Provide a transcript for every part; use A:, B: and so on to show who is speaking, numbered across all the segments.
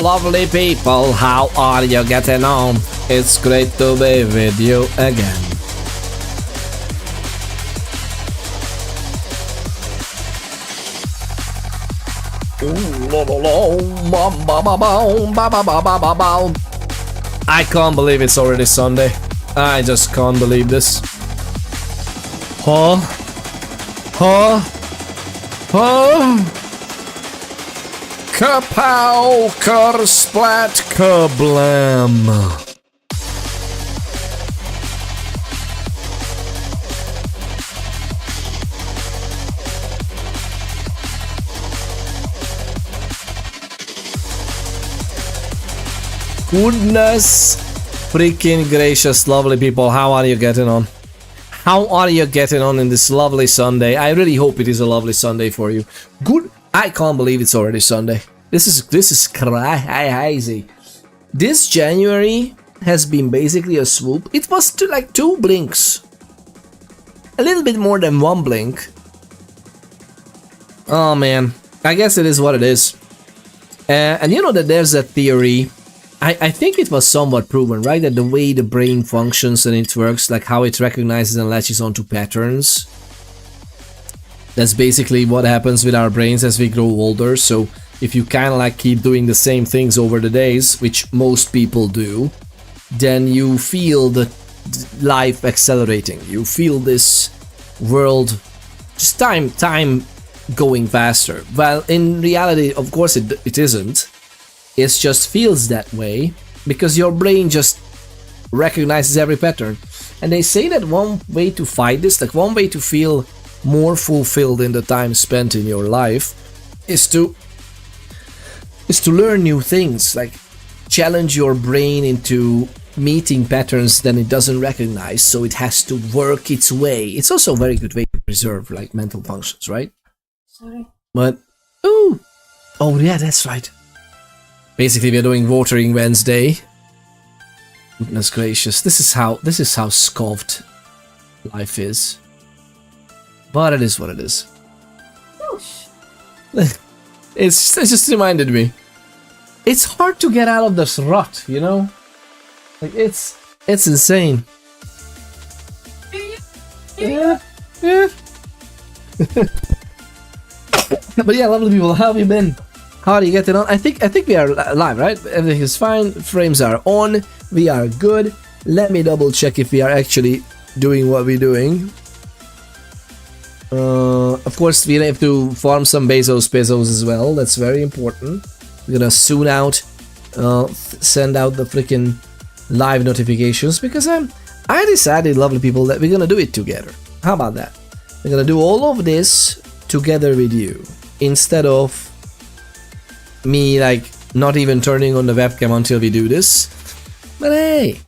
A: Lovely people, how are you getting on? It's great to be with you again. I can't believe it's already Sunday. I just can't believe this. Huh? Kapow, kersplat, kablam. Goodness freaking gracious, lovely people, how are you getting on? How are you getting on in this lovely Sunday? I really hope it is a lovely Sunday for you. Good. I can't believe it's already Sunday. This is crazy. This January has been basically a swoop. It was like 2 blinks. A little bit more than 1 blink. Oh man, I guess it is what it is. And you know that there's a theory. I think it was somewhat proven, right? That the way the brain functions and it works, like how it recognizes and latches onto patterns. That's basically what happens with our brains as we grow older. So if you kind of like keep doing the same things over the days, which most people do, then you feel the life accelerating. You feel this world, just time going faster. Well, in reality, of course, it isn't. It just feels that way because your brain just recognizes every pattern. And they say that one way to fight this, like one way to feel more fulfilled in the time spent in your life, is to learn new things, like challenge your brain into meeting patterns that it doesn't recognize, so it has to work its way. It's also a very good way to preserve like mental functions, right?
B: Sorry.
A: But oh yeah, that's right. Basically, we're doing Watering Wednesday. Goodness gracious, this is how scoffed life is. But it is what it is. It's just reminded me. It's hard to get out of this rut, you know? Like it's insane. Yeah. But yeah, lovely people, how have you been? How are you getting on? I think we are live, right? Everything is fine. Frames are on. We are good. Let me double check if we are actually doing what we're doing. Of course, we have to farm some pesos as well. That's very important. We're gonna soon send out the freaking live notifications because I decided, lovely people, that we're gonna do it together. How about that? We're gonna do all of this together with you instead of me like not even turning on the webcam until we do this. But hey,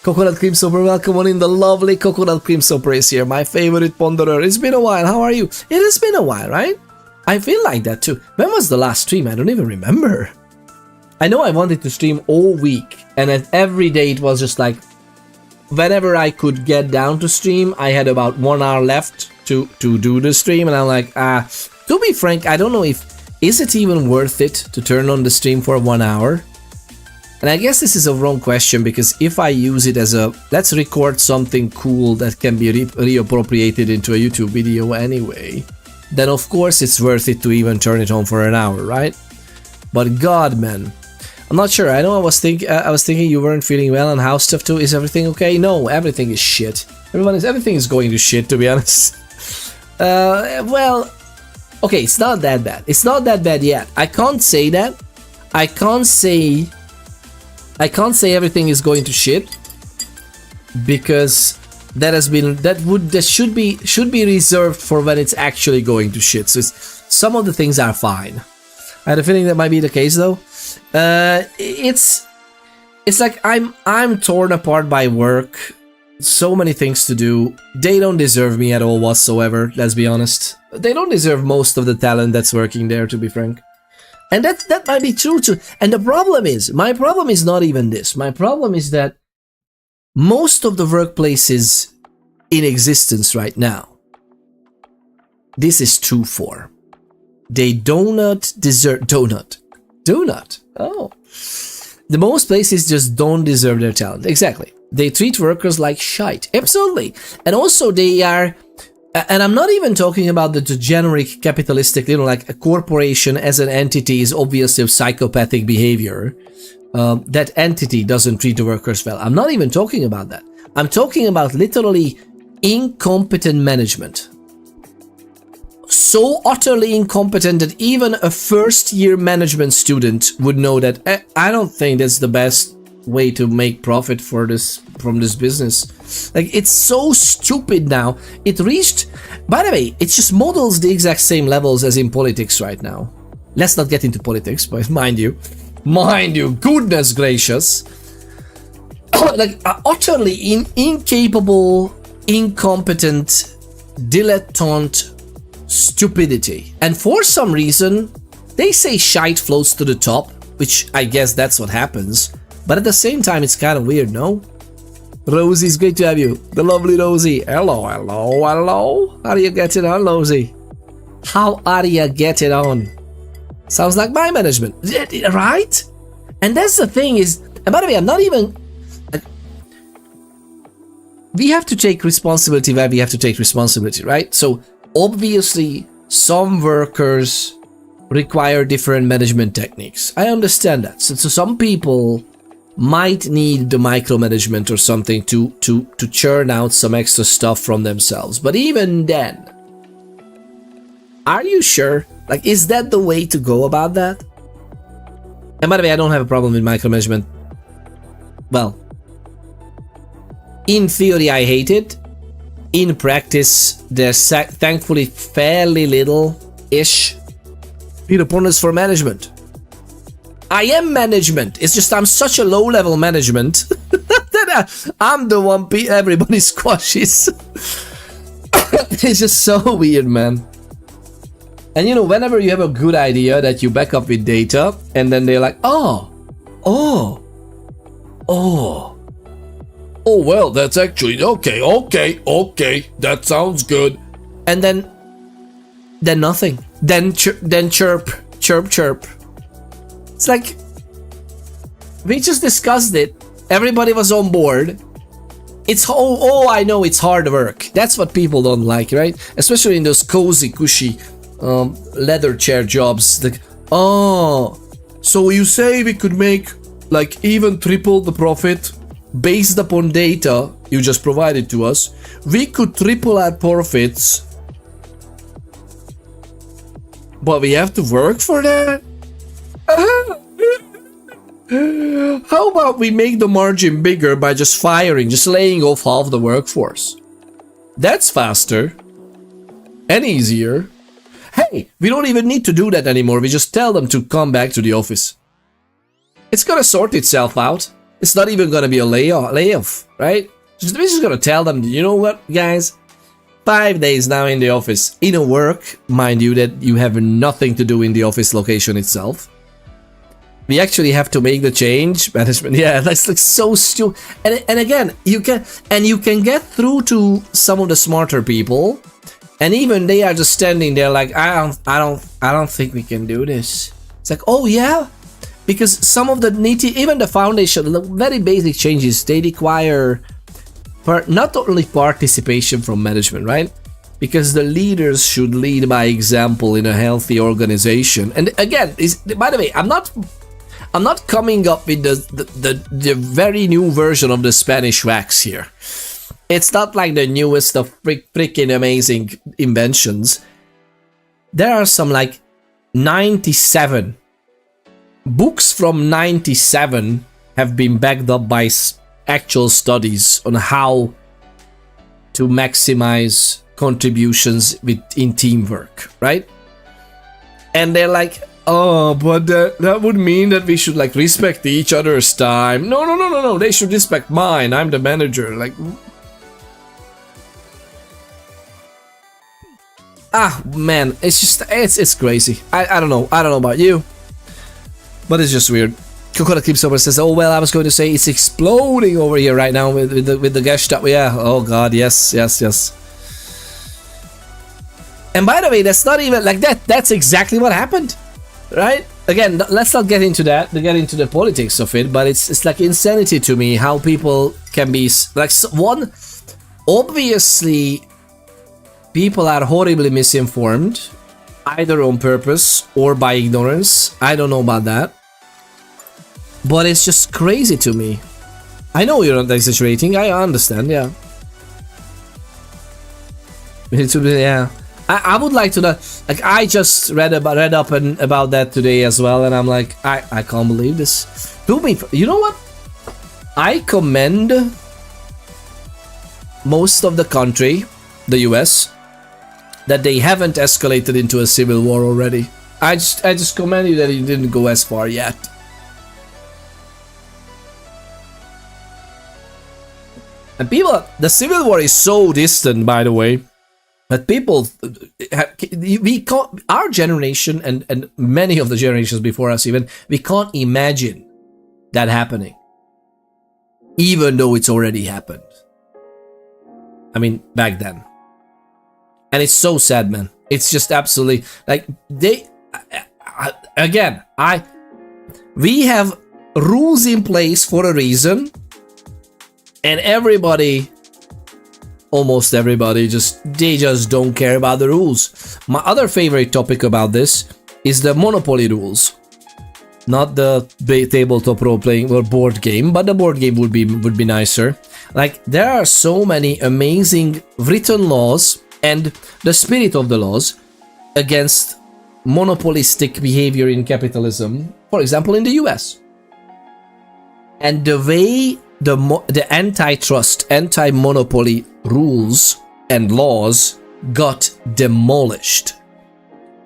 A: Coconut Cream Soper, welcome on in. The lovely Coconut Cream Soper is here, my favorite ponderer. It's been a while, how are you? It has been a while, right? I feel like that too. When was the last stream? I don't even remember. I know I wanted to stream all week, and at every day it was just like, whenever I could get down to stream, I had about 1 hour left to do the stream, and I'm like, to be frank, I don't know if is it even worth it to turn on the stream for 1 hour? And I guess this is a wrong question, because if I use it as a let's record something cool that can be reappropriated into a YouTube video anyway, then of course it's worth it to even turn it on for an hour, right? But god, man, I'm not sure. I know I was thinking you weren't feeling well and house stuff too. Is everything okay? No, everything is shit. Everything is going to shit, to be honest. Well, okay, it's not that bad. It's not that bad yet. I can't say that. I can't say everything is going to shit, because that should be reserved for when it's actually going to shit. So some of the things are fine. I had a feeling that might be the case though. It's like I'm torn apart by work. So many things to do. They don't deserve me at all whatsoever, let's be honest. They don't deserve most of the talent that's working there, to be frank. And that might be true too. And the problem is, my problem is not even this. My problem is that most of the workplaces in existence right now, this is true for. They do not deserve... Donut. Donut. Oh. The most places just don't deserve their talent. Exactly. They treat workers like shite. Absolutely. And also they are... And I'm not even talking about the generic capitalistic, like a corporation as an entity is obviously of psychopathic behavior. That entity doesn't treat the workers well. I'm not even talking about that. I'm talking about literally incompetent management. So utterly incompetent that even a first-year management student would know that I don't think that's the best way to make profit from this business. Like, it's so stupid now. It reached... By the way, it just models the exact same levels as in politics right now. Let's not get into politics, but mind you, goodness gracious. Like, utterly incapable, incompetent, dilettante stupidity. And for some reason, they say shite floats to the top, which I guess that's what happens. But at the same time, it's kind of weird, no? Rosie, it's great to have you. The lovely Rosie. Hello, hello, hello. How are you getting on, Rosie? How are you getting on? Sounds like my management, right? And that's the thing is, and by the way, I'm not even... We have to take responsibility where we have to take responsibility, right? So, obviously, some workers require different management techniques. I understand that. So some people might need the micromanagement or something to churn out some extra stuff from themselves. But even then, are you sure? Like, is that the way to go about that? And by the way, I don't have a problem with micromanagement. Well, in theory, I hate it. In practice, there's thankfully fairly little-ish preponderance for management. I am management. It's just I'm such a low-level management that I'm the one everybody squashes. It's just so weird, man. And you know, whenever you have a good idea that you back up with data, and then they're like, oh, well, that's actually okay, that sounds good. And then nothing. Then chirp. It's like, we just discussed it. Everybody was on board. It's, I know it's hard work. That's what people don't like, right? Especially in those cozy, cushy leather chair jobs. Like, so you say we could make like even triple the profit based upon data you just provided to us. We could triple our profits, but we have to work for that? How about we make the margin bigger by just laying off half the workforce? That's faster and easier. Hey, we don't even need to do that anymore. We just tell them to come back to the office. It's gonna sort itself out. It's not even gonna be a layoff, right? We're just gonna tell them, you know what, guys? 5 days now in the office. In a work, mind you, that you have nothing to do in the office location itself. We actually have to make the change. Management, yeah, that's like so stupid. And again, you can get through to some of the smarter people, and even they are just standing there like, I don't think we can do this. It's like, oh yeah, because some of the even the foundation, the very basic changes, they require not only participation from management, right? Because the leaders should lead by example in a healthy organization. And again, by the way, I'm not coming up with the very new version of the Spanish wax here. It's not like the newest of freaking amazing inventions. There are some like 97 books from 97 have been backed up by actual studies on how to maximize contributions in teamwork, right? And they're like, oh, but that would mean that we should like respect each other's time. No, they should respect mine. I'm the manager. Like, man, it's just it's crazy. I don't know about you, but it's just weird. Coconut Clip Sober says, oh well, I was going to say it's exploding over here right now with the Gestapo. Yeah, oh god, yes. And by the way, that's not even like that. That's exactly what happened, right? Again, let's not get into that. To get into the politics of it, but it's like insanity to me how people can be like one. Obviously, people are horribly misinformed, either on purpose or by ignorance. I don't know about that, but it's just crazy to me. I know you're not exaggerating. I understand. Yeah. Yeah. I would like to know, like, I just read up about that today as well, and I'm like, I can't believe this. You know what? I commend most of the country, the US, that they haven't escalated into a civil war already. I just commend you that you didn't go as far yet. And people, the civil war is so distant, by the way. But people, our generation and many of the generations before us even, we can't imagine that happening. Even though it's already happened. I mean, back then. And it's so sad, man. It's just absolutely, like, we have rules in place for a reason. And everybody... almost everybody they just don't care about the rules. My other favorite topic about this is the Monopoly rules, not the tabletop role playing or board game, but the board game would be nicer. Like, there are so many amazing written laws and the spirit of the laws against monopolistic behavior in capitalism, for example in the US. And the way the antitrust, anti-monopoly rules and laws got demolished.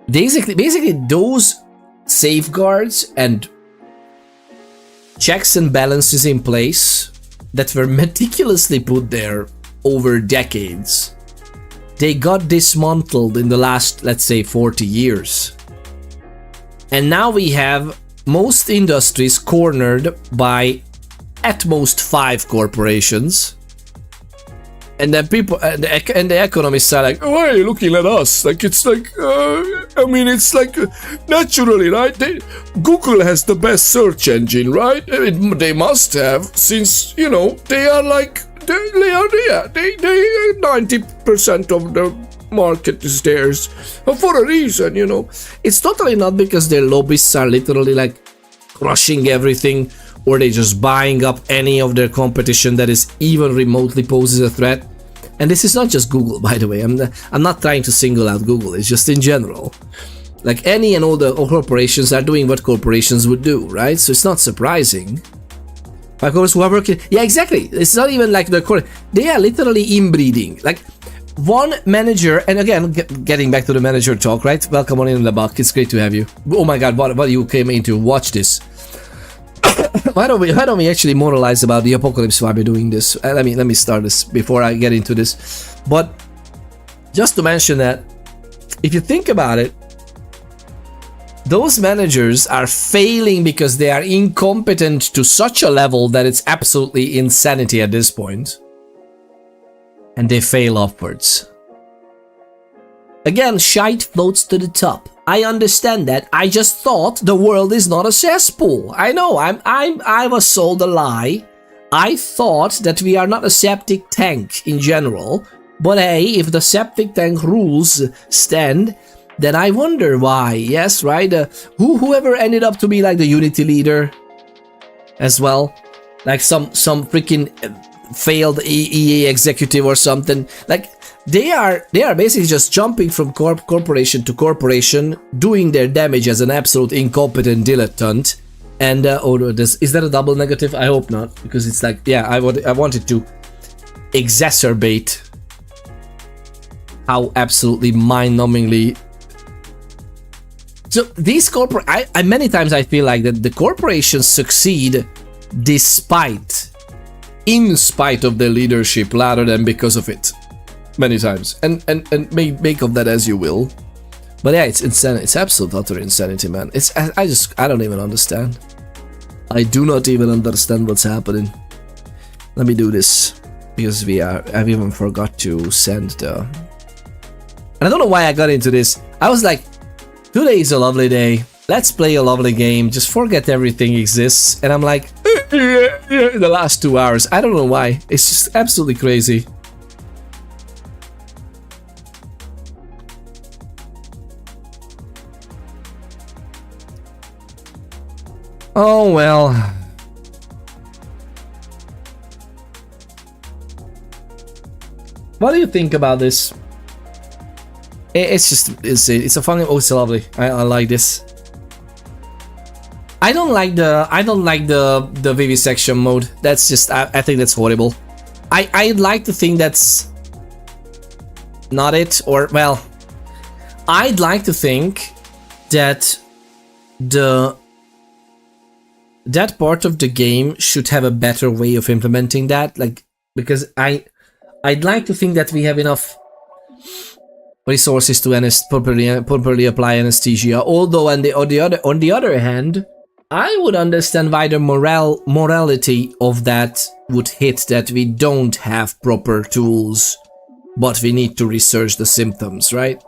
A: Basically those safeguards and checks and balances in place that were meticulously put there over decades, they got dismantled in the last, let's say, 40 years. And now we have most industries cornered by at most 5 corporations, and then people and the economists are like, why are you looking at us? Like, it's like, I mean, it's like naturally, right? Google has the best search engine, right? I mean, they must have, since, you know, they are like, they are there. They 90% of the market is theirs for a reason, you know. It's totally not because their lobbyists are literally like crushing everything, or they just buying up any of their competition that is even remotely poses a threat. And this is not just Google, by the way. I'm not trying to single out Google. It's just in general. Like, any and all the corporations are doing what corporations would do, right? So it's not surprising. Of course, who are working... Yeah, exactly. It's not even like they are literally inbreeding. Like, one manager... And again, getting back to the manager talk, right? Welcome on in the buck. It's great to have you. Oh my god, what you came in to watch this. Why don't we actually moralize about the apocalypse while we're doing this? Let me start this before I get into this. But just to mention that, if you think about it, those managers are failing because they are incompetent to such a level that it's absolutely insanity at this point. And they fail upwards. Again, shite floats to the top. I understand that. I just thought the world is not a cesspool. I know, I was sold a lie. I thought that we are not a septic tank in general. But hey, if the septic tank rules stand, then I wonder why. Yes, right? Whoever ended up to be like the Unity leader as well. Like some freaking failed EA executive or something. Like, they are basically just jumping from corporation to corporation, doing their damage as an absolute incompetent dilettante. And is that a double negative? I hope not, because it's like, yeah, I wanted to exacerbate how absolutely mind-numbingly. So these many times I feel like that the corporations succeed in spite of their leadership rather than because of it. Many times, and make of that as you will, but yeah, it's insanity. It's absolute utter insanity, man. I don't even understand. I do not even understand what's happening. Let me do this because I've even forgot to send And I don't know why I got into this. I was like, today is a lovely day. Let's play a lovely game. Just forget everything exists. And I'm like, the last 2 hours. I don't know why. It's just absolutely crazy. Oh well. What do you think about this? It's a fun. Oh, it's lovely. I like this. I don't like the vivisection mode. That's just I think that's horrible. I'd like to think that's not it, or well, I'd like to think that that part of the game should have a better way of implementing that, like, because I'd like to think that we have enough resources to properly apply anesthesia. Although on the other hand, I would understand why the morality of that would hit, that we don't have proper tools, but we need to research the symptoms, right?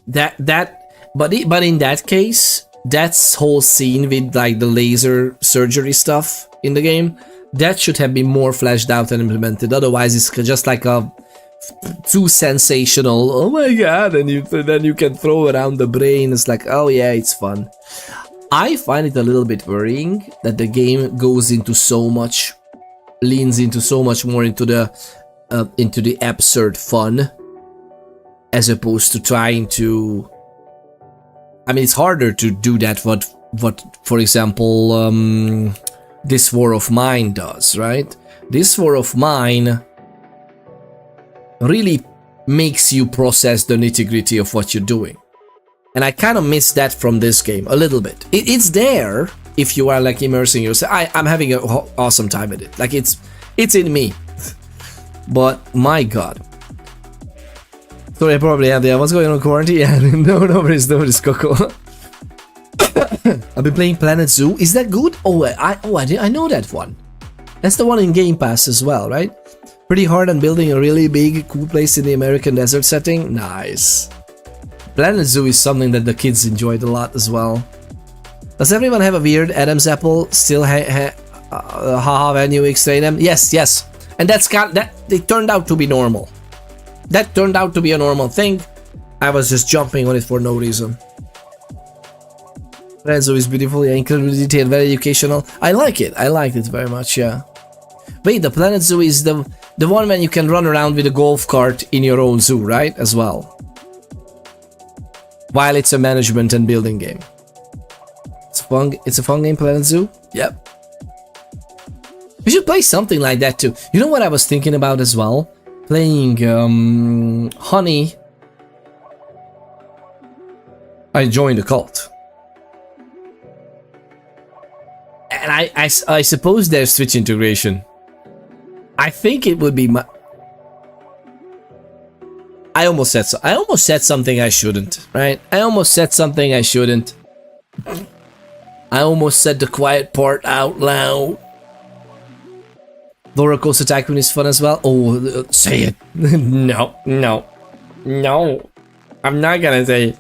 A: But in that case, that whole scene with like the laser surgery stuff in the game, that should have been more fleshed out and implemented. Otherwise, it's just like a too sensational. Oh my god! And then you can throw around the brain. It's like, oh yeah, it's fun. I find it a little bit worrying that the game goes into so much, leans into so much more into the absurd fun, as opposed to trying to. I mean, it's harder to do that. What for example, This War of Mine does, right? This War of Mine really makes you process the nitty-gritty of what you're doing. And I kind of miss that from this game a little bit. It's there if you are like immersing yourself. I'm having an awesome time with it. Like it's in me. But my god. Sorry, I probably had what's going on in quarantine? Yeah, nobody's Coco. I've been playing Planet Zoo. Is that good? I know that one. That's the one in Game Pass as well, right? Pretty hard on building a really big, cool place in the American desert setting. Nice. Planet Zoo is something that the kids enjoyed a lot as well. Does everyone have a weird Adam's apple still haha when you explain them? Yes. And that it turned out to be normal. That turned out to be a normal thing. I was just jumping on it for no reason. Planet Zoo is beautiful, yeah, incredibly detailed, very educational. I like it very much, yeah. Wait, the Planet Zoo is the one when you can run around with a golf cart in your own zoo, right? As well. While it's a management and building game. It's a fun game, Planet Zoo? Yep. We should play something like that too. You know what I was thinking about as well? Playing Honey. I joined a cult. And I suppose there's Switch integration. I think it would be my... I almost said something I shouldn't, right? I almost said something I shouldn't. I almost said the quiet part out loud. Roller Coaster Tycoon is fun as well. Oh, say it. No. I'm not gonna say it.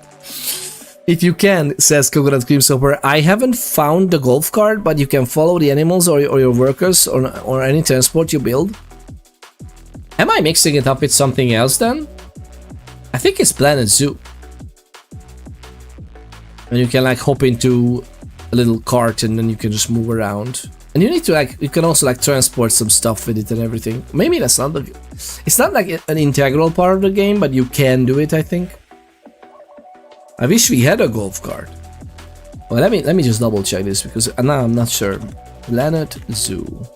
A: If you can, says Coconut Cream Soper, I haven't found the golf cart, but you can follow the animals or your workers or any transport you build. Am I mixing it up with something else then? I think it's Planet Zoo. And you can like hop into a little cart and then you can just move around. And you need to like, you can also like transport some stuff with it and everything. Maybe that's not the... It's not like an integral part of the game, but you can do it, I think. I wish we had a golf cart. Well, let me just double check this because now I'm not sure. Planet Zoo.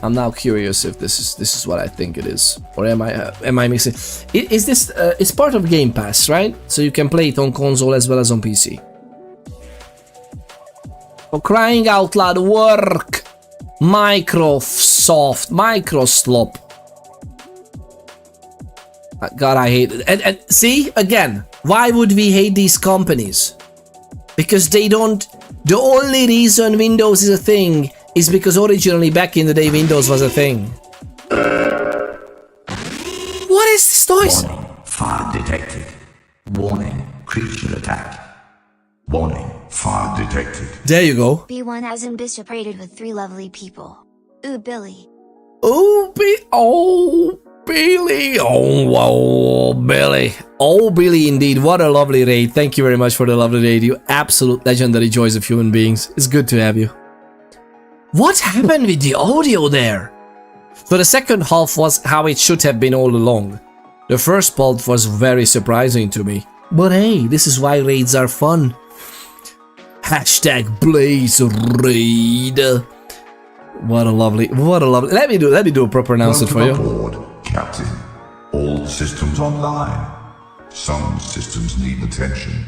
A: I'm now curious if this is what I think it is, or am I mixing? Is this? It's part of Game Pass, right? So you can play it on console as well as on PC. For crying out loud, work! Microsoft, Microslop. God, I hate it. And see, again, why would we hate these companies? Because they don't... The only reason Windows is a thing is because originally back in the day Windows was a thing. boys!
B: Warning, fire detected. Warning, creature attack. Warning, fire detected.
A: There you go.
C: B1 as in Bishop raided with 3 lovely people. Ooh, Billy.
A: Oh, Billy. Oh, wow, Billy. Oh, Billy, indeed. What a lovely raid. Thank you very much for the lovely raid. You absolute legendary joys of human beings. It's good to have you. What happened with the audio there? So the second half was how it should have been all along. The first part was very surprising to me. But hey, this is why raids are fun. Hashtag Blaze Raid. What a lovely. Let me do a proper announcement for you.
B: Aboard, Captain. All systems online. Some systems need attention.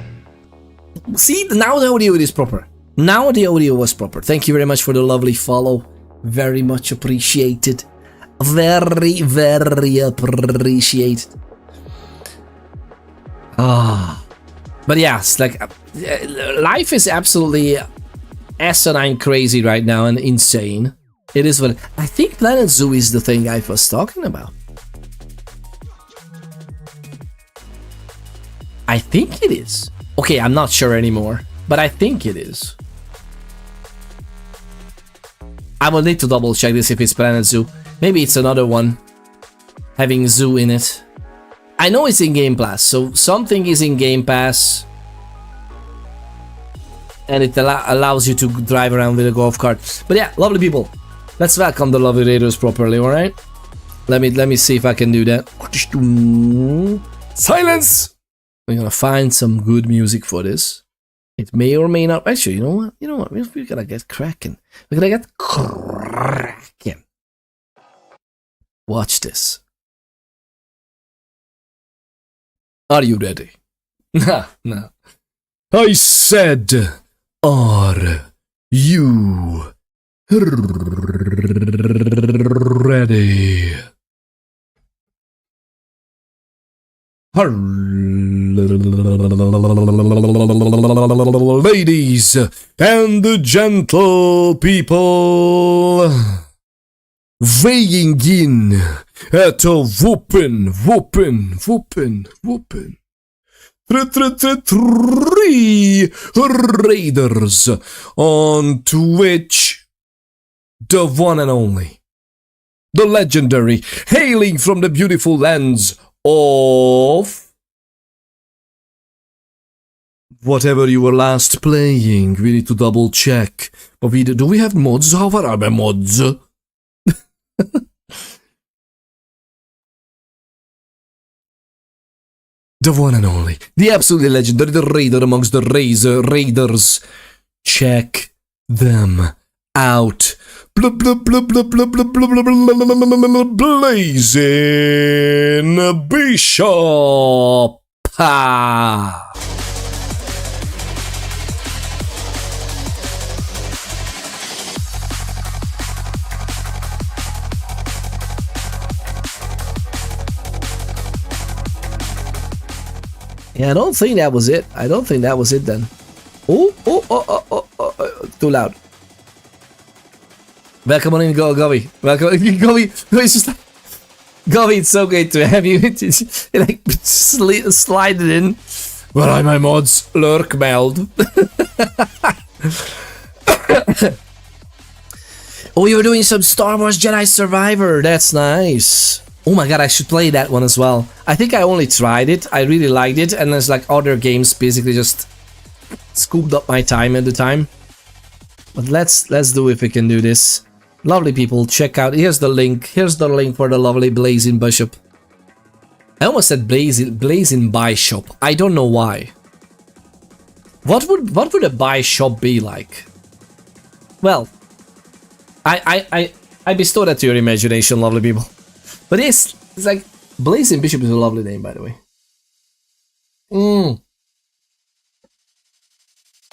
A: See, now the audio is proper. Now the audio was proper. Thank you very much for the lovely follow. Very much appreciated. Very, very appreciated. But yes, like life is absolutely asinine crazy right now and insane. It is what I think. Planet Zoo is the thing I was talking about. I think it is. Okay, I'm not sure anymore, but I think it is. I will need to double check this if it's Planet Zoo. Maybe it's another one having zoo in it. I know it's in Game Pass, so something is in Game Pass. And it allows you to drive around with a golf cart. But yeah, lovely people. Let's welcome the lovely raiders properly, alright? Let me see if I can do that. Silence! We're gonna find some good music for this. It may or may not. Actually, you know what? You know what? We're gonna get cracking. We're gonna get cracking. Watch this. Are you ready? No. I said, are you ready? Ladies and gentle people, weighing in at a whoopin' 3 raiders on Twitch, the one and only, the legendary, hailing from the beautiful lands of whatever you were last playing. We need to double check. But do we have mods? How far are my mods? The one and only, the absolutely legendary, the raider amongst the raiders. Check them out. Blazing Bishop. Yeah, I don't think that was it. I don't think that was it then. Oh, too loud. Welcome on in, Govy. Welcome, Govy. It's just like, Govy, it's so great to have you. Like, slide it in. Where are my mods? Lurk meld. Oh, you were doing some Star Wars Jedi Survivor. That's nice. Oh my god, I should play that one as well. I think I only tried it. I really liked it. And there's like other games basically just scooped up my time at the time. But let's do if we can do this. Lovely people, check out. Here's the link. Here's the link for the lovely Blazing Bishop. I almost said Blazing Bishop. I don't know why. What would a buy shop be like? Well, I bestow that to your imagination, lovely people. But it's like Blazing Bishop is a lovely name, by the way.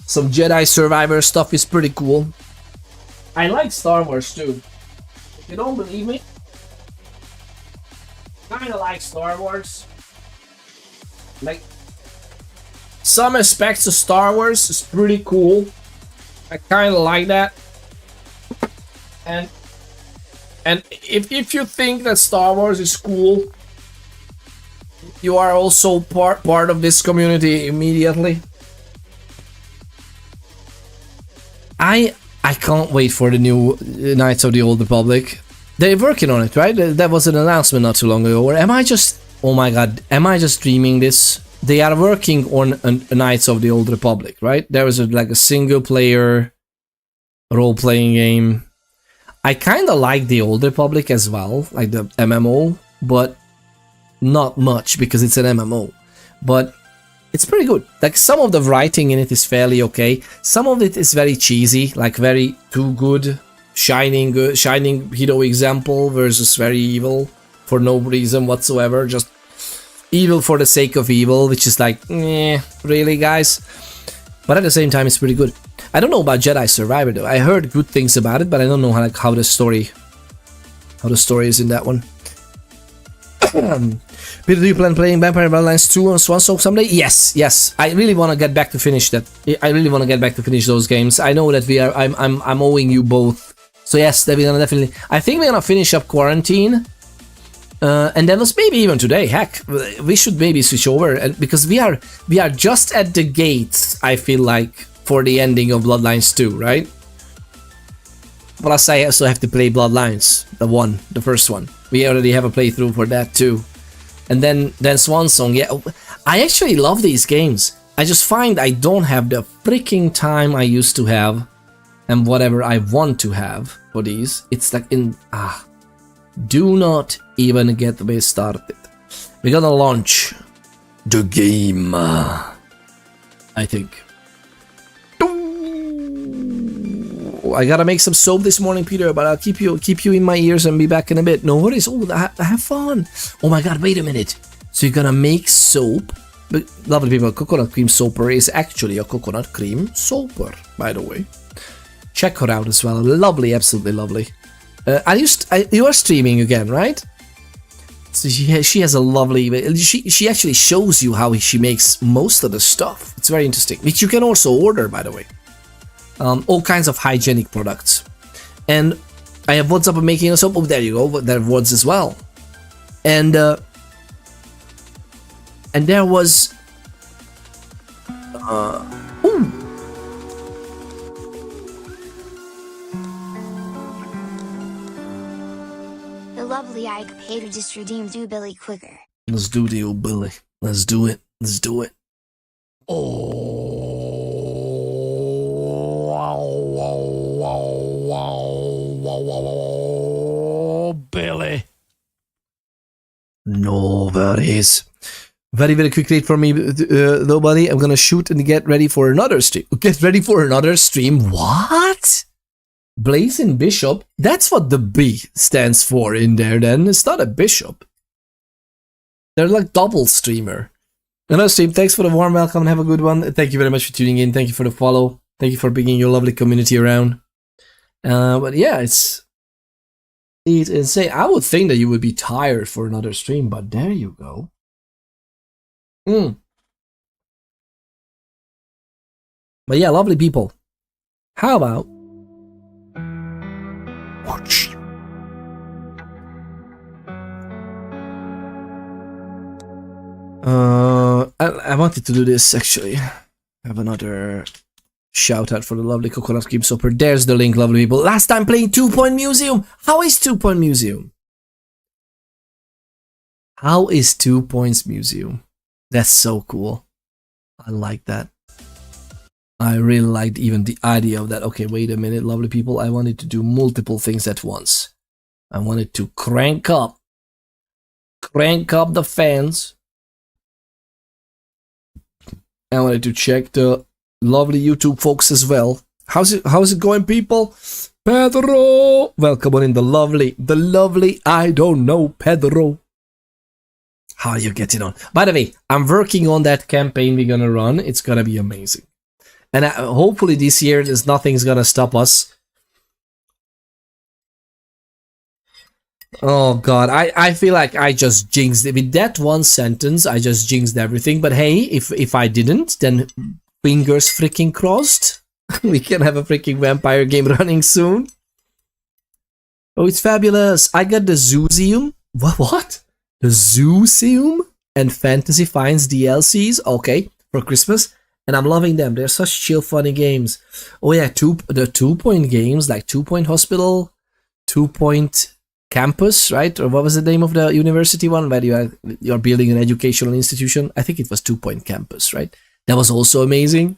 A: Some Jedi Survivor stuff is pretty cool. I like Star Wars too. If you don't believe me, I kinda like Star Wars. Like, some aspects of Star Wars is pretty cool. I kinda like that. And if you think that Star Wars is cool, You are also part of this community immediately. I can't wait for the new Knights of the Old Republic. They're working on it, right? That was an announcement not too long ago. Or am I just... Oh my god, am I just dreaming this? They are working on a Knights of the Old Republic, right? There was like a single player role-playing game. I kind of like the Old Republic as well, like the MMO, but not much because it's an MMO. But it's pretty good. Like some of the writing in it is fairly okay. Some of it is very cheesy, like very too good. Shining hero example versus very evil for no reason whatsoever. Just evil for the sake of evil, which is like, really, guys? But at the same time, it's pretty good. I don't know about Jedi Survivor though. I heard good things about it, but I don't know how the story is in that one. Peter, do you plan playing Vampire Bloodlines 2 on Swansoak someday? Yes. I really want to get back to finish that. I really want to get back to finish those games. I know that I'm owing you both. So yes, that we're gonna definitely. I think we're gonna finish up Quarantine, and then maybe even today. Heck, we should maybe switch over because we are just at the gates. I feel like for the ending of Bloodlines 2, right? Plus, I also have to play Bloodlines, the first one. We already have a playthrough for that too, and then Swansong. Yeah, I actually love these games. I just find I don't have the freaking time I used to have. And whatever I want to have for these, it's like do not even get me started. We're gonna launch the game, I think. I gotta make some soap this morning, Peter, but I'll keep you in my ears and be back in a bit. No worries. Oh, have fun. Oh my god, wait a minute. So you're gonna make soap? But lovely people, coconut cream soaper is actually a coconut cream soaper, by the way. Check her out as well. Lovely, absolutely lovely. You are streaming again, right? So she has a lovely... She actually shows you how she makes most of the stuff. It's very interesting. Which you can also order, by the way. All kinds of hygienic products. And I have WhatsApp of making a soap. Oh, there you go. There was as well. And there was...
C: The lovely I pay to just redeem Do Billy quicker.
A: Let's do the old Billy. Let's do it. Let's do it. Oh, Billy. No worries. Very, very quick rate for me, though, buddy. I'm gonna shoot and get ready for another stream. Get ready for another stream? What? Blazing Bishop? That's what the B stands for in there, then. It's not a bishop. They're like double streamer. Another stream. Thanks for the warm welcome and have a good one. Thank you very much for tuning in. Thank you for the follow. Thank you for bringing your lovely community around. But yeah, it's insane. I would think that you would be tired for another stream, but there you go. But yeah, lovely people. How about watch? I wanted to do this actually. Have another shout out for the lovely coconut cream soaper. There's the link, lovely people. Last time playing 2 Point Museum. How is 2 Point Museum? How is 2 Points Museum? That's so cool. I like that. I really liked even the idea of that. Okay, wait a minute, lovely people. I wanted to do multiple things at once. I wanted to crank up the fans. I wanted to check the lovely YouTube folks as well. How's it going, people? Pedro! Welcome on in, the lovely, I don't know, Pedro. How are you getting on? By the way, I'm working on that campaign we're gonna run. It's gonna be amazing. And hopefully this year, nothing's gonna stop us. Oh god, I feel like I just jinxed it. With that one sentence, I just jinxed everything. But hey, if I didn't, then fingers freaking crossed. We can have a freaking vampire game running soon. Oh, it's fabulous. I got the Zooseum. What? The Zooseum? and Fantasy Finds DLCs, okay, for Christmas, and I'm loving them. They're such chill, funny games. Oh yeah, the 2-point games like 2-point Hospital, 2-point Campus, right? Or what was the name of the university one where you're building an educational institution? I think it was 2-point Campus, right? That was also amazing.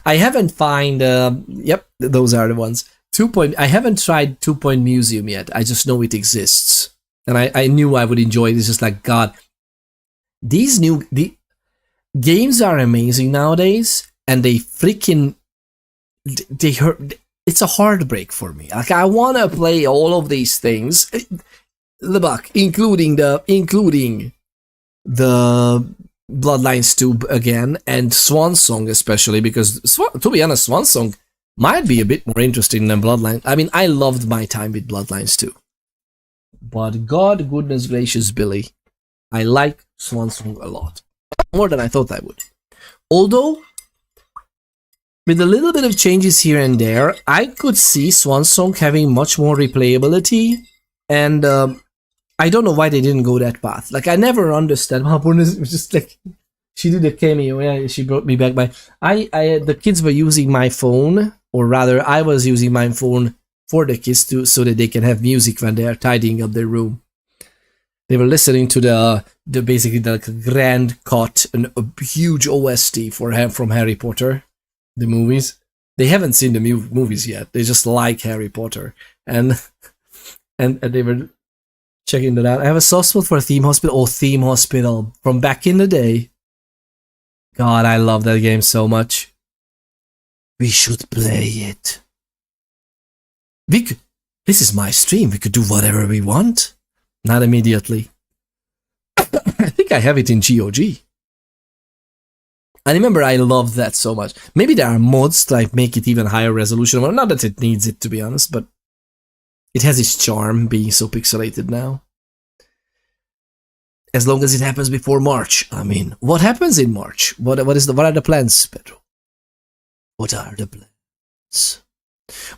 A: I haven't find yep, those are the ones. 2-point. I haven't tried 2-point Museum yet. I just know it exists, and I knew I would enjoy it. It's just like, God, the games are amazing nowadays, and they hurt. It's a heartbreak for me. Like, I want to play all of these things, including the Bloodlines 2 again, and Swan Song especially, because to be honest, Swan Song might be a bit more interesting than Bloodlines. I mean, I loved my time with Bloodlines 2, but God goodness gracious, Billy, I like Swan Song a lot more than I thought I would. Although, with a little bit of changes here and there, I could see Swan Song having much more replayability, and I don't know why they didn't go that path. Like, I never understand. It was just like, she did a cameo, yeah, she brought me back by... the kids were using my phone, or rather, I was using my phone for the kids so that they can have music when they are tidying up their room. They were listening to the basically the grand cut, a huge OST from Harry Potter, the movies. They haven't seen the movies yet. They just like Harry Potter, and they were checking that out. I have a soft spot for Theme Hospital. Oh, Theme Hospital from back in the day. God, I love that game so much. We should play it. This is my stream. We could do whatever we want. Not immediately. I think I have it in GOG. I remember I loved that so much. Maybe there are mods to like make it even higher resolution. Well, not that it needs it, to be honest, but it has its charm being so pixelated now. As long as it happens before March. I mean, what happens in March? What are the plans, Pedro? What are the plans?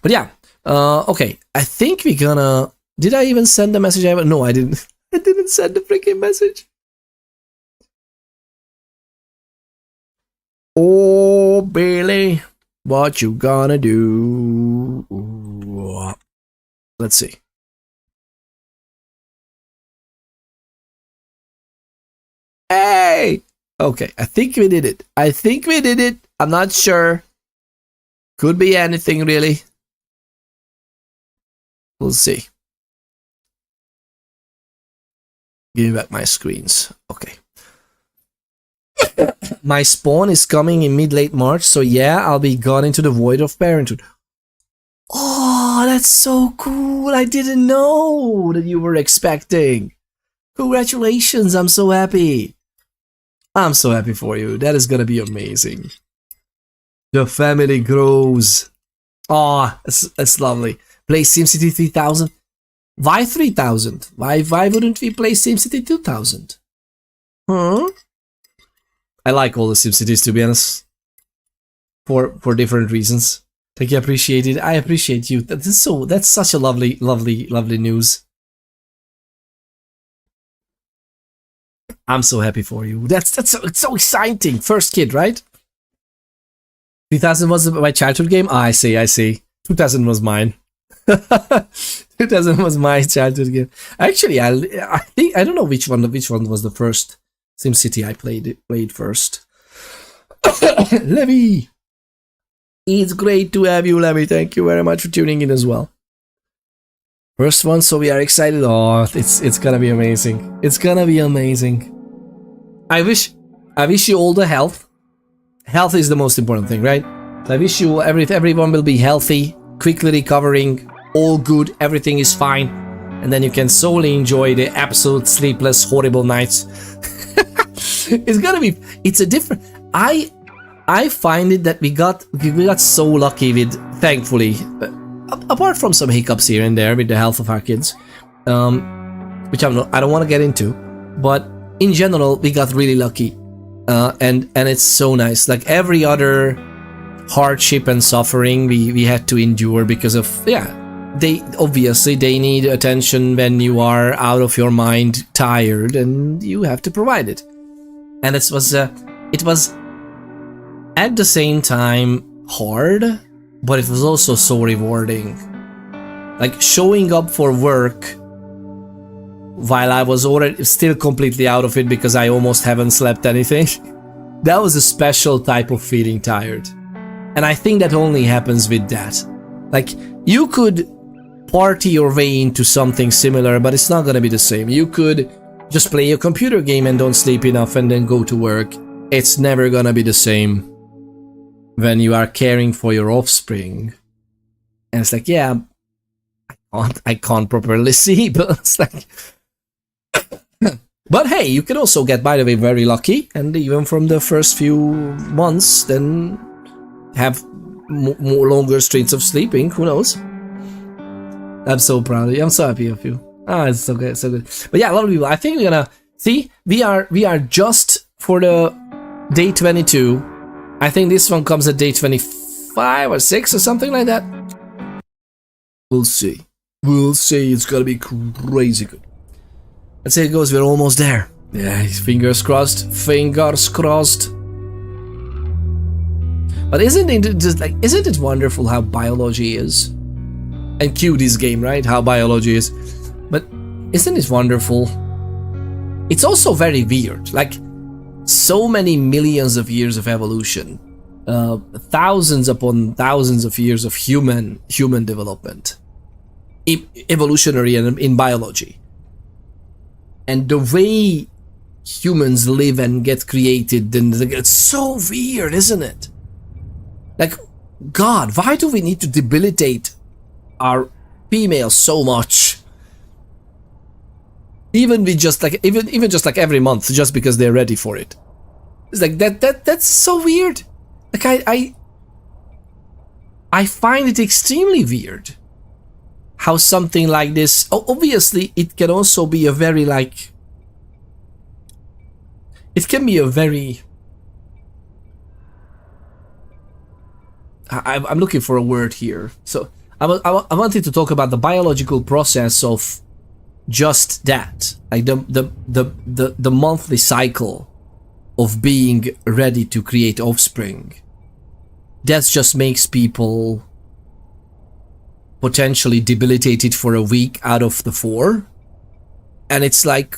A: But yeah, okay. I think we're gonna... Did I even send the message? No, I didn't. I didn't send the freaking message. Oh, Billy, what you gonna do? Let's see. Hey! Okay, I think we did it. I'm not sure. Could be anything, really. We'll see. Give me back my screens. Okay. My spawn is coming in mid-late March, so yeah, I'll be gone into the void of parenthood. Oh, that's so cool. I didn't know that you were expecting. Congratulations, I'm so happy. I'm so happy for you. That is gonna be amazing. The family grows. Oh, it's lovely. Play SimCity 3000. Why 3000? Why wouldn't we play SimCity 2000? Huh? I like all the SimCities, to be honest. For different reasons. Thank you, appreciate it. I appreciate you. That's such a lovely news. I'm so happy for you. It's so exciting. First kid, right? 3000 was my childhood game? I see. 2000 was mine. 2000 was my childhood game. Actually, I think I don't know which one was the first SimCity I played first. Levy, it's great to have you, Levy. Thank you very much for tuning in as well. First one, so we are excited. Oh, it's gonna be amazing. It's gonna be amazing. I wish you all the health. Health is the most important thing, right? So I wish you everyone will be healthy, quickly recovering, all good, everything is fine, and then you can solely enjoy the absolute sleepless, horrible nights. It's a different. I find it that we got so lucky with, thankfully, apart from some hiccups here and there with the health of our kids, which I don't want to get into, but in general we got really lucky, and it's so nice. Like every other hardship and suffering we had to endure because of they obviously they need attention when you are out of your mind, tired, and you have to provide it. And it was at the same time hard, but it was also so rewarding. Like showing up for work while I was already still completely out of it because I almost haven't slept anything. That was a special type of feeling tired. And I think that only happens with that. Like, you could party your way into something similar, but it's not gonna be the same. You could just play a computer game and don't sleep enough and then go to work. It's never gonna be the same when you are caring for your offspring. And it's like, yeah, I can't properly see, but it's like... But hey, you can also get, by the way, very lucky, and even from the first few months, then have more longer streaks of sleeping, who knows? I'm so proud of you, I'm so happy of you. Ah, it's so good, so good. But yeah, a lot of people, I think we're gonna... See, we are just for the day 22. I think this one comes at day 25 or 6 or something like that. We'll see. We'll see, it's gonna be crazy good. Let's say it goes, we're almost there. Yeah, fingers crossed, fingers crossed. But isn't it just like, isn't it wonderful how biology is? And cute this game, right? How biology is. But isn't it wonderful? It's also very weird. Like, so many millions of years of evolution. Thousands upon thousands of years of human development. Evolutionary and in biology. And the way humans live and get created, then it's so weird, isn't it? Like, God, why do we need to debilitate our females so much? Even with just like even just like every month, just because they're ready for it. It's like that's so weird. Like I find it extremely weird how something like this, obviously it can also be a very like, it can be a very, I'm looking for a word here. So I wanted to talk about the biological process of just that, like the monthly cycle of being ready to create offspring. That just makes people potentially debilitated for a week out of the 4, and it's like,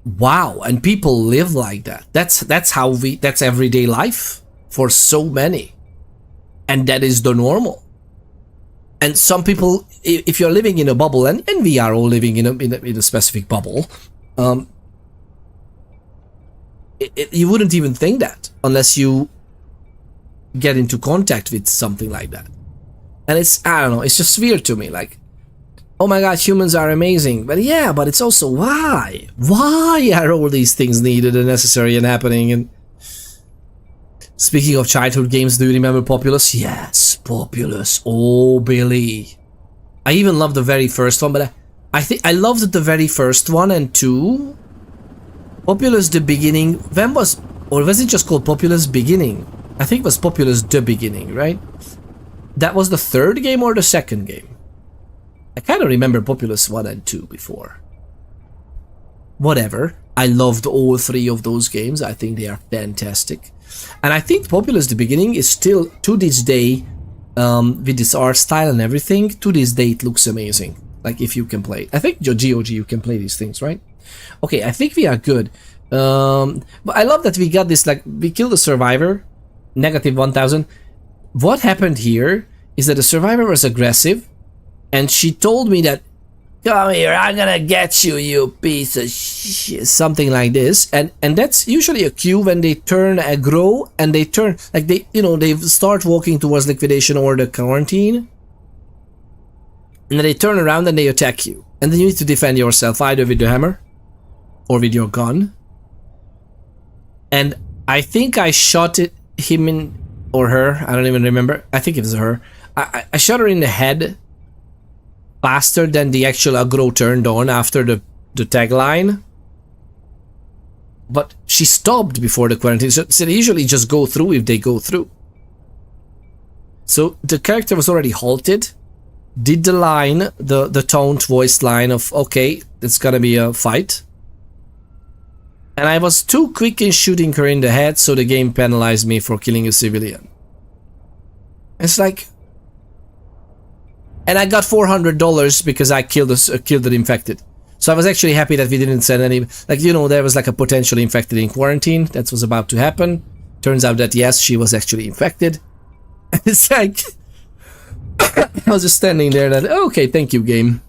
A: wow. And people live like that. That's everyday life for so many, and that is the normal. And some people, if you're living in a bubble, and we are all living in a specific bubble, you wouldn't even think that unless you get into contact with something like that. And it's, I don't know, it's just weird to me, like, oh my god, humans are amazing. But yeah, but it's also, why? Why are all these things needed and necessary and happening? And speaking of childhood games, do you remember Populous? Yes, Populous. Oh, Billy. I even loved the very first one, but I think I loved the very first one and 2. Populous the Beginning, when was, or was it just called Populous Beginning? I think it was Populous the Beginning, right? That was the 3rd game or the 2nd game? I kind of remember Populous 1 and 2 before. Whatever. I loved all 3 of those games. I think they are fantastic. And I think Populous the Beginning is still, to this day, with this art style and everything, to this day it looks amazing. Like, if you can play it. I think GOG you can play these things, right? Okay, I think we are good. But I love that we got this, like, we killed the survivor, -1000. What happened here is that the survivor was aggressive, and she told me that, come here, I'm gonna get you, you piece of shit, something like this. And that's usually a cue when they turn aggro, and they turn, like, they, you know, they start walking towards liquidation or the quarantine, and then they turn around and they attack you. And then you need to defend yourself, either with the hammer or with your gun. And I think I shot him in, or her, I don't even remember. I think it was her. I shot her in the head faster than the actual aggro turned on after the tagline. But she stopped before the quarantine, so they usually just go through if they go through. So the character was already halted did the line, the toned voiced line of, okay, it's gonna be a fight. And I was too quick in shooting her in the head, so the game penalized me for killing a civilian. It's like... And I got $400 because I killed the infected. So I was actually happy that we didn't send any... Like, you know, there was like a potentially infected in quarantine. That was about to happen. Turns out that, yes, she was actually infected. It's like... I was just standing there that, oh, okay, thank you, game.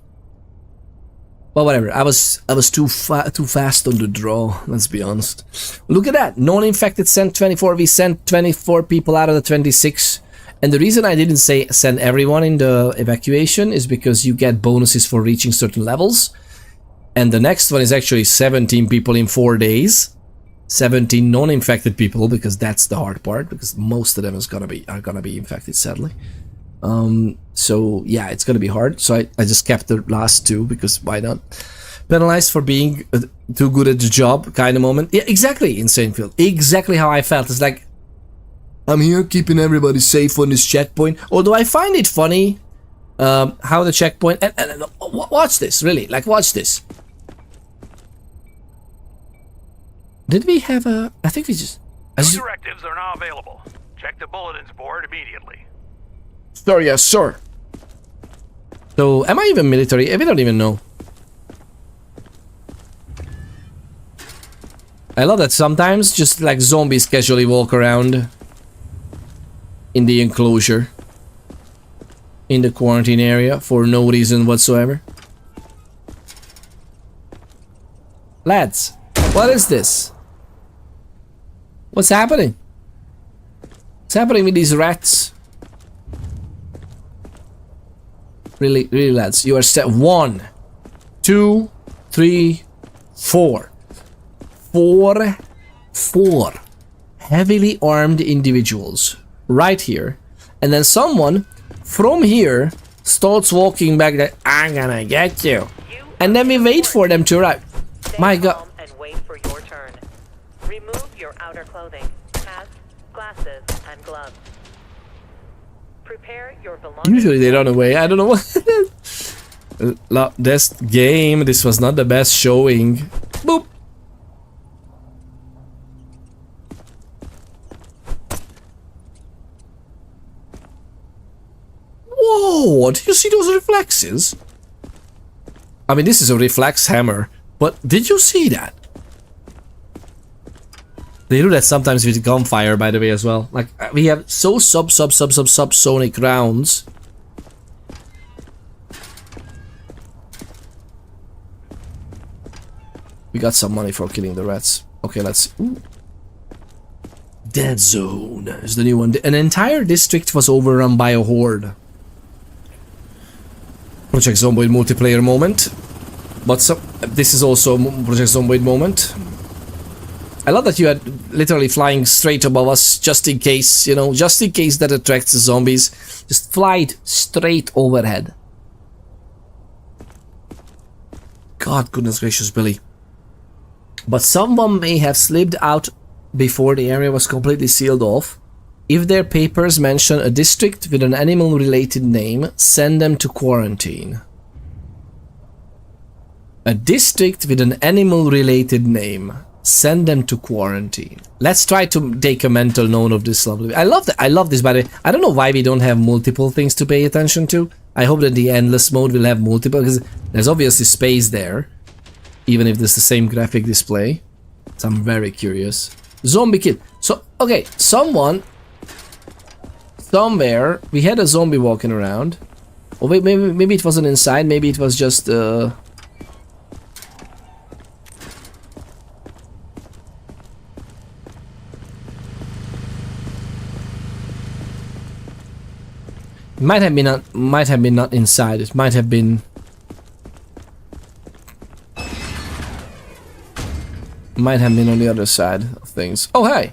A: Well, whatever. I was too fast on the draw, let's be honest. Look at that. Non-infected sent 24. We sent 24 people out of the 26. And the reason I didn't say send everyone in the evacuation is because you get bonuses for reaching certain levels. And the next one is actually 17 people in 4 days. 17 non-infected people, because that's the hard part, because most of them are gonna be infected, sadly. So yeah, it's gonna be hard. So I just kept the last 2, because why not? Penalized for being too good at the job kind of moment. Yeah, exactly, Insanefield. Exactly how I felt. It's like, I'm here keeping everybody safe on this checkpoint. Although I find it funny how the checkpoint... And watch this, really. Like, watch this. Did we have a... I think we just...
D: Directives are now available. Check the bulletins board immediately.
A: Sir, yes, sir. So, am I even military? We don't even know. I love that sometimes just like zombies casually walk around in the enclosure, in the quarantine area for no reason whatsoever. Lads, what is this? What's happening? What's happening with these rats? Really, really, lads, you are set 1, 2, 3, 4. 4 heavily armed individuals right here, and then someone from here starts walking back that I'm gonna get you, and then we wait for them to arrive. My god.
E: And wait for your turn. Remove your outer clothing, mask, glasses, and gloves. Prepare your belongings.
A: Usually they run away. I don't know what. This game, this was not the best showing. Boop. Whoa, did you see those reflexes? I mean, this is a reflex hammer, but did you see that? They do that sometimes with gunfire, by the way, as well. Like, we have so subsonic rounds. We got some money for killing the rats. Okay, let's... Ooh. Dead Zone is the new one. An entire district was overrun by a horde. Project Zomboid multiplayer moment. But this is also Project Zomboid moment. I love that you had literally flying straight above us, just in case, you know, just in case that attracts the zombies. Just fly it straight overhead. God, goodness gracious, Billy. But someone may have slipped out before the area was completely sealed off. If their papers mention a district with an animal-related name, send them to quarantine. A district with an animal-related name. Send them to quarantine. Let's try to take a mental note of this lovely... I love this, by the way. I don't know why we don't have multiple things to pay attention to. I hope that the endless mode will have multiple, because there's obviously space there. Even if it's the same graphic display. So I'm very curious. Zombie kill. So, okay, someone... Somewhere, we had a zombie walking around. Oh wait, maybe it wasn't inside, maybe it was just... Might have been not inside. It might have been on the other side of things. Oh hey!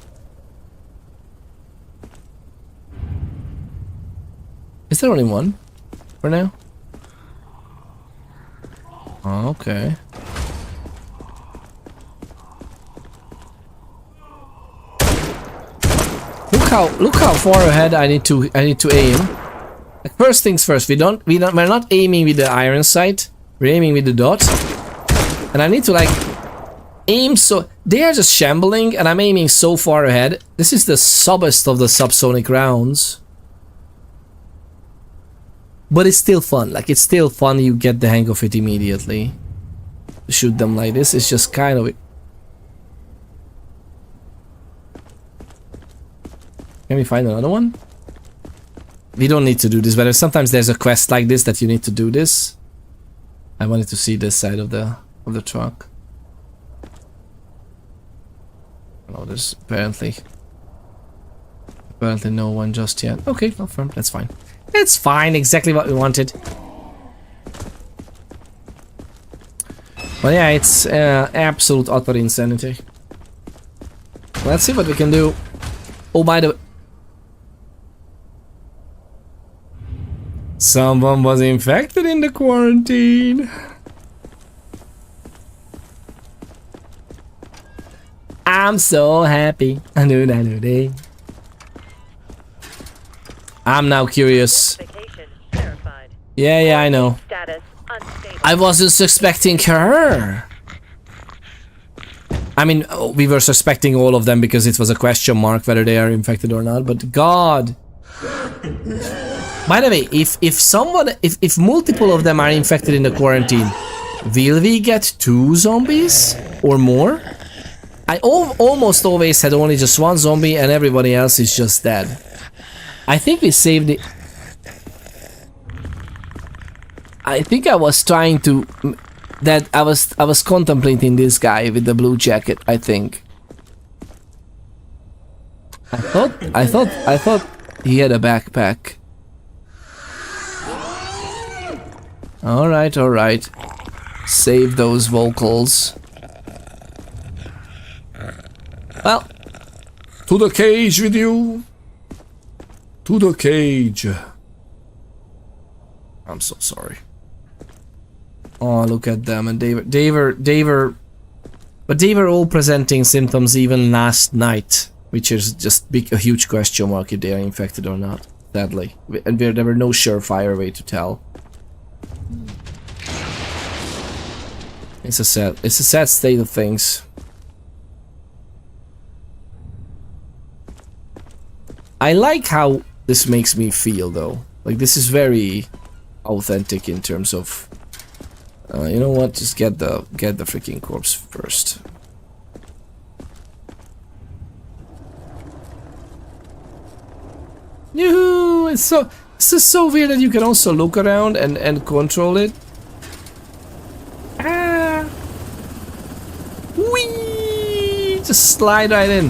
A: Is there only one for now? Oh, okay. Look how far ahead I need to aim. Like, first things first, we're not aiming with the iron sight. We're aiming with the dot. And I need to like aim so they are just shambling and I'm aiming so far ahead. This is the subbest of the subsonic rounds. But it's still fun. Like, it's still fun. You get the hang of it immediately. Shoot them like this. It's just kind of... Can we find another one? We don't need to do this, but sometimes there's a quest like this that you need to do this. I wanted to see this side of the truck. Oh, there's apparently no one just yet. Okay, confirmed. That's fine. It's fine. Exactly what we wanted. But yeah, it's absolute utter insanity. Let's see what we can do. Oh, by the way, someone was infected in the quarantine. I'm so happy. I knew that. I'm now curious. Yeah, I know. I wasn't suspecting her. I mean, we were suspecting all of them because it was a question mark whether they are infected or not, but God. By the way, if multiple of them are infected in the quarantine, will we get 2 zombies or more? I almost always had only just 1 zombie and everybody else is just dead. I think we saved it. I think I was trying to... I was contemplating this guy with the blue jacket, I think. I thought he had a backpack. Alright. Save those vocals. Well, to the cage with you. To the cage. I'm so sorry. Oh, look at them, and they were all presenting symptoms even last night, which is just a huge question mark if they are infected or not. Sadly, and there were no surefire way to tell. It's a sad state of things. I like how this makes me feel, though. Like, this is very authentic in terms of. You know what? Just get the freaking corpse first. Yoo-hoo! It's so weird that you can also look around and control it. Ah! Whee! Just slide right in.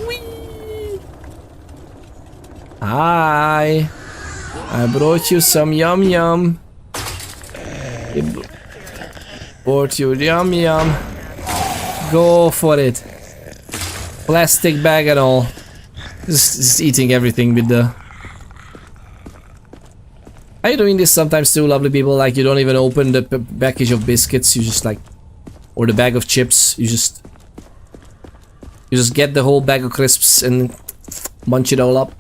A: Whee! Hi! I brought you some yum yum. Brought you yum yum. Go for it. Plastic bag and all. Just eating everything with the... Are you doing this sometimes too, lovely people? Like, you don't even open the package of biscuits, you just like... Or the bag of chips, you just get the whole bag of crisps and munch it all up.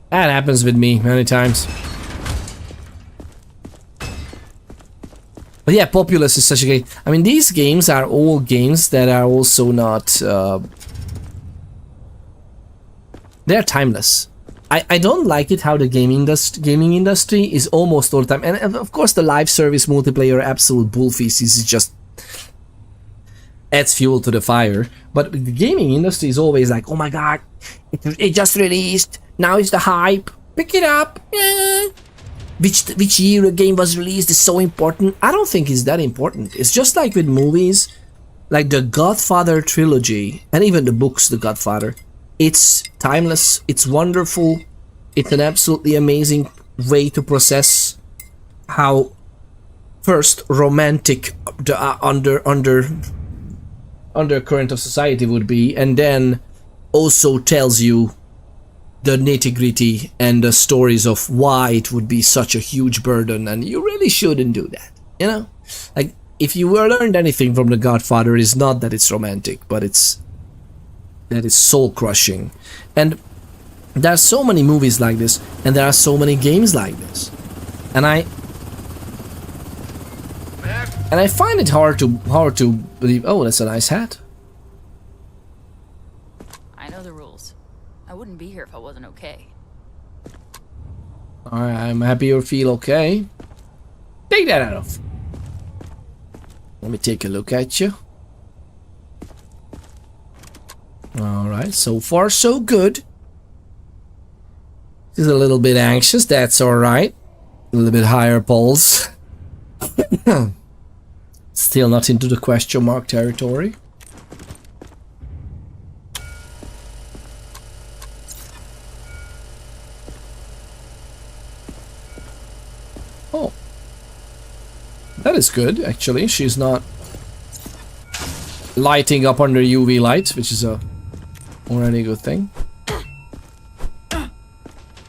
A: That happens with me many times. But yeah, Populous is such a game. I mean, these games are all games that are also not... they're timeless. I don't like it how the gaming industry is almost all the time... And of course the live service multiplayer absolute bullfeast is just... adds fuel to the fire. But the gaming industry is always like, oh my god, it just released, now it's the hype, pick it up. Which year a game was released is so important. I don't think it's that important. It's just like with movies, like the Godfather trilogy, and even the books, The Godfather. It's timeless, it's wonderful, it's an absolutely amazing way to process how first romantic the undercurrent of society would be, and then also tells you the nitty-gritty and the stories of why it would be such a huge burden, and you really shouldn't do that, you know? Like, if you learned anything from The Godfather, it's not that it's romantic, but it's that it's soul-crushing. And There are so many movies like this, and there are so many games like this, and I find it hard to believe. Oh, that's a nice hat.
F: I know the rules. I wouldn't be here if I wasn't okay.
A: Alright, I'm happy you feel okay. Take that off. Let me take a look at you. Alright, so far so good. She's a little bit anxious, that's alright. A little bit higher pulse. Still not into the question mark territory. Oh. That is good, actually. She's not lighting up under UV light, which is a already a good thing.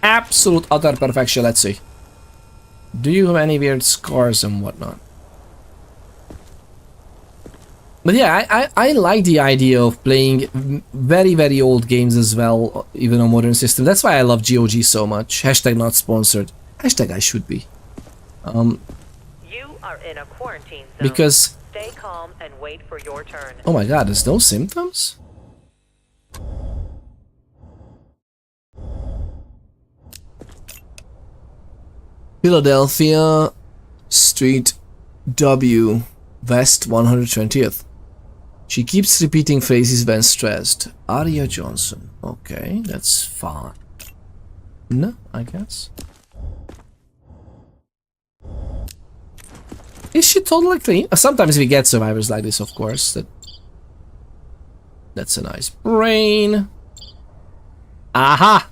A: Absolute utter perfection. Let's see. Do you have any weird scars and whatnot? But yeah, I like the idea of playing very old games as well, even on modern system. That's why I love GOG so much. Hashtag not sponsored. Hashtag I should be.
E: You are in a quarantine zone.
A: Because...
E: Stay calm and wait for your turn.
A: Oh my god, there's no symptoms? Philadelphia Street W West 120th. She keeps repeating phrases when stressed. Aria Johnson. Okay, that's fine. No, I guess. Is she totally clean? Sometimes we get survivors like this, of course. That's a nice brain. Aha!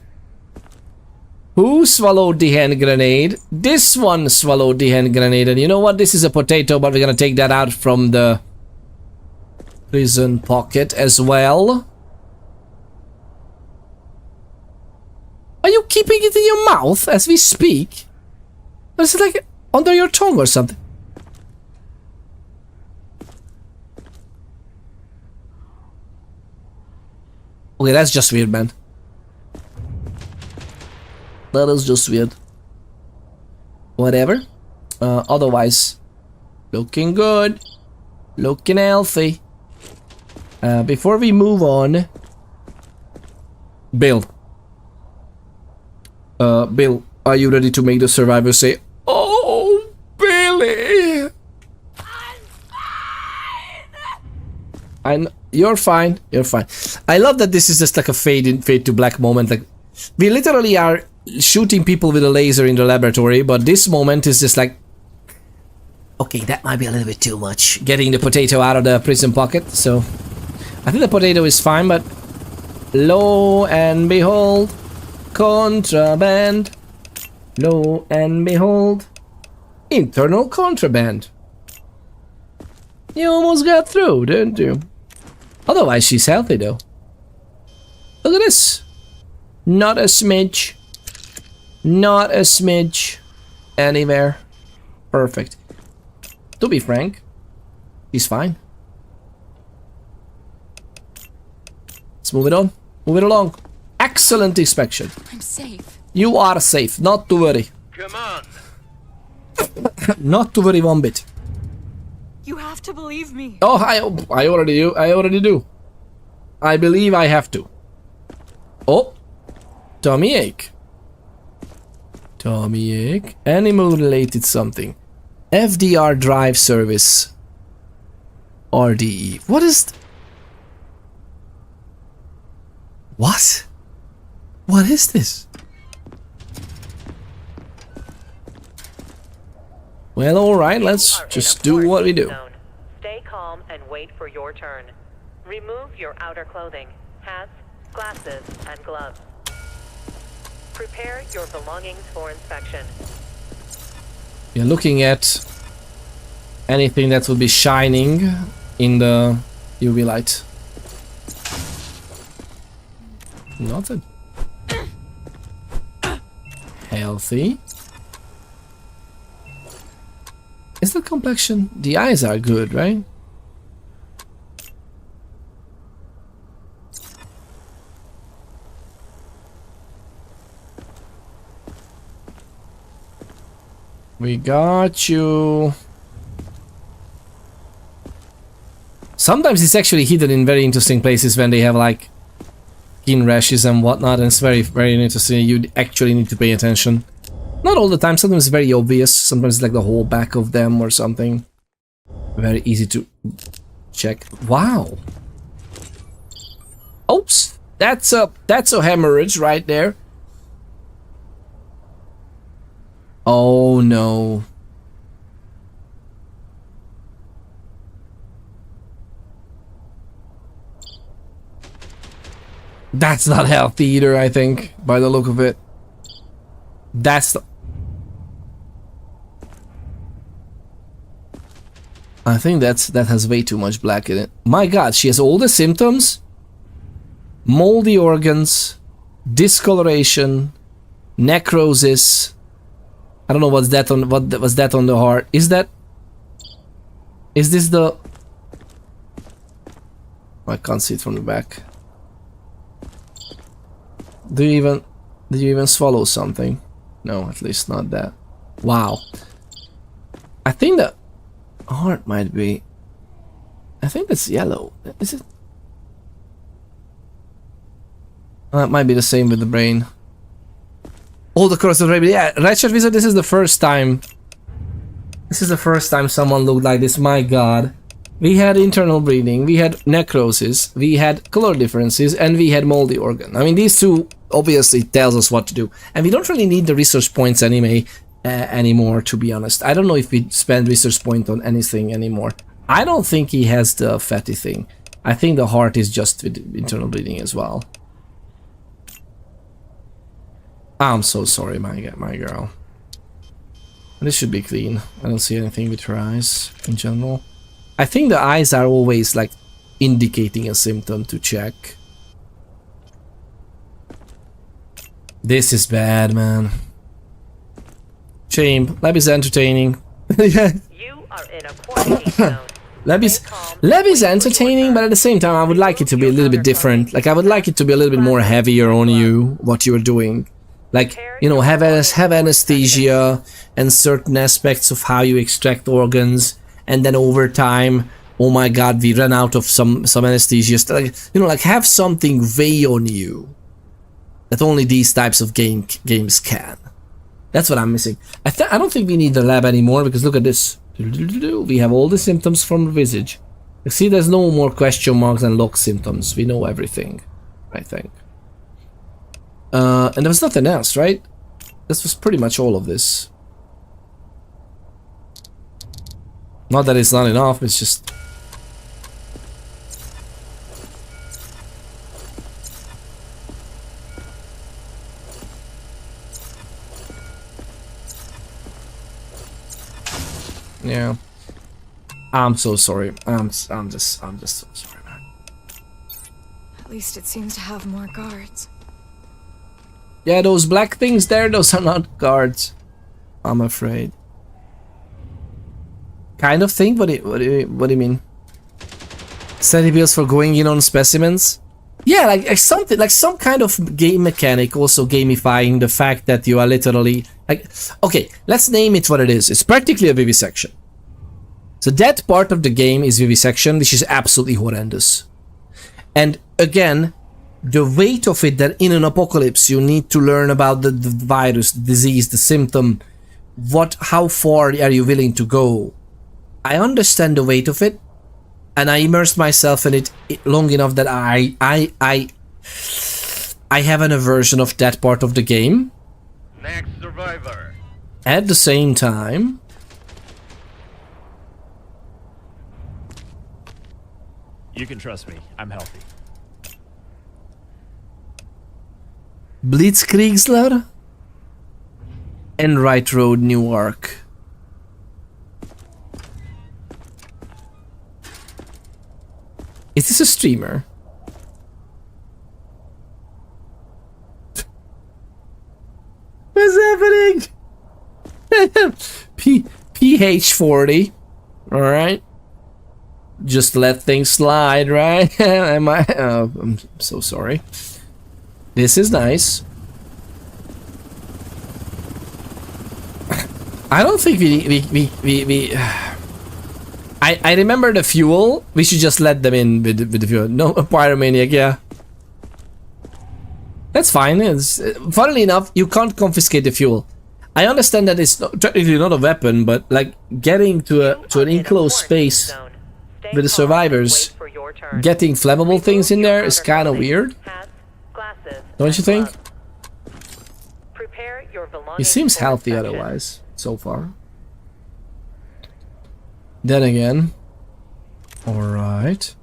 A: Who swallowed the hand grenade? This one swallowed the hand grenade. And you know what? This is a potato, but we're gonna take that out from the prison pocket as well. Are you keeping it in your mouth as we speak? Or is it like under your tongue or something? Okay, that's just weird, man. That is just weird. Whatever. Otherwise, looking good. Looking healthy. Before we move on... Bill. Bill, are you ready to make the survivor say, "Oh, Billy"? You're fine. You're fine. I love that this is just like a fade to black moment. Like, we literally are shooting people with a laser in the laboratory, but this moment is just like, okay, that might be a little bit too much. Getting the potato out of the prison pocket. So I think the potato is fine, but lo and behold, contraband. Lo and behold, internal contraband. You almost got through, didn't you? Otherwise, she's healthy though. Look at this. Not a smidge. Not a smidge. Anywhere. Perfect. To be frank, she's fine. Let's move it on. Move it along. Excellent inspection.
F: I'm safe.
A: You are safe. Not to worry.
D: Come on.
A: Not to worry one bit.
F: You have to believe me.
A: Oh, I already do. I already do. I believe I have to. Oh, tummy ache. Tummy ache. Animal related something. FDR drive service. RDE. What is... What? What is this? Well, alright, let's just do what we do.
E: Stay calm and wait for your turn. Remove your outer clothing, hats, glasses, and gloves. Prepare your belongings for inspection.
A: We're looking at anything that will be shining in the UV light. Nothing. Healthy. Is the complexion? The eyes are good, right? We got you. Sometimes it's actually hidden in very interesting places when they have like skin rashes and whatnot, and it's very, very interesting. You actually need to pay attention. Not all the time, sometimes it's very obvious. Sometimes it's like the whole back of them or something. Very easy to check. Wow. Oops. That's a hemorrhage right there. Oh no. That's not healthy either, I think, by the look of it. That's the... I think that has way too much black in it. My god, she has all the symptoms. Moldy organs, discoloration, necrosis. I don't know what's that on, what was that on the heart. Is this the... I can't see it from the back. Did you even swallow something? No, at least not that. Wow. I think the heart might be... I think it's yellow. Is it? It might be the same with the brain. Oh, the curse of rabbit. Yeah, Ratchet Wizard, this is the first time. This is the first time someone looked like this. My god. We had internal bleeding, we had necrosis, we had color differences, and we had moldy organ. I mean, these two obviously tells us what to do. And we don't really need the research points anymore, to be honest. I don't know if we spend research point on anything anymore. I don't think he has the fatty thing. I think the heart is just with internal bleeding as well. I'm so sorry, my girl. This should be clean. I don't see anything with her eyes in general. I think the eyes are always like indicating a symptom to check. This is bad, man. Shame. Lab is entertaining. Yeah.
E: You are in a quarantine zone.
A: Lab is entertaining, but at the same time, I would like it to be a little bit different. Like, I would like it to be a little bit more heavier on you, what you're doing. Like, you know, have anesthesia and certain aspects of how you extract organs, and then over time, oh my god, we ran out of some anesthesia. Like, you know, like, have something weigh on you that only these types of games can. That's what I'm missing. I don't think we need the lab anymore, because look at this. We have all the symptoms from the visage. You see, there's no more question marks and lock symptoms. We know everything, I think. And there was nothing else, right? This was pretty much all of this. Not that it's not enough, it's just... Yeah. I'm so sorry. I'm just so sorry, man.
G: At least it seems to have more guards.
A: Yeah, those black things there, those are not guards, I'm afraid. Kind of thing? What do you mean? Steady bills for going in on specimens? Yeah, like something, like some kind of game mechanic, also gamifying the fact that you are literally like, okay, let's name it what it is. It's practically a vivisection. So that part of the game is vivisection, which is absolutely horrendous. And again, the weight of it, that in an apocalypse you need to learn about the virus, the disease, the symptom, how far are you willing to go? I understand the weight of it, and I immersed myself in it long enough that I have an aversion of that part of the game.
D: Next survivor.
A: At the same time,
H: you can trust me. I'm healthy.
A: Blitzkriegsler and Right Road Newark. Is this a streamer? What's happening? PH40. Alright. Just let things slide, right? I'm so sorry. This is nice. I don't think we I remember the fuel. We should just let them in with the fuel. No, a pyromaniac, yeah. That's fine. It's, funnily enough, you can't confiscate the fuel. I understand that it's technically not a weapon, but like getting to an enclosed space with the survivors, getting flammable things in there is kind of weird. Don't you think? He seems healthy otherwise, so far. Then again. Alright.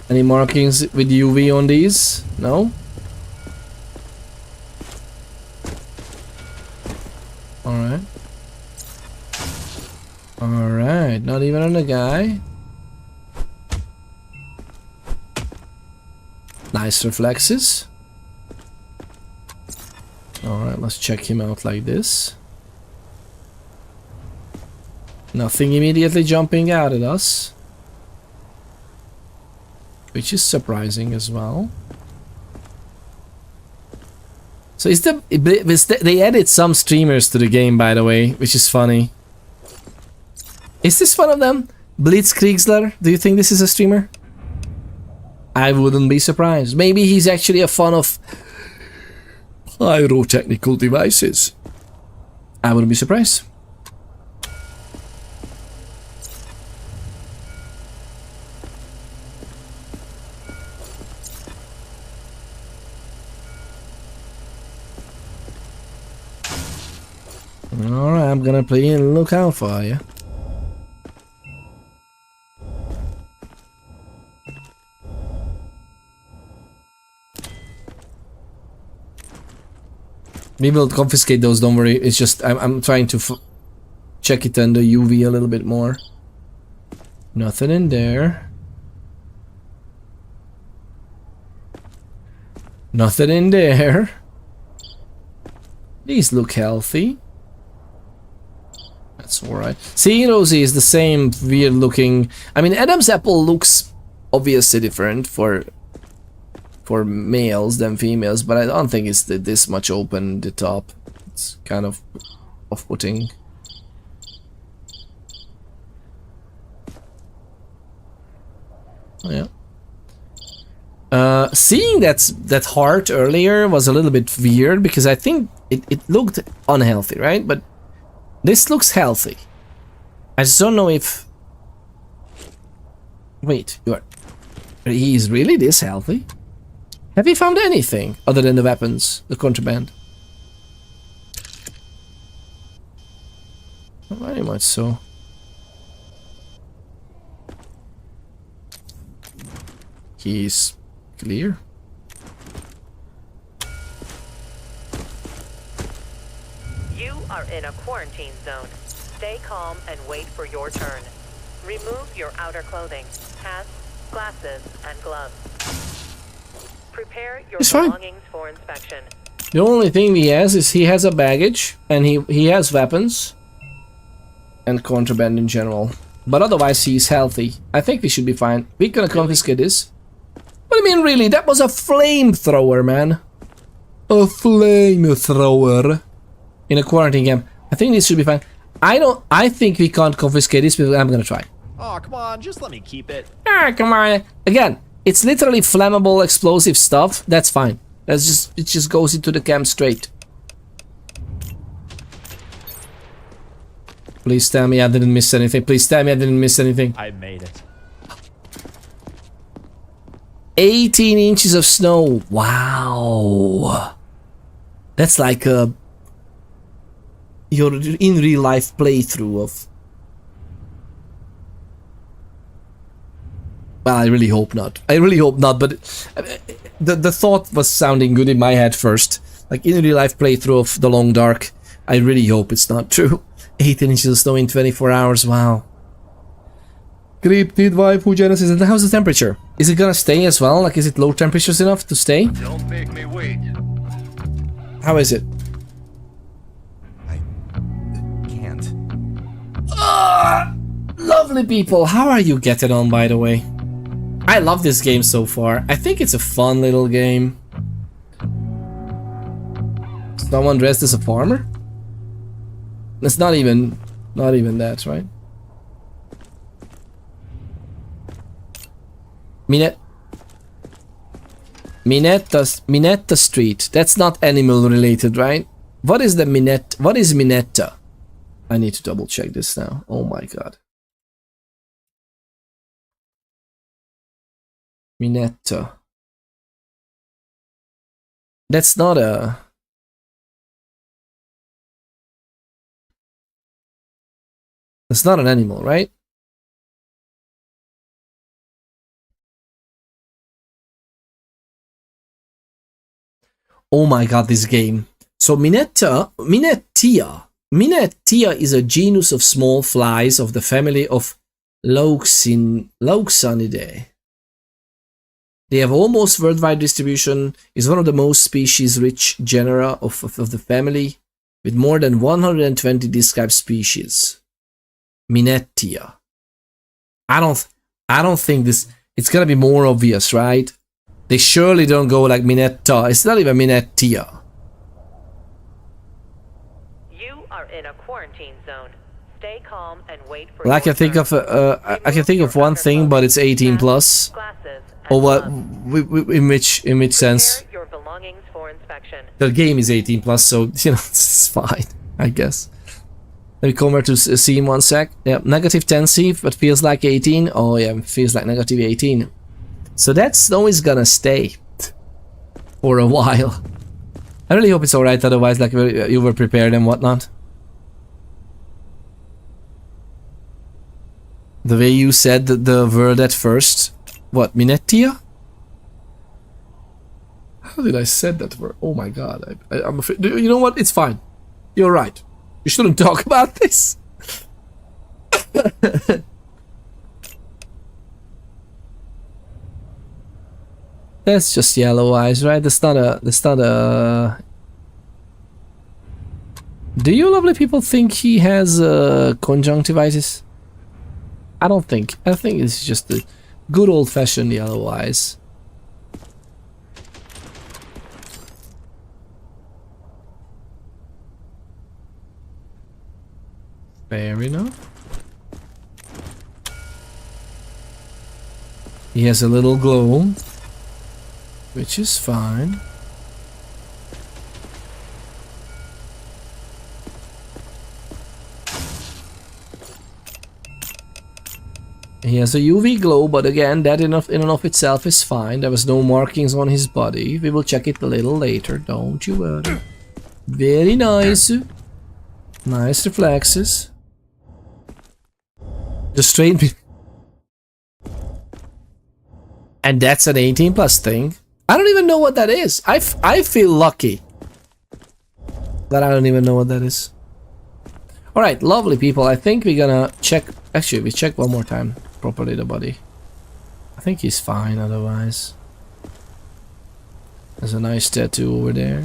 A: Any markings with UV on these? No? Alright. Alright, not even on the guy. Nice reflexes. Alright, let's check him out like this. Nothing immediately jumping out at us. Which is surprising as well. So is they added some streamers to the game, by the way, which is funny. Is this one of them? Blitzkriegsler? Do you think this is a streamer? I wouldn't be surprised. Maybe he's actually a fan of pyrotechnical devices. I wouldn't be surprised. Alright, I'm gonna play and look out for you. We will confiscate those, don't worry. It's just, I'm trying to check it under UV a little bit more. Nothing in there. Nothing in there. These look healthy. That's alright. See, Rosie is the same weird looking. I mean, Adam's apple looks obviously different for males than females, but I don't think it's this much open the top. It's kind of off-putting. Oh, yeah. Seeing that heart earlier was a little bit weird because I think it looked unhealthy, right? But this looks healthy. I just don't know if... Wait, he's really this healthy? Have you found anything other than the weapons, the contraband? Very much so. He's clear.
E: You are in a quarantine zone. Stay calm and wait for your turn. Remove your outer clothing, hats, glasses, and gloves. Prepare your belongings for inspection.
A: The only thing he has is he has a baggage and he has weapons and contraband in general. But otherwise he's healthy. I think we should be fine. We're gonna confiscate this. What do you mean really? That was a flamethrower, man. A flamethrower in a quarantine game. I think this should be fine. I think we can't confiscate this, but I'm gonna try.
H: Oh, come on, just let me keep it.
A: Ah, come on. Again, it's literally flammable, explosive stuff. That's fine. It just goes into the camp straight. Please tell me I didn't miss anything. Please tell me I didn't miss anything.
H: I made it.
A: 18 inches of snow. Wow. That's like your in real life playthrough of... Well, I really hope not. I really hope not, but the thought was sounding good in my head first. Like in real life playthrough of The Long Dark. I really hope it's not true. 18 inches of snow in 24 hours, wow. Cryptid wife who Genesis, and how's the temperature? Is it gonna stay as well? Like, is it low temperatures enough to stay?
D: Don't make me wait.
A: How is it?
I: I can't.
A: Lovely people, how are you getting on, by the way? I love this game so far. I think it's a fun little game. Someone dressed as a farmer? It's not even that, right? Minetta Street. That's not animal related, right? What is Minetta? I need to double check this now. Oh my god. Minetta. That's not a... That's not an animal, right? Oh my god, this game. So Minettia is a genus of small flies of the family of Loxanidae. They have almost worldwide distribution, is one of the most species-rich genera of the family, with more than 120 described species. Minettia. I don't think this... It's gonna be more obvious, right? They surely don't go like Minetta. It's not even Minettia.
E: You are in a quarantine zone. Stay calm and wait for
A: Well, I can think of one thing, but it's 18 plus. Or what? In which sense?
E: Your belongings for inspection.
A: The game is 18 plus, so you know it's fine, I guess. Let me come over to see in 1 sec. Yeah, negative 10 C, but feels like 18. Oh yeah, feels like negative 18. So that's always gonna stay for a while. I really hope it's alright, otherwise like you were prepared and whatnot. The way you said the word at first. What, Minettia? How did I said that word? Oh my god, I'm afraid. You know what? It's fine. You're right. You shouldn't talk about this. That's just yellow eyes, right? That's not a... Do you lovely people think he has conjunctivitis? I don't think. I think it's just the good old-fashioned yellow eyes. Fair enough. He has a little glow, which is fine. He has a UV glow, but again, that in and of itself is fine. There was no markings on his body. We will check it a little later, don't you worry. Very nice. Nice reflexes. The straight... And that's an 18 plus thing. I don't even know what that is. I feel lucky that I don't even know what that is. Alright, lovely people. I think we're gonna check... Actually, we check one more time properly the body. I think he's fine otherwise. There's a nice tattoo over there.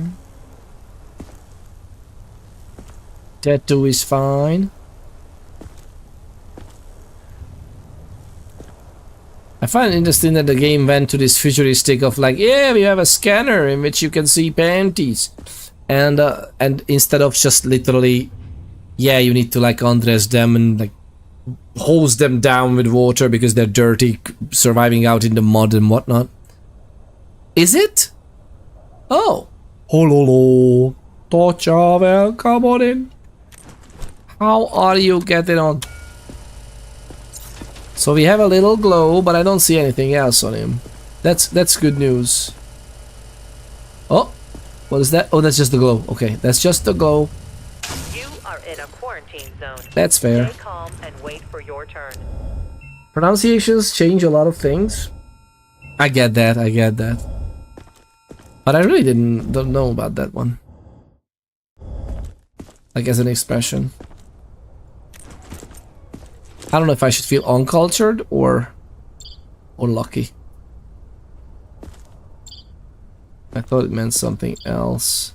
A: Tattoo is fine. I find it interesting that the game went to this futuristic of like, yeah, we have a scanner in which you can see panties, and instead of just literally, yeah, you need to like undress them and like hose them down with water because they're dirty, surviving out in the mud and whatnot. Is it? Oh, hello, Tocha, welcome on in. How are you getting on? So we have a little glow, but I don't see anything else on him. That's good news. Oh, what is that? Oh, that's just the glow. Okay, that's just the glow.
E: You are in a quarantine zone.
A: That's fair.
E: Stay calm and wait for your turn.
A: Pronunciations change a lot of things. I get that. I get that. But I really don't know about that one. Like as an expression. I don't know if I should feel uncultured or lucky. I thought it meant something else.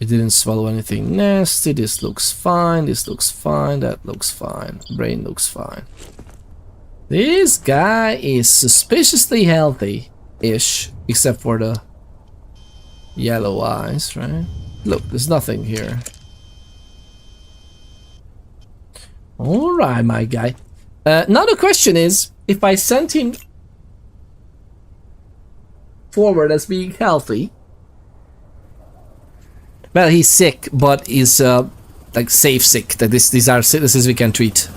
A: It didn't swallow anything nasty. This looks fine. This looks fine. That looks fine. Brain looks fine. This guy is suspiciously healthy-ish, except for the yellow eyes, right? Look, there's nothing here. Alright, my guy. Now the question is, if I sent him forward as being healthy... Well, he's sick, but he's like safe sick. That these are sicknesses we can treat.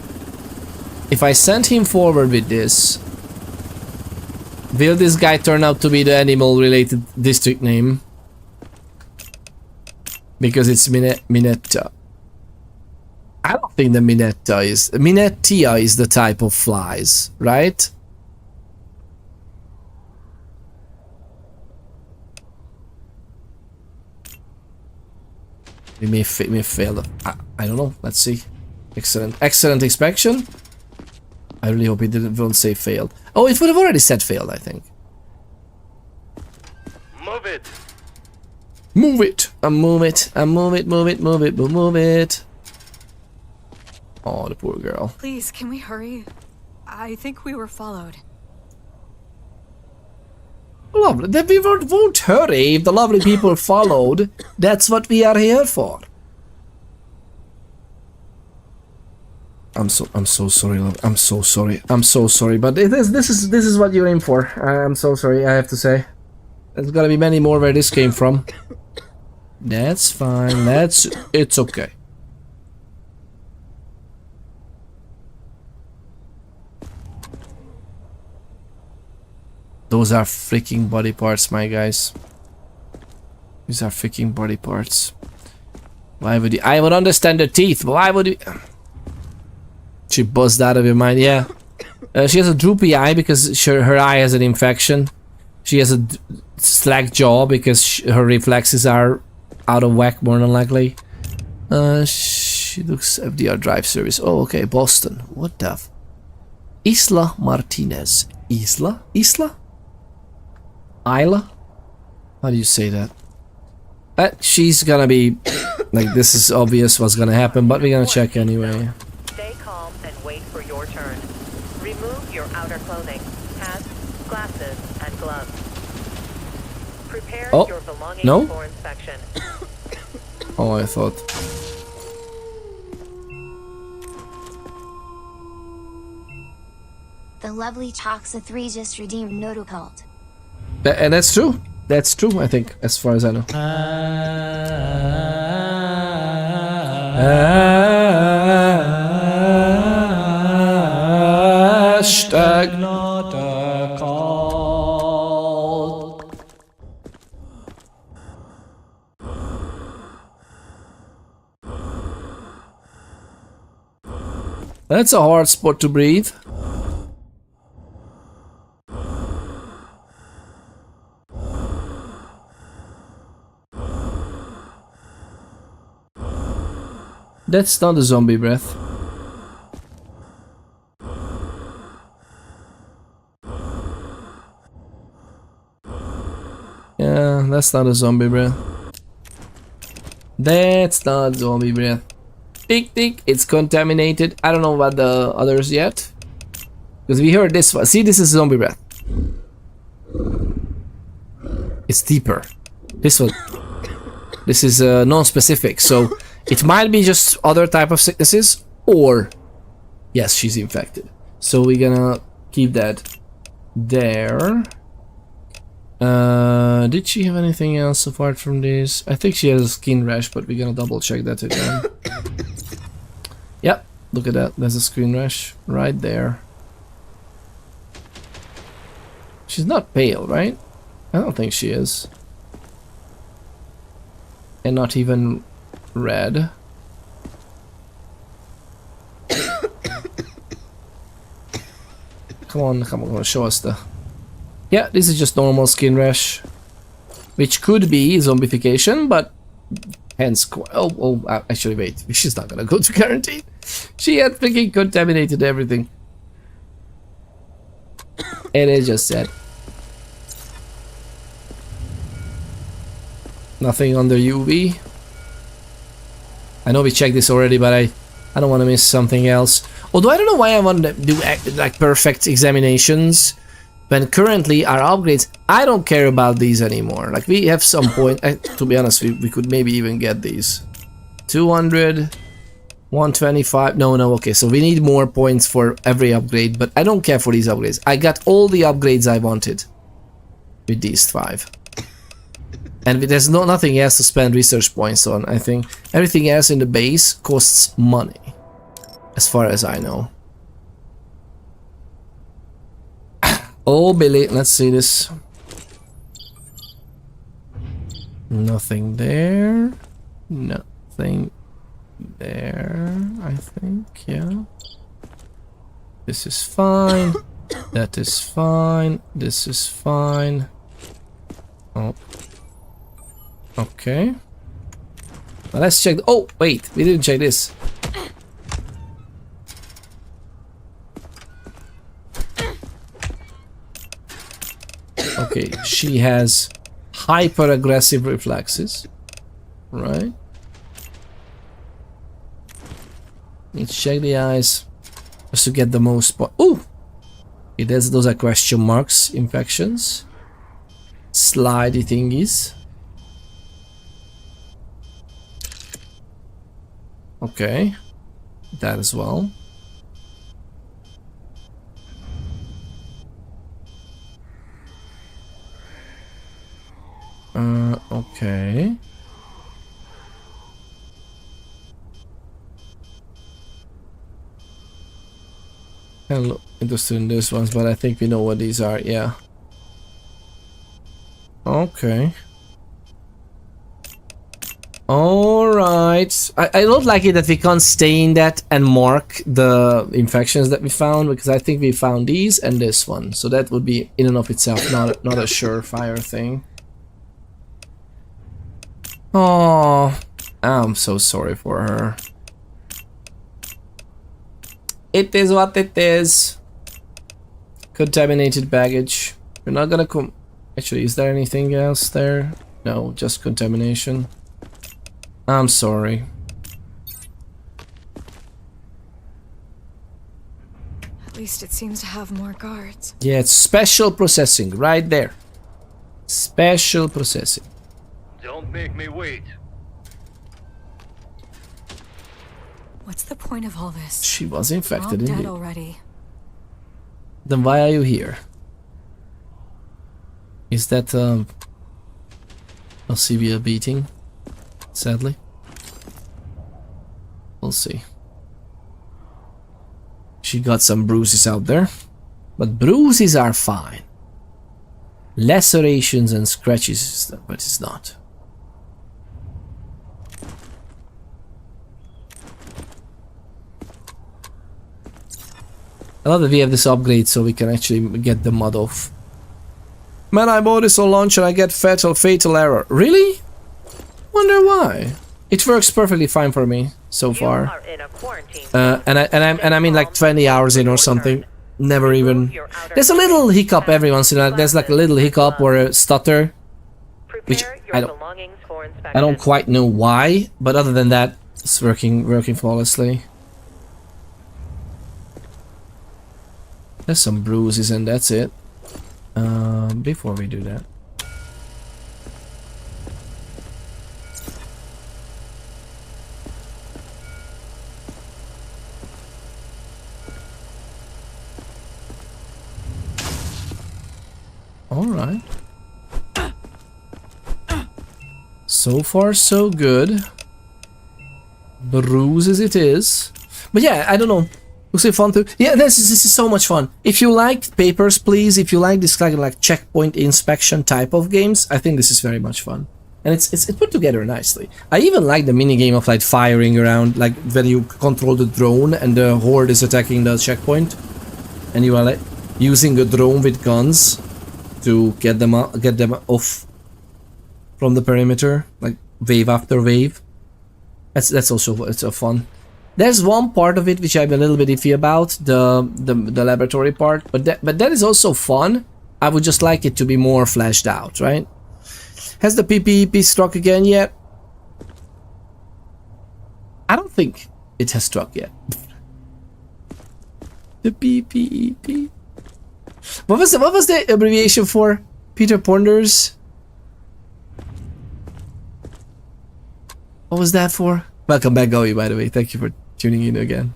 A: If I sent him forward with this, will this guy turn out to be the animal-related district name? Because it's Minetta. I don't think the Minettia is the type of flies, right? We may fail. I don't know. Let's see. Excellent inspection. I really hope it won't say failed. Oh, it would have already said failed, I think.
D: Move it.
A: Move it. Move it. Oh, the poor girl.
G: Please, can we hurry? I think we were followed.
A: Lovely. Then we won't hurry if the lovely people followed. That's what we are here for. I'm so sorry, love. I'm so sorry. But this is what you're in for. I'm so sorry. I have to say. There's gotta be many more where this came from. That's fine. It's okay. Those are freaking body parts, my guys. These are freaking body parts. Why would you? I would understand the teeth, but why would you? She buzzed out of your mind, yeah. She has a droopy eye because her eye has an infection. She has a slack jaw because her reflexes are out of whack, more than likely. She looks FDR drive service. Oh, okay, Boston. What the? Isla Martinez. Isla? Isla? How do you say that? She's gonna be like, this is obvious what's gonna happen, but we're gonna check anyway.
E: Stay calm and wait for your turn. Remove your outer clothing, hats, glasses, and gloves. Prepare your belongings for inspection.
A: Oh, I thought.
C: The lovely Toxa 3 just redeemed Notocult.
A: And that's true. That's true, I think, as far as I know. Hashtag not a cult. That's a hard spot to breathe. That's not a zombie breath. Yeah, that's not a zombie breath. That's not zombie breath. Tick tick, it's contaminated. I don't know about the others yet. Because we heard this one. See, this is zombie breath. It's deeper. This one. This is non-specific, so it might be just other type of sicknesses, or yes, she's infected. So we're gonna keep that there. Did she have anything else apart from this? I think she has a skin rash, but we're gonna double check that again. Yep, look at that. There's a skin rash right there. She's not pale, right? I don't think she is. And not even red. Come on, show us the... Yeah, this is just normal skin rash. Which could be zombification, but... Hence... actually wait, she's not gonna go to quarantine. She had freaking contaminated everything. And it just said... Nothing under UV. I know we checked this already, but I don't want to miss something else. Although I don't know why I want to do like perfect examinations. when currently our upgrades, I don't care about these anymore. Like we have some point, to be honest, we could maybe even get these. 200, 125, no, okay, so we need more points for every upgrade, but I don't care for these upgrades. I got all the upgrades I wanted with these 5. And there's nothing else to spend research points on. I think everything else in the base costs money, as far as I know. Oh, Billy, let's see this. Nothing there. Nothing there, I think, yeah. This is fine. That is fine. This is fine. Oh. Okay. Now let's check. Oh, wait, we didn't check this. Okay, she has hyper aggressive reflexes, right? Let's check the eyes just to get the most. Ooh, okay, those are question marks. Infections, slidey thingies. Okay, that as well. Okay. I'm not interested in these ones, but I think we know what these are, yeah. Okay. Alright. I don't like it that we can't stay in that and mark the infections that we found, because I think we found these and this one. So that would be in and of itself not a surefire thing. Oh, I'm so sorry for her. It is what it is. Contaminated baggage. We're not gonna come. Actually, is there anything else there? No, just contamination. I'm sorry.
G: At least it seems to have more guards.
A: Yeah, it's special processing right there. Special processing.
D: Don't make me wait.
G: What's the point of all this?
A: She was infected,
G: We're all dead
A: indeed.
G: already.
A: Then why are you here? Is that a severe beating? Sadly. We'll see. She got some bruises out there. But bruises are fine. Lacerations and scratches, but it's not. I love that we have this upgrade so we can actually get the mod off. Man, I bought this on launch and I get fatal error. Really? Wonder why. It works perfectly fine for me so far. And I'm in like 20 hours in or something. Never even. There's a little hiccup every once in a while. There's like a little hiccup or a stutter, which I don't quite know why. But other than that, it's working flawlessly. There's some bruises and that's it. Before we do that. Alright. So far so good. Bruises it is. But yeah, I don't know. Looks like fun too. Yeah, this is so much fun. If you like Papers, Please, if you like this kind of like checkpoint inspection type of games, I think this is very much fun. And it's put together nicely. I even like the minigame of like firing around, like when you control the drone and the horde is attacking the checkpoint. And you are like using a drone with guns to get them off from the perimeter, like wave after wave. That's also it's a fun. There's one part of it which I'm a little bit iffy about, the laboratory part, but that is also fun. I would just like it to be more fleshed out, right? Has the PPEP struck again yet? I don't think it has struck yet. The PPEP. What was the abbreviation for Peter Ponders? What was that for? Welcome back, Goey, by the way. Thank you for tuning in again.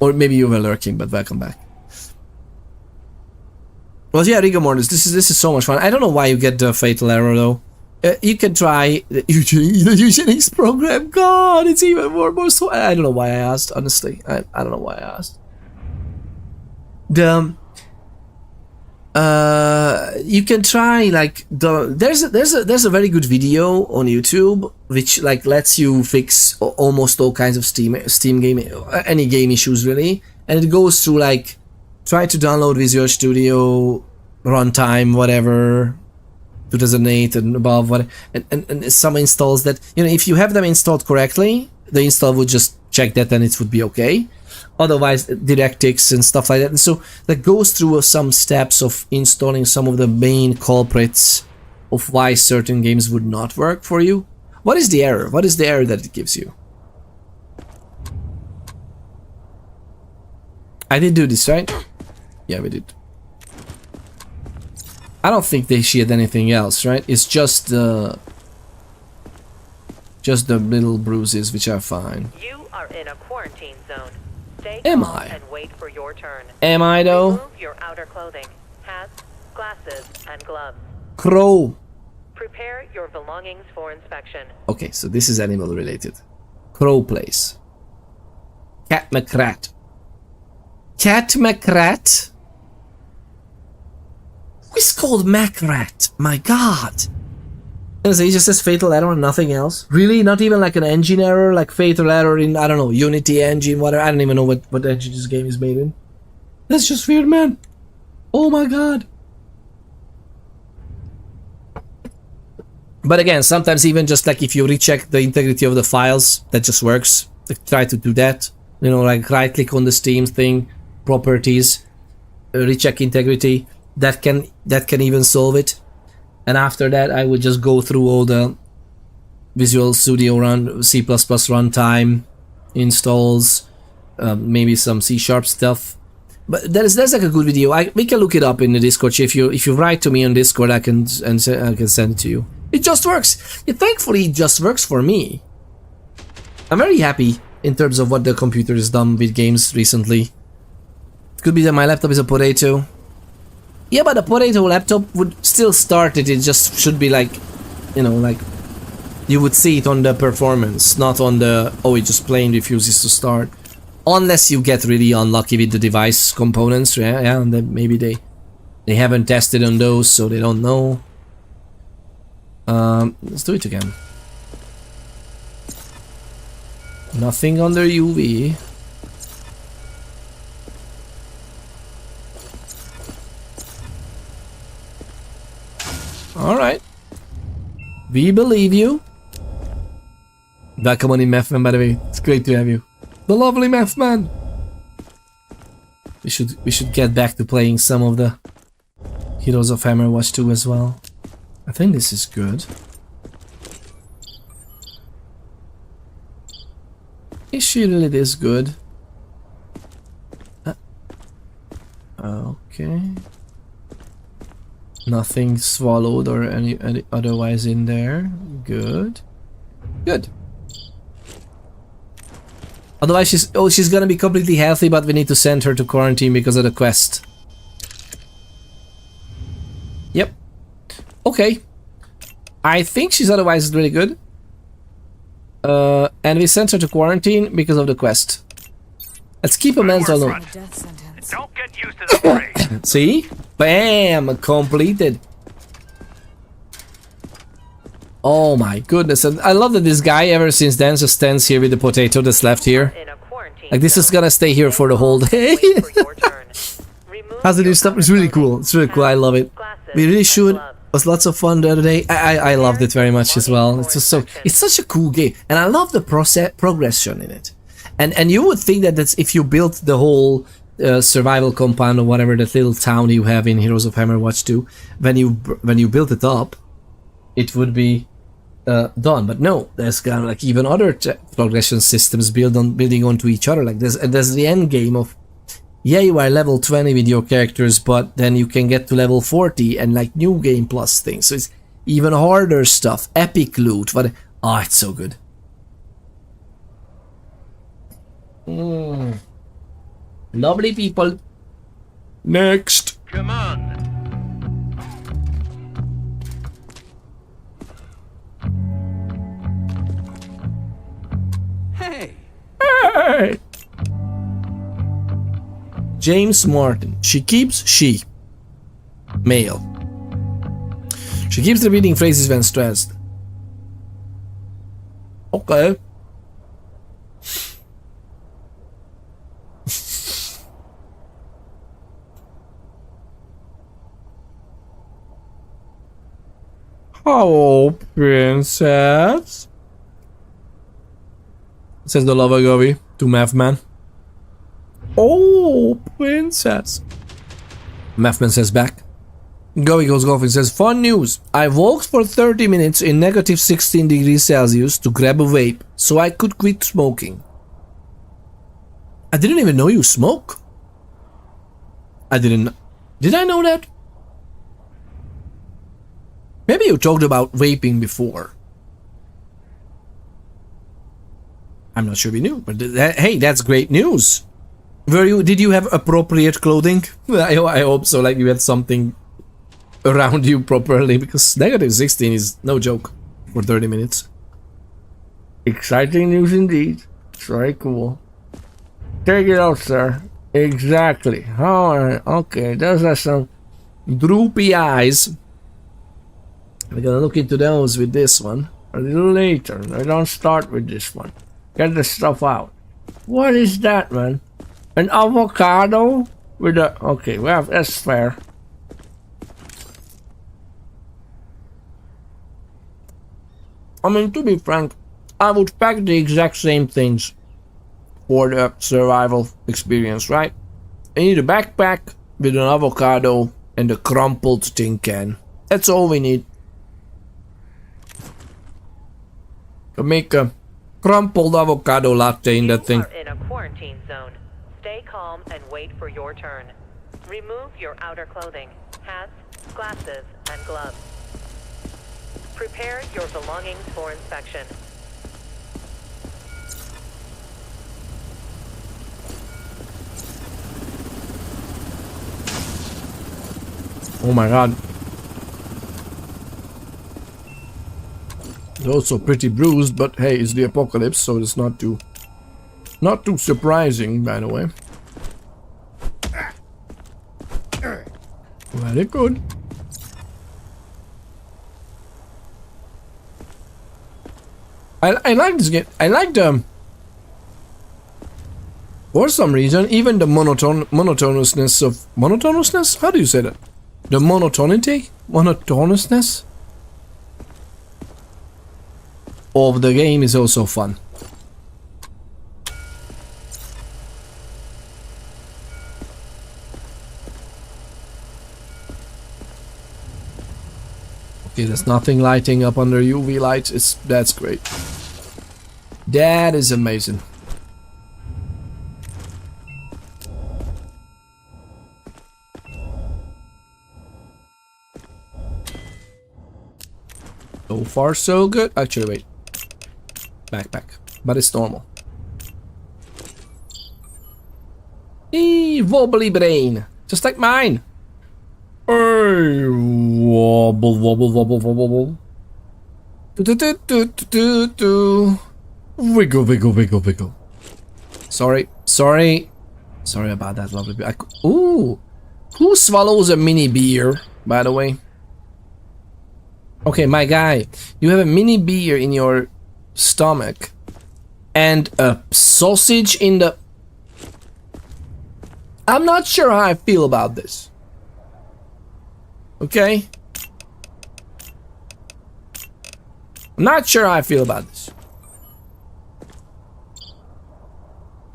A: Or maybe you were lurking, but welcome back. Well, yeah, rigor mortis. This is so much fun. I don't know why you get the fatal error though. You can try the eugenics program. God, it's even more so. I don't know why I asked. Honestly, I don't know why I asked. You can try like there's a very good video on YouTube which like lets you fix almost all kinds of Steam game, any game issues really, and it goes through like try to download Visual Studio runtime whatever 2008 and above, what and some installs that, you know, if you have them installed correctly, the install would just check that and it would be okay. Otherwise, DirectX and stuff like that. And so that goes through some steps of installing some of the main culprits of why certain games would not work for you. What is the error? What is the error that it gives you? I did do this, right? Yeah, we did. I don't think she had anything else, right? It's just the little bruises, which are fine.
E: You are in a quarantine zone. Stay
A: Am
E: calm
A: I?
E: and wait for your turn.
A: Am I though?
E: Remove your outer clothing, hats, glasses, and gloves.
A: Crow.
E: Prepare your belongings for inspection.
A: Okay, so this is animal related. Crow place. Cat McCrat. Cat McCrat? Who is called Macrat? My god. And so he just says fatal error and nothing else? Really? Not even like an engine error? Like fatal error in, I don't know, Unity engine, whatever. I don't even know what engine this game is made in. That's just weird, man. Oh my god. But again, sometimes even just like if you recheck the integrity of the files, that just works. Like, try to do that. You know, like right click on the Steam thing, properties, recheck integrity. That can even solve it. And after that, I would just go through all the Visual Studio C++ runtime installs, maybe some C# stuff. But there's like a good video. We can look it up in the Discord. If you write to me on Discord, I can send it to you. It just works. Thankfully, it just works for me. I'm very happy in terms of what the computer has done with games recently. It could be that my laptop is a potato. Yeah, but a potato laptop would still start it. It just should be like, you know, like you would see it on the performance, not on the, oh, it just plain refuses to start. Unless you get really unlucky with the device components, yeah, and then maybe they haven't tested on those, so they don't know. Let's do it again. Nothing under UV. Alright. We believe you. Welcome on in, Meth Man, by the way. It's great to have you. The lovely Meth Man. We should get back to playing some of the Heroes of Hammerwatch 2 as well. I think this is good. Is she really this good? Okay. Nothing swallowed or any otherwise in there. Good. Good. Otherwise she's gonna be completely healthy, but we need to send her to quarantine because of the quest. Yep. Okay. I think she's otherwise really good. And we sent her to quarantine because of the quest. Let's keep a mental note.
D: Don't get used to the parade.
A: See? Bam! Completed. Oh my goodness. And I love that this guy ever since then just stands here with the potato that's left here. Like this is gonna stay here for the whole day. How's the new stuff? It's really cool. It's really cool. I love it. We really should. It was lots of fun the other day. I loved it very much as well. It's just so, it's such a cool game. And I love the progression in it. And you would think that that's if you built the whole survival compound or whatever, that little town you have in Heroes of Hammerwatch 2, when you build it up, it would be done. But no, there's kind of like even other progression systems building onto each other. Like there's the end game of yeah, you are level 20 with your characters, but then you can get to level 40 and like new game plus things. So it's even harder stuff, epic loot. But oh, it's so good. Lovely people. Next.
D: Come on.
H: Hey!
A: Hey! James Martin. She male. She keeps repeating phrases when stressed. Okay. Hello, princess. Says the lover Gobi to Mathman. Oh, princess. Mathman says back. Gobi goes golfing, says, fun news. I walked for 30 minutes in negative 16 degrees Celsius to grab a vape so I could quit smoking. I didn't even know you smoke. Did I know that? Maybe you talked about vaping before. I'm not sure we knew, but hey, that's great news. Did you have appropriate clothing? I hope so, like you had something around you properly, because negative 16 is no joke for 30 minutes. Exciting news indeed. It's very cool. Take it out, sir. Exactly. Alright, okay, those are some droopy eyes. We're gonna look into those with this one a little later. I don't start with this one. Get the stuff out. What is that, man? An avocado with a... Okay, well, that's fair. I mean, to be frank, I would pack the exact same things for the survival experience, right? I need a backpack with an avocado and a crumpled tin can. That's all we need. To make a crumpled avocado latte in that thing.
E: You are in a quarantine zone. Stay calm and wait for your turn. Remove your outer clothing, hats, glasses, and gloves. Prepare your belongings for inspection.
A: Oh my god. They're also pretty bruised, but hey, it's the apocalypse, so it's not too surprising, by the way. Very good. I like this game. I like the... For some reason, even the monotonousness of... Monotonousness? How do you say that? The monotonicity? Monotonousness of the game is also fun. Okay, there's nothing lighting up under UV lights. That's great. That is amazing. So far, so good. Actually, wait. Backpack, but it's normal. Wobbly brain, just like mine. Hey, wobble, wobble, wobble, wobble, wobble. Wiggle, wiggle, wiggle, wiggle. Sorry about that, lovely. Ooh, who swallows a mini beer, by the way? Okay, my guy, you have a mini beer in your stomach and a sausage in the... I'm not sure how I feel about this. Okay? I'm not sure how I feel about this.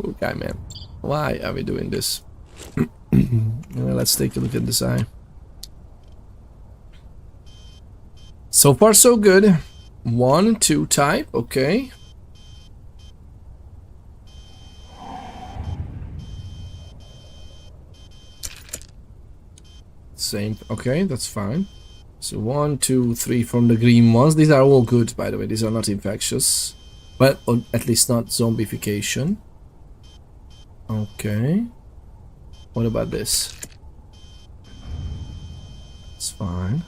A: Okay, man. Why are we doing this? Well, let's take a look at this eye. So far, so good. 1 and 2 type, okay. Same. Okay, that's fine. So 1, 2, 3 from the green ones. These are all good, by the way. These are not infectious. But or at least not zombification. Okay. What about this? It's fine.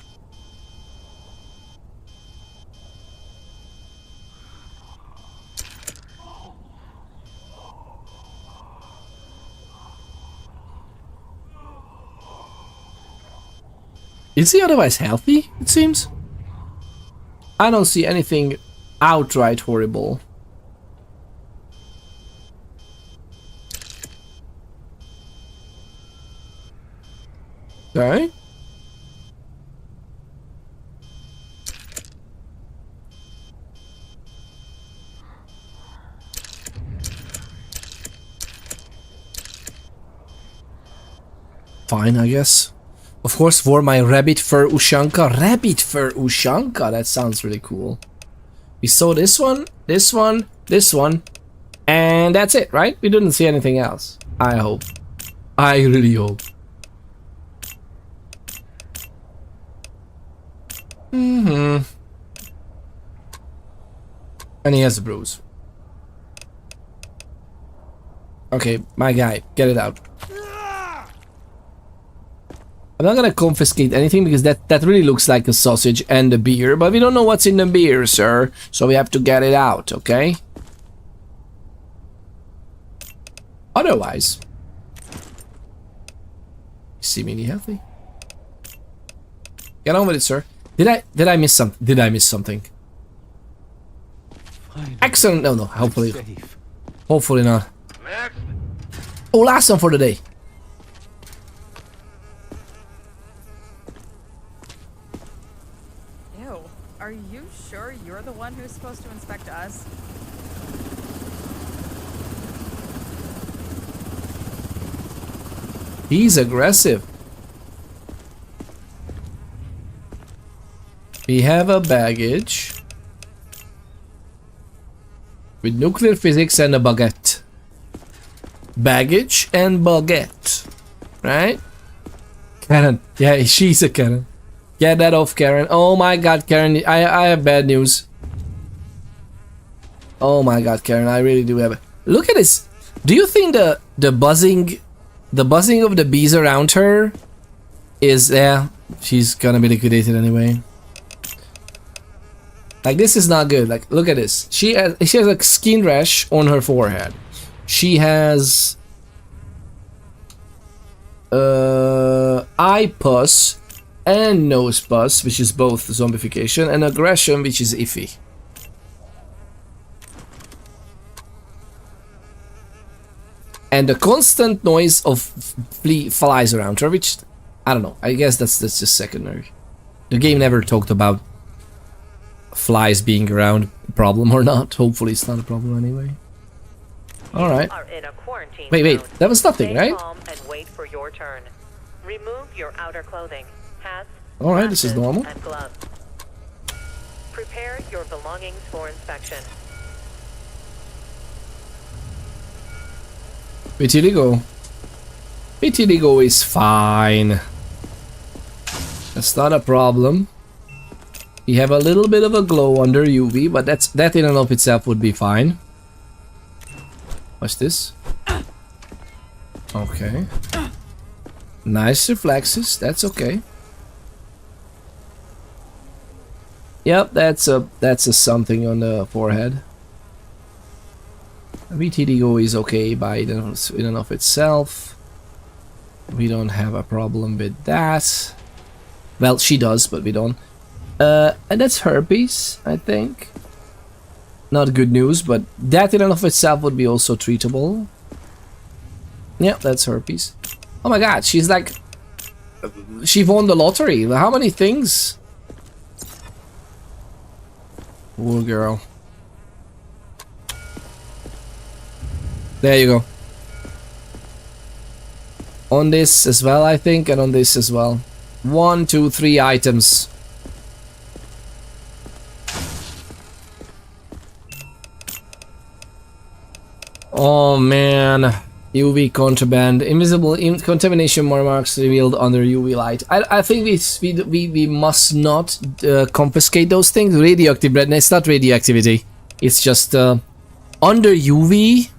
A: Is he otherwise healthy, it seems? I don't see anything outright horrible. Okay. Fine, I guess. Of course, for my rabbit fur Ushanka. Rabbit fur Ushanka, that sounds really cool. We saw this one, this one, this one, and that's it, right? We didn't see anything else. I hope. I really hope. And he has a bruise. Okay, my guy, get it out. I'm not gonna confiscate anything because that really looks like a sausage and a beer, but we don't know what's in the beer, sir. So we have to get it out, okay? Otherwise, seemingly healthy. Get on with it, sir. Did I miss something? Did I miss something? Excellent. No, hopefully. Hopefully not. Oh, last one for the day.
G: Ew. Are you sure you're the one who's supposed to inspect us?
A: He's aggressive. We have a baggage with nuclear physics and a baguette. Baggage and baguette, right? Karen, yeah, she's a Karen. Get that off, Karen. Oh my God, Karen, I have bad news. Oh my God, Karen, I really do have it. Look at this. Do you think the buzzing of the bees around her is she's gonna be liquidated anyway. Like, this is not good. Like, look at this. She has a skin rash on her forehead. She has eye pus and nose pus, which is both zombification, and aggression, which is iffy. And the constant noise of flies around her, which I don't know. I guess that's just secondary. The game never talked about flies being around a problem or not. Hopefully it's not a problem anyway. Alright. Wait, that was nothing, right?
E: And wait for your turn. Remove your outer clothing. Hats,
A: alright, this is normal.
E: And gloves. Prepare your belongings for inspection.
A: Vitiligo. Vitiligo is fine. That's not a problem. You have a little bit of a glow under UV, but that in and of itself would be fine. What's this? Okay. Nice reflexes, that's okay. Yep, that's a something on the forehead. Vitiligo is okay by in and of itself. We don't have a problem with that. Well, she does, but we don't. And that's herpes, I think. Not good news, but that in and of itself would be also treatable. Yeah, that's herpes. Oh my God, she's like... She won the lottery. How many things? Poor girl. There you go. On this as well, I think, and on this as well. 1, 2, 3 items. Oh man. UV contraband, invisible contamination marks revealed under UV light. I think we must not confiscate those things. Radioactive bread, it's not radioactivity. It's just under UV,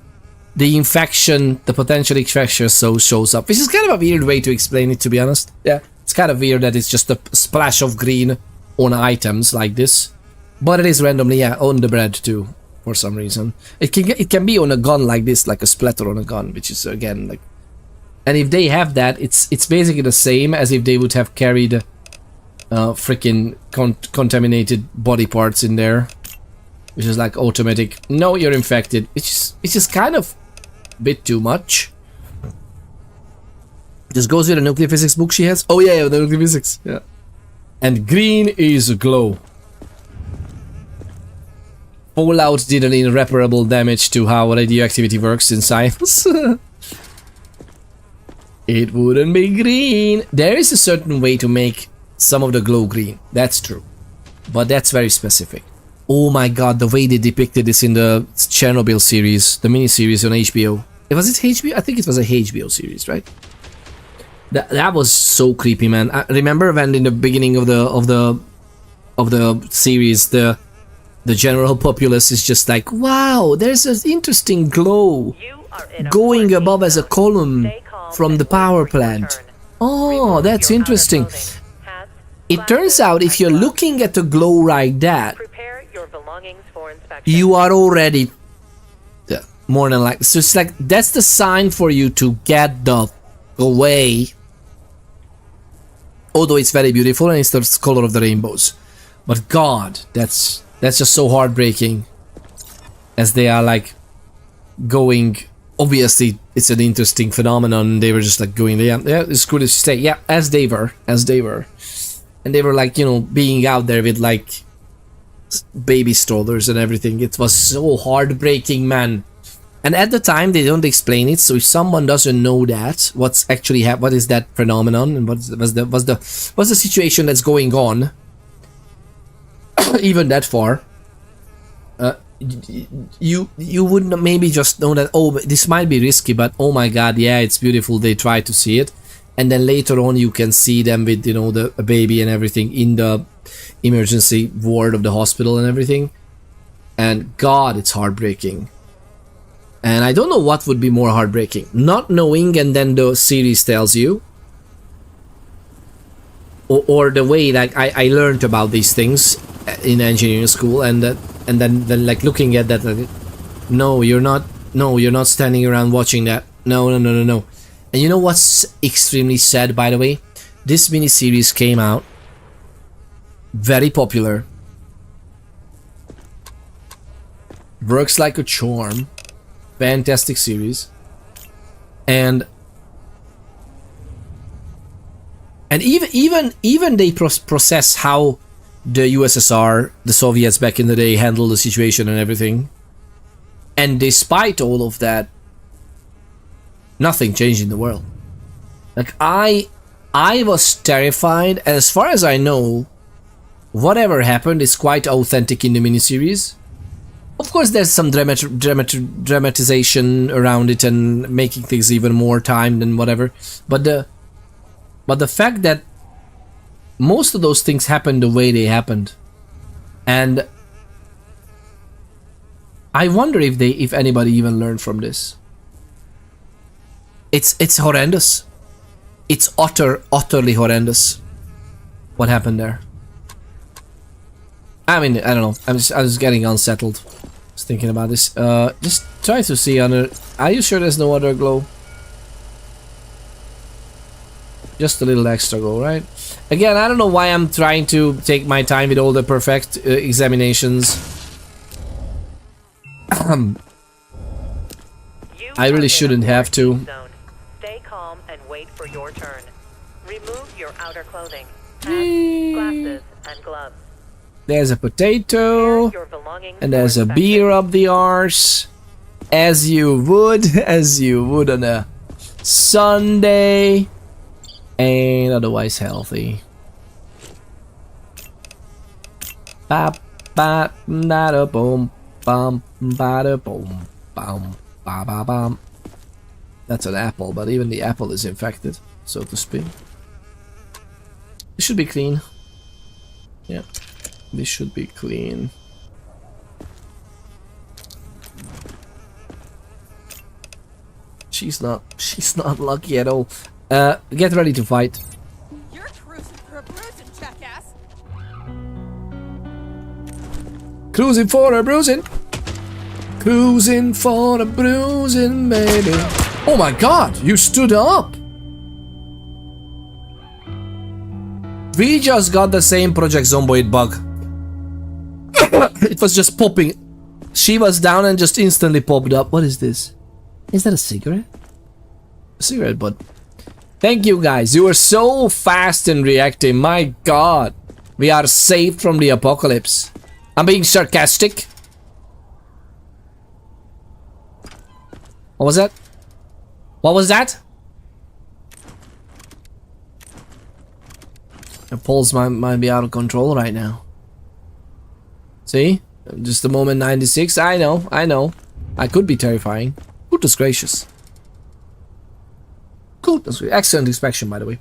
A: the infection, the potential infection shows up, which is kind of a weird way to explain it, to be honest. Yeah, it's kind of weird that it's just a splash of green on items like this, but it is randomly, yeah, on the bread too. For some reason, it can be on a gun like this, like a splatter on a gun, which is again like, and if they have that, it's basically the same as if they would have carried freaking contaminated body parts in there, which is like automatic. No, you're infected. It's just kind of a bit too much. This goes with a nuclear physics book she has. Oh yeah, the nuclear physics. Yeah, and green is glow. Fallout did an irreparable damage to how radioactivity works in science. It wouldn't be green. There is a certain way to make some of the glow green. That's true. But that's very specific. Oh my god, the way they depicted this in the Chernobyl series, the miniseries on HBO. Was it HBO? I think it was a HBO series, right? That was so creepy, man. I remember when in the beginning of the series, the general populace is just like, wow, there's an interesting glow going above as a column from the power plant. Oh, that's interesting. It turns out if you're looking at the glow like that, you are already more than like, so it's like, that's the sign for you to get the away. Although it's very beautiful and it's the color of the rainbows. But god, that's just so heartbreaking, as they are like going, obviously it's an interesting phenomenon, they were just like going, yeah, it's good to stay, yeah, as they were, and they were like, you know, being out there with like baby strollers and everything. It was so heartbreaking, man. And at the time they don't explain it, so if someone doesn't know that, what's actually what is that phenomenon, and what's the situation that's going on, even that far, you wouldn't maybe just know that, oh, this might be risky, but oh my god, yeah, it's beautiful, they try to see it, and then later on you can see them with, you know, a baby and everything in the emergency ward of the hospital and everything, and god, it's heartbreaking. And I don't know what would be more heartbreaking, not knowing and then the series tells you, or the way like I learned about these things in engineering school, and then like looking at that, like, no, you're not standing around watching that. No. And you know what's extremely sad, by the way? This miniseries came out, very popular, works like a charm, fantastic series, and even they process how the USSR, the Soviets back in the day, handled the situation and everything, and despite all of that, nothing changed in the world. Like I was terrified, and as far as I know, whatever happened is quite authentic in the miniseries. Of course, there's some dramatization around it and making things even more timed and whatever. But the fact that most of those things happened the way they happened, and I wonder if anybody even learned from this. It's horrendous. It's utterly horrendous what happened there. I mean, I don't know. I was getting unsettled. Just thinking about this. Just try to see under. Are you sure there's no other glow? Just a little extra glow, right? Again, I don't know why I'm trying to take my time with all the perfect examinations. I really shouldn't have to.
E: Stay calm and wait for your turn. Remove your outer clothing, hats, glasses, and gloves.
A: There's a potato, and there's a beer up the arse, as you would on a Sunday, and otherwise healthy. Ba ba da da boom, bum ba da boom, bum ba ba bum. That's an apple, but even the apple is infected, so to speak. This should be clean. Yeah, this should be clean. She's not lucky at all. Get ready to fight.
G: You're cruising for a bruising, jackass.
A: Cruising for a bruising. Cruising for a bruising, baby. Oh my god, you stood up. We just got the same Project Zomboid bug. It was just popping. She was down and just instantly popped up. What is this? Is that a cigarette? A cigarette butt. Thank you guys. You were so fast in reacting. My god. We are saved from the apocalypse. I'm being sarcastic. What was that? What was that? The pulse might be out of control right now. See? Just a moment 96. I know. I could be terrifying. Goodness gracious. Goodness gracious. Excellent inspection, by the way.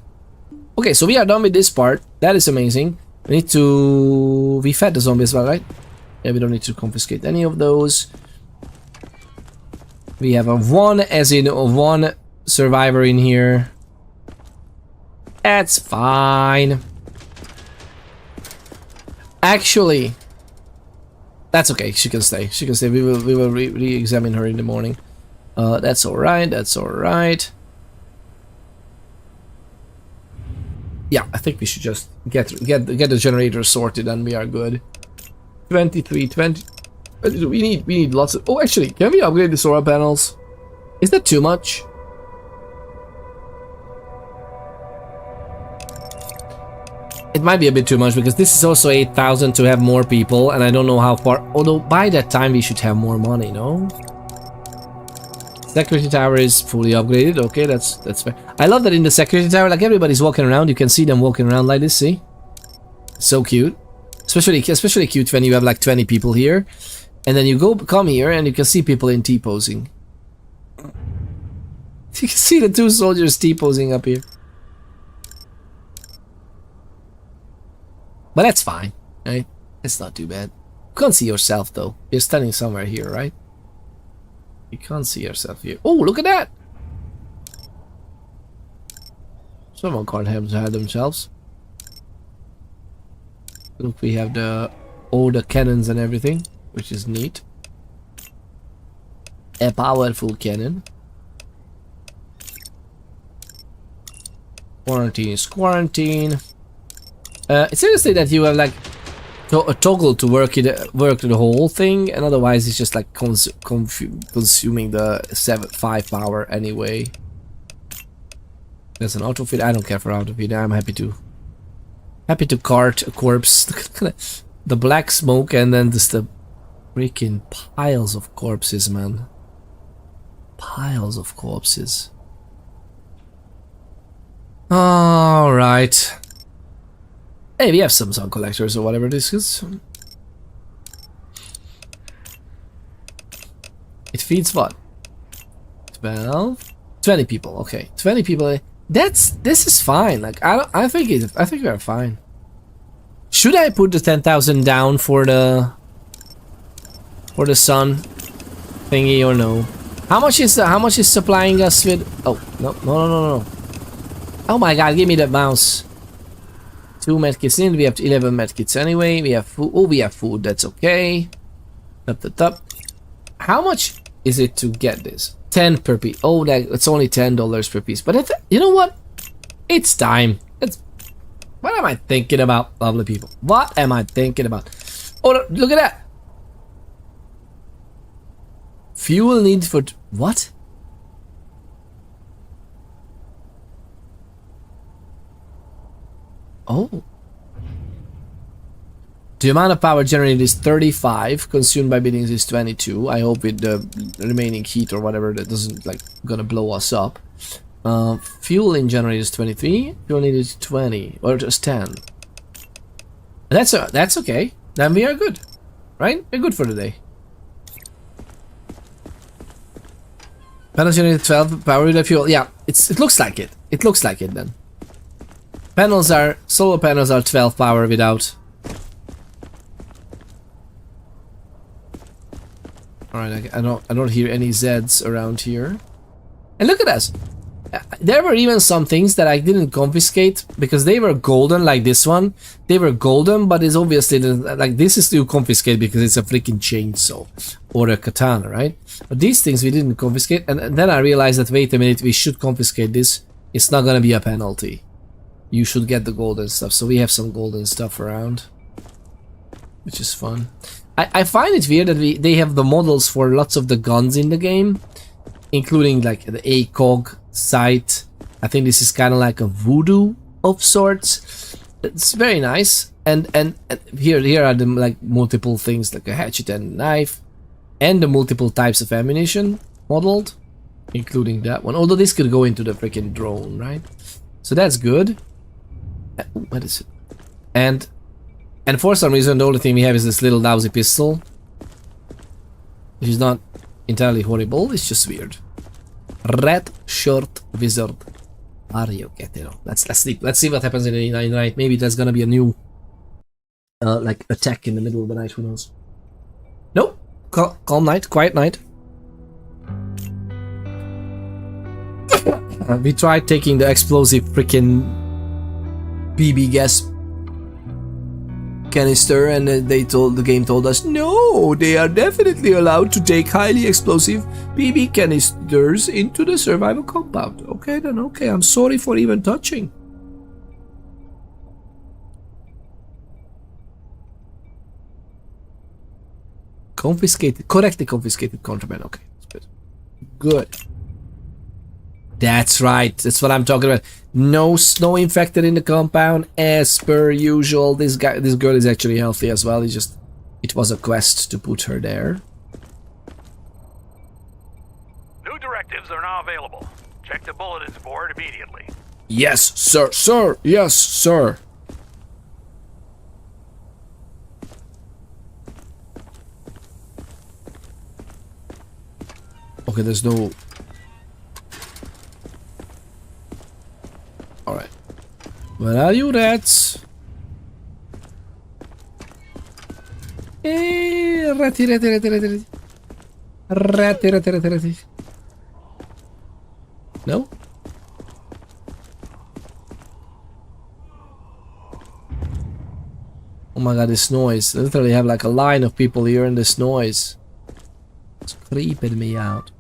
A: Okay, so we are done with this part. That is amazing. We need to... We fed the zombies well, right? Yeah, we don't need to confiscate any of those. We have a 1 as in 1 survivor in here. That's fine. Actually, that's okay. She can stay. She can stay. We will re-examine her in the morning. That's all right. That's all right. Yeah, I think we should just get the generator sorted and we are good. 23, 20. We need lots of. Oh, actually, can we upgrade the solar panels? Is that too much? It might be a bit too much because this is also 8,000 to have more people, and I don't know how far. Although by that time we should have more money, no? Security tower is fully upgraded. Okay, that's fair. I love that in the security tower, like everybody's walking around. You can see them walking around like this. See, so cute. Especially cute when you have like 20 people here, and then you come here and you can see people in T-posing. You can see the 2 soldiers T-posing up here. But that's fine, right? It's not too bad. You can't see yourself though. You're standing somewhere here, right? You can't see yourself here. Oh, look at that! Someone can't have themselves. Look, we have all the cannons and everything, which is neat. A powerful cannon. Quarantine is quarantine. It's interesting that you have like a toggle to work the whole thing, and otherwise it's just like consuming the 5 power anyway. There's an auto feed. I don't care for auto feed. I'm happy to cart a corpse. The black smoke and then just the freaking piles of corpses, man. Piles of corpses. All right. Hey, we have some sun collectors or whatever this is. It feeds what? 12, 20 people. Okay, 20 people. This is fine. Like I think we are fine. Should I put the 10,000 down for the sun thingy or no? How much is supplying us with? Oh no. Oh my god, give me that mouse. 2 medkits in, we have 11 medkits anyway. We have food. Oh, we have food, that's okay. Up the top. How much is it to get this? 10 per piece. Oh, it's only $10 per piece. But you know what? It's time. What am I thinking about, lovely people? What am I thinking about? Oh, look at that. Fuel need for... What? Oh. The amount of power generated is 35, consumed by buildings is 22. I hope with the remaining heat or whatever that doesn't like gonna blow us up. Fuel in generated is 23. Fuel needed is 20 or just 10. That's okay. Then we are good, right? We're good for the day. Panels unit 12 power with fuel. Yeah, it looks like it. It looks like it then. Solar panels are 12 power without. Alright, I don't hear any Zeds around here. And look at us. There were even some things that I didn't confiscate because they were golden, like this one. They were golden, but it's obviously like this is to confiscate because it's a freaking chainsaw or a katana, right? But these things we didn't confiscate, and then I realized that wait a minute, we should confiscate this. It's not gonna be a penalty. You should get the golden stuff. So we have some golden stuff around, which is fun. I find it weird that they have the models for lots of the guns in the game, including like the ACOG sight. I think this is kind of like a voodoo of sorts. It's very nice. And here are the like multiple things like a hatchet and a knife, and the multiple types of ammunition modeled, including that one. Although this could go into the freaking drone, right? So that's good. What is it? And for some reason the only thing we have is this little lousy pistol, which is not entirely horrible. It's just weird. Red shirt wizard. Are you getting on? Let's sleep. Let's see what happens in the night. Maybe there's gonna be a new like attack in the middle of the night. Who knows? Nope. Calm night. Quiet night. We tried taking the explosive freaking BB gas canister, and the game told us no, they are definitely allowed to take highly explosive BB canisters into the survival compound. Okay then, okay, I'm sorry for even touching. Confiscated, correctly confiscated contraband. Okay, that's good. That's right, that's what I'm talking about. No snow infected in the compound as per usual. This girl is actually healthy as well. It was a quest to put her there.
D: New directives are now available. Check the bulletins board immediately.
A: Yes, sir, sir, yes, sir. Okay, there's no... Alright. Where are you, rats? Hey, ratty. No? Oh my god, this noise. I literally have like a line of people here in this noise. It's creeping me out.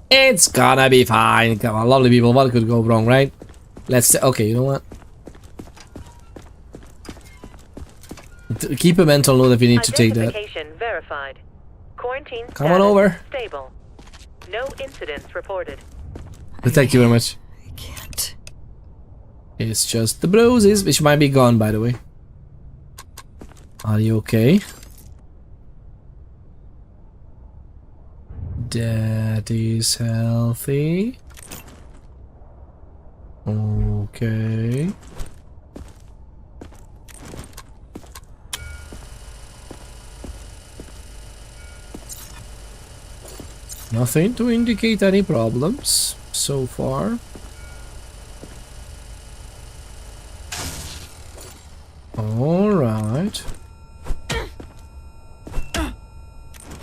A: It's gonna be fine. Come on, lovely people. What could go wrong, right? Okay, you know what? Keep a mental note if you need to take that.
E: Identification verified. Quarantine
A: Come on over.
E: Stable. No incidents reported.
A: Thank you very much.
G: I can't.
A: It's just the bruises, which might be gone, by the way. Are you okay? Daddy's healthy. Okay. Nothing to indicate any problems so far. All right.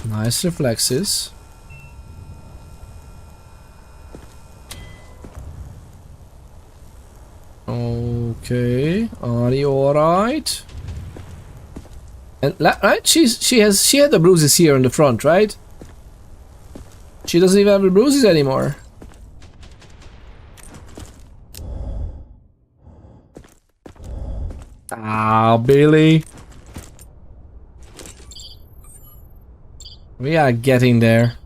A: Nice reflexes. Okay, are you alright? And right, she had the bruises here in the front, right? She doesn't even have the bruises anymore. Ah, Billy. We are getting there.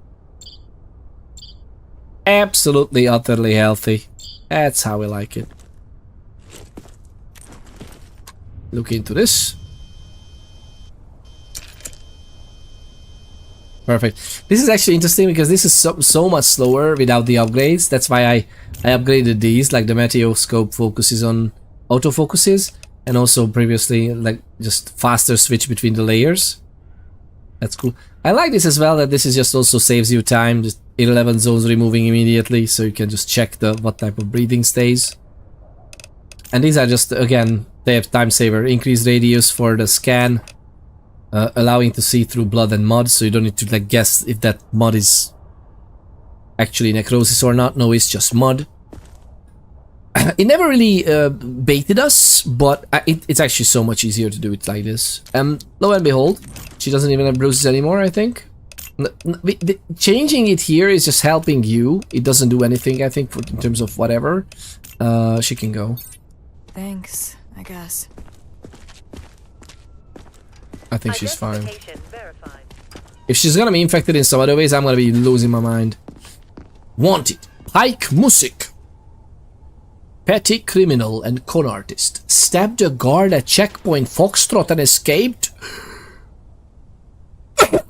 A: Absolutely, utterly healthy. That's how we like it. Look into this. Perfect. This is actually interesting because this is so much slower without the upgrades. That's why I upgraded these. Like the Meteoscope focuses on autofocuses, and also previously like just faster switch between the layers. That's cool. I like this as well, that this is just also saves you time, just 11 zones removing immediately, so you can just check what type of breathing stays. And these are just, again, they have time saver, increased radius for the scan, allowing to see through blood and mud, so you don't need to like guess if that mud is actually necrosis or not. No, it's just mud. It never really baited us, but it's actually so much easier to do it like this. Lo and behold, she doesn't even have bruises anymore, I think. Changing it here is just helping you. It doesn't do anything, I think, in terms of whatever. She can go.
G: Thanks, I guess.
A: I think she's fine. If she's gonna be infected in some other ways, I'm gonna be losing my mind. Wanted. Pike Music. Petty criminal and con artist. Stabbed a guard at checkpoint Foxtrot and escaped?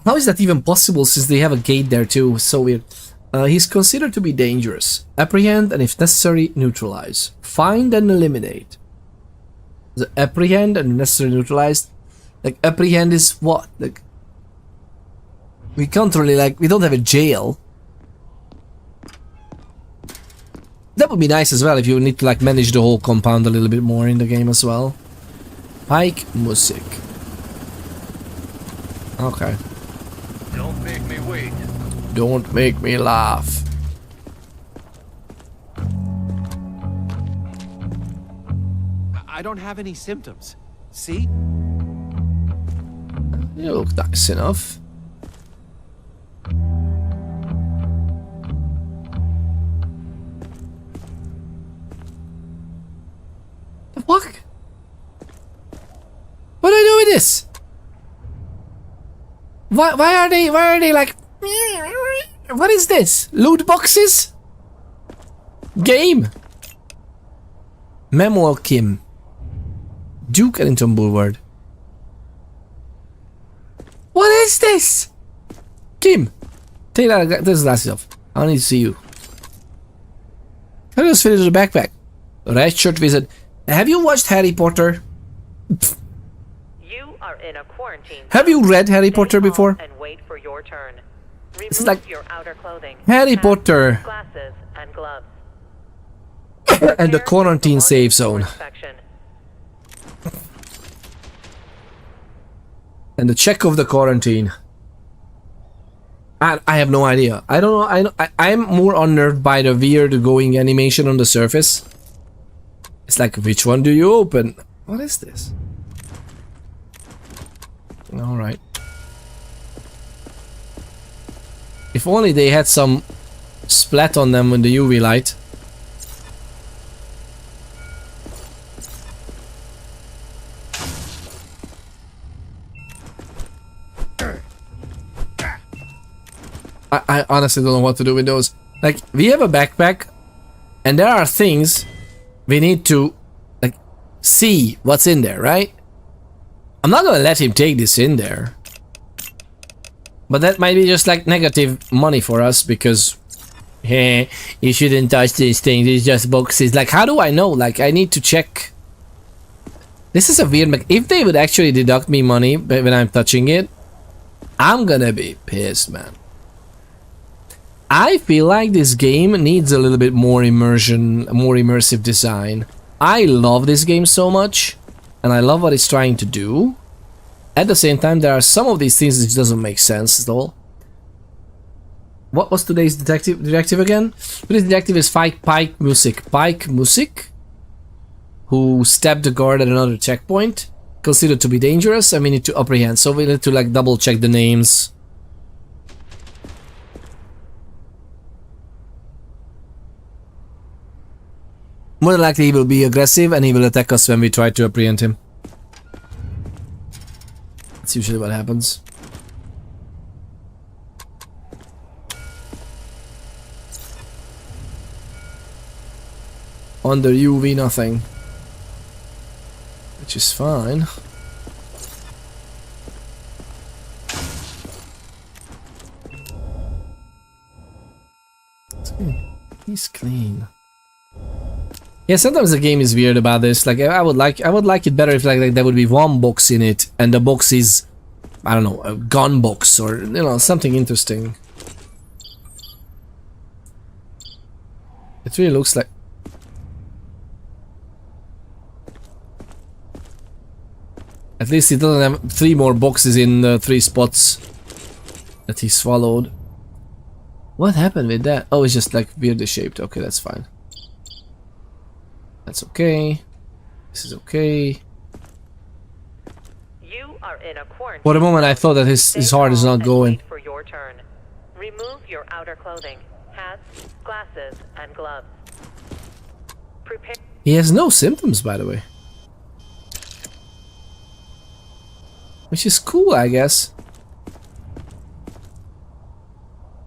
A: How is that even possible since they have a gate there too? So weird. He's considered to be dangerous. Apprehend and if necessary, neutralize. Find and eliminate. The apprehend and necessary neutralized. Like apprehend is what? Like we can't really like we don't have a jail. That would be nice as well if you need to like manage the whole compound a little bit more in the game as well. Pike Music. Okay.
D: Don't make me wait.
A: Don't make me laugh.
I: I don't have any symptoms. See?
A: You look nice enough. The fuck? What do I do with this? Why are they like... What is this? Loot boxes? Game? Memo Kim. Duke Ellington Boulevard. What is this? Kim, take those glasses off. I need to see you. I just finished the backpack. Red shirt wizard. Have you watched Harry Potter?
E: You are in a quarantine.
A: Have you read Harry Potter before?
E: And wait for your turn.
A: It's like
E: your outer clothing.
A: Harry Potter.
E: Glasses and gloves.
A: And the quarantine safe zone. And the check of the quarantine. I have no idea. I don't know. I'm more unnerved by the weird going animation on the surface. It's like, which one do you open? What is this? Alright. If only they had some splat on them in the UV light. I honestly don't know what to do with those. Like, we have a backpack, and there are things we need to, like, see what's in there, right? I'm not gonna let him take this in there. But that might be just, like, negative money for us, because... Hey, you shouldn't touch these things, it's just boxes. Like, how do I know? Like, I need to check... This is a weird... If they would actually deduct me money when I'm touching it, I'm gonna be pissed, man. I feel like this game needs a little bit more immersion, more immersive design. I love this game so much, and I love what it's trying to do. At the same time, there are some of these things which doesn't make sense at all. What was today's directive again? Today's directive is Pike Music. Pike Music, who stabbed the guard at another checkpoint, considered to be dangerous, and we need to apprehend. So we need to like double check the names. More than likely he will be aggressive and he will attack us when we try to apprehend him. That's usually what happens. Under UV nothing. Which is fine. He's clean. Yeah, sometimes the game is weird about this. Like, I would like it better if like there would be one box in it, and the box is I don't know, a gun box or, you know, something interesting. It really looks like... At least he doesn't have 3 more boxes in 3 spots that he swallowed. What happened with that? Oh, it's just like weirdly shaped. Okay, that's fine. That's okay. This is okay.
E: You are in a quarantine.
A: For a moment I thought that his heart is not going.
E: For your turn. Remove your outer clothing, hats, glasses, and gloves. Prepare.
A: He has no symptoms, by the way. Which is cool, I guess.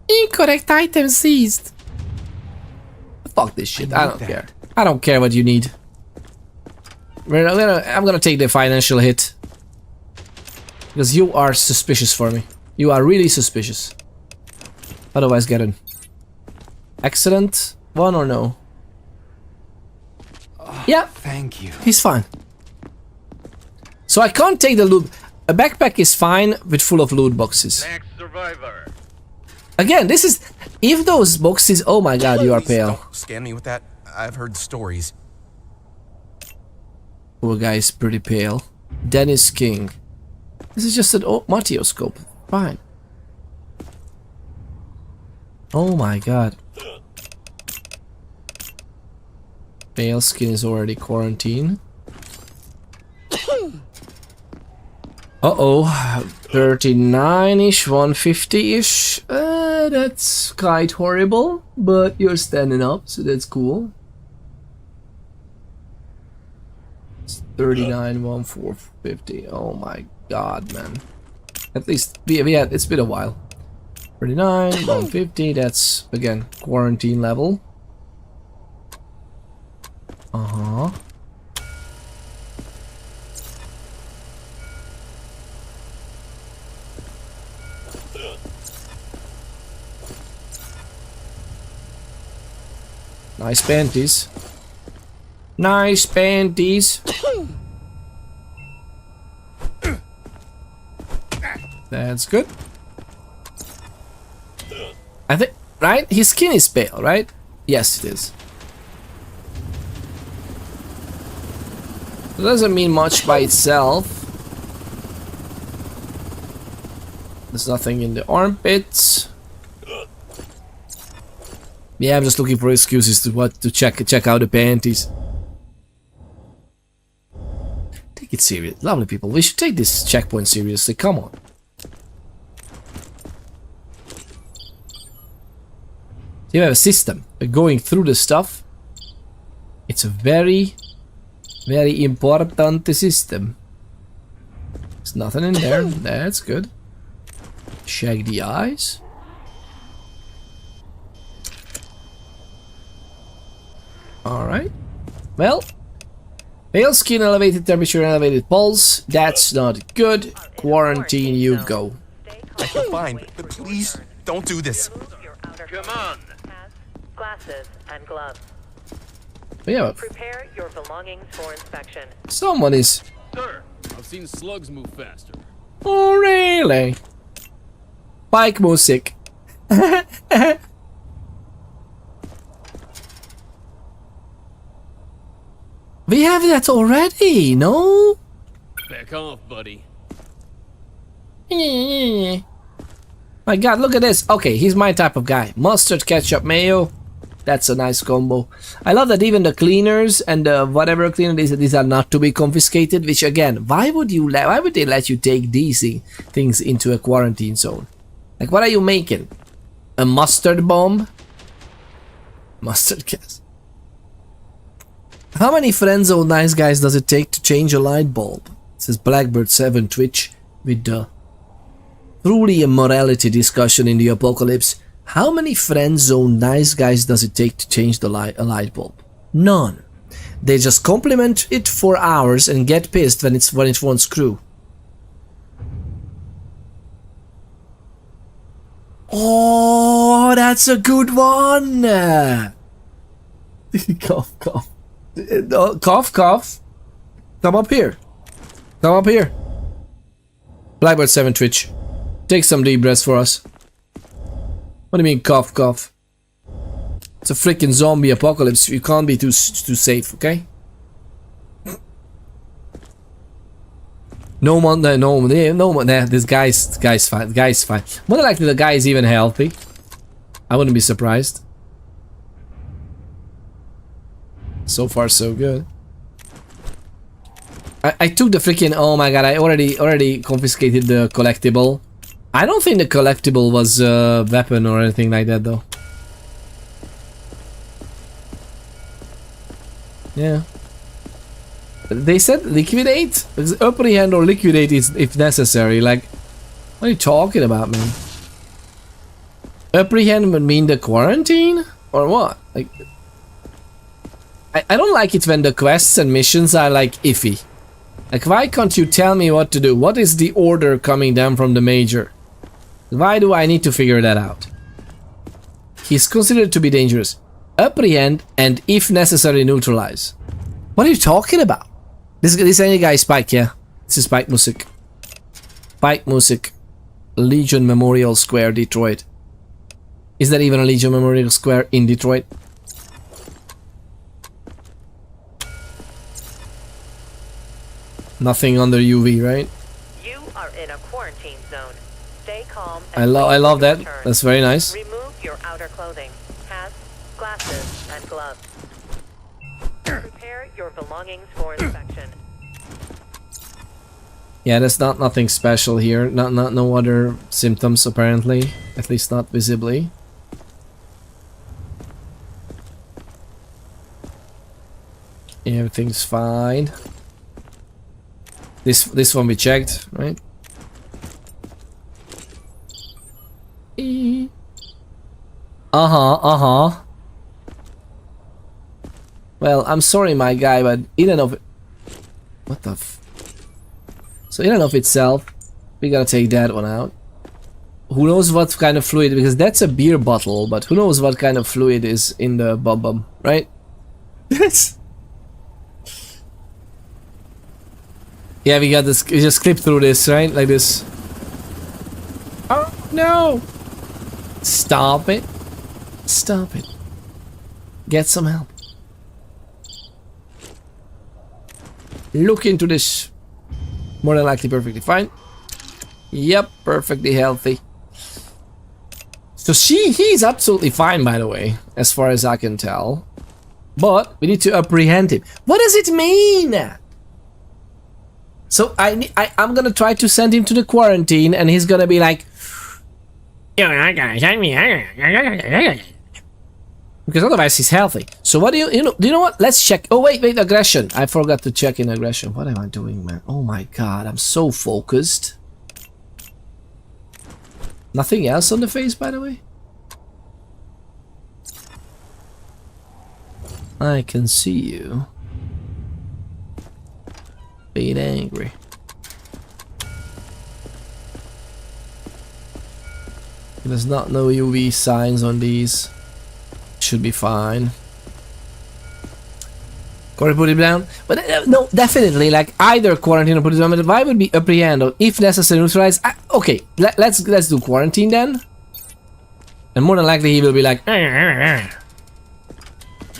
A: Incorrect item seized. Fuck this shit. I don't care. I don't care what you need. I'm gonna take the financial hit. Because you are suspicious for me. You are really suspicious. Otherwise, get an accident one or no? Yeah.
I: Thank you.
A: He's fine. So I can't take the loot. A backpack is fine with full of loot boxes.
D: Next survivor.
A: Again, this is... If those boxes... Oh my god, you are pale.
I: Don't scan me with that. I've heard stories.
A: Poor guy is pretty pale. Dennis King. This is just an Matioscope. Fine. Oh my god. Pale skin is already quarantined. Uh-oh. 39-ish, 150-ish. That's quite horrible. But you're standing up, so that's cool. 39, 1450. Oh my god, man. At least, yeah, it's been a while. 39, 150, that's, again, quarantine level. Uh-huh. Nice panties. Nice panties. That's good. I think, right? His skin is pale, right? Yes, it is. It doesn't mean much by itself. There's nothing in the armpits. Yeah, I'm just looking for excuses to check out the panties. Take it serious, lovely people. We should take this checkpoint seriously. Come on. You have a system going through the stuff. It's a very, very important system. There's nothing in there. That's good. Check the eyes. Alright. Well, pale skin, elevated temperature, elevated pulse. That's not good. Quarantine, you go.
I: I feel fine, but please don't do this.
D: Come on.
E: Glasses and gloves.
A: Yeah,
E: Prepare your belongings for inspection.
A: someone is...
D: Sir.
J: I've seen slugs move faster.
A: Oh, really? Bike music. We have that already, no?
J: Back off, buddy.
A: My god, look at this. Okay, he's my type of guy. Mustard, ketchup, mayo. That's a nice combo. I love that even the cleaners and whatever cleaner these are not to be confiscated. Which again, why would they let you take these things into a quarantine zone? Like, what are you making? A mustard bomb? Mustard gas. How many friend zone nice guys does it take to change a light bulb? It says Blackbird7 Twitch with the truly a morality discussion in the apocalypse. How many friend zone nice guys does it take to change a light bulb? None. They just compliment it for hours and get pissed when it won't screw. Oh, that's a good one. Cough, cough. Cough, cough. Come up here. Come up here. Blackbird 7 Twitch. Take some deep breaths for us. What do you mean cough cough? It's a freaking zombie apocalypse. You can't be too safe, okay? No one. Nah, this guy's fine. The guy's fine. More than likely, the guy is even healthy. I wouldn't be surprised. So far, so good. I took the freaking. Oh my god! I already confiscated the collectible. I don't think the collectible was a weapon or anything like that, though. Yeah. They said liquidate? Apprehend or liquidate is if necessary. Like, what are you talking about, man? Apprehend would mean the quarantine? Or what? Like, I don't like it when the quests and missions are like iffy. Like, why can't you tell me what to do? What is the order coming down from the major? Why do I need to figure that out? He's considered to be dangerous. Apprehend and if necessary neutralize. What are you talking about? This any guy Spike, yeah. This is Spike Music. Spike Music. Legion Memorial Square, Detroit. Is there even a Legion Memorial Square in Detroit? Nothing under UV, right?
E: You are in a quarantine zone. Stay calm.
A: I love that. That's very nice.
E: Remove your outer clothing, hats, glasses, and gloves. Prepare your belongings for inspection.
A: Yeah, there's nothing special here. No other symptoms apparently. At least not visibly. Yeah, everything's fine. This one we checked, right? Uh-huh. Well, I'm sorry, my guy, but in and of... What the f... So in and of itself, we gotta take that one out. Who knows what kind of fluid, because that's a beer bottle, but who knows what kind of fluid is in the bum, right? Yes. Yeah, we got this, we just clip through this, right? Like this. Oh, no! Stop it. Stop it. Get some help. Look into this. More than likely perfectly fine. Yep, perfectly healthy. So he's absolutely fine, by the way, as far as I can tell. But we need to apprehend him. What does it mean? So I'm gonna try to send him to the quarantine, and he's gonna be like, because otherwise he's healthy. So what do you know what? Let's check. Oh wait, aggression. I forgot to check in aggression. What am I doing, man? Oh my god, I'm so focused. Nothing else on the face, by the way. I can see you being angry. There's no UV signs on these. Should be fine. Gotta put it down. But no, definitely, like either quarantine or put it down. But why would be apprehend or if necessary neutralize? Okay, let's do quarantine then. And more than likely he will be like.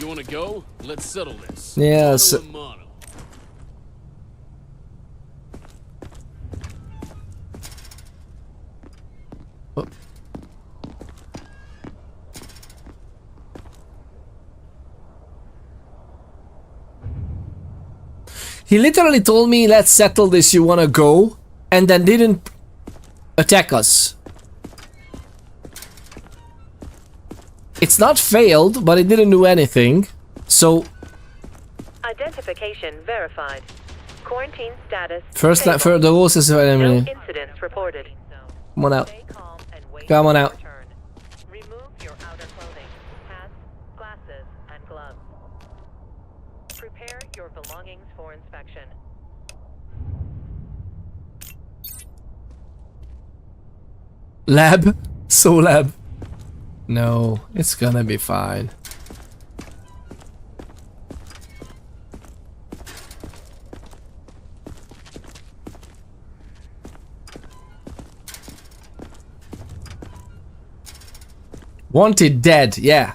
J: You wanna go? Let's settle this.
A: Yeah. He literally told me, let's settle this, you wanna go? And then didn't attack us. It's not failed, but it didn't do anything. So...
E: Identification verified. Quarantine status...
A: First, for the ghost is...
E: No incidents reported.
A: Come on out. Come on out.
E: Remove your outer clothing, hats, glasses, and gloves. Prepare your belongings for inspection.
A: Lab? So lab. No, it's gonna be fine. Wanted dead, yeah.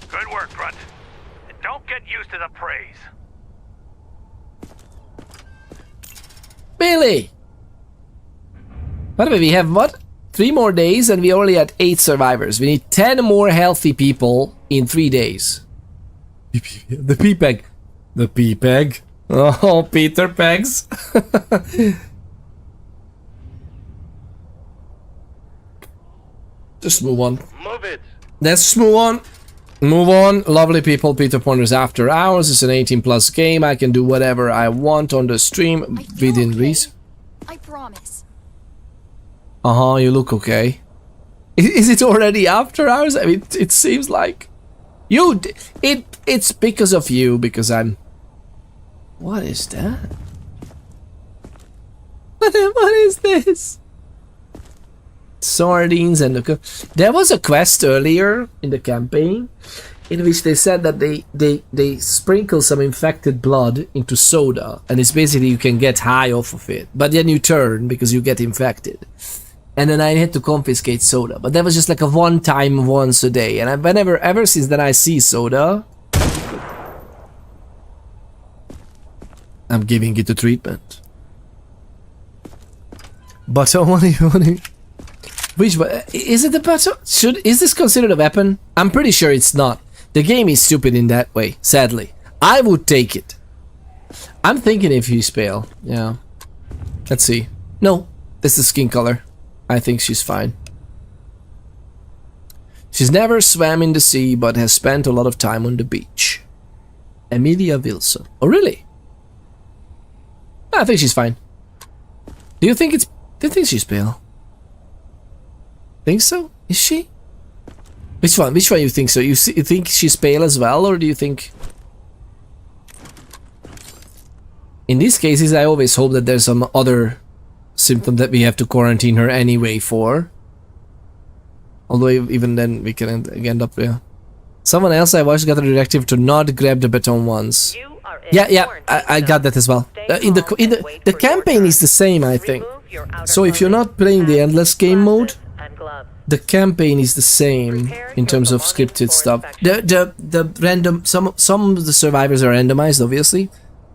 D: Good work, Grunt. And don't get used to the praise.
A: Billy! By the way, we have what? 3 more days and we only had 8 survivors. We need 10 more healthy people in 3 days. The P-Peg. The P-Peg. Oh, Peter Pegs. Just move on.
D: Move it.
A: Let's move on. Move on. Lovely people, Peter Ponders After Hours. It's an 18+ game. I can do whatever I want on the stream within reason.
G: I promise.
A: Uh-huh, you look okay. Is it already after hours? I mean, it seems like you. It's because of you. Because I'm. What is that? What is this? Sardines and the. There was a quest earlier in the campaign, in which they said that they sprinkle some infected blood into soda, and it's basically you can get high off of it, but then you turn because you get infected. And then I had to confiscate soda, but that was just like a one-time, once a day. And ever since then I see soda, I'm giving it a treatment. Butter money. Which one? Is it the butter? Is this considered a weapon? I'm pretty sure it's not. The game is stupid in that way, sadly. I would take it. I'm thinking if he's pale. Yeah. Let's see. No, this is skin color. I think she's fine. She's never swam in the sea, but has spent a lot of time on the beach. Emilia Wilson. Oh, really? I think she's fine. Do you think she's pale? Think so? Is she? Which one you think so? You think she's pale as well, or do you think... In these cases, I always hope that there's some other symptom that we have to quarantine her anyway for. Although even then we can end up there. Someone else I watched got a directive to not grab the baton once. Yeah, I got that as well. The campaign is the same, I think. So if you're not playing the endless game mode, the campaign is the same in terms of scripted stuff. The random some of the survivors are randomized, obviously.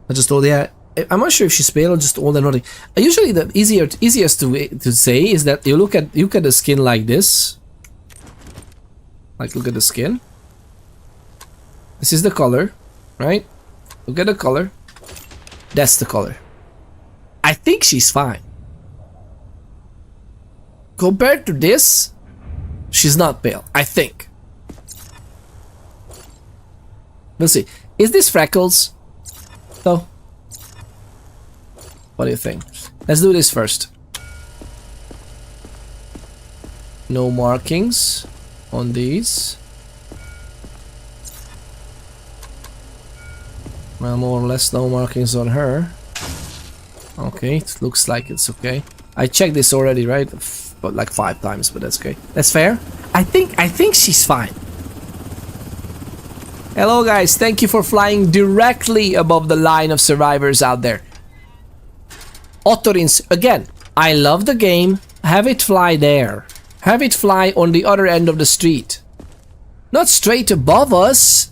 A: I just told you. I'm not sure if she's pale or just old and naughty. Usually the easiest to say is that you look at the skin like this. Like, look at the skin. This is the color, right? Look at the color. That's the color. I think she's fine. Compared to this, she's not pale, I think. We'll see. Is this freckles? Though? What do you think? Let's do this first. No markings on these. Well, more or less no markings on her. Okay, it looks like it's okay. I checked this already, right? But like 5 times, but that's okay. That's fair. I think she's fine. Hello guys, thank you for flying directly above the line of survivors out there. Ottorins, again, I love the game. Have it fly there. Have it fly on the other end of the street. Not straight above us.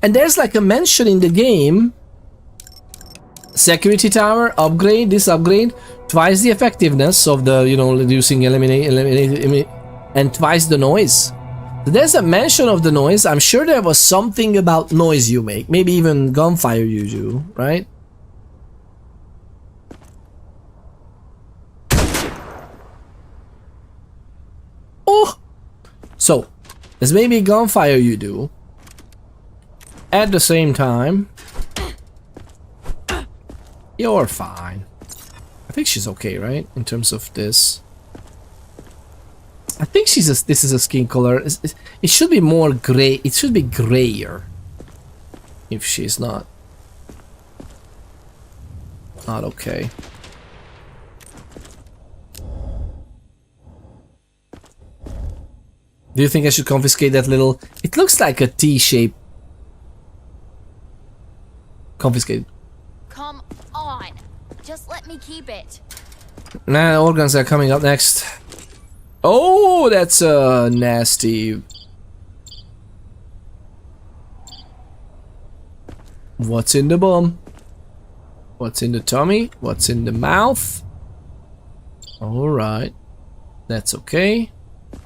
A: And there's like a mention in the game. Security tower, upgrade, this upgrade. Twice the effectiveness of the, reducing, eliminate, and twice the noise. There's a mention of the noise. I'm sure there was something about noise you make. Maybe even gunfire you do, right? Oh! So, there's maybe gunfire you do. At the same time, you're fine. I think she's okay, right? In terms of this. I think this is a skin color. It should be more gray. It should be grayer. If she's not okay. Do you think I should confiscate that little... It looks like a T-shape. Confiscate.
G: Come on. Just let
F: Let me keep it.
A: Nah, organs are coming up next. Oh, that's nasty. What's in the bum? What's in the tummy? What's in the mouth? Alright. That's okay.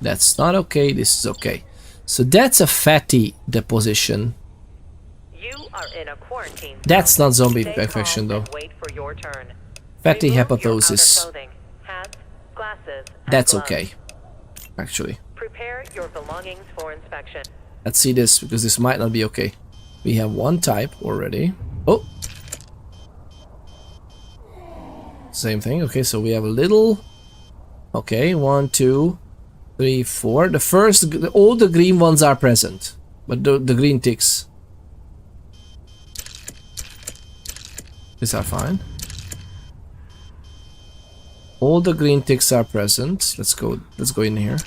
A: That's not okay. This is okay. So that's a fatty deposition.
E: You are in a quarantine.
A: That's not zombie
E: Stay
A: infection
E: calm
A: though.
E: and wait for your turn.
A: Fatty
E: Remove your
A: hepatosis.
E: outer clothing, hats, glasses, and
A: That's
E: gloves.
A: okay. Actually.
E: Prepare your belongings for inspection.
A: Let's see this, because this might not be okay. We have one type already. Oh! Same thing. Okay, so we have a little... Okay, 1, 2, 3, 4. The first... All the green ones are present. But the green ticks. These are fine. All the green ticks are present. Let's go in here.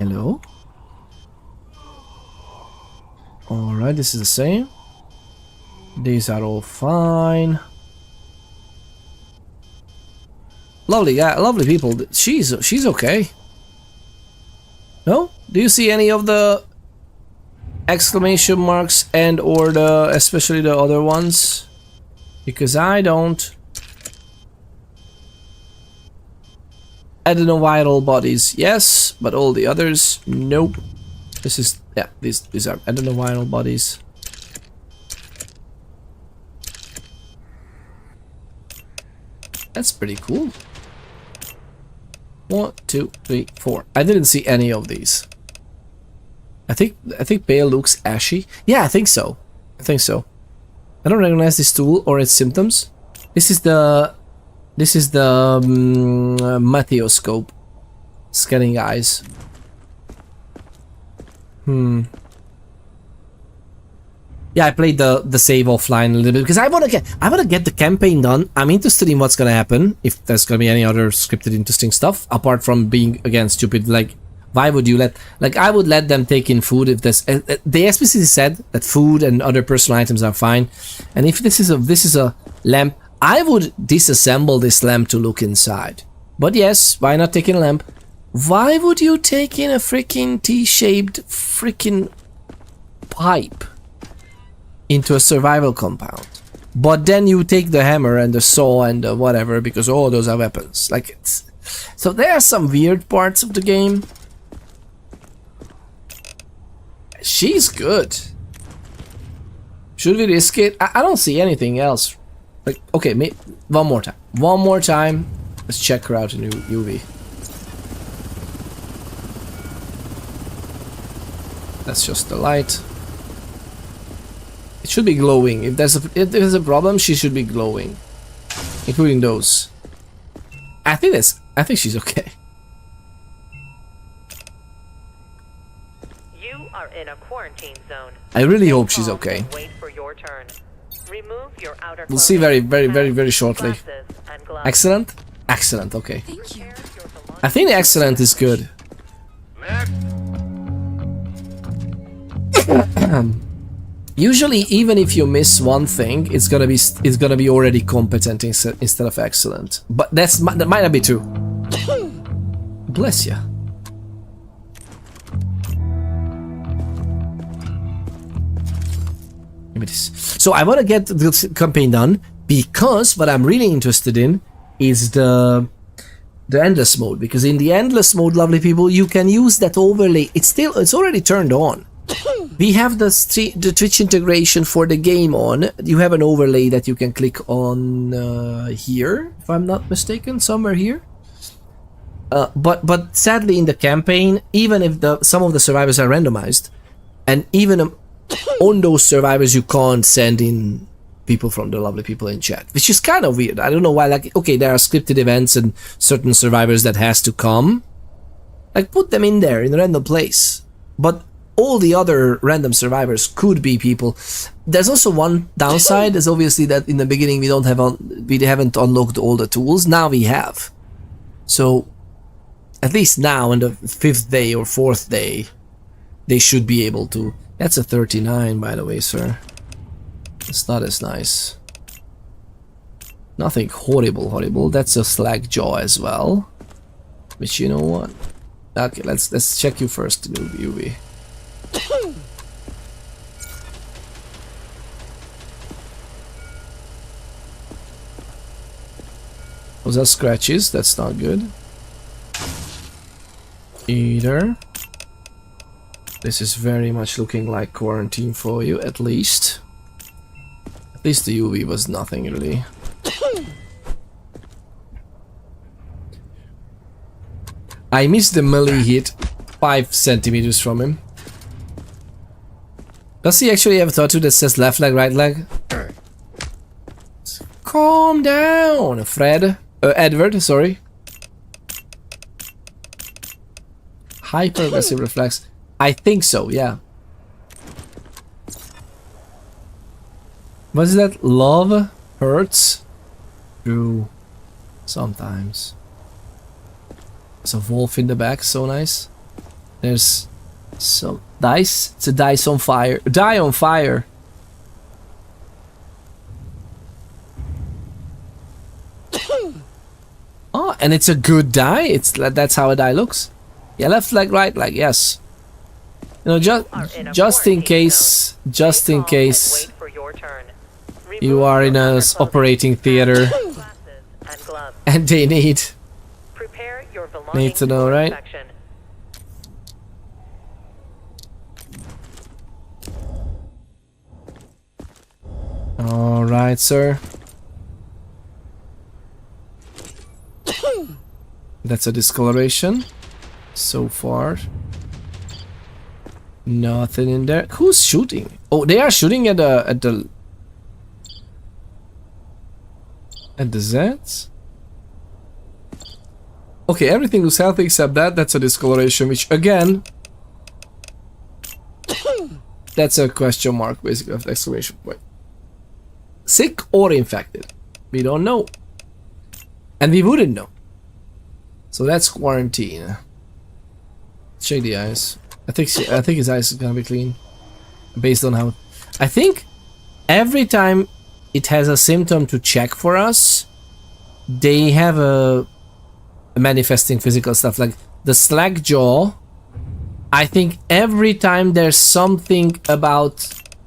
A: Hello? Alright, this is the same. These are all fine. Lovely guy, lovely people. She's okay. No? Do you see any of the exclamation marks and or the especially the other ones? Because I don't. Adenoviral bodies, yes, but all the others, nope. This is, yeah, these are adenoviral bodies. That's pretty cool. 1, 2, 3, 4. I didn't see any of these. I think pale looks ashy. Yeah, I think so. I think so. I don't recognize this tool or its symptoms. This is the Mathioscope. Scanning eyes. Yeah, I played the save offline a little bit because I wanna get the campaign done. I'm interested in what's gonna happen, if there's gonna be any other scripted interesting stuff apart from being again stupid. Like, why would you let, like, I would let them take in food if there's they explicitly said that food and other personal items are fine, and if this is a lamp, I would disassemble this lamp to look inside. But yes, why not take in a lamp? Why would you take in a freaking T-shaped freaking pipe into a survival compound? But then you take the hammer and the saw and the whatever because oh, those are weapons. Like, it's so there are some weird parts of the game. She's good. Should we risk it? I don't see anything else. Like, okay, one more time. One more time. Let's check her out in UV. That's just the light. It should be glowing. If there's a problem, she should be glowing, including those. I think she's okay.
E: You are in a quarantine zone.
A: I really hope she's okay.
E: Wait for your turn. Remove your outer
A: We'll see very shortly.
E: glasses, and gloves.
A: Excellent? Excellent, okay.
G: Thank you.
A: I think the excellent is good. Usually, even if you miss one thing, it's gonna be already competent instead of excellent. But that might not be true. Bless ya. Give me this. So I want to get this campaign done because what I'm really interested in is the endless mode. Because in the endless mode, lovely people, you can use that overlay. It's already turned on. We have the Twitch integration for the game on. You have an overlay that you can click on here, if I'm not mistaken, somewhere here. But sadly in the campaign, even if some of the survivors are randomized, and even on those survivors you can't send in people from the lovely people in chat, which is kind of weird. I don't know why. Like, okay, there are scripted events and certain survivors that has to come. Like, put them in there in a random place. But all the other random survivors could be people. There's also one downside, is obviously that in the beginning we haven't unlocked all the tools. Now we have. So at least now on the 5th day or 4th day, they should be able to. That's a 39, by the way, sir. It's not as nice. Nothing horrible. That's a slack jaw as well. But you know what? Okay, let's check you first, UV. Those are scratches. That's not good. Either. This is very much looking like quarantine for you, at least. At least the UV was nothing really. I missed the melee hit 5 centimeters from him. Does he actually have a tattoo that says left leg, right leg? Calm down, Fred. Edward, sorry. Hyper aggressive reflex. I think so, yeah. What is that? Love hurts? True. Sometimes. There's a wolf in the back, so nice. There's some dice. It's a dice on fire. Die on fire. Oh, and it's a good die. That's how a die looks. Yeah, left leg, right leg. Yes. You know, just in case you are in a operating theater and they need to know, right? All right, sir. That's a discoloration. So far, nothing in there. Who's shooting? Oh, they are shooting at the Zeds. Okay, everything looks healthy except that. That's a discoloration, which again, that's a question mark, basically, of the exclamation point. Sick or infected? We don't know, and we wouldn't know. So that's quarantine. Check the eyes. I think his eyes is gonna be clean, based on how. I think every time it has a symptom to check for us, they have a manifesting physical stuff like the slack jaw. I think every time there's something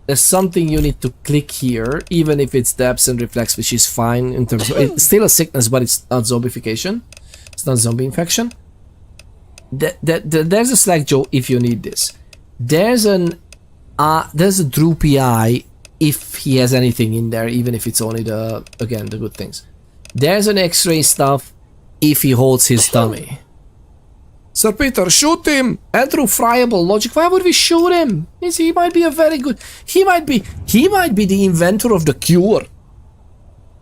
A: you need to click here, even if it's the absent reflex, which is fine in terms of it's still a sickness, but it's not zombification. It's not zombie infection. There's a slack jaw if you need this. There's a droopy eye if he has anything in there, even if it's only the good things. There's an X-ray stuff if he holds his tummy. Sir Peter, shoot him! Andrew friable logic. Why would we shoot him? He might be a very good. He might be the inventor of the cure.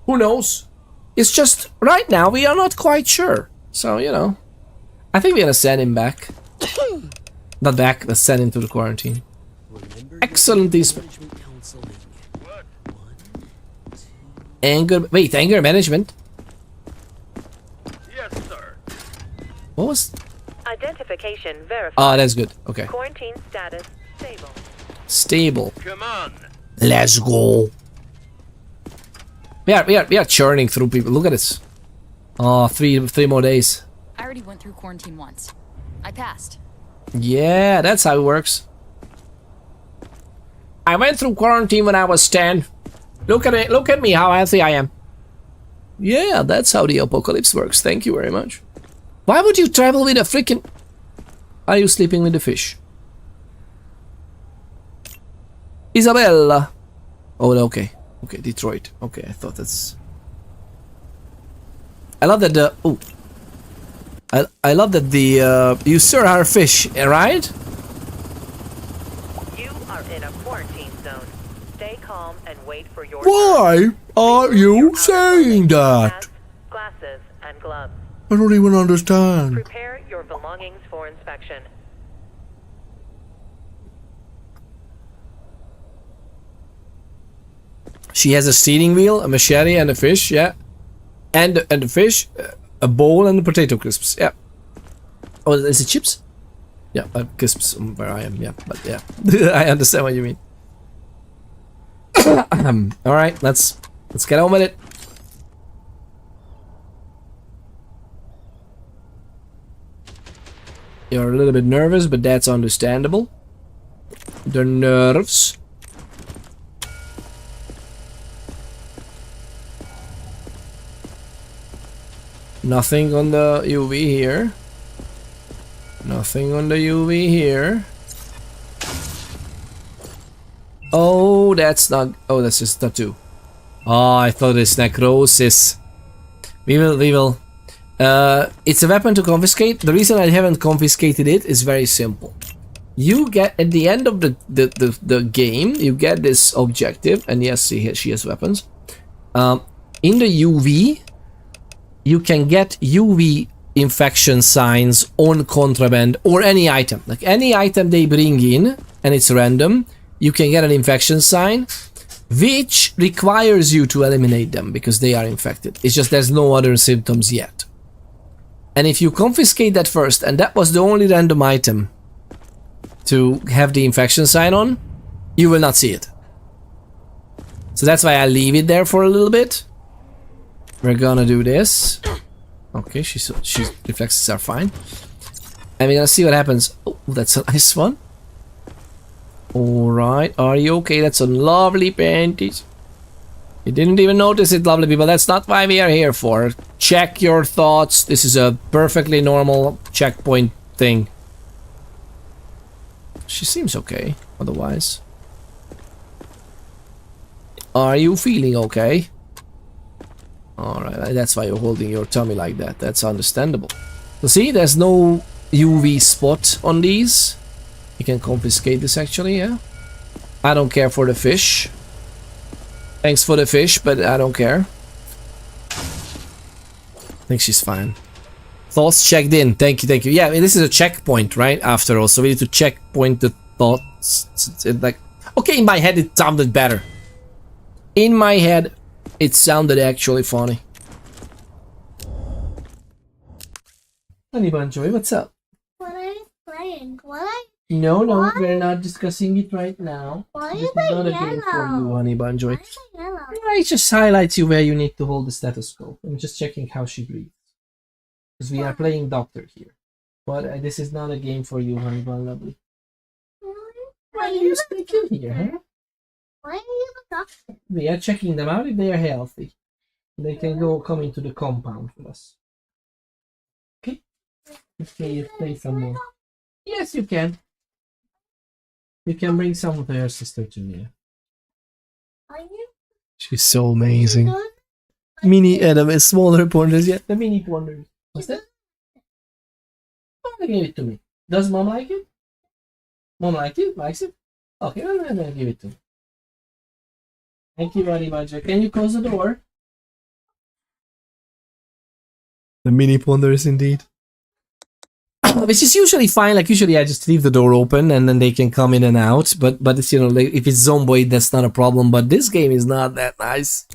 A: Who knows? It's just right now we are not quite sure. So you know. I think we're gonna send him back. Not back, let's send him to the quarantine. Excellent anger management?
D: Yes, sir.
A: What was?
E: Identification verified.
A: Oh, that's good. Okay.
E: Quarantine status stable.
A: Stable.
D: Come on.
A: Let's go. We are churning through people. Look at this. Oh, three more days.
F: I already went through quarantine once. I passed.
A: Yeah, that's how it works. I went through quarantine when I was 10. Look at it. Look at me, how healthy I am. Yeah, that's how the apocalypse works. Thank you very much. Why would you travel with a freaking... Are you sleeping with the fish? Isabella. Oh, okay. Okay, Detroit. Okay, I thought that's... I love that the... Oh. I love that the... you sir are fish, right?
E: You are in a quarantine zone. Stay calm and wait for your
A: Why are you saying that?
E: Masks, glasses, and gloves.
A: I don't even understand.
E: Prepare your belongings for inspection.
A: She has a steering wheel, a machete, and a fish, yeah. And a fish, a bowl, and the potato crisps, yeah. Oh, is it chips? Yeah, crisps where I am, yeah, but yeah. I understand what you mean. All right, let's get on with it. You're a little bit nervous, but that's understandable. The nerves. Nothing on the UV here. Nothing on the UV here. Oh, that's not... Oh, that's just tattoo. Oh, I thought it's necrosis. We will. It's a weapon to confiscate. The reason I haven't confiscated it is very simple. You get, at the end of the game, you get this objective. And yes, she has weapons. In the UV, you can get UV infection signs on contraband or any item. Like any item they bring in, and it's random, you can get an infection sign, which requires you to eliminate them because they are infected. It's just there's no other symptoms yet. And if you confiscate that first, and that was the only random item to have the infection sign on, you will not see it. So that's why I leave it there for a little bit. We're gonna do this. Okay, she's reflexes are fine. And we're gonna see what happens. Oh, that's a nice one. Alright, are you okay? That's some lovely panties. You didn't even notice it, lovely people. That's not why we are here for. Check your thoughts. This is a perfectly normal checkpoint thing. She seems okay, otherwise. Are you feeling okay? Alright, that's why you're holding your tummy like that. That's understandable. So see, there's no UV spot on these. You can confiscate this actually, yeah. I don't care for the fish. Thanks for the fish, but I don't care. I think she's fine. Thoughts checked in. Thank you, thank you. Yeah, I mean, this is a checkpoint, right? After all, so we need to checkpoint the thoughts. Like, okay, in my head it sounded better. In my head, it sounded actually funny. Honey Bun Joy, what's up?
C: What are you playing? What?
A: No, we're not discussing it right now.
C: Why
A: this
C: is
A: is
C: it
A: not a
C: yellow?
A: game for you, Honey Bun Joy.
C: Why is it yellow?
A: Yeah, it just highlights you where you need to hold the stethoscope. I'm just checking how she breathes. Because we are playing doctor here. But this is not a game for you, Honey Bun Lovely. Why are you sticking here, huh?
C: Why are you the doctor?
A: We are checking them out if they are healthy. They can come into the compound with us. Okay? Let's play some more. Yes, you can. You can bring some to your sister too, yeah.
C: Are you?
A: She's so amazing. Mini Adam is smaller pointers yet. The mini pointers. What's that? Mom gave it to me. Does Mom like it? Mom like it? Likes it? Okay, well, I'm gonna give it to me. Thank you very much. Can you close the door? The mini ponders indeed. Which is usually fine. Like usually I just leave the door open and then they can come in and out. But it's, you know, like if it's Zomboid, that's not a problem. But this game is not that nice.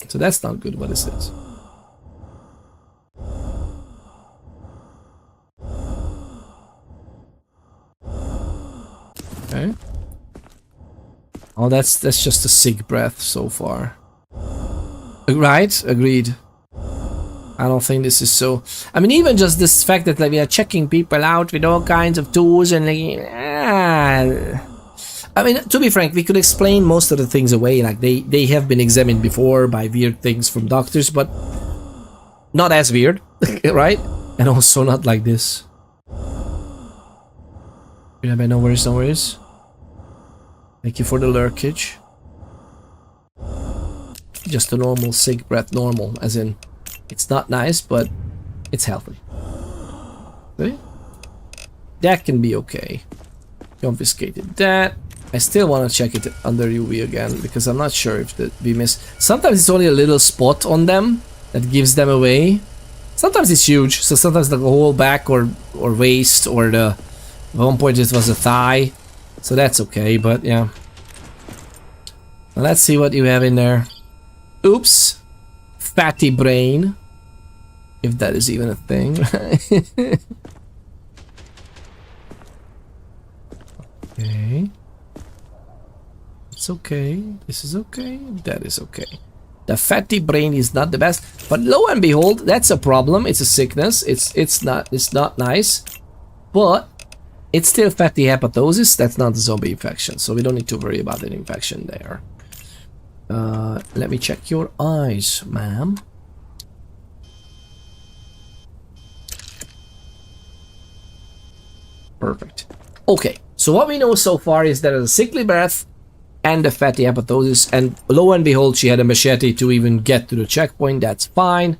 A: So that's not good. What is this? Okay. Oh, that's just a sick breath so far. Right? Agreed. I don't think this is so... I mean, even just this fact that like, we are checking people out with all kinds of tools and like... I mean, to be frank, we could explain most of the things away. Like, they have been examined before by weird things from doctors, but... not as weird, right? And also not like this. Yeah, but no worries, no worries. Thank you for the lurkage. Just a normal sick breath, normal, as in... it's not nice, but it's healthy. See? That can be okay. Confiscated that. I still want to check it under UV again, because I'm not sure if we miss... sometimes it's only a little spot on them that gives them away. Sometimes it's huge, so sometimes the whole back or waist, or the... at one point it was a thigh. So that's okay, but yeah. Now let's see what you have in there. Oops. Fatty brain. If that is even a thing. Okay. That's okay. This is okay. That is okay. The fatty brain is not the best, but lo and behold, that's a problem. It's a sickness. It's not nice, but it's still fatty hepatosis. That's not a zombie infection, so we don't need to worry about an infection there. Let me check your eyes, ma'am. Perfect. Okay, so what we know so far is that there's a sickly breath and a fatty hepatosis, and lo and behold, she had a machete to even get to the checkpoint. That's fine.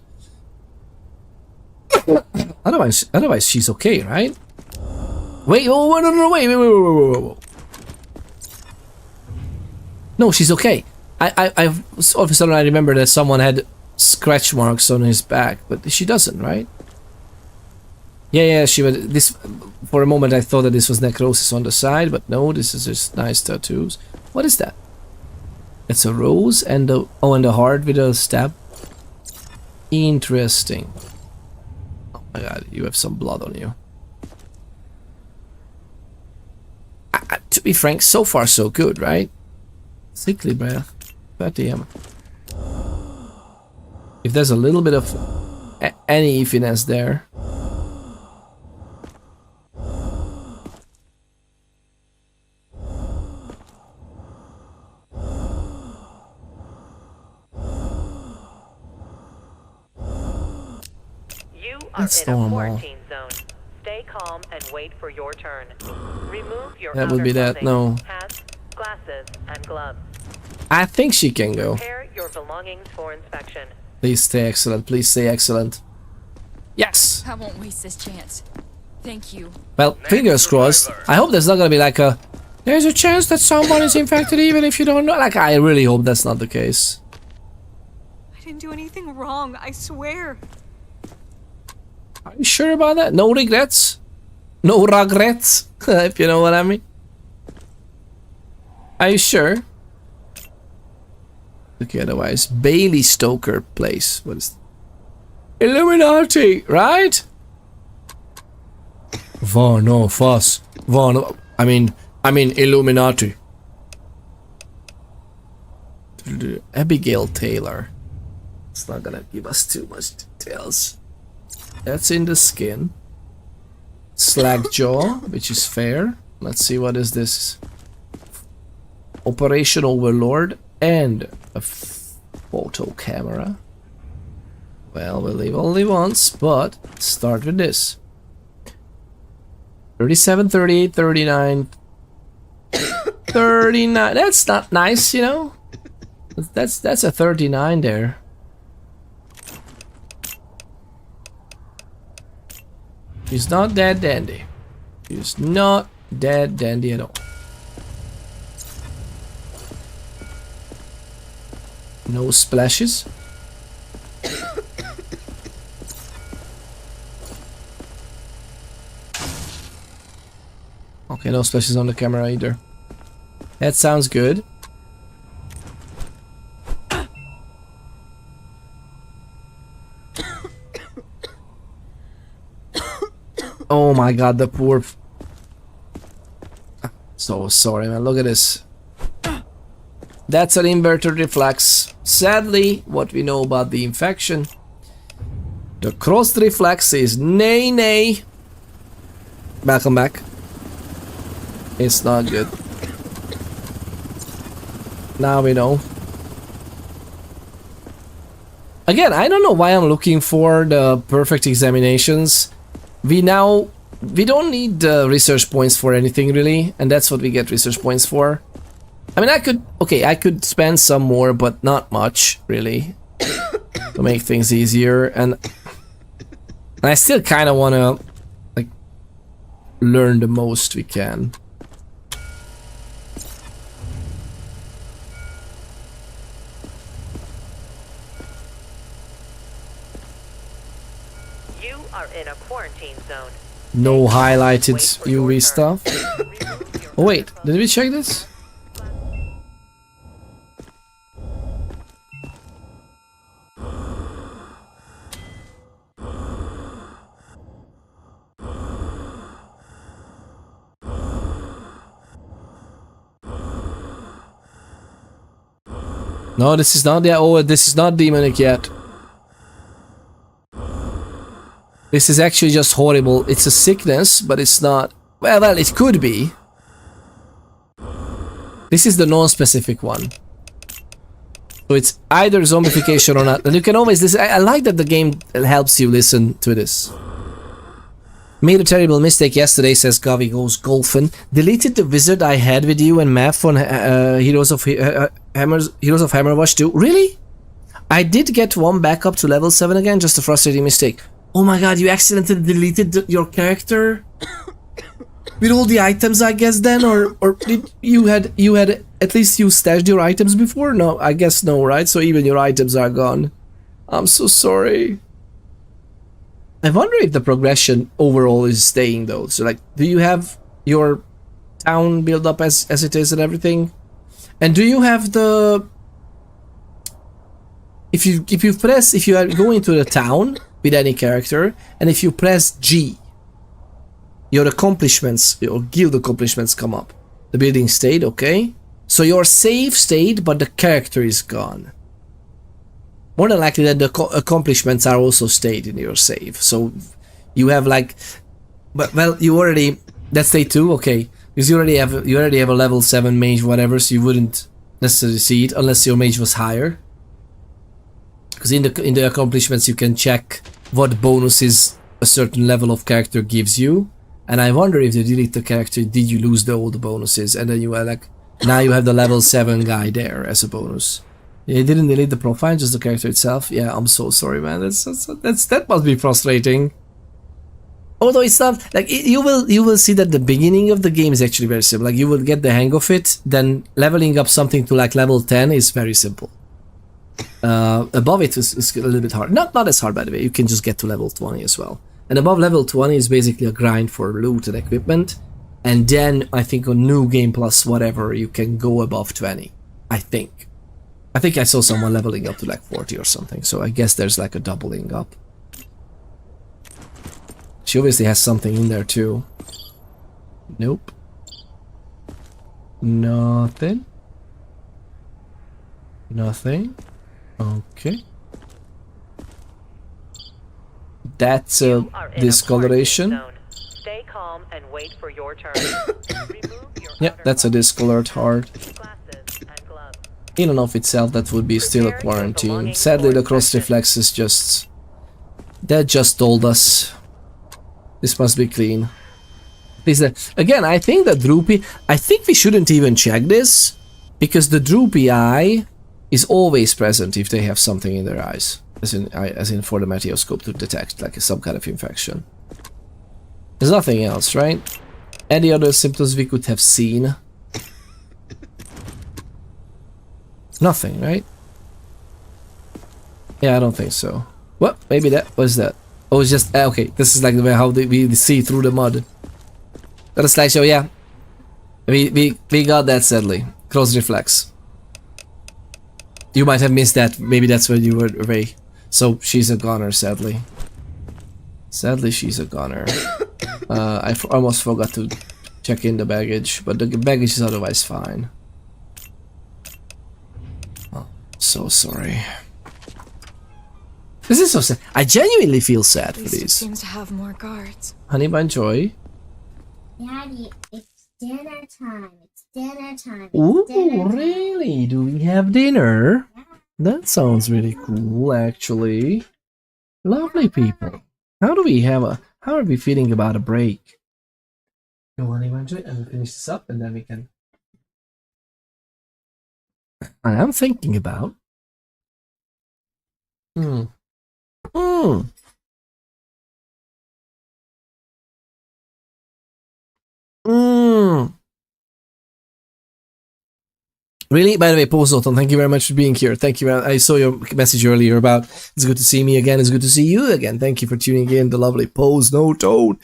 A: otherwise she's okay, right? Wait, oh, no, wait. No, she's okay. I all of a sudden I remember that someone had scratch marks on his back, but she doesn't, right? Yeah, she would. This, for a moment I thought that this was necrosis on the side, but no, this is just nice tattoos. What is that? It's a rose and a heart with a stab. Interesting. Oh my god, you have some blood on you. To be frank, so far so good, right? Sickly breath. But damn. If there's a little bit of any iffiness there.
E: That's in a quarantine zone. Stay calm and wait for your turn. Remove your
A: that would be that. No.
E: Hats, glasses, and gloves.
A: I think she can go.
E: Prepare your belongings for inspection.
A: Please stay excellent. Please stay excellent. Yes.
F: I won't waste this chance. Thank you.
A: Well, fingers crossed. I hope there's not gonna be like a. There's a chance that someone is infected even if you don't know. Like, I really hope that's not the case.
G: I didn't do anything wrong, I swear.
A: Are you sure about that? No regrets? No regrets? If you know what I mean. Are you sure? Okay, otherwise. Bailey Stoker Place. What is Illuminati, right? No, fuss. I mean Illuminati. Abigail Taylor. It's not gonna give us too much details. That's in the skin. Slackjaw, which is fair. Let's see, what is this? Operation Overlord and a photo camera. Well, we'll leave only once, but start with this. 37, 38, 39, 39. That's not nice, you know. That's a 39 there. She's not that dandy. She's not that dandy at all. No splashes. Okay, no splashes on the camera either. That sounds good. Oh my god, the poor... So sorry, man. Look at this. That's an inverted reflex. Sadly, what we know about the infection, the crossed reflex is nay. Welcome back. It's not good. Now we know. Again, I don't know why I'm looking for the perfect examinations. We don't need research points for anything really, and that's what we get research points for. I mean, I could spend some more, but not much really, to make things easier. And I still kind of want to like learn the most we can.
E: You are in a quarantine zone.
A: No highlighted UV stuff. Oh wait, did we check this? No, this is not yet. Oh, this is not demonic yet. This is actually just horrible. It's a sickness, but it's not. Well, it could be. This is the non-specific one. So it's either zombification or not. And you can always listen. I like that the game helps you listen to this. Made a terrible mistake yesterday, says Gavi Goes Golfin. Deleted the wizard I had with you and Math on Heroes of Hammerwatch 2. Really? I did get one back up to level 7 again, just a frustrating mistake. Oh my god, you accidentally deleted your character? With all the items, I guess, then? Or did you had at least you stashed your items before? No, I guess no, right? So even your items are gone. I'm so sorry. I wonder if the progression overall is staying though. So like, do you have your town build up as it is and everything? And do you have the... If you are going to the town with any character, and if you press G, your accomplishments, your guild accomplishments come up. The building stayed, okay? So your save stayed, but the character is gone. More than likely that the accomplishments are also stayed in your save. So you have like, but well, you already, that's day 2, okay? Because you already have a level 7 mage, whatever, so you wouldn't necessarily see it unless your mage was higher. Because in the accomplishments you can check what bonuses a certain level of character gives you. And I wonder if you delete the character, did you lose all the bonuses? And then you are like, now you have the level 7 guy there as a bonus. You didn't delete the profile, just the character itself. Yeah, I'm so sorry, man. That must be frustrating. Although it's not like you will see that the beginning of the game is actually very simple. Like you will get the hang of it. Then leveling up something to like level 10 is very simple. Above it is a little bit hard. Not as hard, by the way. You can just get to level 20 as well. And above level 20 is basically a grind for loot and equipment. And then I think on New Game Plus whatever you can go above 20. I think I saw someone leveling up to like 40 or something, so I guess there's like a doubling up. She obviously has something in there too. Nope. Nothing. Nothing. Okay. That's a discoloration.
E: Stay calm and wait for your turn.
A: Yeah, that's a discolored heart. In and of itself, that would be still a quarantine. Sadly, the cross reflex is just... That just told us. This must be clean. Please, again, I think that droopy... I think we shouldn't even check this, because the droopy eye is always present if they have something in their eyes. As in for the meteoscope to detect, like some kind of infection. There's nothing else, right? Any other symptoms we could have seen? Nothing, right? Yeah, I don't think so. What? Maybe that was that. Oh, it's just okay. This is like the way how we see through the mud. Got a slideshow, yeah. We got that sadly. Cross reflex. You might have missed that. Maybe that's where you were away. So she's a goner, sadly. Sadly, she's a goner. I almost forgot to check in the baggage, but the baggage is otherwise fine. So sorry. This is so sad. I genuinely feel sad for these.
G: Seems to have more guards.
A: Honey Bun Joy.
K: Daddy, it's dinner time. It's dinner time.
A: Ooh, really? Do we have dinner? Yeah. That sounds really cool, actually. Lovely people. How are we feeling about a break? Go Honey Bun Joy, and we'll finish this up, and then we can. I am thinking about. Really? By the way, Paul Zoltan, thank you very much for being here. Thank you. I saw your message earlier about it's good to see me again. It's good to see you again. Thank you for tuning in. The lovely Pose No Toad.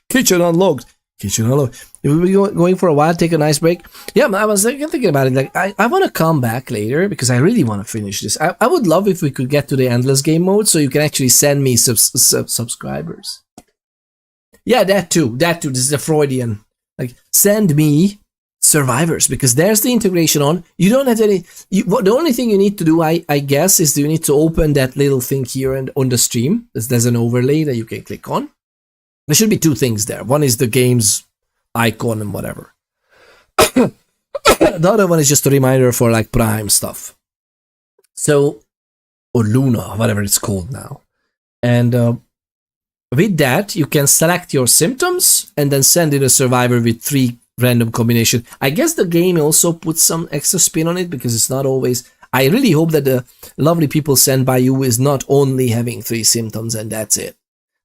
A: Kitchen unlocked. Kitchen unlocked. We'll be going for a while, take a nice break. Yeah, I was thinking about it. Like, I want to come back later because I really want to finish this. I would love if we could get to the endless game mode so you can actually send me subscribers. Yeah, that too. This is the Freudian. Like, send me survivors, because there's the integration on. You don't have any. The only thing you need to do, I guess, is you need to open that little thing here and on the stream. There's an overlay that you can click on. There should be two things there. One is the game's icon and whatever. The other one is just a reminder for like Prime stuff. So, or Luna, whatever it's called now. And with that, you can select your symptoms and then send in a survivor with 3 random combination. I guess the game also puts some extra spin on it because it's not always. I really hope that the lovely people sent by you is not only having 3 symptoms and that's it.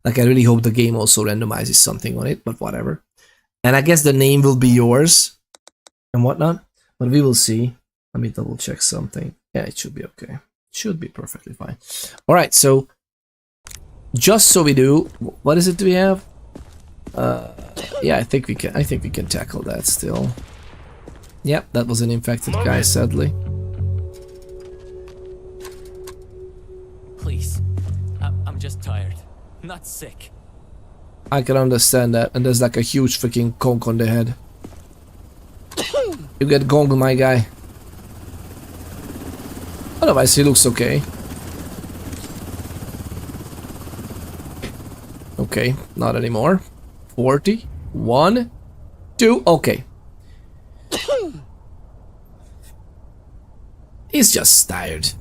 A: Like, I really hope the game also randomizes something on it, but whatever. And I guess the name will be yours and whatnot, but we will see. Let me double check something. Yeah, it should be okay. It should be perfectly fine. All right, so just so we do, what is it do we have? Yeah, I think we can tackle that still. Yep, that was an infected guy, sadly.
L: Please, I'm just tired, not sick.
A: I can understand that, and there's like a huge freaking conch on the head. You get gonged, my guy. Otherwise, he looks okay. Okay, not anymore. 40, 1, 2, okay. He's just tired.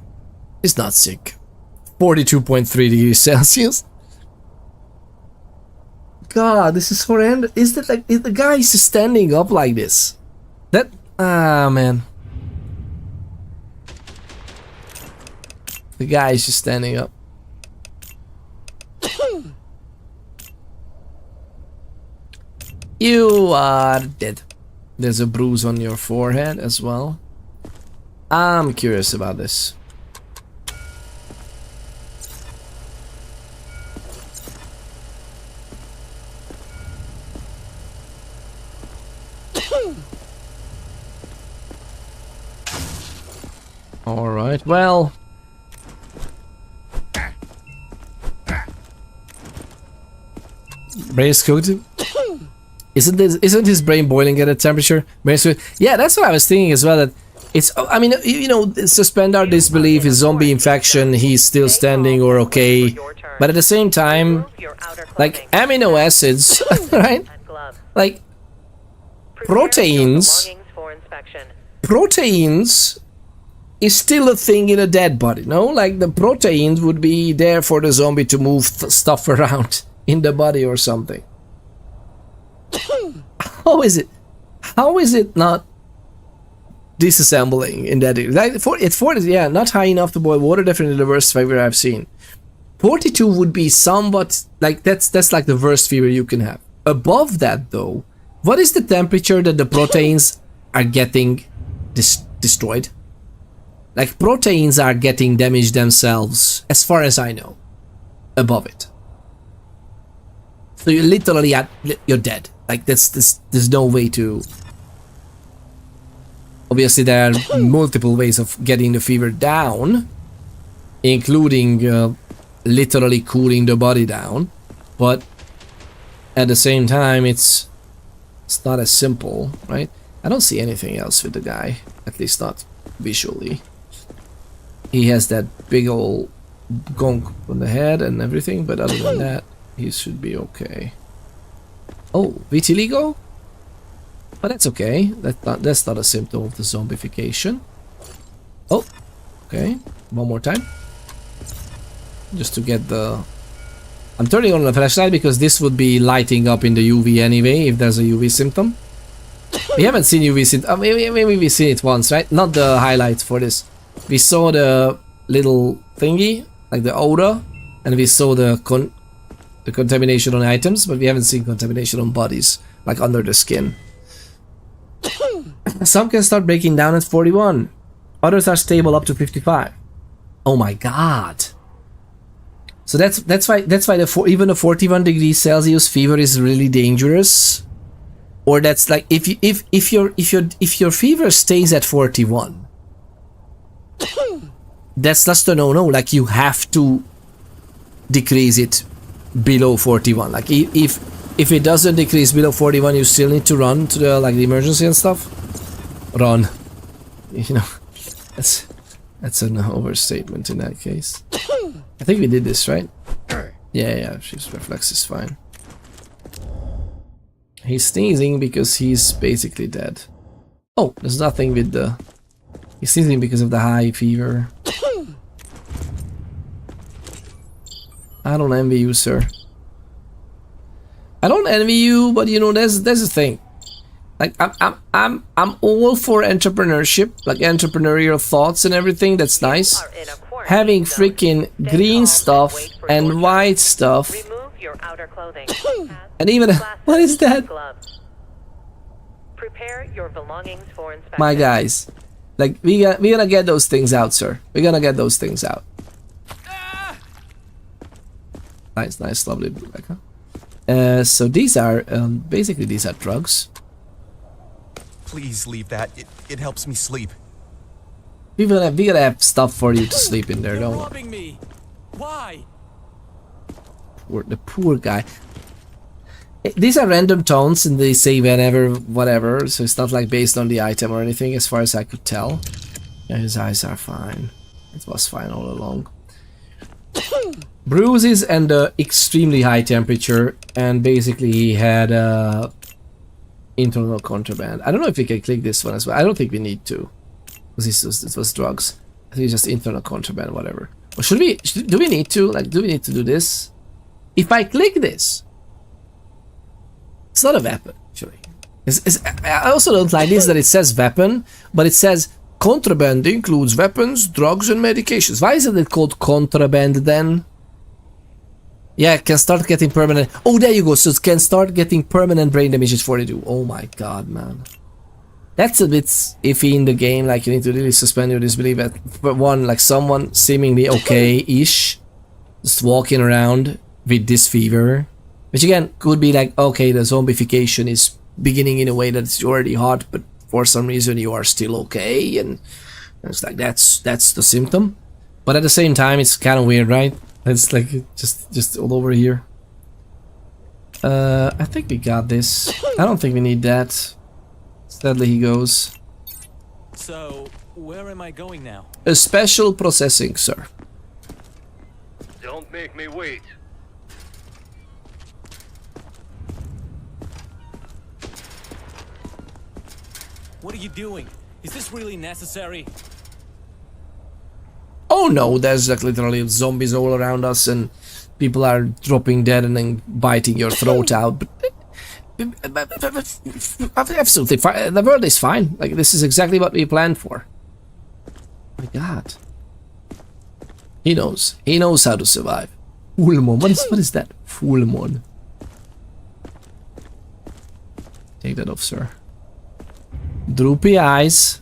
A: He's not sick. 42.3 degrees Celsius. God, this is horrendous. Is that like, the guy is standing up like this? That, man. The guy is just standing up. You are dead. There's a bruise on your forehead as well. I'm curious about this. Alright, well. Brace cooked. Isn't his brain boiling at a temperature? Yeah, that's what I was thinking as well. That it's, I mean, you know, suspend our disbelief. His zombie infection, he's still standing or okay, but at the same time, like amino acids, right? Like proteins is still a thing in a dead body, no? Like the proteins would be there for the zombie to move stuff around in the body or something. How is it not disassembling in that? Like it's 40, yeah, not high enough to boil water. Definitely the worst fever I've seen. 42 would be somewhat like that's like the worst fever you can have. Above that though, what is the temperature that the proteins are getting destroyed? Like proteins are getting damaged themselves, as far as I know. Above it. So you're literally you're dead. Like there's no way to. Obviously, there are multiple ways of getting the fever down, including literally cooling the body down. But at the same time, it's not as simple, right? I don't see anything else with the guy, at least not visually. He has that big old gunk on the head and everything, but other than that, he should be okay. Oh, vitiligo? But that's okay. That's not a symptom of the zombification. Oh, okay. One more time. Just to get the... I'm turning on the flashlight because this would be lighting up in the UV anyway, if there's a UV symptom. We haven't seen UV symptom. Maybe we've seen it once, right? Not the highlights for this. We saw the little thingy, like the aura, and we saw the contamination on items, but we haven't seen contamination on bodies, like under the skin. Some can start breaking down at 41. Others are stable up to 55. Oh my god. So that's why even a 41 degrees Celsius fever is really dangerous. Or that's like if your fever stays at 41. That's just a no-no. Like you have to decrease it below 41. Like if it doesn't decrease below 41, you still need to run to the like the emergency and stuff. run. You know, that's an overstatement in that case. I think we did this, right? Yeah, she's reflex is fine. He's sneezing because he's basically dead. Oh, there's nothing with the... He's sneezing because of the high fever. I don't envy you, sir. I don't envy you, but you know, there's the thing. Like I'm all for entrepreneurship, like entrepreneurial thoughts and everything. That's nice. Having freaking green stuff and white stuff.
E: Remove your outer clothing.
A: And even what is that?
E: Prepare your belongings for inspection.
A: My guys, like we're gonna get those things out, sir. We're gonna get those things out. Nice, lovely blue back, huh? So these are basically these are drugs.
I: Please leave that. It helps me sleep.
A: We're gonna have stuff for you to sleep in there, don't
L: robbing me. Why?
A: The poor guy. These are random tones and they say whenever, whatever, so it's not like based on the item or anything as far as I could tell. Yeah, his eyes are fine. It was fine all along. Bruises and extremely high temperature, and basically he had internal contraband. I don't know if we can click this one as well. I don't think we need to, because this was drugs. I think it's just internal contraband, whatever. Or should we? Do we need to? Like, do we need to do this? If I click this, it's not a weapon. Actually, I also don't like this that it says weapon, but it says contraband includes weapons, drugs, and medications. Why isn't it called contraband then? Yeah, it can start getting permanent. Oh, there you go. So it can start getting permanent brain damage at 42. Oh my god, man. That's a bit iffy in the game. Like, you need to really suspend your disbelief at one, like someone seemingly okay-ish, just walking around with this fever. Which again, could be like, okay, the zombification is beginning in a way that's already hot, but for some reason you are still okay, and it's like that's the symptom. But at the same time, it's kind of weird, right? It's like just all over here. I think we got this. I don't think we need that. Sadly, he goes.
L: So, where am I going now?
A: A special processing, sir.
D: Don't make me wait.
L: What are you doing? Is this really necessary?
A: Oh no, there's like literally zombies all around us and people are dropping dead and then biting your throat out. But absolutely fine. The world is fine. Like, this is exactly what we planned for. My god. He knows. He knows how to survive. Fullmon. What is that? Fullmon. Take that off, sir. Droopy eyes.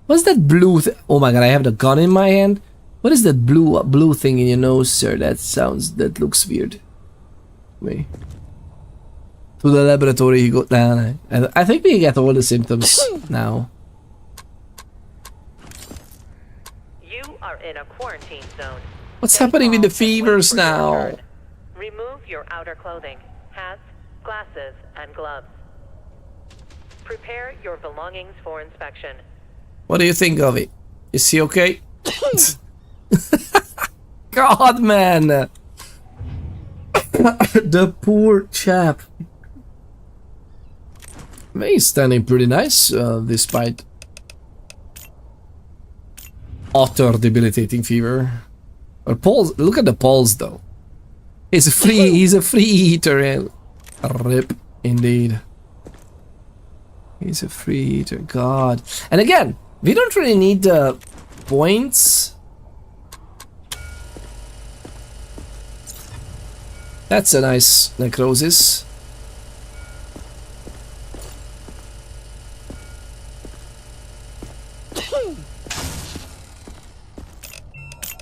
A: What's that blue oh my god, I have the gun in my hand. What is that blue thing in your nose, sir? That looks weird. Me. To the laboratory you go down. I think we get all the symptoms now.
E: You are in a quarantine zone.
A: What's happening with the fevers now?
E: Remove your outer clothing, hats, glasses, and gloves. Prepare your belongings for inspection.
A: What do you think of it? Is he okay? God, man! The poor chap. He's standing pretty nice, despite utter debilitating fever. Or pulse. Look at the pulse, though. He's a free eater. Rip, indeed. He's a free eater. God. And again, we don't really need the points. That's a nice necrosis.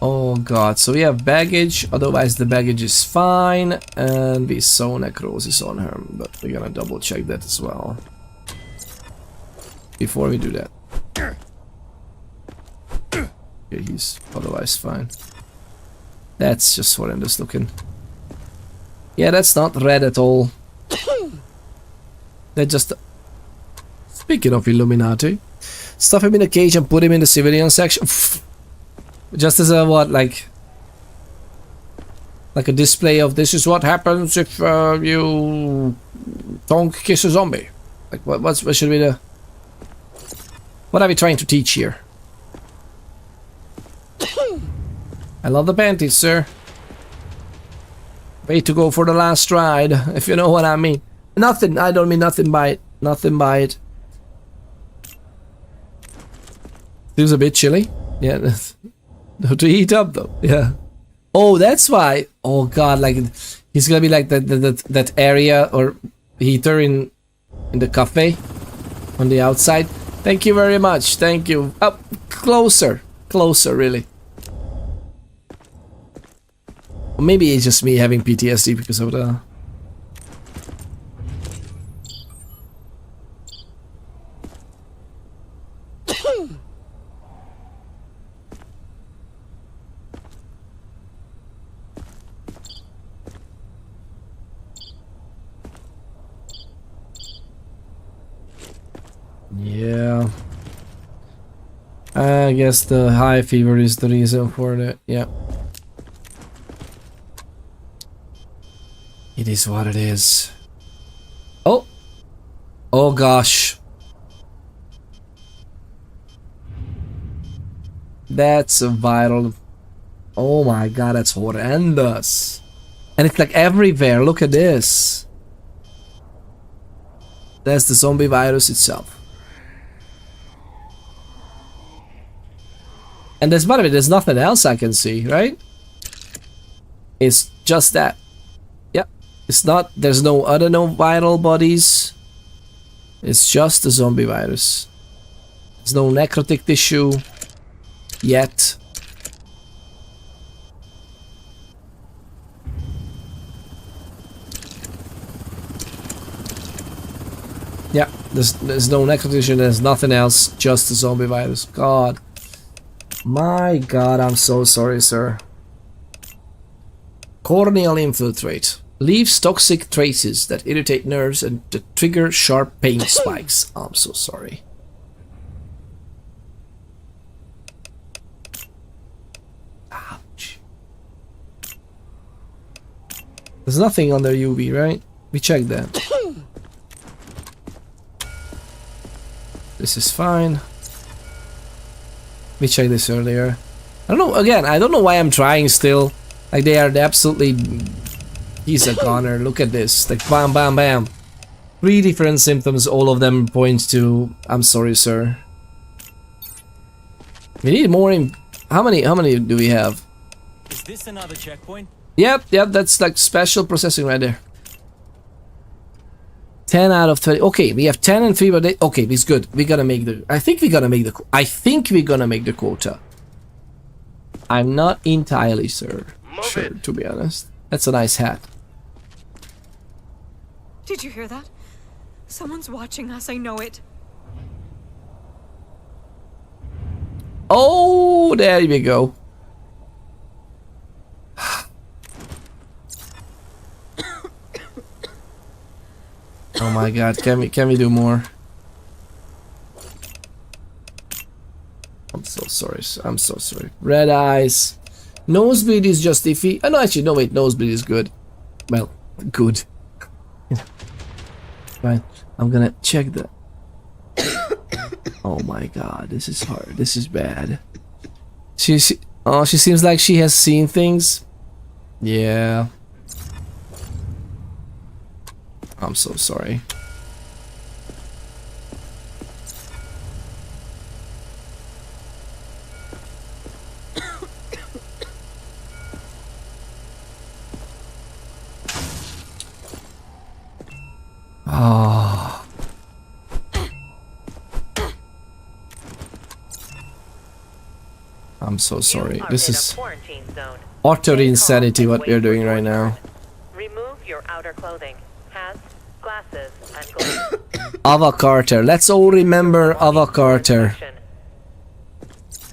A: Oh god, so we have baggage, otherwise the baggage is fine, and we saw necrosis on her, but we're gonna double check that as well before we do that. Okay, he's otherwise fine. That's just horrendous looking. Yeah, that's not red at all. That just... Speaking of Illuminati, Stuff him in a cage and put him in the civilian section. Just as a what, like a display of this is what happens if you don't kiss a zombie. Like what should be the... What are we trying to teach here? I love the panties, sir. Way to go for the last ride, if you know what I mean. Nothing, I don't mean nothing by it. Nothing by it. Seems a bit chilly. Yeah. To heat up though. Yeah. Oh, that's why. Oh god, like he's gonna be like that area or heater in the cafe on the outside. Thank you very much. Thank you. Up closer. Closer, really. Or maybe it's just me having PTSD because of the... Yeah. I guess the high fever is the reason for that. Yeah. It is what it is. Oh. Oh gosh. That's a viral. Oh my god, that's horrendous. And it's like everywhere. Look at this. That's the zombie virus itself. And there's, by the way, there's nothing else I can see, right? It's just that. Yep. It's not, there's no other viral bodies. It's just the zombie virus. There's no necrotic tissue yet. Yeah, there's no necrotic tissue, there's nothing else, just the zombie virus. God. My god, I'm so sorry, sir. Corneal infiltrate. Leaves toxic traces that irritate nerves and that trigger sharp pain spikes. I'm so sorry. Ouch. There's nothing under UV, right? We checked that. This is fine. We checked this earlier. I don't know, again, I don't know why I'm trying still. Like, they are absolutely... He's a goner, look at this. Like, bam, bam, bam. 3 different symptoms, all of them point to... I'm sorry, sir. We need more in... How many do we have?
L: Is this another checkpoint?
A: Yep, that's like special processing right there. 10 out of 30. Okay, we have 10 and 3, but okay, it's good. We gotta make the... I think we're gonna make the quota. I'm not entirely sure, to be honest. That's a nice hat.
G: Did you hear that? Someone's watching us, I know it.
A: Oh, there we go. Oh my god, can we do more? I'm so sorry. I'm so sorry. Red eyes. Nosebleed is just iffy. Oh no, actually, no wait, nosebleed is good. Well, good. Right, I'm gonna check that. Oh my god, this is hard. This is bad. She seems like she has seen things. Yeah. I'm so sorry. Oh. I'm so sorry. This is utter insanity what we're doing right now.
E: Remove your outer clothing. Hats, glasses, and gloves.
A: Ava Carter. Let's all remember Ava Carter.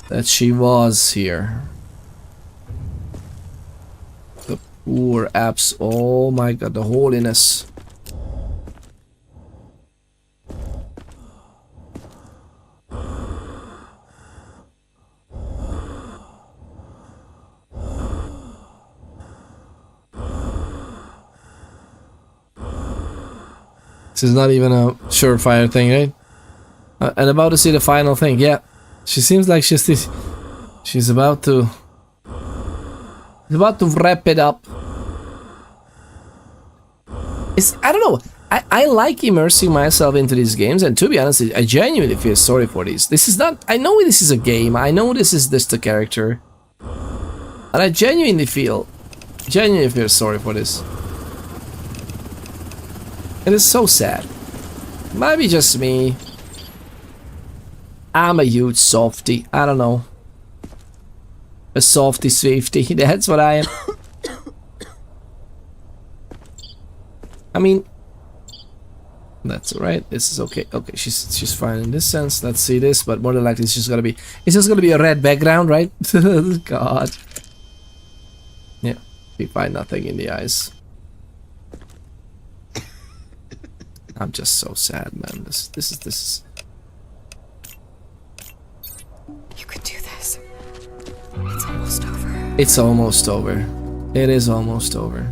A: That she was here. The poor apps. Oh my god, the holiness. This is not even a surefire thing, right? And about to see the final thing. Yeah, she seems like she's about to wrap it up. I don't know. I like immersing myself into these games, and to be honest, I genuinely feel sorry for these. This is not. I know this is a game. I know this is just a character, and I genuinely feel sorry for this. It is so sad. Might be just me. I'm a huge softie. I don't know. A softie safety. That's what I am. I mean, that's alright. This is okay. Okay, she's fine in this sense. Let's see this, but more than likely it's just gonna be a red background, right? God. Yeah, we find nothing in the eyes. I'm just so sad, man. This is.
G: You could do this. It's almost over.
A: It's almost over. It is almost over.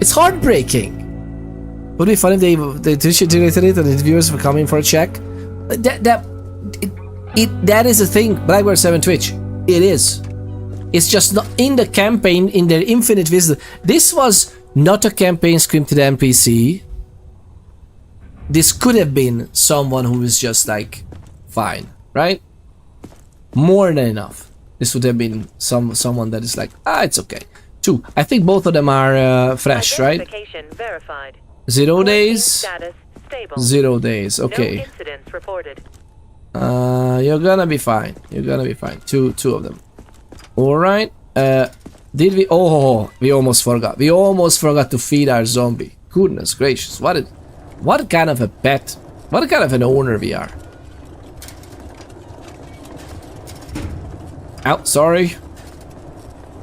A: It's heartbreaking. Would it be fun if they deleted it and the viewers were coming for a check? That is a thing. Blackbird 7 Twitch. It is. It's just not in the campaign, in their infinite wisdom. This was not a campaign scripted NPC. This could have been someone who was just like, fine, right? More than enough. This would have been someone that is like, it's okay. 2. I think both of them are fresh, right?
E: Verified.
A: 0 days.
E: Status stable.
A: 0 days. Okay.
E: No incidents reported.
A: You're gonna be fine. You're gonna be fine. Two of them. All right. Did we? Oh, we almost forgot. We almost forgot to feed our zombie. Goodness gracious! What kind of a pet? What kind of an owner we are? Oh, sorry.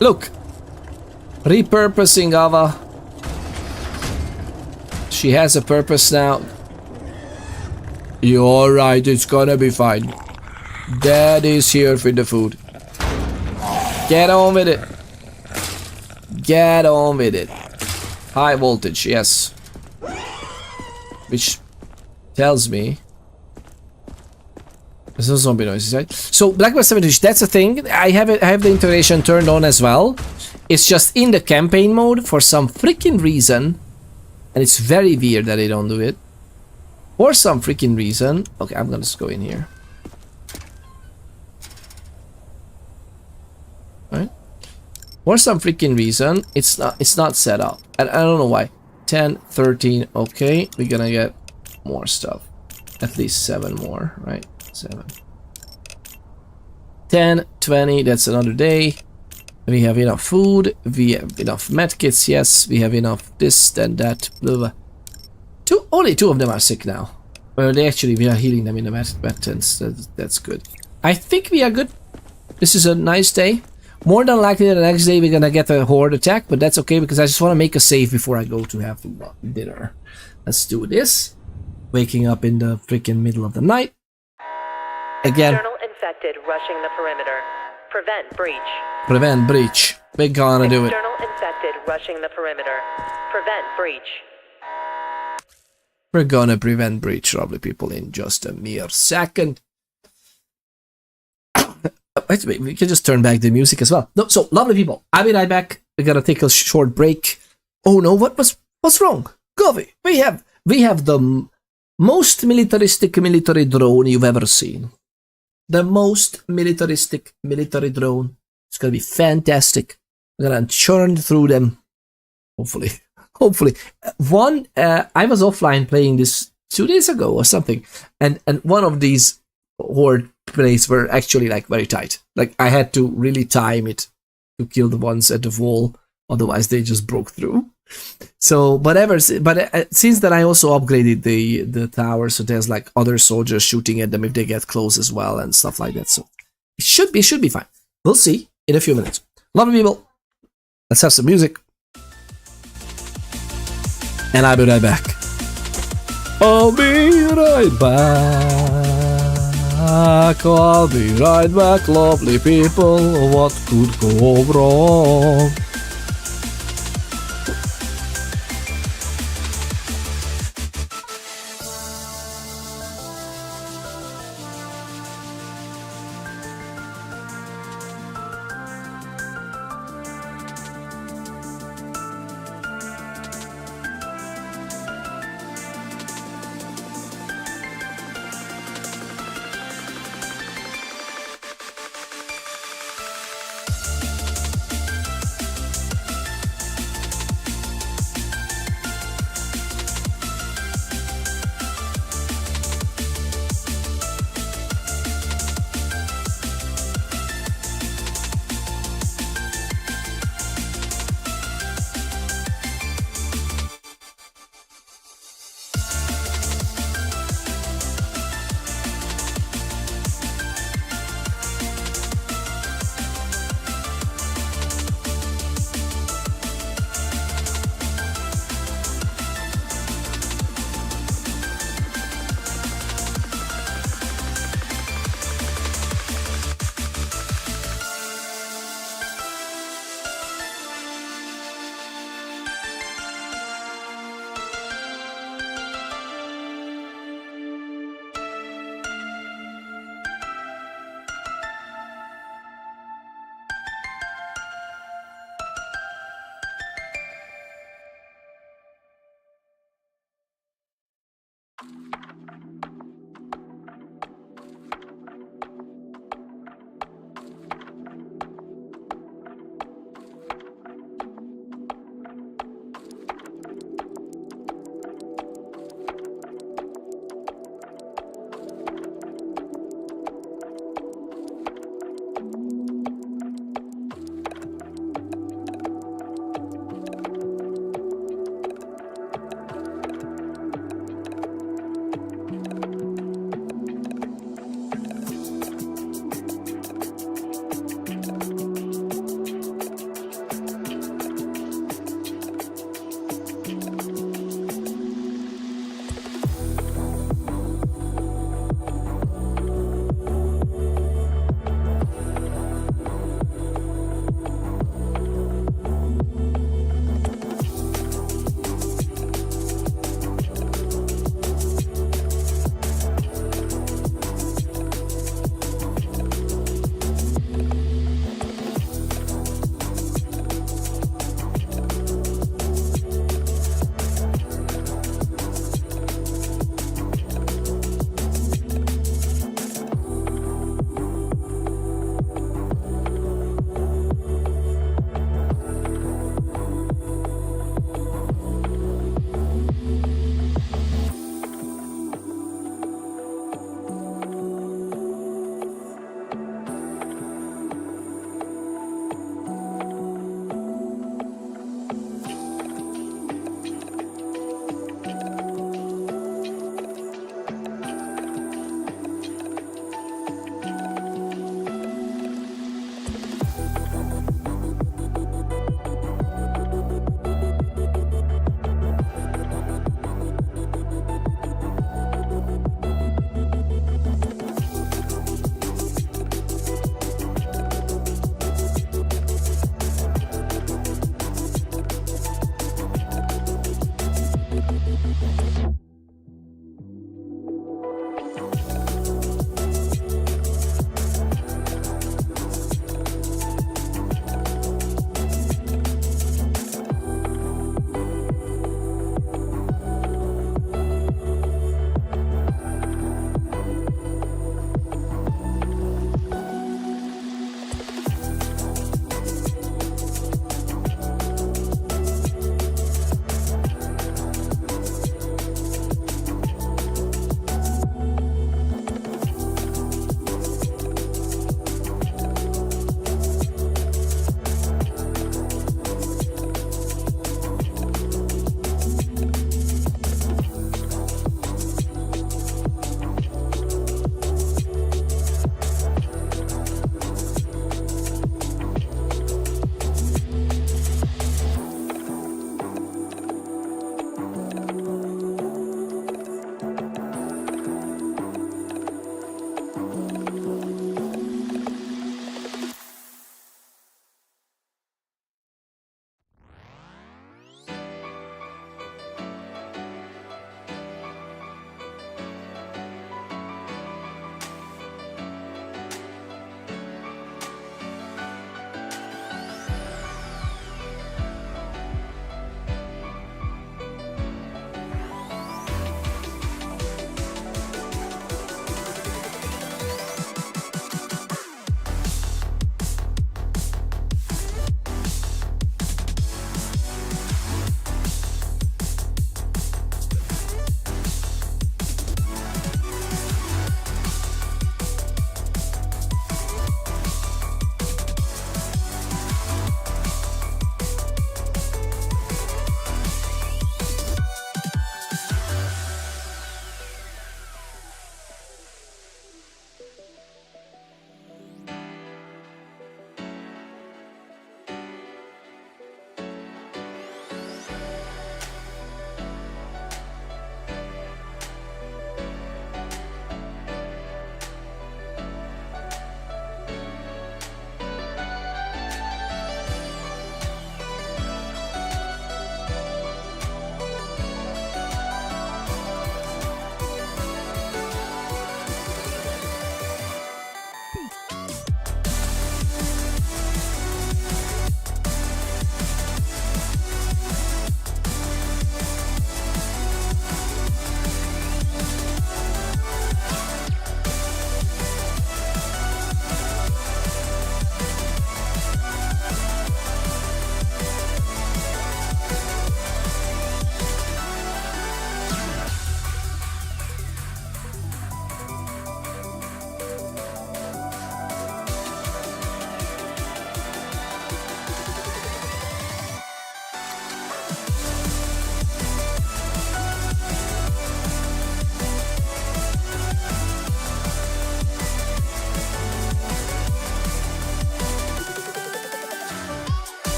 A: Look. Repurposing Ava. She has a purpose now. You're right, it's gonna be fine. Daddy's here for the food. Get on with it. Get on with it. High voltage, yes. Which tells me there's no zombie noises, right? So Blackbird 7 Twitch, that's a thing. I have the integration turned on as well. It's just in the campaign mode for some freaking reason. And it's very weird that they don't do it. For some freaking reason. Okay, I'm gonna just go in here. Right? For some freaking reason, it's not set up. And I don't know why. 10, 13, okay. We're gonna get more stuff. At least 7 more, right? 7. 10, 20, that's another day. We have enough food, we have enough medkits, yes, we have enough this and that, blah, blah. Only 2 of them are sick now. We are healing them in the med tents, that's good. I think we are good. This is a nice day. More than likely the next day we're gonna get a horde attack, but that's okay because I just want to make a save before I go to have dinner. Let's do this. Waking up in the freaking middle of the night. Again.
E: External infected rushing the perimeter. Prevent breach.
A: Prevent breach. We're gonna do it.
E: External infected rushing the perimeter. Prevent breach.
A: We're gonna prevent breach, lovely people, in just a mere second. Wait, we can just turn back the music as well. No, so, lovely people, I'll be right back. We're gonna take a short break. Oh no, what's wrong? Govy, we have the most militaristic military drone you've ever seen. The most militaristic military drone. It's gonna be fantastic. We're gonna churn through them. Hopefully. I was offline playing this 2 days ago or something, and one of these horde plays were actually like very tight. Like I had to really time it to kill the ones at the wall, otherwise they just broke through. So since then I also upgraded the tower, so there's like other soldiers shooting at them if they get close as well and stuff like that. So it should be fine. We'll see in a few minutes. Lovely people, let's have some music, and I'll be right back. I'll be right back. I'll be right back, lovely people. What could go wrong?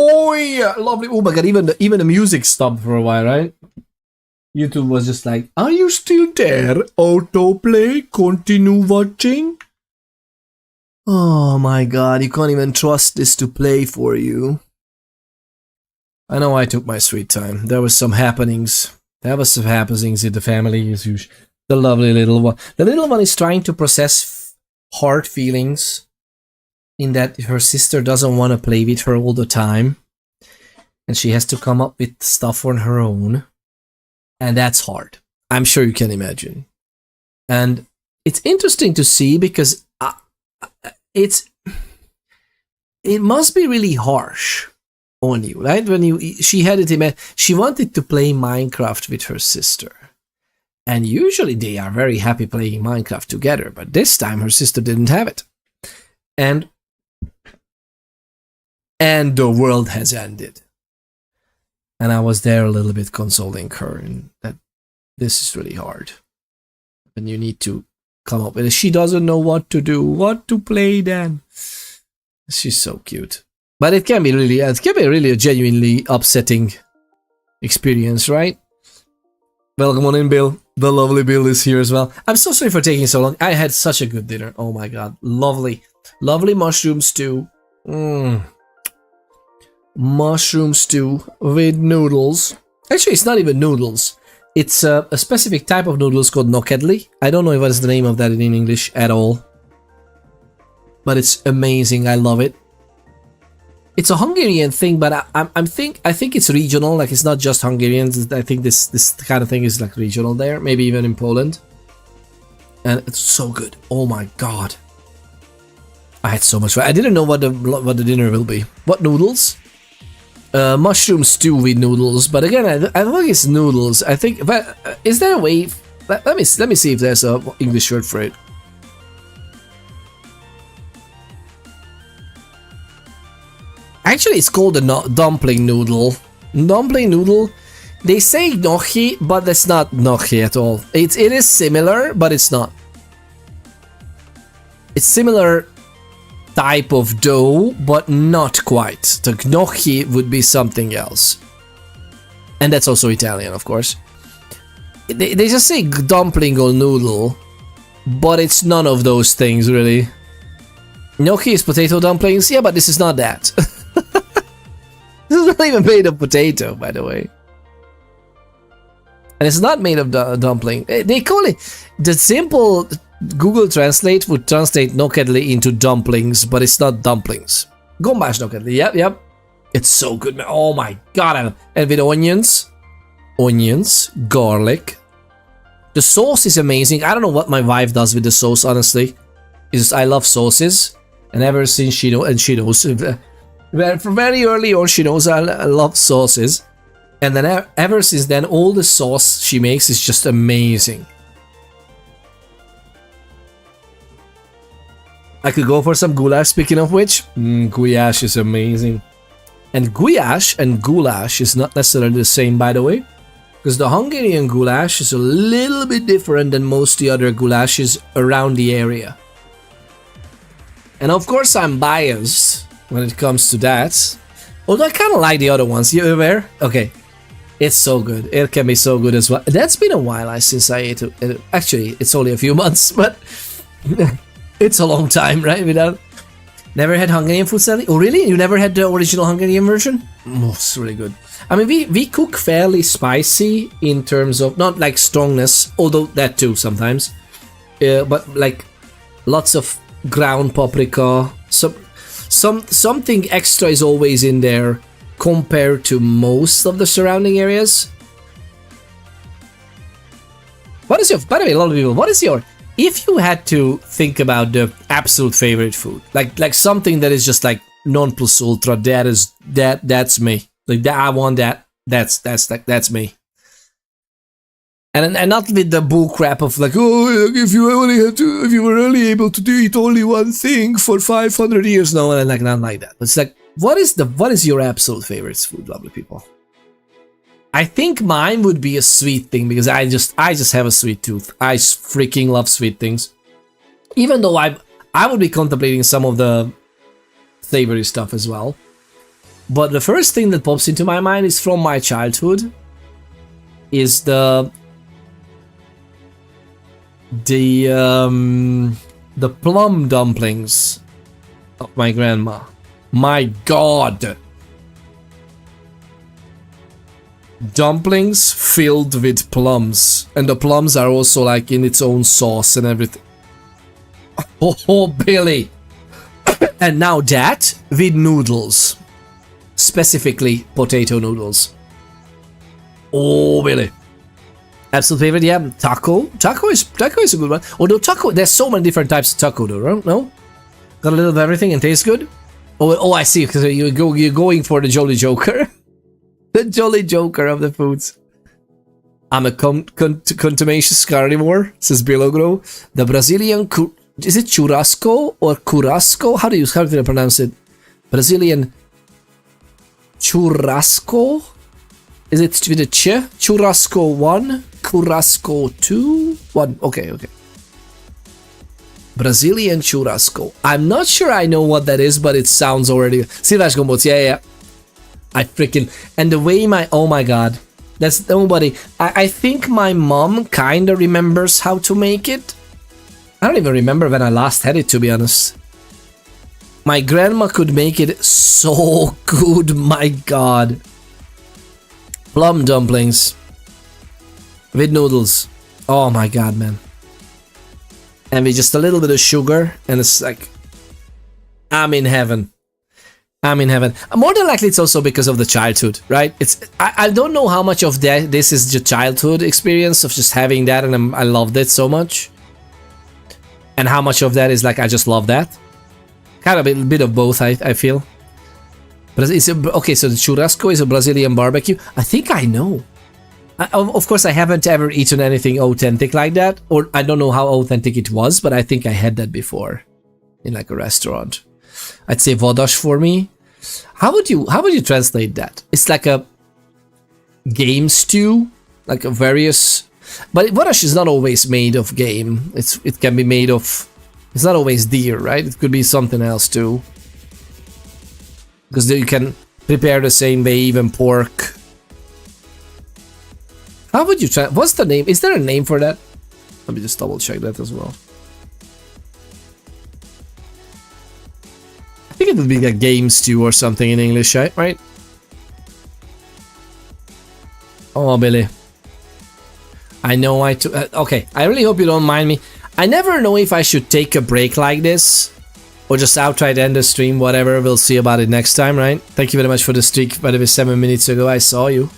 A: Oh yeah, lovely. Oh my god, even the music stopped for a while, right? YouTube was just like, are you still there? Autoplay, continue watching. Oh my god, you can't even trust this to play for you. I know I took my sweet time. There was some happenings. There was some happenings in the family as usual. The lovely little one. The little one is trying to process hard feelings in that her sister doesn't want to play with her all the time. And she has to come up with stuff on her own. And that's hard. I'm sure you can imagine. And it's interesting to see because it must be really harsh on you, right? When she wanted to play Minecraft with her sister. And usually they are very happy playing Minecraft together, but this time her sister didn't have it. And the world has ended. And I was there a little bit consoling her, and that this is really hard. And you need to come up with it. She doesn't know what to do, what to play then. She's so cute. But it can be really a genuinely upsetting experience, right? Welcome on in, Bill. The lovely Bill is here as well. I'm so sorry for taking so long. I had such a good dinner. Oh my god. Lovely. Lovely mushroom stew. Mushroom stew with noodles. Actually, it's not even noodles. It's a specific type of noodles called nokkedli. I don't know what is the name of that in English at all. But it's amazing. I love it. It's a Hungarian thing, but I think it's regional. Like, it's not just Hungarian. I think this kind of thing is like regional there. Maybe even in Poland. And it's so good. Oh my god. I had so much fun. I didn't know what the dinner will be. What noodles? Mushroom stew with noodles, but again, I think it's noodles. I think, but is there a way? Let me see if there's a English word for it. Actually, it's called a dumpling noodle. Dumpling noodle. They say gnocchi, but that's not gnocchi at all. It is similar, but it's not. It's similar type of dough, but not quite. The gnocchi would be something else. And that's also Italian, of course. They just say dumpling or noodle, but it's none of those things, really. Gnocchi is potato dumplings, yeah, but this is not that. This is not even made of potato, by the way. And it's not made of dumpling. They call it... The simple Google Translate would translate nokkedli into dumplings, but it's not dumplings. Gombás nokkedli, yep. It's so good, man. Oh my god. And with onions, garlic. The sauce is amazing. I don't know what my wife does with the sauce, honestly. I love sauces. And ever since she knows... From very early on, she knows I love sauces. And then ever since then, all the sauce she makes is just amazing. I could go for some goulash, speaking of which. Goulash is amazing. And goulash and goulash is not necessarily the same, by the way. Because the Hungarian goulash is a little bit different than most of the other goulashes around the area. And of course I'm biased when it comes to that. Although I kind of like the other ones. You aware? Okay. It's so good. It can be so good as well. That's been a while since I ate it. Actually, it's only a few months, but it's a long time, right? Never had Hungarian food, Sally? Oh, really? You never had the original Hungarian version? Oh, it's really good. I mean, we cook fairly spicy in terms of, not like strongness, although that too sometimes. But like lots of ground paprika. Something extra is always in there compared to most of the surrounding areas. What is your, by the way, a lot of people, what is your, if you had to think about the absolute favorite food, like something that is just like non plus ultra, that's me. Like that, I want that. That's me. And not with the bull crap of like, oh, if you were only able to eat only one thing for 500 years, no, and like not like that. It's like, what is your absolute favorite food, lovely people? I think mine would be a sweet thing because I just have a sweet tooth. I freaking love sweet things. Even though I would be contemplating some of the savory stuff as well. But the first thing that pops into my mind is from my childhood. Is the plum dumplings of my grandma. My God. Dumplings filled with plums. And the plums are also like in its own sauce and everything. Oh, Billy. And now that with noodles. Specifically potato noodles. Oh, Billy. Absolute favorite, yeah. Taco. Taco is a good one. Although taco, there's so many different types of taco though, no? Got a little of everything and tastes good? Oh, I see, because you're going for the Jolly Joker. The Jolly Joker of the foods. I'm a contumacious carnivore, says Bilogro. The Brazilian, is it churrasco or curasco? How do you pronounce it? Brazilian churrasco? Is it with a ch? Churrasco 1, curasco 2, 1. Okay. Brazilian churrasco. I'm not sure I know what that is, but it sounds already. Silvas Gombots, yeah. I freaking. And the way oh my God. That's nobody. I think my mom kinda remembers how to make it. I don't even remember when I last had it, to be honest. My grandma could make it so good, my God. Plum dumplings with noodles. Oh my God, man. And with just a little bit of sugar, and it's like, I'm in heaven. I'm in heaven. More than likely, it's also because of the childhood, right? I don't know how much of this is the childhood experience of just having that, and I loved it so much. And how much of that is like, I just love that. Kind of a bit of both, I feel. But okay, so the churrasco is a Brazilian barbecue. I think I know. Of course, I haven't ever eaten anything authentic like that, or I don't know how authentic it was, but I think I had that before in like a restaurant. I'd say vodash for me. How would you translate that? It's like a game stew, like a various. But vodash is not always made of game. It can be made of. It's not always deer, right? It could be something else too. Because you can prepare the same way, even pork. How would you try? What's the name? Is there a name for that? Let me just double check that as well. I think it would be a game stew or something in English, right? Oh, Billy. I know okay, I really hope you don't mind me. I never know if I should take a break like this or just outright end the stream, whatever. We'll see about it next time, right? Thank you very much for the streak. By the way, 7 minutes ago, I saw you.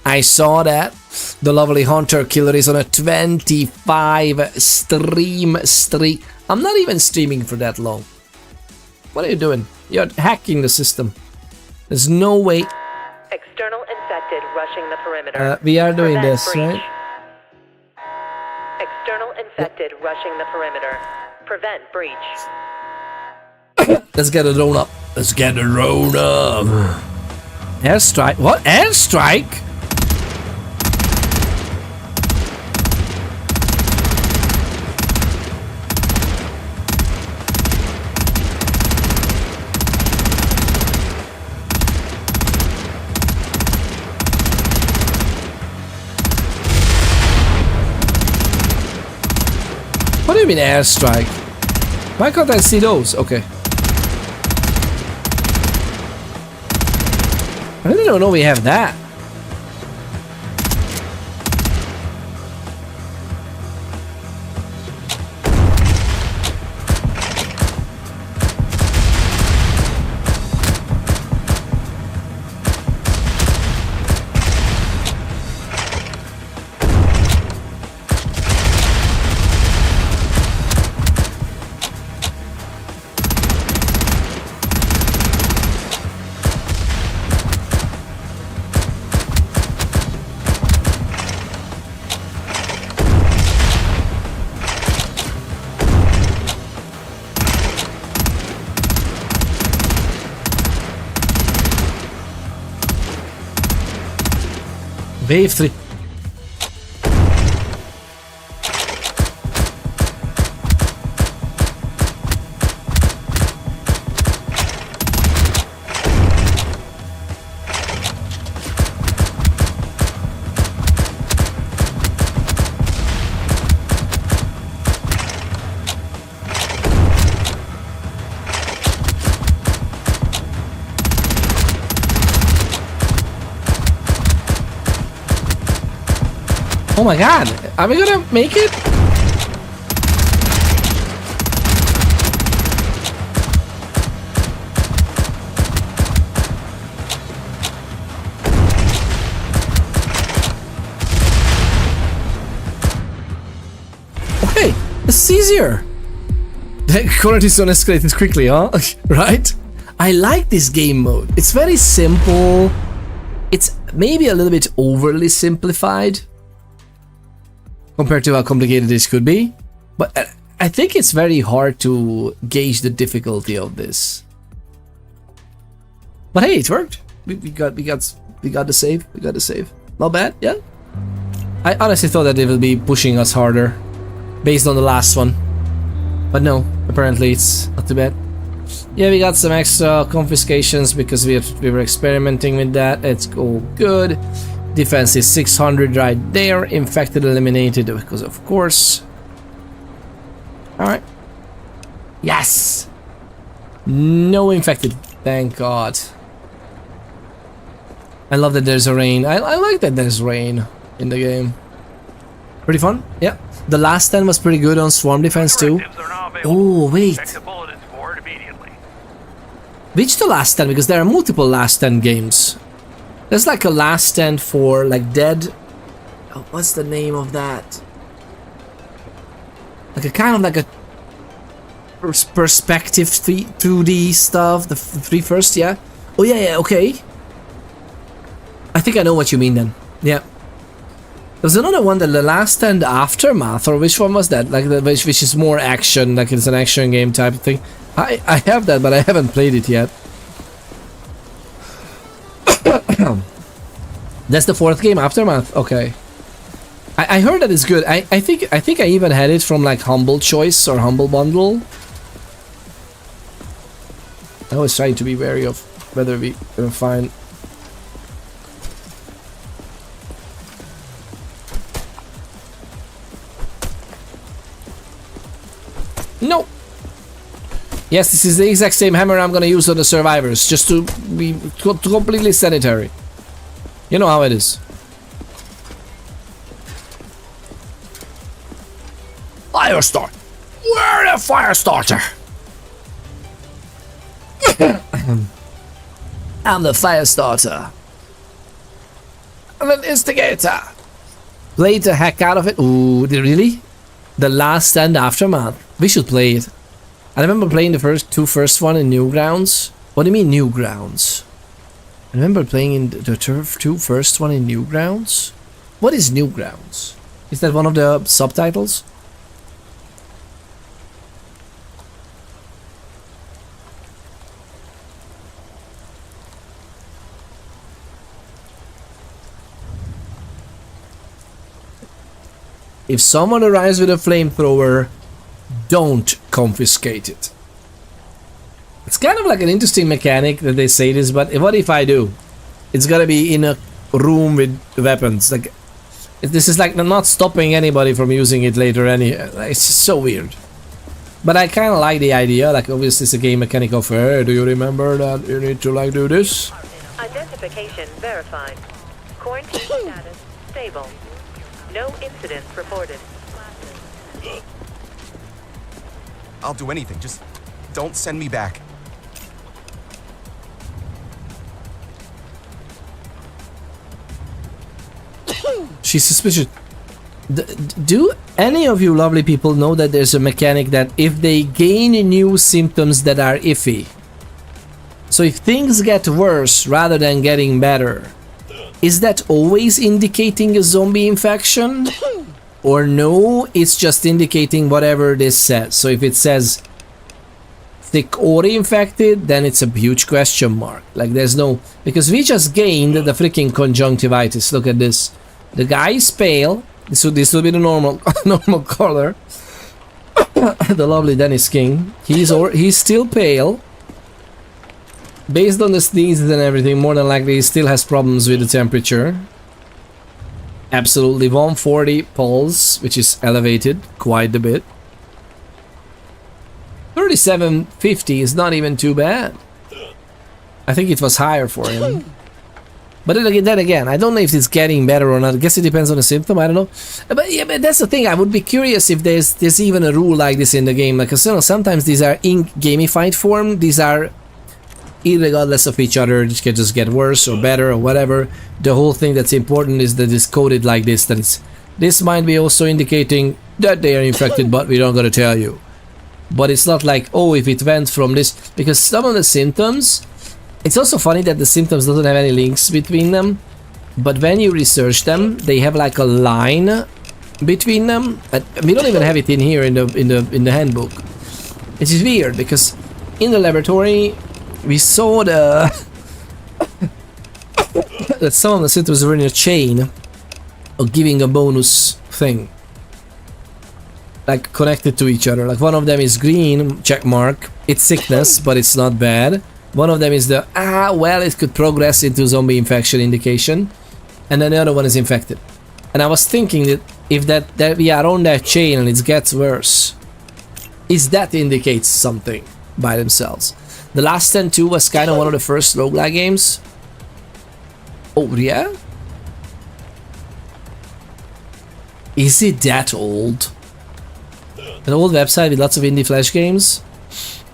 A: I saw that. The lovely Hunter Killer is on a 25 stream streak. I'm not even streaming for that long. What are you doing? You're hacking the system. There's no way.
E: External infected rushing the perimeter.
A: We are doing
E: Prevent
A: this,
E: breach.
A: right?
E: External infected rushing the perimeter. Prevent breach.
A: Let's get a drone up. Let's get a drone up. Airstrike? What? Airstrike? What do you mean airstrike? Why can't I see those? Okay. I didn't know we have that. Wave 3. Oh my god, are we gonna make it? Okay, this is easier. The quality zone escalated quickly, huh? Right? I like this game mode. It's very simple. It's maybe a little bit overly simplified compared to how complicated this could be, but I think it's very hard to gauge the difficulty of this. But hey, it worked. We got the save. We got the save. Not bad, yeah. I honestly thought that they will be pushing us harder based on the last one, but no. Apparently, it's not too bad. Yeah, we got some extra confiscations because we were experimenting with that. It's all good. Defense is 600 right there. Infected eliminated because of course. Alright. Yes! No infected. Thank God. I love that there's a rain. I like that there's rain in the game. Pretty fun. Yeah. The last 10 was pretty good on swarm defense too. Oh, wait. Which the last 10? Because there are multiple last 10 games. There's like a last stand for like Dead. Oh, what's the name of that? Like a kind of like a perspective 2D stuff. The three first, yeah. Oh yeah, okay. I think I know what you mean then. Yeah. There's another one, that the last stand Aftermath, or which one was that? Like which is more action, like it's an action game type of thing. I have that, but I haven't played it yet. That's the fourth game, Aftermath. Okay. I heard that it's good. I think I even had it from like Humble Choice or Humble Bundle. I was trying to be wary of whether we can find. No. Yes, this is the exact same hammer I'm gonna use on the survivors, just to be completely sanitary. You know how it is. Fire start. Where the fire starter? I'm the fire starter. I'm an instigator. Played the heck out of it. Ooh, really? The Last Stand Aftermath. We should play it. I remember playing the first one in Newgrounds. What do you mean Newgrounds? I remember playing in the first one in Newgrounds. What is Newgrounds? Is that one of the subtitles? If someone arrives with a flamethrower, don't confiscate it. It's kind of like an interesting mechanic that they say this, but what if I do? It's gotta be in a room with weapons. Like, this is like not stopping anybody from using it later. It's just so weird. But I kind of like the idea. Like, obviously, it's a game mechanic of, hey, do you remember that you need to like do this?
E: Identification verified. Quarantine status stable. No incidents reported.
M: I'll do anything. Just don't send me back.
A: She's suspicious. Do any of you lovely people know that there's a mechanic that if they gain new symptoms that are iffy, so if things get worse rather than getting better, is that always indicating a zombie infection? Or no, it's just indicating whatever this says. So if it says sick or infected, then it's a huge question mark. Like, there's no... Because we just gained the freaking conjunctivitis. Look at this. The guy is pale. This will be the normal color. The lovely Dennis King. He's still pale. Based on the sneezes and everything, more than likely he still has problems with the temperature. Absolutely 140 pulse, which is elevated quite a bit. 3750 is not even too bad. I think it was higher for him. But then again, I don't know if it's getting better or not. I guess it depends on the symptom. I don't know. But yeah, but that's the thing. I would be curious if there's even a rule like this in the game. Like, you know, sometimes these are in gamified form. These are irregardless of each other. It can just get worse or better or whatever. The whole thing that's important is that it's coded like this. That it's this might be also indicating that they are infected, but we don't gotta tell you. But it's not like, oh, if it went from this, because some of the symptoms. It's also funny that the symptoms doesn't have any links between them, but when you research them, they have like a line between them. But we don't even have it in here in the handbook. It is weird because in the laboratory we saw that some of the symptoms were in a chain of giving a bonus thing, like connected to each other. Like one of them is green, check mark. It's sickness, but it's not bad. One of them is the, well, it could progress into zombie infection indication. And then the other one is infected. And I was thinking that if that we are on that chain and it gets worse, is that indicates something by themselves. The Last Stand 2 was kind of one of the first roguelike games. Oh, yeah? Is it that old? An old website with lots of indie flash games?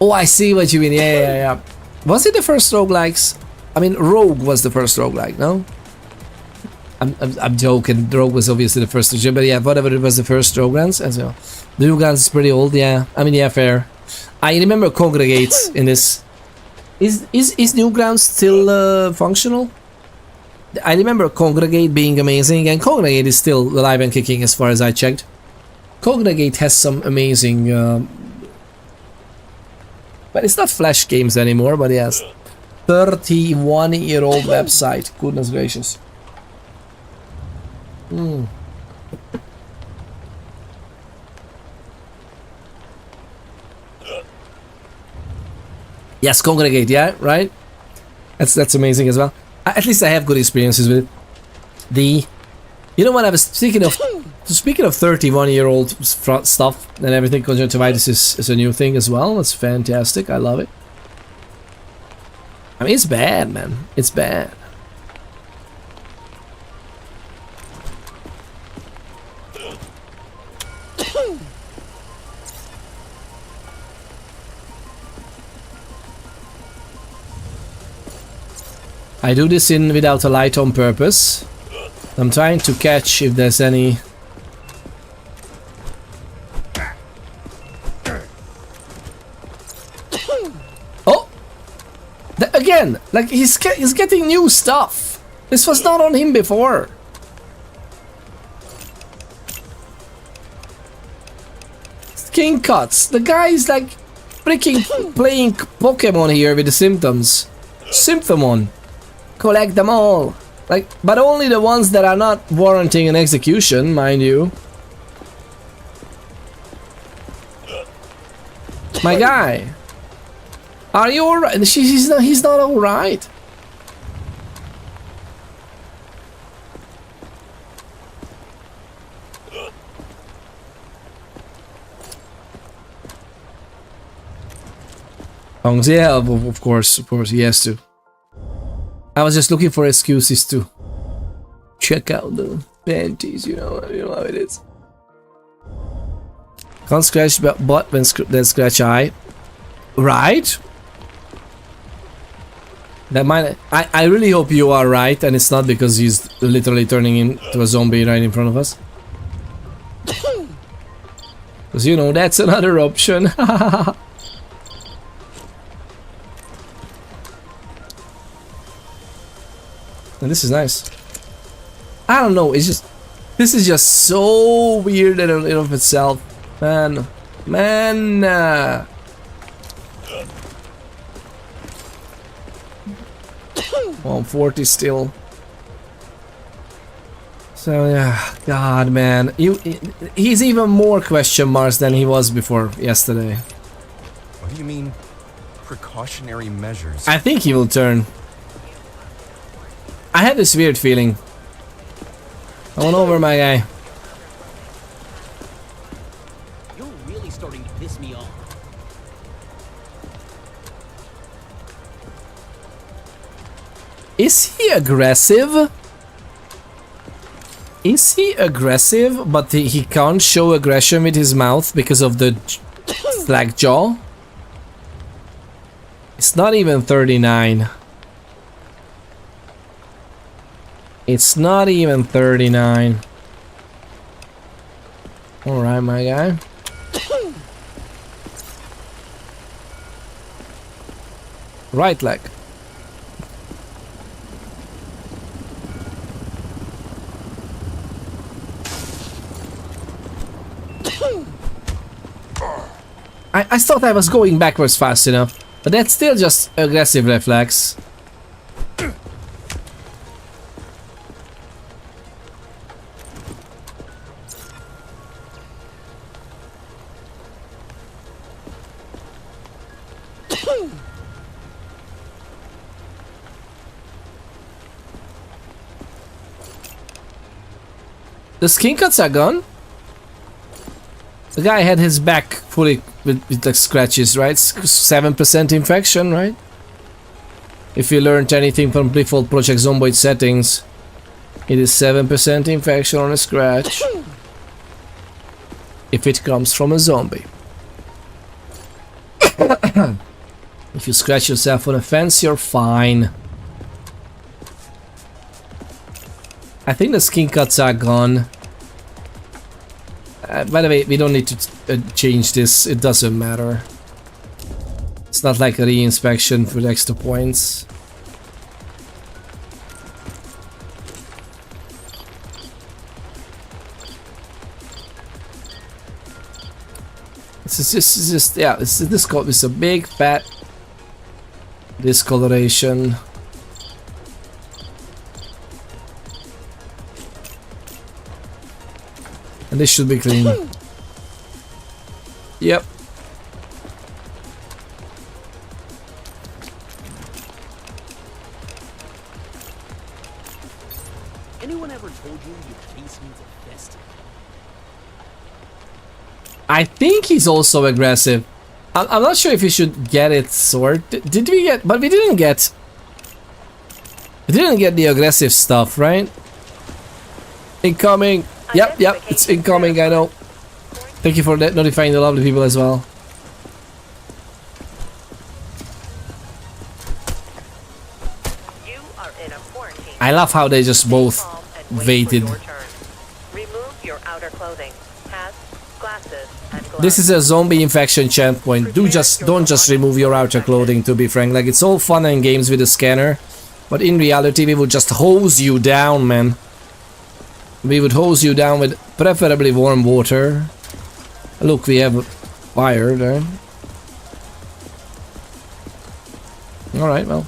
A: Oh, I see what you mean. Yeah. Was it the first roguelikes? I mean, Rogue was the first roguelike, no? I'm joking. Rogue was obviously the first, but yeah, whatever, it was the first Roguelands as well. The Roguelands is pretty old, yeah. I mean, yeah, fair. I remember Congregate in this. Is Newgrounds still functional? I remember Congregate being amazing, and Congregate is still alive and kicking as far as I checked. Congregate has some amazing. But it's not Flash games anymore, but yes. 31-year-old website. Goodness gracious. Yes, Congregate, yeah, right? That's amazing as well. At least I have good experiences with it. You know what I was speaking of 31-year-old stuff and everything, conjunctivitis is a new thing as well. That's fantastic. I love it. I mean, it's bad, man. It's bad. I do this without a light on purpose. I'm trying to catch if there's any. Oh! Again! Like, he's getting new stuff! This was not on him before! King Cuts! The guy is like freaking playing Pokemon here with the symptoms. Symptomon! Collect them all! Like, but only the ones that are not warranting an execution, mind you. My guy, are you alright? He's not alright. Yeah, of course, he has to. I was just looking for excuses to check out the panties, you know how it is. Can't scratch butt when then scratch eye. Right? That might. I really hope you are right, and it's not because he's literally turning into a zombie right in front of us. Because you know that's another option. And this is nice. I don't know, it's just... This is just so weird in and of itself. Man. 140 still. So yeah, God, man. He's even more question marks than he was before yesterday.
M: What do you mean, precautionary measures?
A: I think he will turn. I had this weird feeling. Come on over, my guy.
L: You're really starting to piss me off.
A: Is he aggressive? Is he aggressive, but he can't show aggression with his mouth because of the slack jaw? It's not even 39. It's not even 39. Alright, my guy. Right leg. I thought I was going backwards fast enough, but that's still just aggressive reflex. The skin cuts are gone. The guy had his back fully with like scratches, right? 7% infection, right? If you learned anything from default Project Zomboid settings, it is 7% infection on a scratch. If it comes from a zombie. If you scratch yourself on a fence, you're fine. I think the skin cuts are gone. By the way, we don't need to change this. It doesn't matter. It's not like a re-inspection for extra points. This is just yeah. This is a big fat discoloration. And this should be clean. Yep.
I: Anyone ever told you your face needs a vest?
A: I think he's also aggressive. I'm not sure if you should get it sorted. Did we get? But we didn't get. We didn't get the aggressive stuff, right? Incoming. Yep, it's incoming, I know. Thank you for notifying the lovely people as well.
E: You are in a quarantine.
A: I love how they just both waited.
E: Remove your outer clothing, hats, glasses, and gloves.
A: This is a zombie infection checkpoint. Don't just remove your outer clothing, to be frank. Like, it's all fun and games with the scanner, but in reality we would just hose you down, man. We would hose you down with preferably warm water. Look, we have fire there. Alright, well.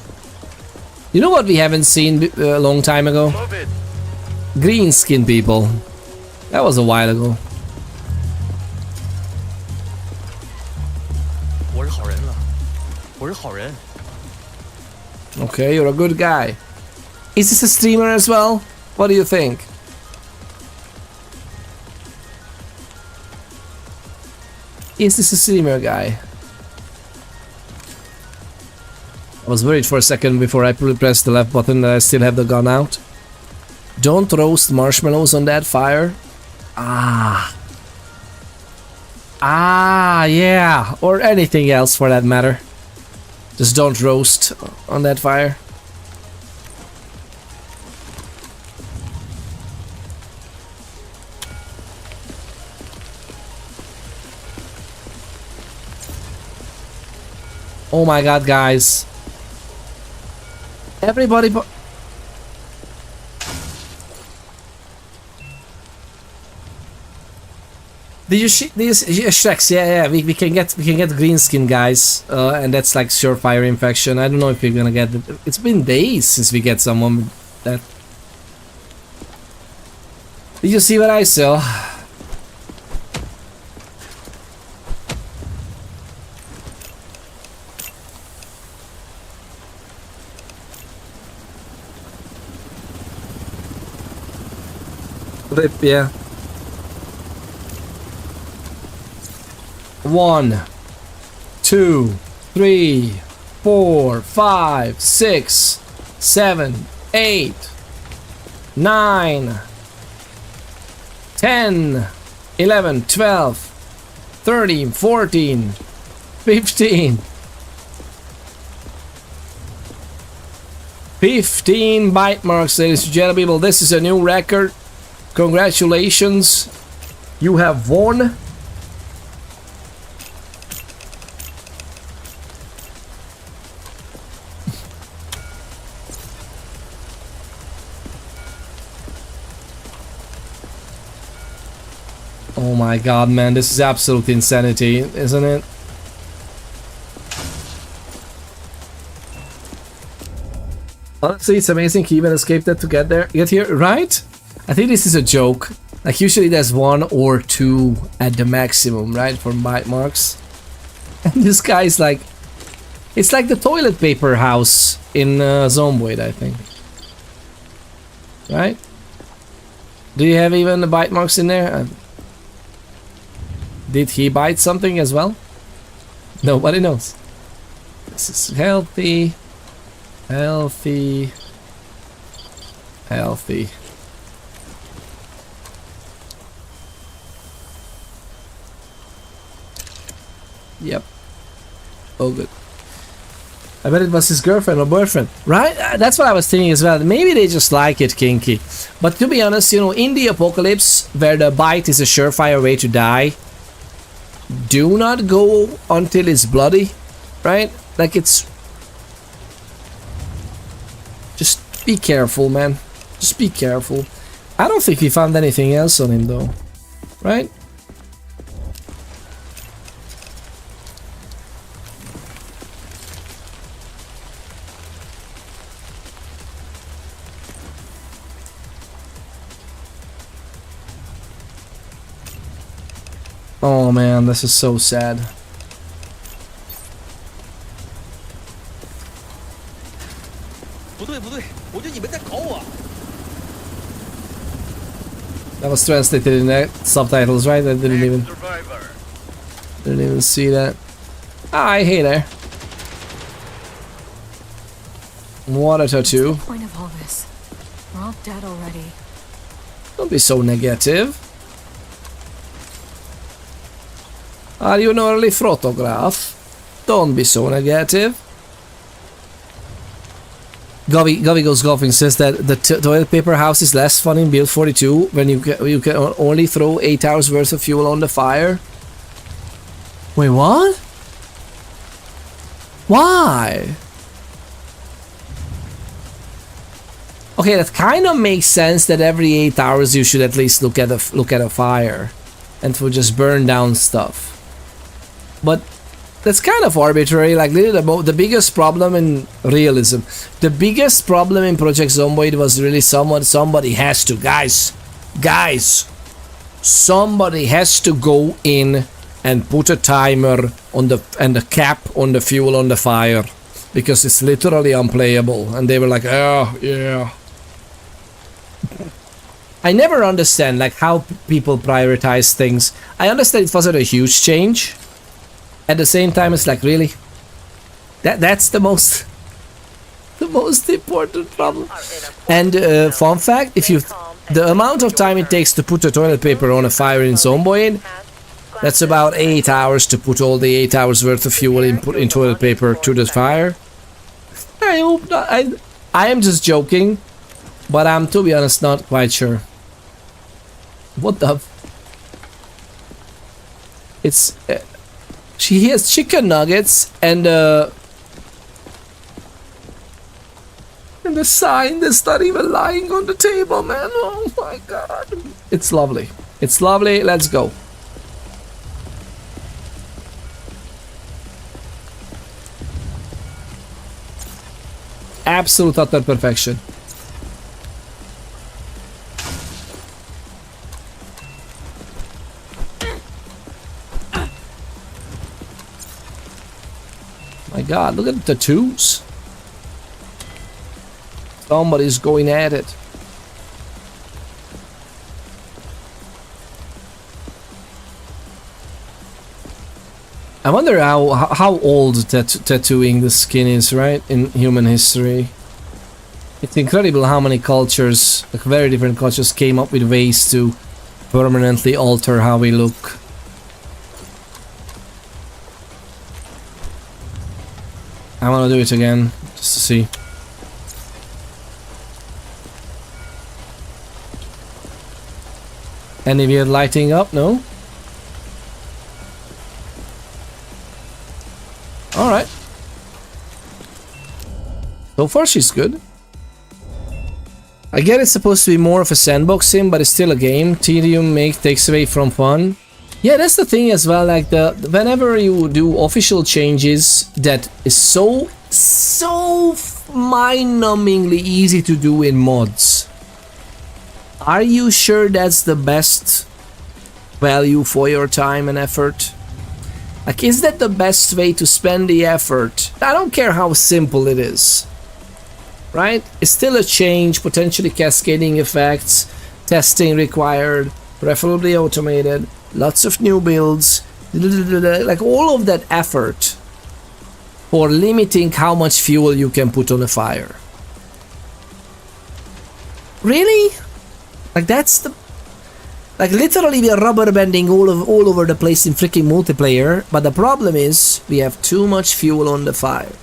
A: You know what we haven't seen a long time ago? Green skin people. That was a while ago. Okay, you're a good guy. Is this a streamer as well? What do you think? Is this a streamer guy? I was worried for a second before I pressed the left button that I still have the gun out. Don't roast marshmallows on that fire. Ah, yeah. Or anything else for that matter. Just don't roast on that fire. Oh my god, guys. Everybody Did you see these Shreks? Yeah, we can get green skin, guys. And that's like surefire infection. I don't know if we're gonna get it. It's been days since we get someone with that. Did you see what I saw? Rip, yeah. 1, 2, 3, 4, 5, 6. 7, 8, 9, 10, 11, 12, 13, 14, 15. 15 bite marks, ladies and gentlemen. People, this is a new record. Congratulations. You have won. Oh my god, man, this is absolute insanity, isn't it? Honestly, it's amazing he even escaped that to get here, right? I think this is a joke. Like, usually there's 1 or 2 at the maximum, right, for bite marks. And this guy's like... It's like the toilet paper house in Zomboid, I think. Right? Do you have even the bite marks in there? Did he bite something as well? Nobody knows. This is healthy. Healthy. Healthy. Yep. Oh, good. I bet it was his girlfriend or boyfriend, right? That's what I was thinking as well. Maybe they just like it kinky. But to be honest, you know, in the apocalypse, where the bite is a surefire way to die, do not go until it's bloody, right? Like, it's... Just be careful, man. Just be careful. I don't think we found anything else on him, though. Right? Oh man, this is so sad. That was translated in the subtitles, right? I didn't even see that. Ah, hey there. What a tattoo.
G: What's the point of all this? We're all dead already.
A: Don't be so negative. Are you an early photograph? Don't be so negative. Govy Goes Golfing says that the toilet paper house is less fun in build 42 when you can only throw 8 hours worth of fuel on the fire. Wait, what? Why? Okay, that kind of makes sense that every 8 hours you should at least look at a fire and to just burn down stuff. But that's kind of arbitrary. Like, the biggest problem in realism, the biggest problem in Project Zomboid was really somebody has to, guys, somebody has to go in and put a timer on and a cap on the fuel on the fire, because it's literally unplayable. And they were like, oh yeah. I never understand like how people prioritize things. I understand it wasn't a huge change. At the same time, it's like, really? That's the most important problem. And fun fact, the amount of time it takes to put the toilet paper on a fire in Zomboid, that's about 8 hours to put all the 8 hours worth of fuel in toilet paper to the fire. I hope not. I am just joking, but I'm, to be honest, not quite sure. What the? It's... She has chicken nuggets and the sign that's not even lying on the table, man. Oh my god. It's lovely. It's lovely. Let's go. Absolute utter perfection. My god, look at the tattoos. Somebody's going at it. I wonder how old tattooing the skin is, right, in human history. It's incredible how many cultures, like very different cultures, came up with ways to permanently alter how we look. I want to do it again, just to see. Any weird lighting up? No? Alright. So far she's good. I get it's supposed to be more of a sandbox sim, but it's still a game. Tedium takes away from fun. Yeah, that's the thing as well, like whenever you do official changes that is so mind-numbingly easy to do in mods. Are you sure that's the best value for your time and effort? Like, is that the best way to spend the effort? I don't care how simple it is. Right? It's still a change, potentially cascading effects, testing required, preferably automated, lots of new builds, like all of that effort for limiting how much fuel you can put on a fire. Really? Like that's the... Like literally we are rubber banding all over the place in freaking multiplayer, but the problem is we have too much fuel on the fire.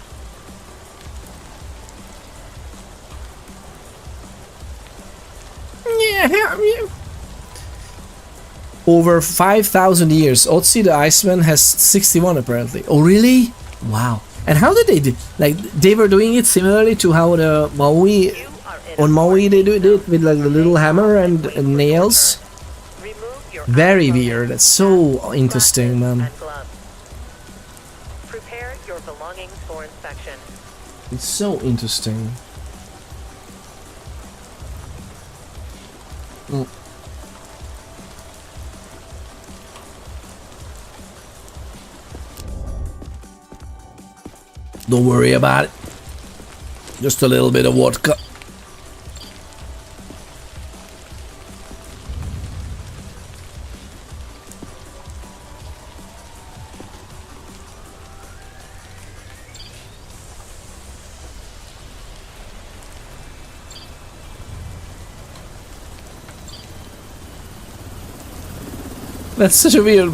A: Yeah. Over 5,000 years. Otzi the Iceman has 61 apparently. Oh really? Wow. And how did they do? Like they were doing it similarly to how the Maui on Maui they do it with like the little hammer and nails. Very weird. That's so interesting, man.
E: Prepare your belongings for inspection.
A: It's so interesting. Don't worry about it. Just a little bit of vodka. That's such a weird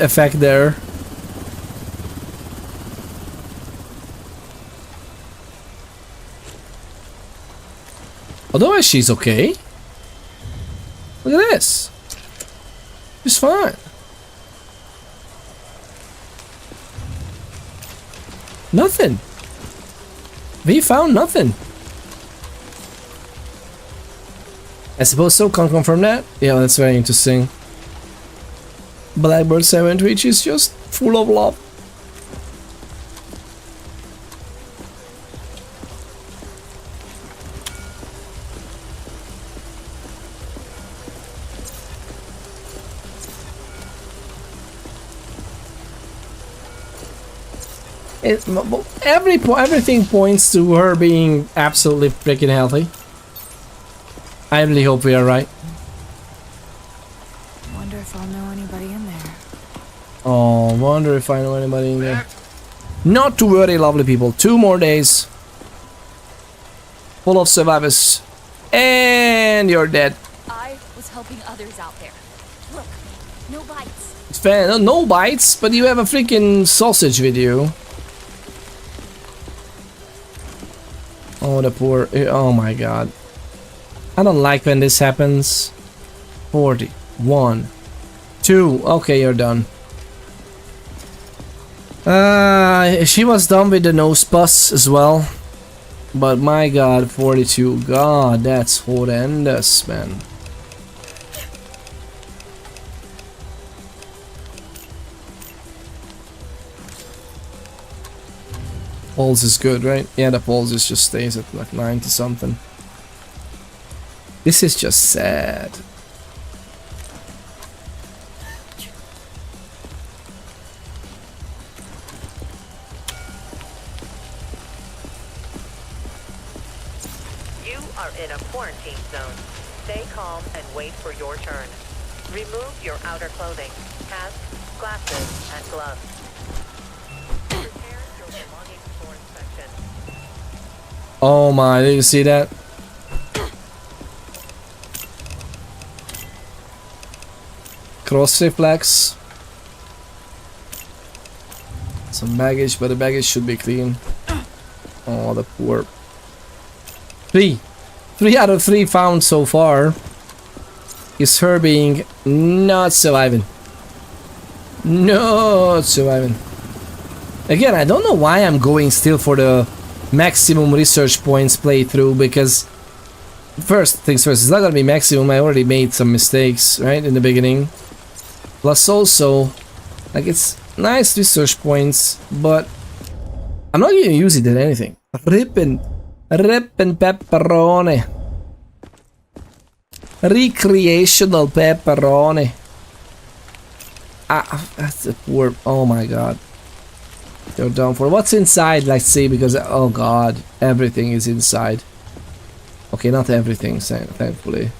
A: effect there. Otherwise she's okay. Look at this. She's fine. Nothing. We found nothing. I suppose so, can't confirm that. Yeah, that's very interesting. Blackbird 7 Twitch is just full of love. Everything points to her being absolutely freaking healthy. I really hope we are right.
G: Wonder if I'll know anybody in there.
A: Oh, wonder if I know anybody in there. Not to worry, lovely people. 2 more days. Full of survivors. And you're dead.
F: I was helping others out there. Look, no bites.
A: It's fair. No bites, but you have a freaking sausage with you. Oh, the poor... Oh my god. I don't like when this happens. 40. 1. 2. Okay, you're done. She was done with the nose bus as well. But my god, 42. God, that's horrendous, man. Pulse is good, right? Yeah, the pulse just stays at like 90 something. This is just sad.
E: You are in a quarantine zone. Stay calm and wait for your turn. Remove your outer clothing, hats, glasses, and gloves. Prepare your belongings for inspection.
A: Oh my, did you see that? Cross reflex. Some baggage, but the baggage should be clean. Oh, the poor. 3 out of 3 found so far is her being not surviving. Not surviving. Again, I don't know why I'm going still for the maximum research points playthrough, because first things first, it's not gonna be maximum. I already made some mistakes, right, in the beginning. Plus also, like, it's nice research points, but I'm not gonna use it in anything. Rippin' pepperoni. Recreational pepperoni. Ah, that's a poor. Oh my god. They're down for what's inside. Let's see, because oh god, everything is inside. Okay, not everything, thankfully.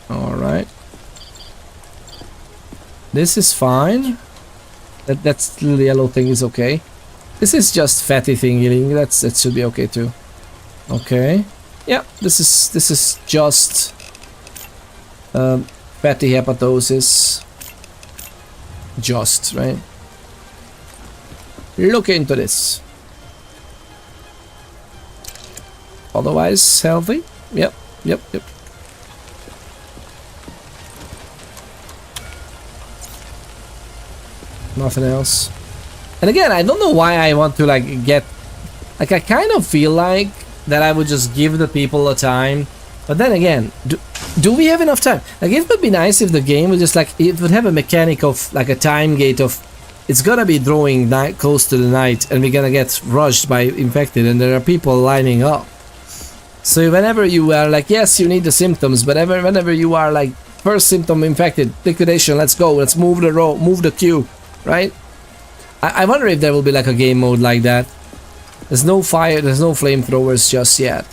A: All right. This is fine. That little yellow thing is okay. This is just fatty thing healing. That should be okay too. Okay. Yeah, this is just fatty hepatosis. Just right. Look into this. Otherwise healthy. Yep. Nothing else. And again, I don't know why I want to like get, like, I kind of feel like that I would just give the people a time, but then again, do we have enough time? Like, it would be nice if the game would just like, it would have a mechanic of like a time gate of, it's gonna be drawing night close to the night and we're gonna get rushed by infected and there are people lining up. So whenever you are like, yes, you need the symptoms, but whenever you are like, first symptom infected, liquidation, let's go, let's move the row, move the queue, right? I wonder if there will be like a game mode like that. There's no fire, there's no flamethrowers just yet.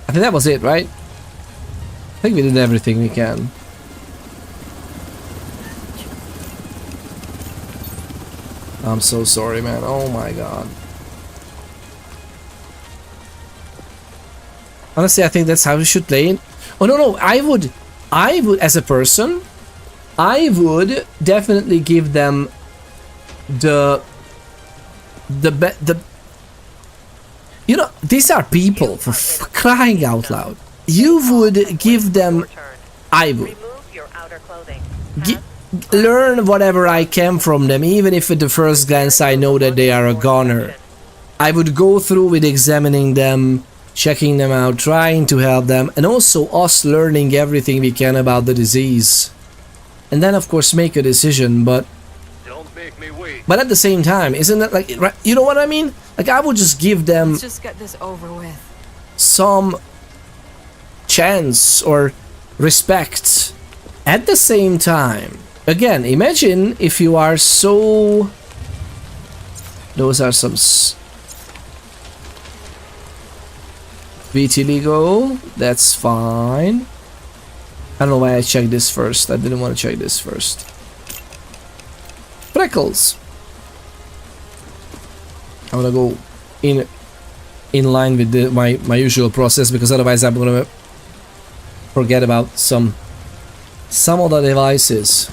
A: I think that was it, right? I think we did everything we can. I'm so sorry, man. Oh my god. Honestly, I think that's how we should play it. Oh no, I would as a person, I would definitely give them the you know, these are people, for crying out loud. You would give them, I would learn whatever I can from them, even if at the first glance I know that they are a goner. I would go through with examining them, checking them out, trying to help them, and also us learning everything we can about the disease. And then of course make a decision, but at the same time, isn't that like, you know what I mean? Like, I would just give them,
G: let's just get this over with,
A: some chance or respect. At the same time, again, imagine if you are so, those are some vitiligo, that's fine. I don't know why I checked this first. I didn't want to check this first. Freckles. I'm gonna go in line with my usual process, because otherwise I'm gonna forget about some of the devices.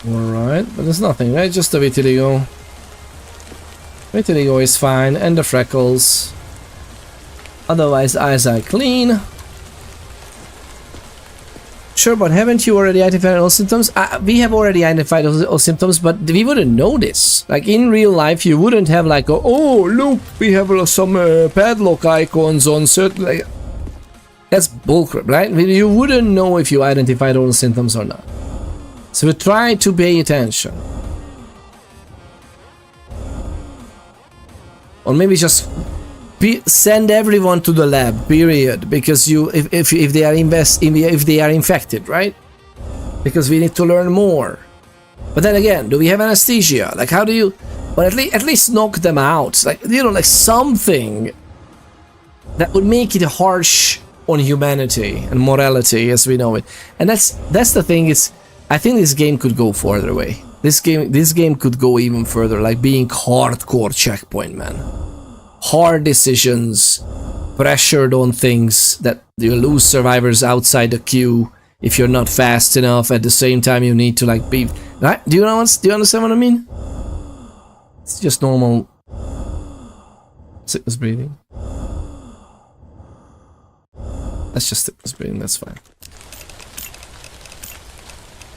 A: Alright, but there's nothing, right? Just the vitiligo. Vitiligo is fine, and the freckles. Otherwise, eyes are clean. Sure, but haven't you already identified all symptoms? We have already identified all symptoms, but we wouldn't know this. Like, in real life, you wouldn't have like, oh, look, we have some padlock icons on certain... Like, that's bullcrap, right? You wouldn't know if you identified all the symptoms or not. So we try to pay attention. Or maybe just send everyone to the lab, period, because if they are if they are infected, right? Because we need to learn more. But then again, do we have anesthesia? Like, how do you? But at least knock them out. Like, you know, like something that would make it harsh on humanity and morality as we know it. And that's the thing. Is I think this game could go further away. This game could go even further, like being hardcore checkpoint, man. Hard decisions, pressured on things that you lose survivors outside the queue if you're not fast enough. At the same time, you need to like be right. Do you understand what I mean? It's just normal sickness breathing. That's just sickness breathing. That's fine.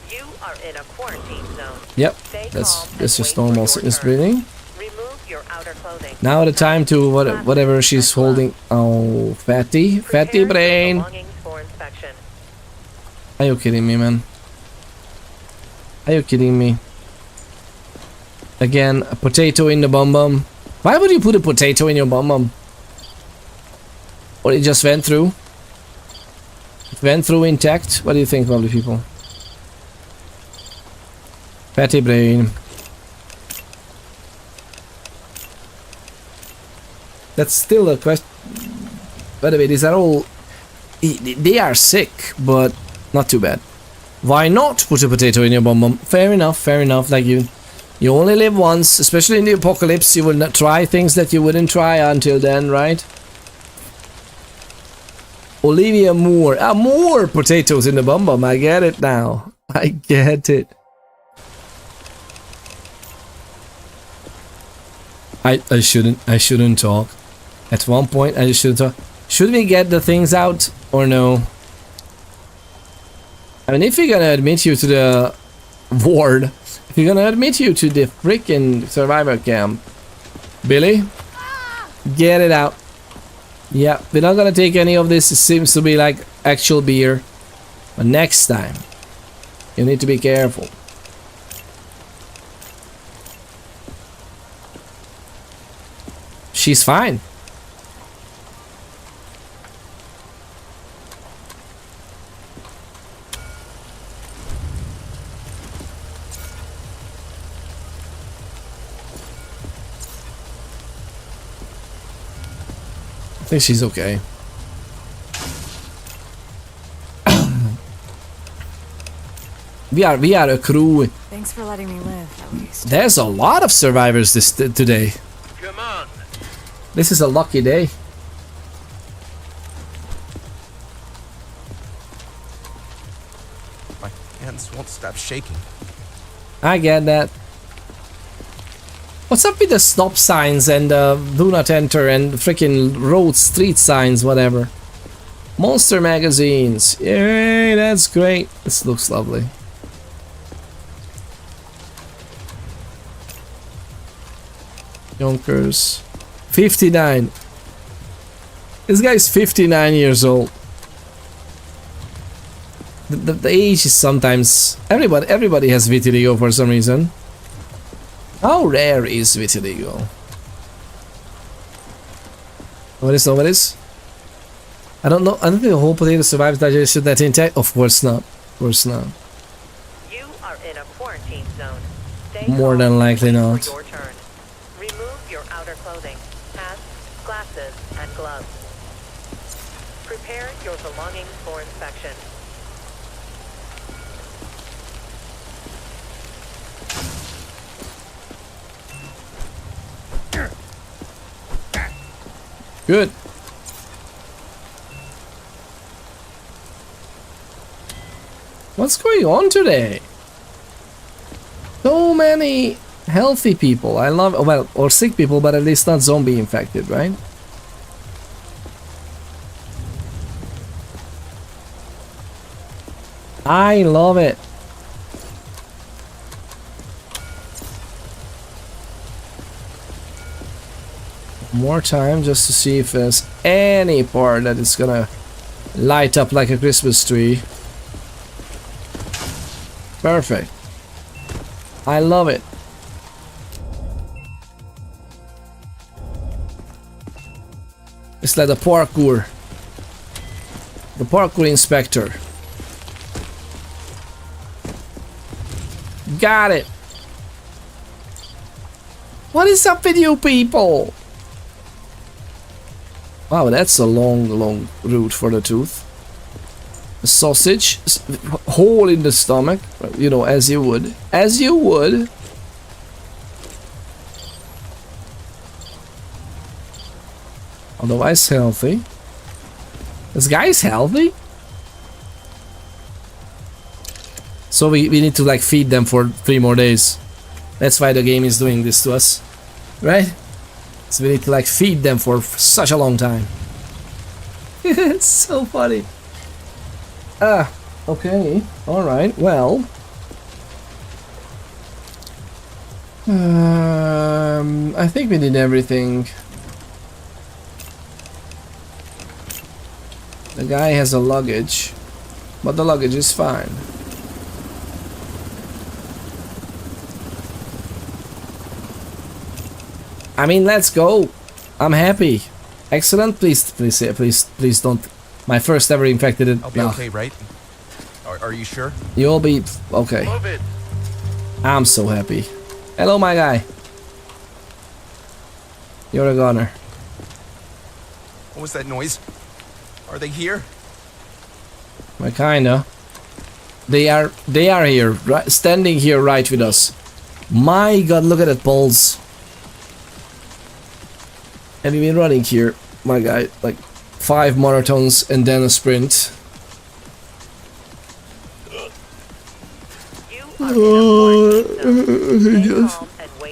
E: You are in a quarantine zone.
A: Yep, that's just normal sickness breathing.
E: Remove your outer clothing.
A: Now the time to whatever she's holding. Oh, fatty brain. Are you kidding me, man? Are you kidding me? Again, a potato in the bum bum. Why would you put a potato in your bum bum? Or it just went through? It went through intact? What do you think, lovely people? Fatty brain. That's still a question. By the way, these are all... They are sick, but not too bad. Why not put a potato in your bum bum? Fair enough, fair enough. Like you only live once, especially in the apocalypse. You will not try things that you wouldn't try until then, right? Olivia Moore. Ah, more potatoes in the bum bum. I get it now. I get it. I shouldn't talk. At one point, I shouldn't talk. Should we get the things out or no? I mean, if we're gonna admit you to the ward, if we're gonna admit you to the freaking survivor camp, Billy, get it out. Yeah, we're not gonna take any of this. It seems to be like actual beer. But next time, you need to be careful. She's fine. I think she's okay. we are a crew.
G: Thanks for letting me live, at least.
A: There's a lot of survivors today.
D: Come on.
A: This is a lucky day.
M: My hands won't stop shaking.
A: I get that. What's up with the stop signs and do not enter and freaking road street signs, whatever? Monster magazines. Yay, that's great. This looks lovely. Yonkers. 59. This guy's 59 years old. The age is sometimes... Everybody has vitiligo for some reason. How rare is vitiligo? What is? I don't know. I don't think the whole potato survives digestion that intact. Of course not. Of course not.
E: You are in a quarantine zone. Stay
A: More than likely not.
E: your turn. Remove your outer clothing, hats, glasses, and gloves. Prepare your belongings for inspection.
A: Good. What's going on today? So many healthy people. I love, well, or sick people, but at least not zombie infected, right? I love it. More time just to see if there's any part that is gonna light up like a Christmas tree. Perfect. I love it. It's like the parkour. The parkour inspector. Got it. What is up with you people? Wow, that's a long route for the tooth. A sausage, hole in the stomach, you know, as you would. As you would. Otherwise healthy. This guy's healthy? So we need to like feed them for 3 more days. That's why the game is doing this to us. Right? So we need to like feed them for such a long time. It's so funny. Ah, okay. Alright, well. I think we did everything. The guy has a luggage, but the luggage is fine. I mean, let's go. I'm happy. Excellent. Please don't. My first ever infected it.
M: I'll be okay, right? Are you sure?
A: You'll be okay.
D: Move it.
A: I'm so happy. Hello, my guy. You're a gunner.
M: What was that noise? Are they here?
A: Well, kinda. They are here, right, standing here right with us. My God, look at that pulse. Have you been running here, my guy? Like 5 marathons and then a sprint.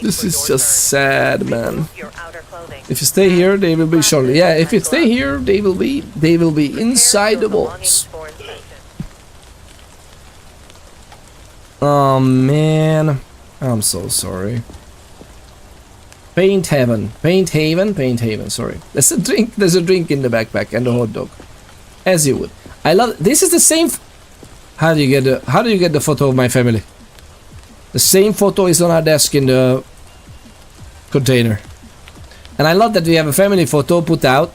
A: This is just sad, man. If you stay here, they will be shortly. Yeah, if you stay here, they will be inside the walls. Oh man, I'm so sorry. Paint Haven, sorry. There's a drink in the backpack and a hot dog. As you would. I love this is the same how do you get the photo of my family? The same photo is on our desk in the container. And I love that we have a family photo put out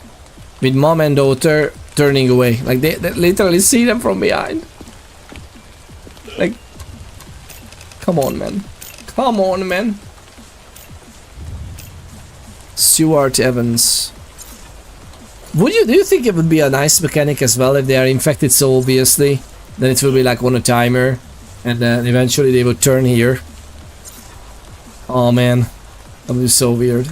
A: with mom and daughter turning away. Like they literally see them from behind. Like, come on, man. Come on, man. Stuart Evans. Do you think it would be a nice mechanic as well if they are infected so obviously? Then it will be like on a timer and then eventually they would turn here. Oh man. That would be so weird.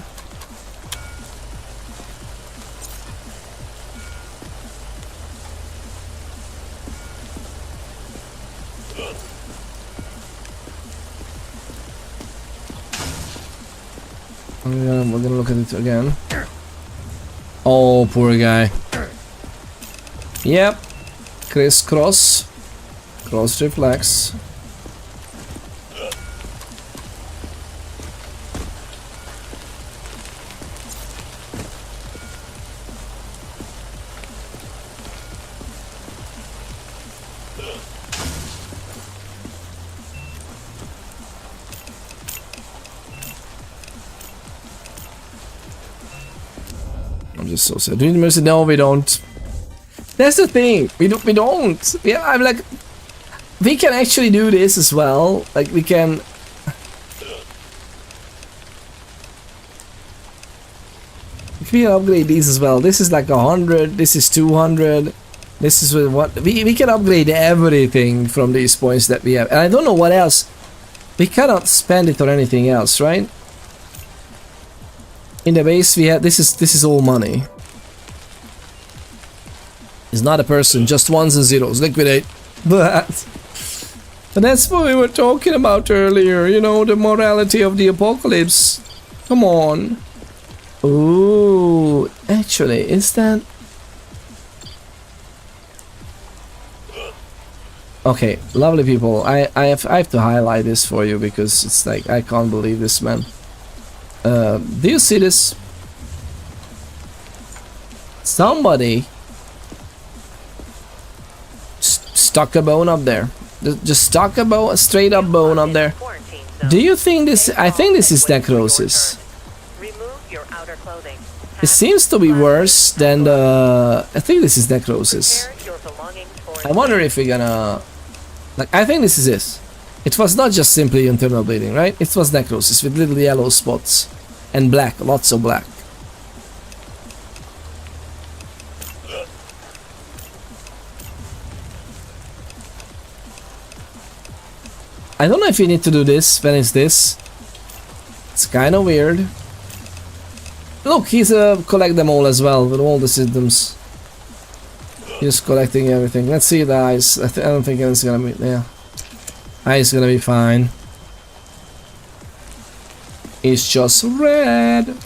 A: We're gonna look at it again. Oh, poor guy. Yep. Crisscross. Cross reflex. I'm just so sad. Do you mercy? No, we don't. That's the thing. We don't. Yeah, I'm like, we can actually do this as well. Like we can. We can upgrade these as well. This is like 100. This is 200. This is what we can upgrade everything from these points that we have. And I don't know what else. We cannot spend it on anything else, right? In the base we have this is all money. It's not a person, just ones and zeros. Liquidate. But that's what we were talking about earlier, you know, the morality of the apocalypse. Come on. Ooh, actually, is that okay? Lovely people. I have to highlight this for you because it's like I can't believe this, man. Do you see this? Somebody stuck a bone up there. Just stuck a bone, straight up bone up there. Do you think this? I think this is necrosis.
E: Remove your outer clothing.
A: It seems to be worse than the... I think this is necrosis. I wonder if we're gonna... Like, I think this is it. It was not just simply internal bleeding, right? It was necrosis with little yellow spots. And black, lots of black. I don't know if you need to do this. When is this? It's kind of weird. Look, he's collect them all as well with all the symptoms. He's collecting everything. Let's see the eyes. I don't think it's gonna be. Yeah, eyes gonna be fine. It's just red.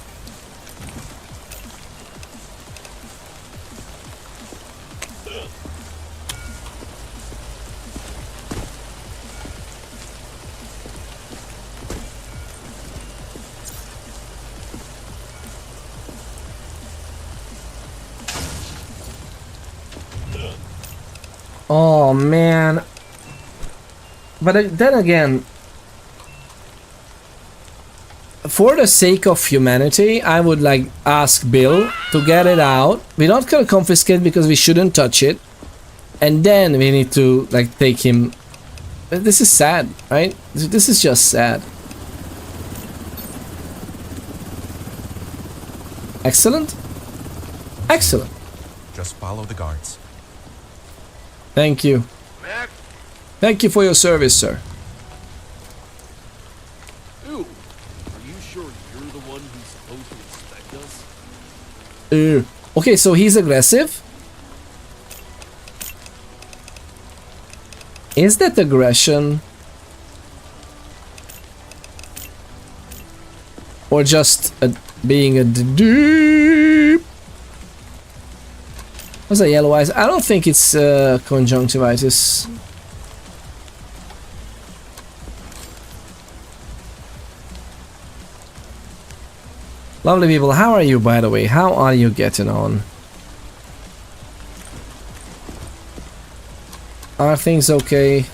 A: Oh man, but then again, for the sake of humanity, I would like ask Bill to get it out. We're not gonna confiscate because we shouldn't touch it, and then we need to like take him. This is sad, right? This is just sad. Excellent, excellent.
M: Just follow the guards.
A: Thank you.
D: Mac?
A: Thank you for your service, sir.
J: Ooh, are you sure you're the one who's supposed to inspect us?
A: Okay, so he's aggressive. Is that aggression? Or just being a deep? What's that yellow eyes? I don't think it's conjunctivitis. Lovely people, how are you, by the way? How are you getting on? Are things okay?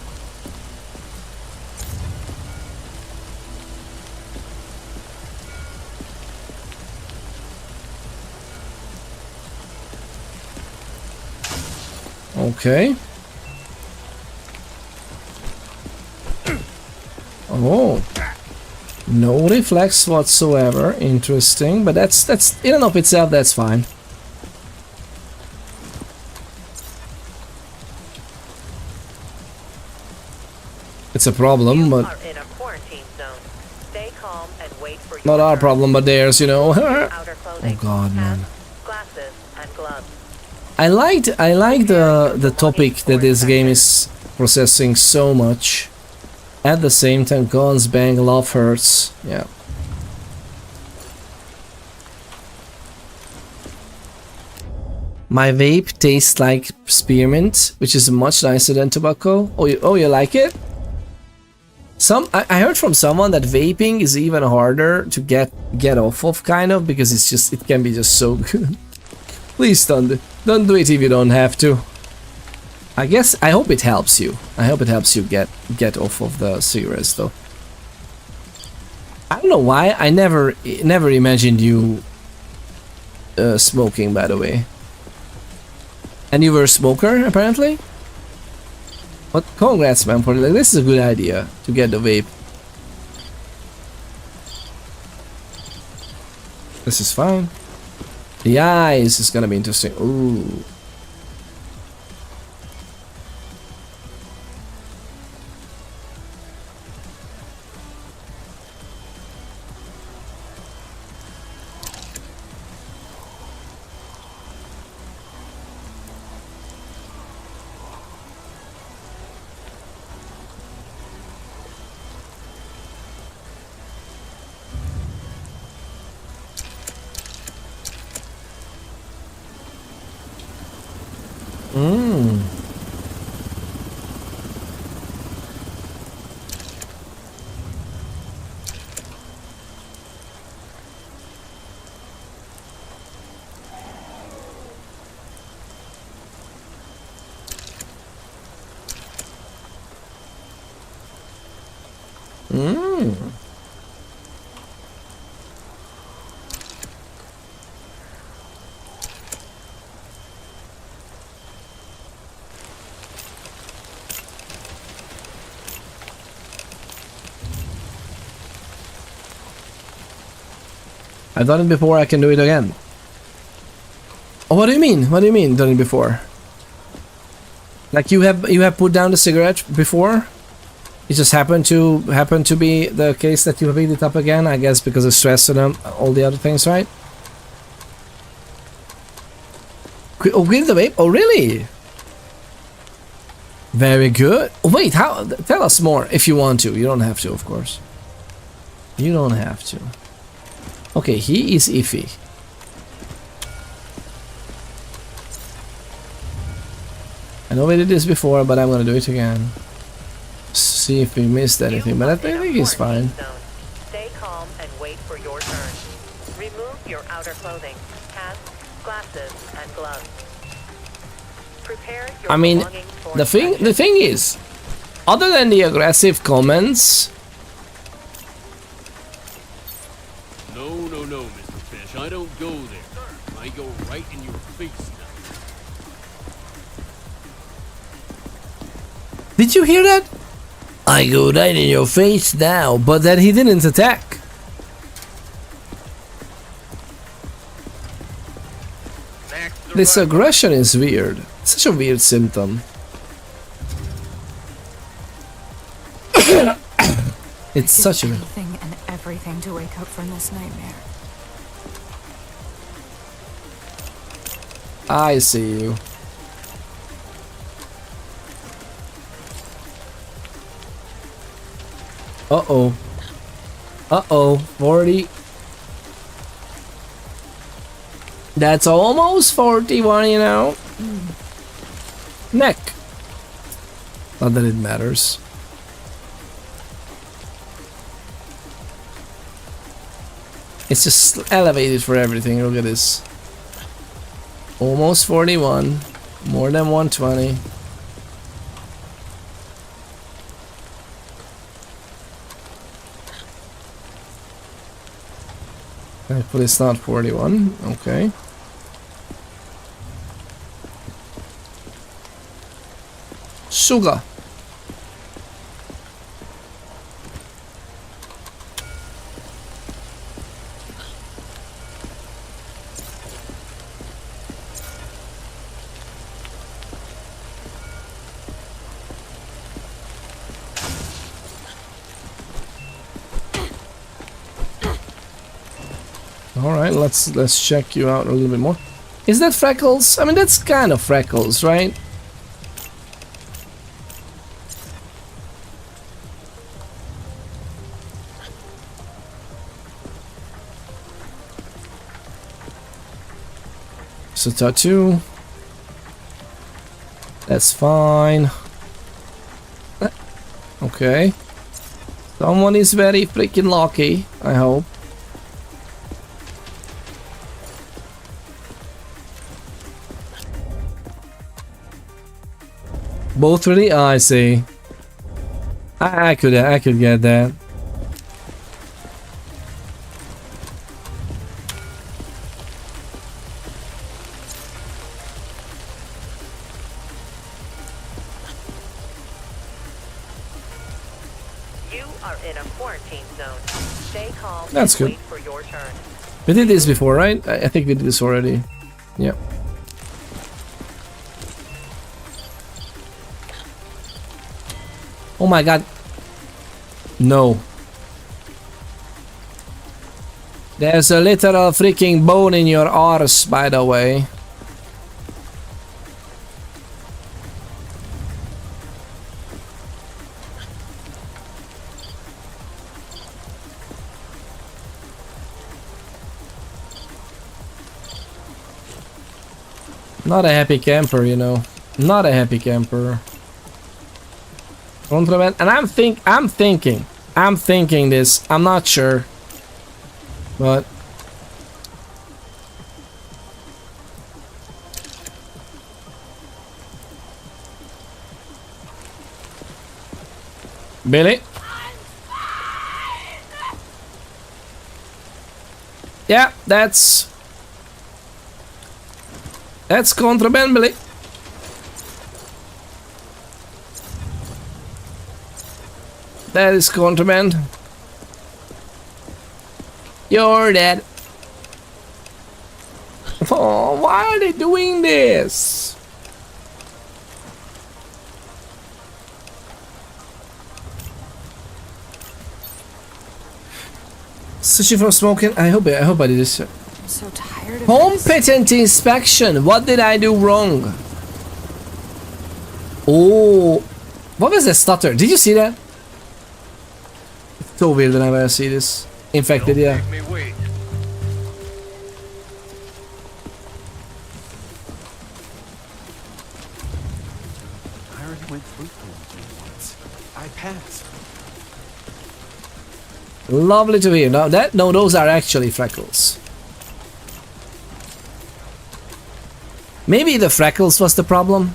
A: Okay. Oh. No reflex whatsoever. Interesting, but that's in and of itself that's fine. It's a problem, but not our problem, but theirs, you know. Oh god, man. I like the topic that this game is processing so much. At the same time, guns bang, love hurts. Yeah. My vape tastes like spearmint, which is much nicer than tobacco. Oh, you like it? I heard from someone that vaping is even harder to get off of, kind of, because it can be just so good. Please don't do it if you don't have to. I hope it helps you. I hope it helps you get off of the cigarettes, though. I don't know why. I never imagined you smoking, by the way. And you were a smoker, apparently? But congrats, man, for like, this is a good idea to get the vape. This is fine. The eyes is gonna be interesting. Ooh. I've done it before, I can do it again. Oh, what do you mean? What do you mean done it before? Like you have put down the cigarette before? It just happened to be the case that you picked it up again, I guess because of stress and all the other things, right? Oh, with the vape? Oh, really? Very good. Oh, wait, how? Tell us more if you want to. You don't have to, of course. You don't have to. Okay, he is iffy. I know we did this before, but I'm gonna do it again. See if we missed anything, but I think he's fine.
E: Stay calm and wait for your turn. Remove your outer clothing, hats, glasses, and gloves. Prepare your
A: I mean,
E: belongings for
A: the thing is, other than the aggressive comments.
J: No, Mr. Fish. I don't go there. I go right in your face now.
A: Did you hear that? I go right in your face now, but then he didn't attack. This aggression is weird. Such a weird symptom. It's such a...
G: Anything and everything to wake up from this nightmare.
A: I see you. Uh-oh. Uh-oh. 40. That's almost 41, you know. Neck. Not that it matters. It's just elevated for everything. Look at this. Almost 41. More than 120. But it's not 41. Okay. Sugar. Alright, let's check you out a little bit more. Is that Freckles? I mean, that's kind of Freckles, right? It's a tattoo. That's fine. Okay. Someone is very freaking lucky, I hope. Both really? Oh, I see. I could get that.
E: You are in a quarantine zone. Stay calm.
A: That's good.
E: Wait for your turn.
A: We did this before, right? I think we did this already. Yep. Oh my god. No. There's a literal freaking bone in your arse, by the way. Not a happy camper, you know. Not a happy camper. Contraband, and I'm thinking this. I'm not sure, but Billy. Yeah, that's contraband, Billy. That is contraband. You're dead. Oh, why are they doing this? Sushi for smoking. I hope I did this.
G: I'm so tired of
A: Competent inspection. What did I do wrong? Oh, what was that stutter? Did you see that? It's so weird whenever I see this. Infected, yeah.
D: Make me wait.
I: I already went through quarantine once. I passed.
A: Lovely to hear. Now that those are actually freckles. Maybe the freckles was the problem,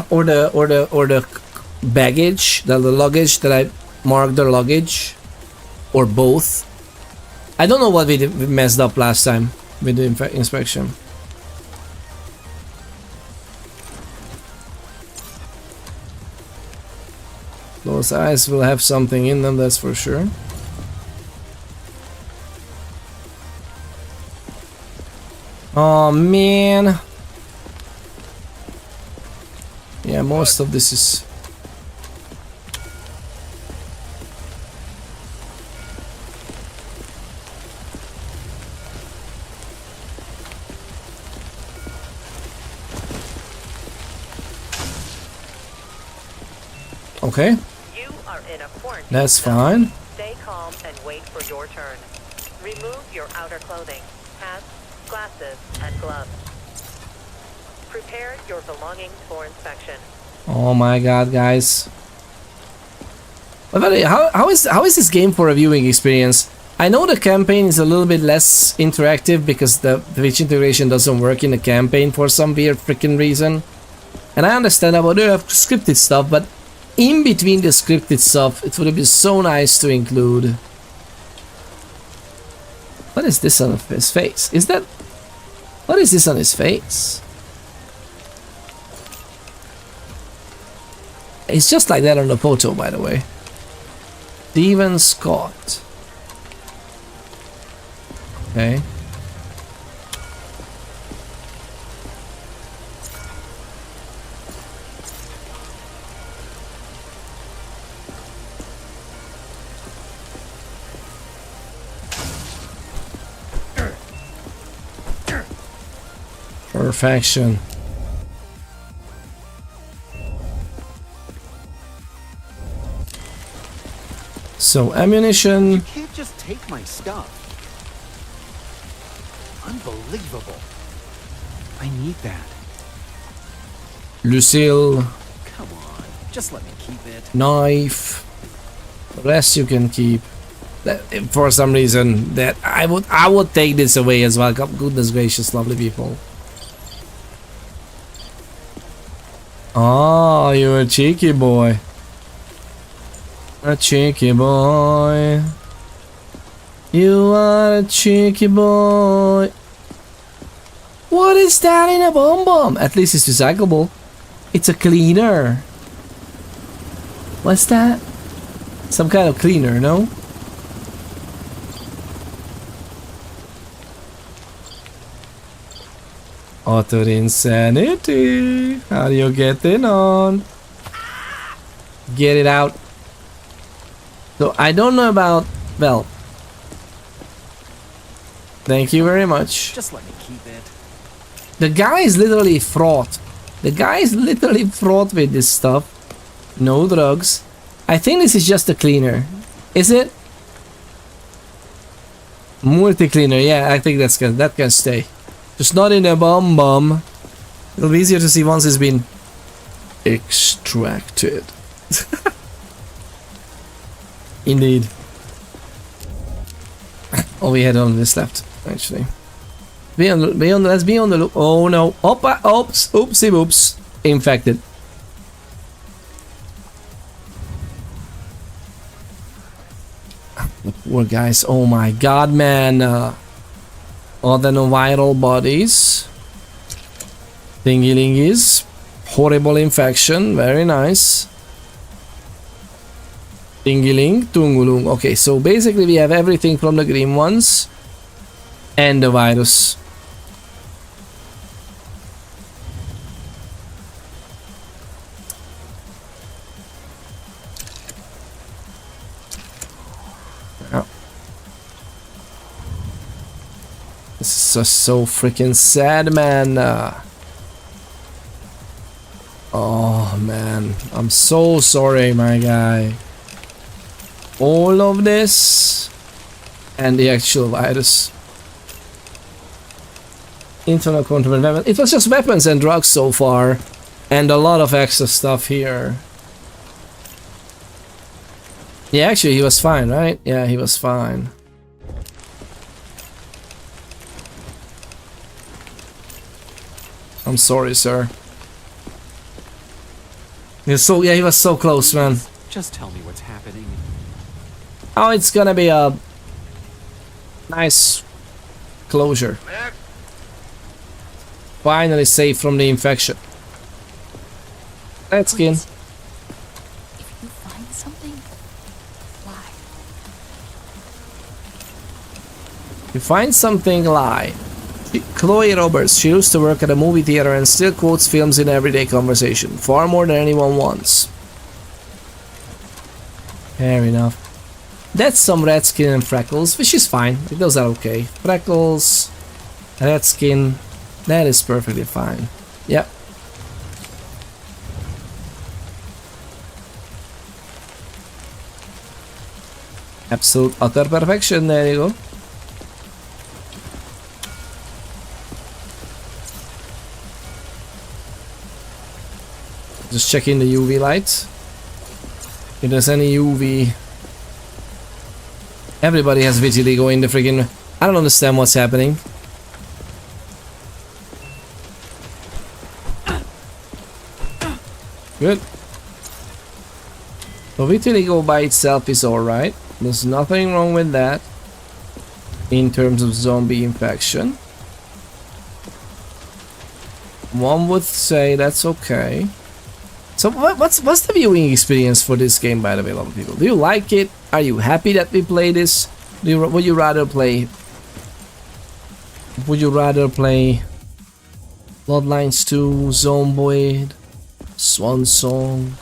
A: or the baggage, the luggage that I marked the luggage, or both. I don't know what we messed up last time with the inspection. Those eyes will have something in them, that's for sure. Oh man. Yeah, most of this is... Okay.
E: You are in a quarantine.
A: That's fine.
E: Stay calm and wait for your turn. Remove your outer clothing, hats, glasses, and gloves. Prepare your belongings for inspection.
A: Oh my god, guys. But by the way, how is this game for a viewing experience? I know the campaign is a little bit less interactive because the Twitch integration doesn't work in the campaign for some weird freaking reason. And I understand about the scripted stuff, but in between the scripted stuff, it would have been so nice to include... What is this on his face? Is that... What is this on his face? It's just like that on the photo, by the way. Steven Scott. Okay. Perfection. So ammunition.
I: You can't just take my stuff. Unbelievable. I need that.
A: Lucille.
I: Come on, just let me keep it.
A: Knife. The rest you can keep. That, for some reason, that I would take this away as well. Goodness gracious, lovely people. Oh, you're a cheeky boy. A cheeky boy. You are a cheeky boy. What is that in a bomb bomb? At least it's recyclable. It's a cleaner. What's that? Some kind of cleaner, no? Utter insanity. How do you get in on? Get it out. So I don't know about... Well. Thank you very much.
I: Just let me keep it.
A: The guy is literally fraught. The guy is literally fraught with this stuff. No drugs. I think this is just a cleaner. Is it? Multi-cleaner. Yeah, I think that can stay. Just not in a bomb bomb. It'll be easier to see once it's been extracted. Indeed. Oh, we had on this left, actually. Let's be on the look. Oh no. Opa, oops, oopsie boops. Infected. Poor guys. Oh my god, man. Adenoviral bodies. Thingy-lingis. Horrible infection. Very nice. Tingiling, tungulung. Okay, so basically we have everything from the green ones. and the virus. This is just so freaking sad, man. Oh man, I'm so sorry, my guy. All of this and the actual virus. Internal contraband weapons. It was just weapons and drugs so far, and a lot of extra stuff here. Yeah, actually he was fine, right? Yeah, he was fine. I'm sorry, sir. He was so close, man.
I: Just tell me what's happening.
A: Oh, it's gonna be a nice closure. Finally safe from the infection. Let's skin.
F: If you find something, lie.
A: You find something, lie. Chloe Roberts, she used to work at a movie theater and still quotes films in everyday conversation, far more than anyone wants. Fair enough. That's some red skin and freckles, which is fine. Those are okay. Freckles, red skin, that is perfectly fine. Yep. Absolute utter perfection, there you go. Just checking the UV light. If there's any UV... Everybody has vitiligo in the friggin... I don't understand what's happening. Good. So vitiligo by itself is alright. There's nothing wrong with that. In terms of zombie infection. One would say that's okay. So what's the viewing experience for this game, by the way, a lot of people? Do you like it? Are you happy that we play this? Would you rather play Bloodlines 2, Zomboid, Swan Song?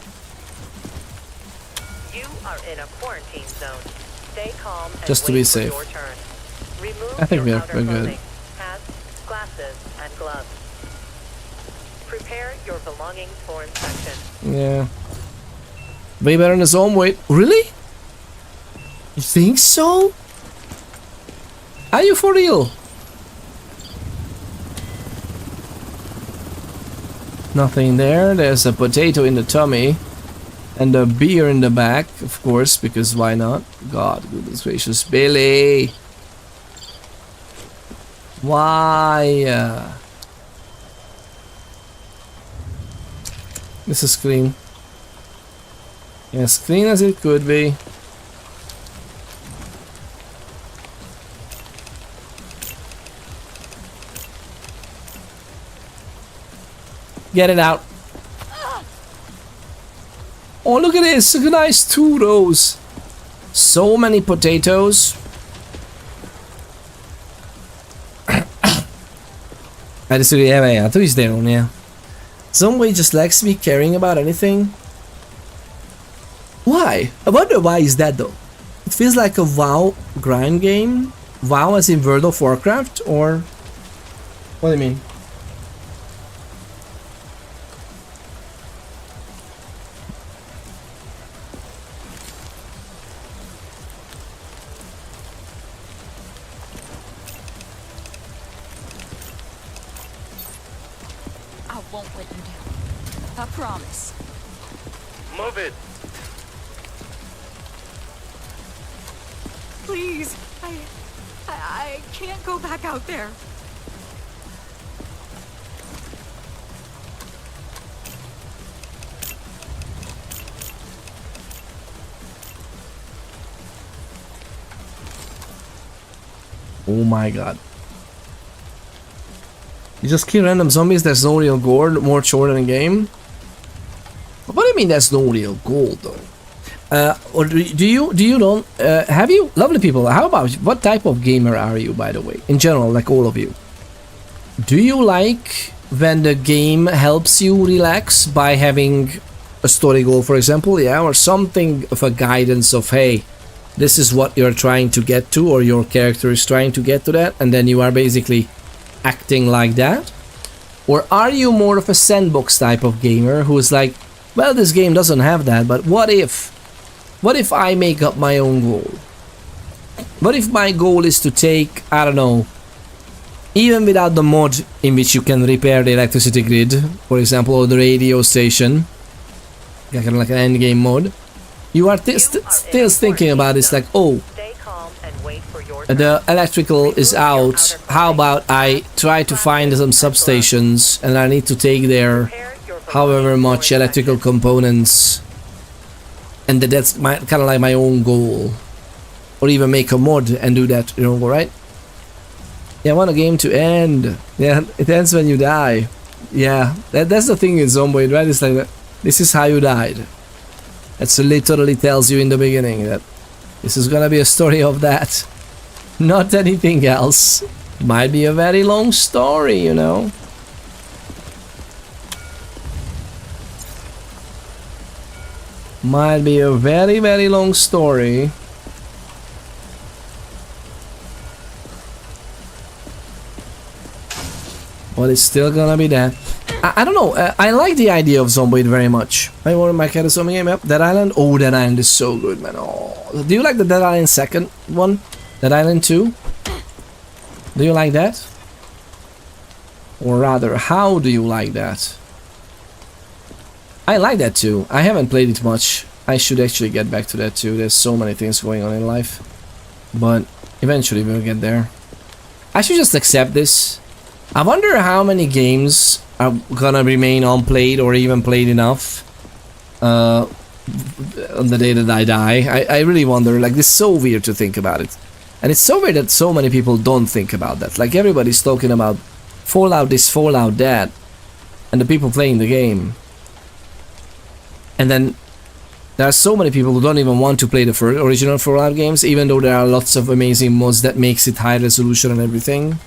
E: You are in a quarantine zone. Stay calm and
A: just to
E: wait
A: be
E: for
A: safe.
E: your turn. Remove
A: I think
E: your
A: we're
E: outer
A: good.
E: clothing, hats, glasses, and gloves. Prepare your belongings for inspection.
A: Yeah. Way better than Zomboid. Really? You think so? Are you for real? Nothing there. There's a potato in the tummy. And a beer in the back, of course, because why not? God, goodness gracious. Billy! Why? This is clean. As clean as it could be. Get it out. Oh, look at this. Look at nice 2 rows. So many potatoes. I just really have a twist there on, yeah. Some way just lacks me caring about anything. Why? I wonder why is that though? It feels like a WoW grind game. WoW as in World of Warcraft, or what do you mean?
F: I won't let you down. I promise.
D: Move it.
G: Please, I can't go back out there.
A: Oh my god. You just kill random zombies, there's no real gore, more chore than a game? What do you mean there's no real gold though? Or do you don't have you lovely people? How about what type of gamer are you, by the way? In general, like all of you, do you like when the game helps you relax by having a story goal, for example, yeah, or something of a guidance of, hey, this is what you're trying to get to, or your character is trying to get to that, and then you are basically acting like that? Or are you more of a sandbox type of gamer who is like, well, this game doesn't have that, but what if I make up my own goal? What if my goal is to take, I don't know, even without the mod in which you can repair the electricity grid, for example, or the radio station, kind of like an endgame mode, you are still thinking about this, like, oh, the electrical is out, how about I try to find some substations and I need to take there however much electrical components, and that's my kind of like my own goal. Or even make a mod and do that, you know, right? Yeah, I want a game to end. Yeah, it ends when you die. Yeah, that's the thing in Zomboid, right? It's like, this is how you died. It literally tells you in the beginning that this is gonna be a story of that. Not anything else. Might be a very long story, you know. Might be a very, very long story. But it's still gonna be that. I don't know, I like the idea of Zomboid very much. I want my cat a zombie game, yep. Dead Island? Oh, Dead Island is so good, man. Oh. Do you like the Dead Island second one? Dead Island 2? Do you like that? Or rather, how do you like that? I like that too. I haven't played it much. I should actually get back to that too. There's so many things going on in life. But eventually we'll get there. I should just accept this. I wonder how many games are gonna remain unplayed or even played enough on the day that I die. I really wonder, like, this is so weird to think about it. And it's so weird that so many people don't think about that. Like, everybody's talking about Fallout this, Fallout that, and the people playing the game. And then there are so many people who don't even want to play the original Fallout games, even though there are lots of amazing mods that makes it high resolution and everything.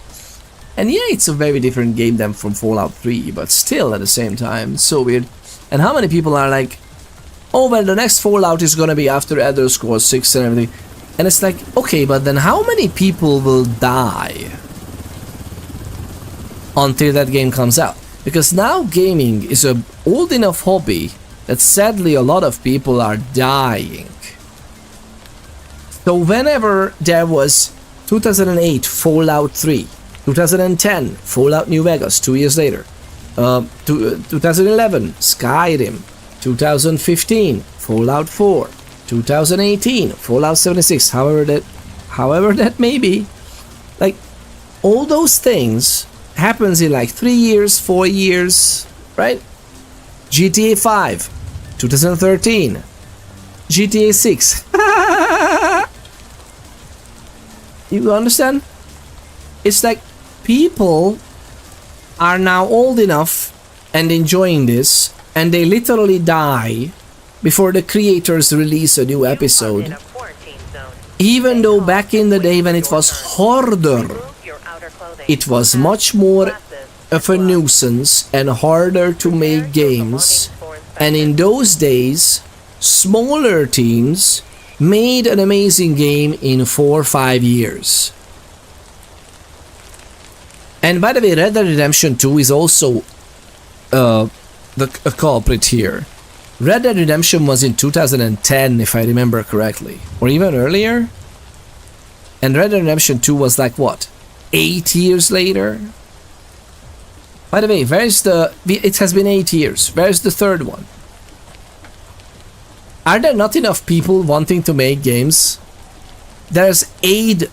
A: And yeah, it's a very different game than from Fallout 3, but still at the same time, it's so weird. And how many people are like, oh, well, the next Fallout is gonna be after Elder Scrolls 6 and everything. And it's like, okay, but then how many people will die until that game comes out? Because now gaming is an old enough hobby that sadly a lot of people are dying. So whenever there was 2008 Fallout 3, 2010 Fallout New Vegas, 2 years later, 2011 Skyrim, 2015 Fallout 4, 2018 Fallout 76, however that may be, like, all those things happens in like 3 years, 4 years, right? GTA 5, 2013, GTA 6. You understand? It's like people are now old enough and enjoying this, and they literally die before the creators release a new episode. Even though back in the day when it was harder, it was much more of a nuisance and harder to make games, and in those days smaller teams made an amazing game in 4 or 5 years. And by the way, Red Dead Redemption 2 is also a culprit here. Red Dead Redemption was in 2010, if I remember correctly, or even earlier. And Red Dead Redemption 2 was like, what, 8 years later? By the way, it has been 8 years. Where's the third one? Are there not enough people wanting to make games? There's 8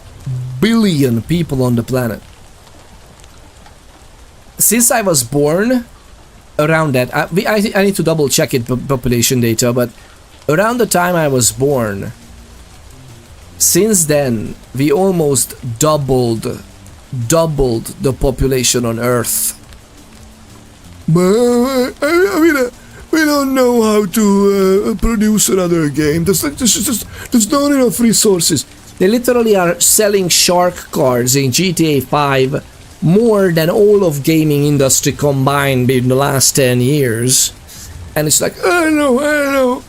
A: billion people on the planet. Since I was born, around that, I need to double check it, population data, but around the time I was born, since then, we almost doubled the population on Earth. I mean, we don't know how to produce another game. There's not enough resources. They literally are selling shark cards in GTA 5 more than all of gaming industry combined in the last 10 years. And it's like, I don't know.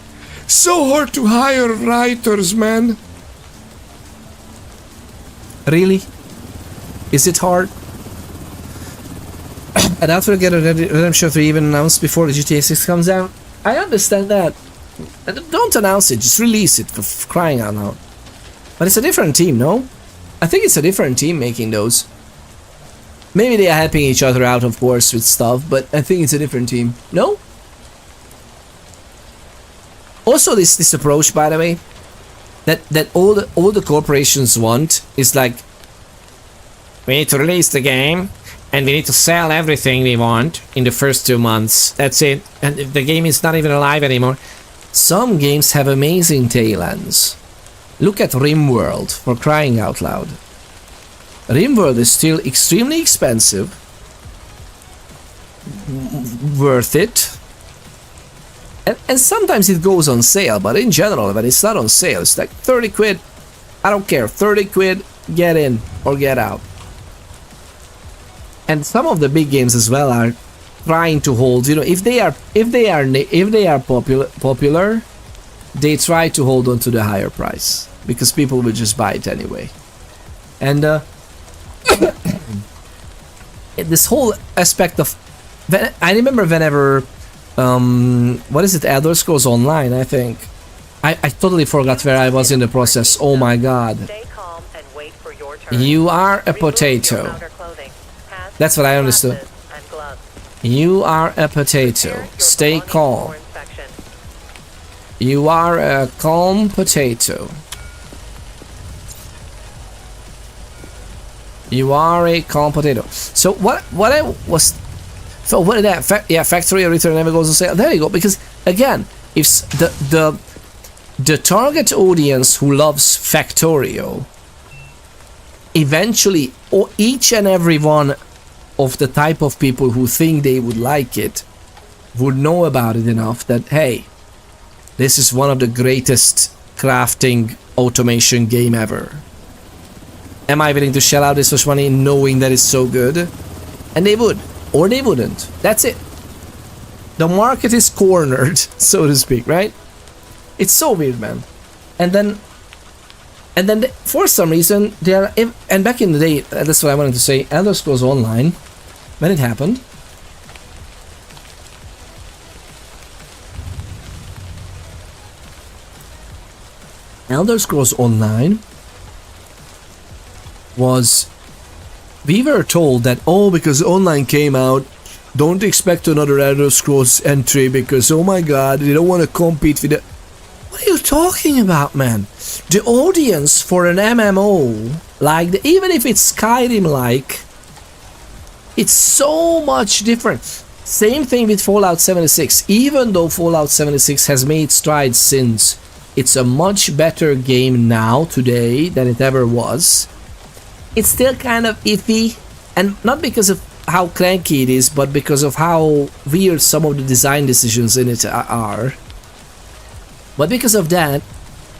A: So hard to hire writers, man. Really? Is it hard? And after I get a Redemption 3 even announced before the GTA 6 comes out, I understand that. Don't announce it, just release it, for crying out loud. But it's a different team, no? I think it's a different team making those. Maybe they are helping each other out, of course, with stuff, but I think it's a different team. No? Also, this approach, by the way, that all the corporations want is like, we need to release the game, and we need to sell everything we want in the first 2 months. That's it. And the game is not even alive anymore. Some games have amazing tail ends. Look at RimWorld, for crying out loud. RimWorld is still extremely expensive. Worth it. And sometimes it goes on sale, but in general, when it's not on sale, it's like 30 quid. I don't care, 30 quid, get in or get out. And some of the big games as well are trying to hold, you know, if they are popular, they try to hold on to the higher price because people will just buy it anyway. And this whole aspect of, I remember whenever what is it, Elder Scrolls Online, I think. I totally forgot where I was in the process. Oh my god. You are a potato. That's what I understood. You are a potato. Stay calm. You are a calm potato. You are a calm potato. So what I was... So what is that? Factory Return never goes on sale. There you go. Because again, if the target audience who loves Factorio, eventually, or each and every one of the type of people who think they would like it would know about it enough that, hey, this is one of the greatest crafting automation game ever. Am I willing to shell out this much money knowing that it's so good? And they would. Or they wouldn't. That's it. The market is cornered, so to speak, right? It's so weird, man. And then for some reason, they are... And back in the day, that's what I wanted to say, Elder Scrolls Online, when it happened, Elder Scrolls Online was... We were told that, oh, because Online came out, don't expect another Elder Scrolls entry because, oh my god, they don't want to compete with it. What are you talking about, man? The audience for an MMO, like, even if it's Skyrim-like, it's so much different. Same thing with Fallout 76. Even though Fallout 76 has made strides since, it's a much better game now, today, than it ever was. It's still kind of iffy, and not because of how cranky it is, but because of how weird some of the design decisions in it are. But because of that,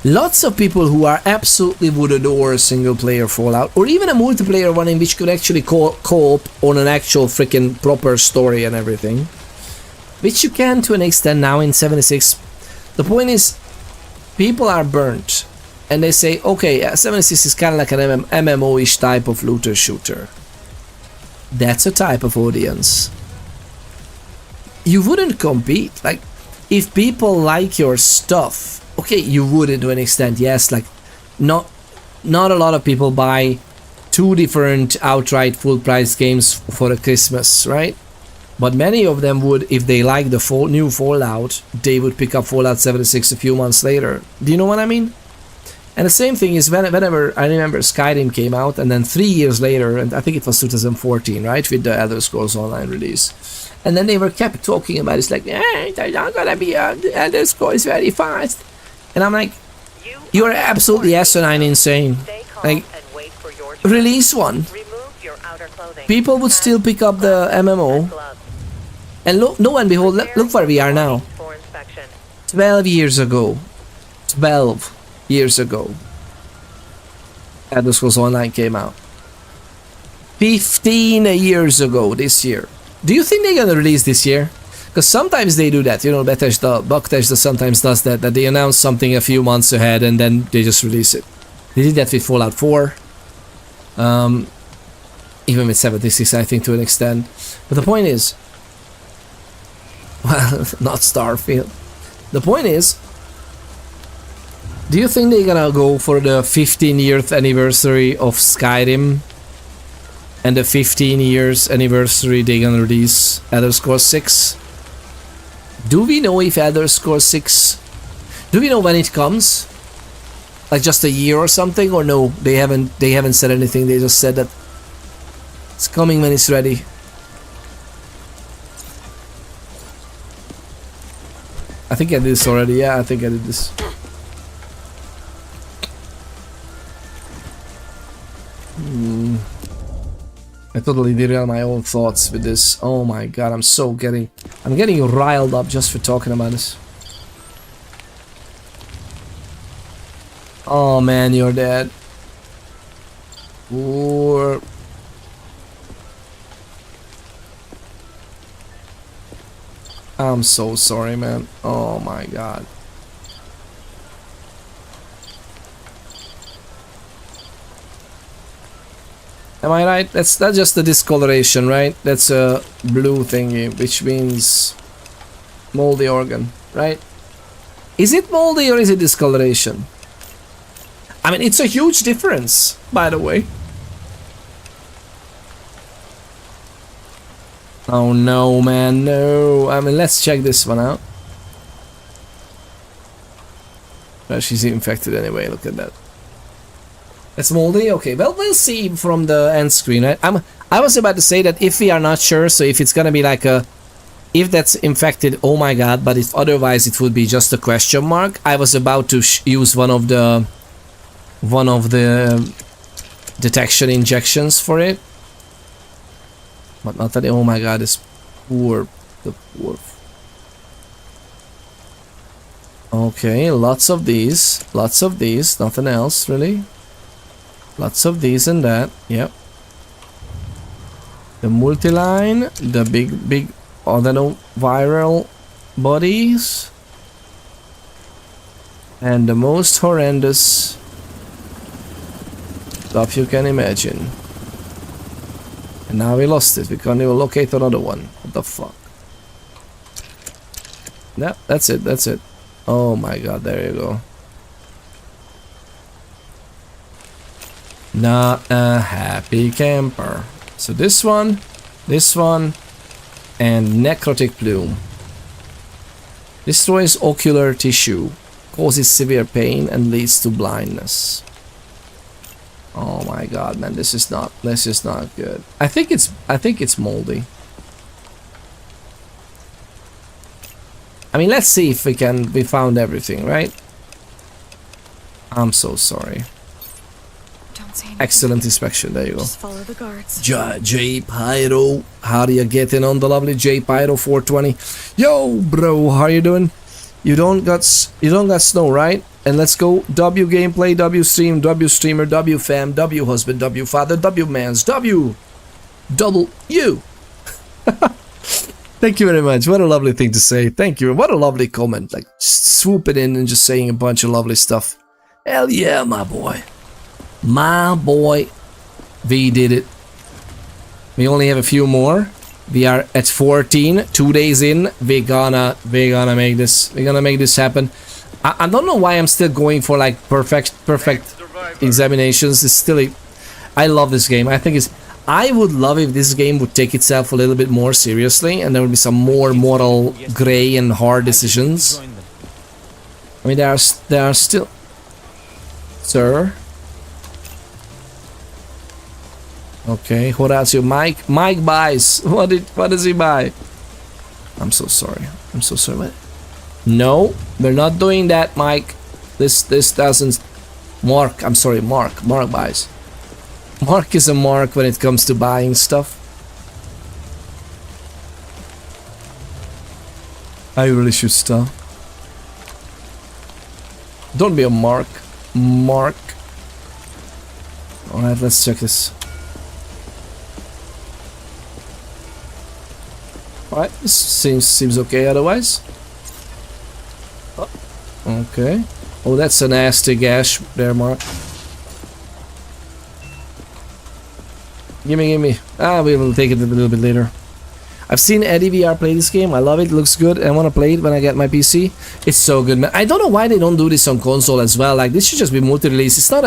A: lots of people who are absolutely would adore a single player Fallout, or even a multiplayer one in which could actually co-op on an actual freaking proper story and everything, which you can to an extent now in 76. The point is, people are burnt. And they say, okay, 76 is kind of like an MMO-ish type of looter shooter. That's a type of audience. You wouldn't compete. Like, if people like your stuff, okay, you would to an extent, yes. Like, not a lot of people buy 2 different outright full-price games for a Christmas, right? But many of them would, if they like the new Fallout, they would pick up Fallout 76 a few months later. Do you know what I mean? And the same thing is whenever I remember Skyrim came out, and then 3 years later, and I think it was 2014, right, with the Elder Scrolls Online release, and then they were kept talking about it's like, they're not gonna be Elder Scrolls very fast, and I'm like, you are absolutely asinine insane. Like, release one. People would still pick up the MMO, and lo and behold, look where we are now. 12 years ago. 12 years ago. Elder Scrolls Online came out. 15 years ago this year. Do you think they're gonna release this year? Because sometimes they do that, you know, Bethesda sometimes does that they announce something a few months ahead and then they just release it. They did that with Fallout 4. Even with 76, I think, to an extent. But the point is... Well, not Starfield. The point is... Do you think they're gonna go for the 15th anniversary of Skyrim? And the 15 years anniversary they're gonna release Elder Scrolls 6? Do we know if Elder Scrolls 6... Do we know when it comes? Like just a year or something? Or no, they haven't said anything, they just said that it's coming when it's ready. I think I did this already, yeah, I think I did this. I totally derailed my own thoughts with this. Oh my god, I'm getting riled up just for talking about this. Oh man, you're dead. Or I'm so sorry, man. Oh my god. Am I right? That's just the discoloration, right? That's a blue thingy, which means moldy organ, right? Is it moldy or is it discoloration? I mean, it's a huge difference, by the way. Oh no, man, no. I mean, let's check this one out. Well, she's infected anyway, look at that. It's moldy? Okay, well, we'll see from the end screen, right? I was about to say that if we are not sure, so if it's gonna be like a... If that's infected, oh my god, but if otherwise it would be just a question mark. I was about to use one of the detection injections for it. But not that, oh my god, this poor, the poor. Okay, lots of these, nothing else really. Lots of these and that, yep. The multi-line, the big adenoviral bodies. And the most horrendous stuff you can imagine. And now we lost it. We can't even locate another one. What the fuck? Yeah, that's it. That's it. Oh my god, there you go. Not a happy camper. So this one, and necrotic plume. Destroys ocular tissue, causes severe pain, and leads to blindness. Oh my god, man, this is not good. I think it's moldy. I mean, let's see if we found everything, right? I'm so sorry. Excellent inspection, there you go.
G: Just follow the guards.
A: J Pyro, how are you getting on, the lovely J Pyro 420? Yo, bro, how you doing? You don't got snow, right? And let's go. W gameplay, W stream, W streamer, W fam, W husband, W father, W mans, W double U. Thank you very much. What a lovely thing to say. Thank you. What a lovely comment. Like just swooping in and just saying a bunch of lovely stuff. Hell yeah, my boy. My boy. We did it. We only have a few more. We are at 14. 2 days in. We're gonna make this. We're gonna make this happen. I don't know why I'm still going for like perfect examinations. It's still I love this game. I would love if this game would take itself a little bit more seriously and there would be some more moral gray and hard decisions. I mean, there are still... Sir? Okay, what else? Mike buys. What does he buy? I'm so sorry. I'm so sorry. What? No, we're not doing that, Mike. This doesn't... Mark, I'm sorry, Mark buys. Mark is a mark when it comes to buying stuff. I really should stop. Don't be a mark. Mark. Alright, let's check this. Alright, this seems okay otherwise. Oh, okay. Oh, that's a nasty gash there, Mark. Gimme. Ah, we will take it a little bit later. I've seen Eddie VR play this game. I love it. Looks good. I want to play it when I get my PC. It's so good, man. I don't know why they don't do this on console as well. Like, this should just be multi-release. It's not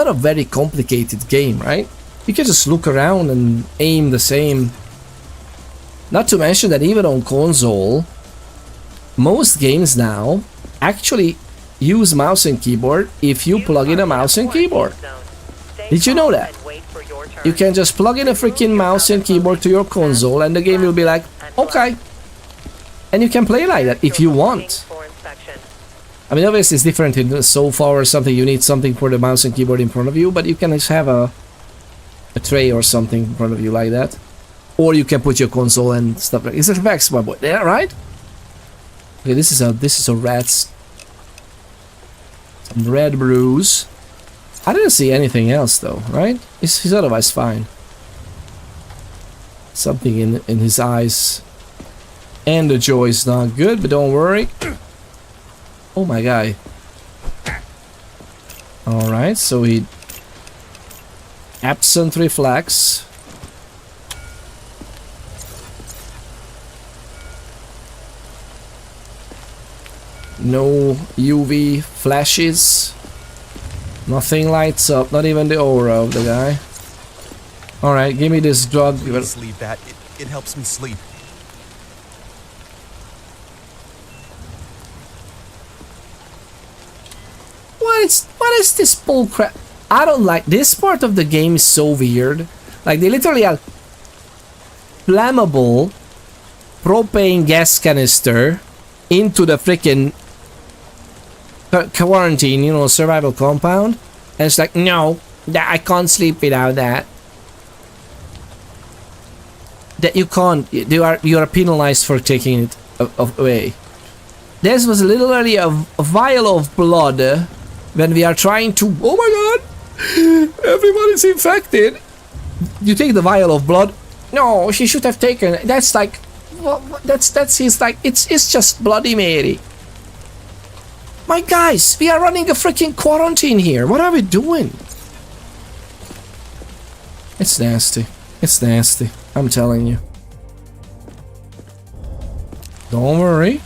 A: a very complicated game, right? You can just look around and aim the same. Not to mention that even on console, most games now actually use mouse and keyboard if you plug in a mouse and keyboard. Did you know that? You can just plug in a freaking mouse and keyboard to your console and the game will be like, okay. And you can play like that if you want. I mean, obviously it's different in sofa or something. You need something for the mouse and keyboard in front of you, but you can just have a tray or something in front of you like that. Or you can put your console and stuff like that. Is it Vex, my boy? Yeah, right? Okay, this is a rat's some red bruise. I didn't see anything else though, right? He's otherwise fine. Something in his eyes. And the jaw is not good, but don't worry. Oh my guy. Alright, so he... Absent reflex. No UV flashes. Nothing lights up, not even the aura of the guy. Alright, give me this drug.
M: Please leave that. It helps me sleep.
A: What is this bullcrap? I don't like this part of the game. Is so weird. Like, they literally have flammable propane gas canister into the freaking quarantine, you know, survival compound, and it's like, no, I can't sleep without that. That you can't. You are penalized for taking it away. This was literally a vial of blood when we are trying to. Oh my god, everybody's infected. You take the vial of blood. No, she should have taken. That's like, that's his like. It's just Bloody Mary. My guys, we are running a freaking quarantine here. What are we doing? It's nasty. It's nasty. I'm telling you. Don't worry.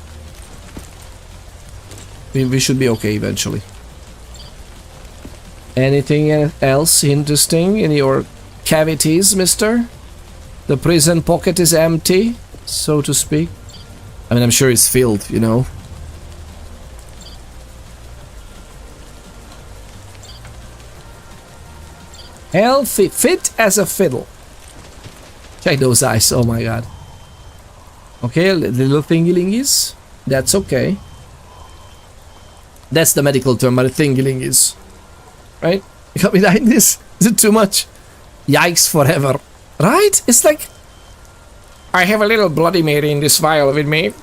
A: We should be okay eventually. Anything else interesting in your cavities, mister? The prison pocket is empty, so to speak. I mean, I'm sure it's filled, you know. Healthy, fit as a fiddle. Check those eyes, oh my god. Okay, little thingy-lingies. That's okay. That's the medical term, but a thingy-lingies. Right? You got me like this? Is it too much? Yikes forever. Right? It's like... I have a little Bloody Mary in this vial with me.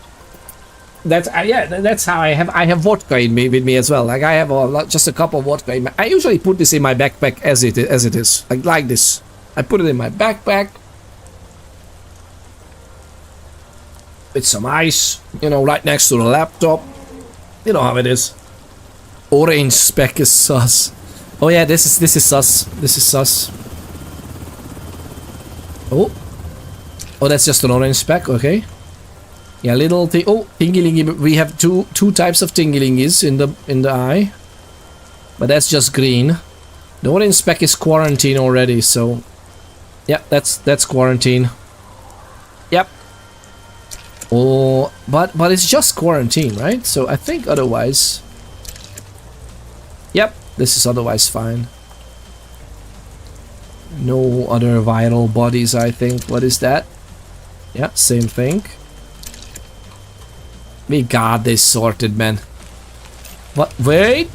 A: That's yeah, that's how I have vodka with me as well. Like, I have just a cup of vodka. I usually put this in my backpack as it is. Like this. I put it in my backpack. With some ice, you know, right next to the laptop. You know how it is. Orange speck is sus. Oh yeah, this is sus. This is sus. Oh, that's just an orange speck. Okay. Yeah, little thing. Oh, tingy-lingy. We have two types of tingy-lingies in the eye, but that's just green. The orange speck is quarantine already. So, yeah, that's quarantine. Yep. Oh, but it's just quarantine, right? So I think otherwise. Yep, this is otherwise fine. No other viral bodies, I think. What is that? Yeah, same thing. We got this sorted, man. What? Wait!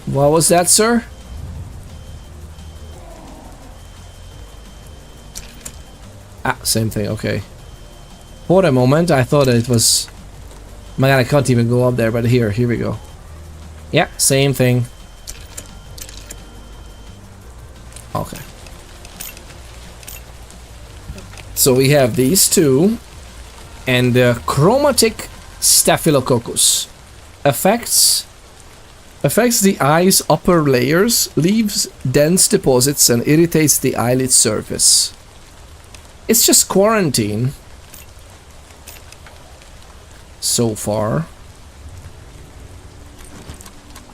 A: What was that, sir? Ah, same thing, okay. For a moment, I thought it was... My god, I can't even go up there, but here we go. Yeah, same thing. Okay. So we have these two, and the chromatic staphylococcus affects the eye's upper layers, leaves dense deposits, and irritates the eyelid surface. It's just quarantine so far.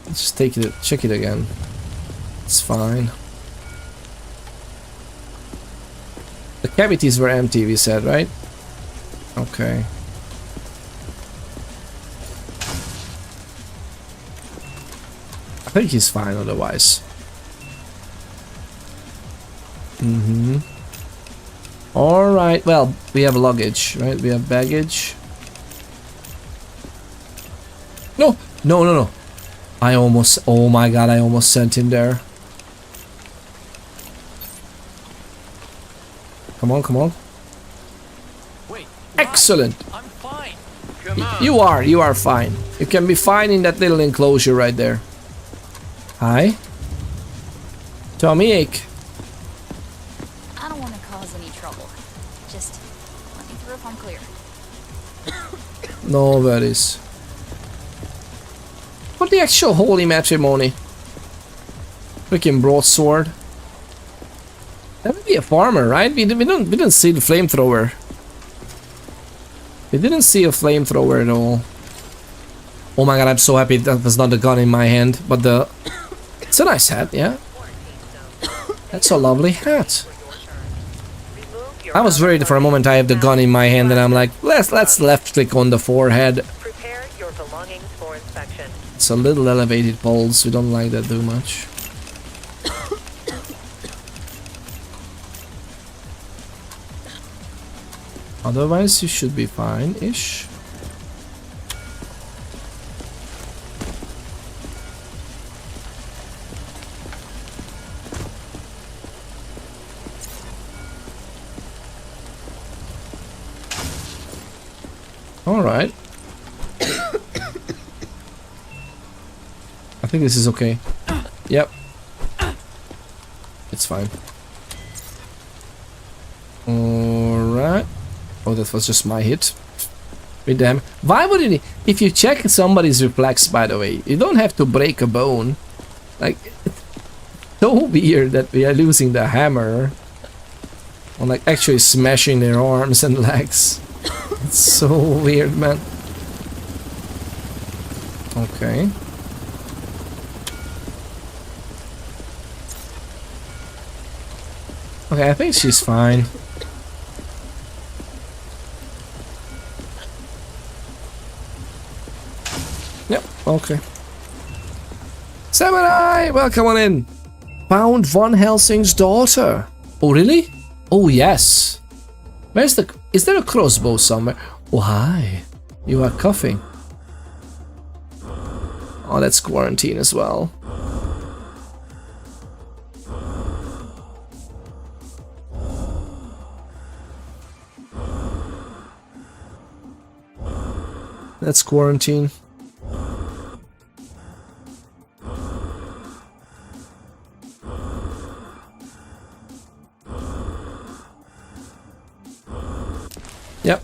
A: Let's just check it again. It's fine. The cavities were empty, we said, right? Okay. I think he's fine otherwise. Alright, well, we have luggage, right? We have baggage. No! No, no, no. I almost... Oh my god, I almost sent him there. Come on, come on.
L: Wait.
A: Excellent!
L: I'm fine.
D: Come on.
A: You are fine. You can be fine in that little enclosure right there. Hi. Tommy Ache.
F: I don't want to cause any trouble. Just let me through if I'm clear.
A: No worries. What the actual holy matrimony? Freaking broadsword. That would be a farmer, right? We didn't see the flamethrower. We didn't see a flamethrower at all. Oh my god, I'm so happy that was not the gun in my hand, but the... It's a nice hat, yeah. That's a lovely hat. I was worried for a moment I have the gun in my hand and I'm like, let's left click on the forehead.
E: Prepare your belongings for inspection.
A: It's a little elevated pulse, we don't like that too much. Otherwise you should be fine-ish. Alright. I think this is okay. Yep. It's fine. Alright. Oh, that was just my hit. With them. Why would you... If you check somebody's reflex, by the way, you don't have to break a bone. Like, it's so weird that we are losing the hammer. Or like actually smashing their arms and legs. It's so weird, man. Okay. Okay, I think she's fine. Yep, okay. Samurai! Welcome on in! Found Von Helsing's daughter. Oh, really? Oh, yes. Where's the... Is there a crossbow somewhere? Oh, hi. You are coughing. Oh, that's quarantine as well. That's quarantine. Yep.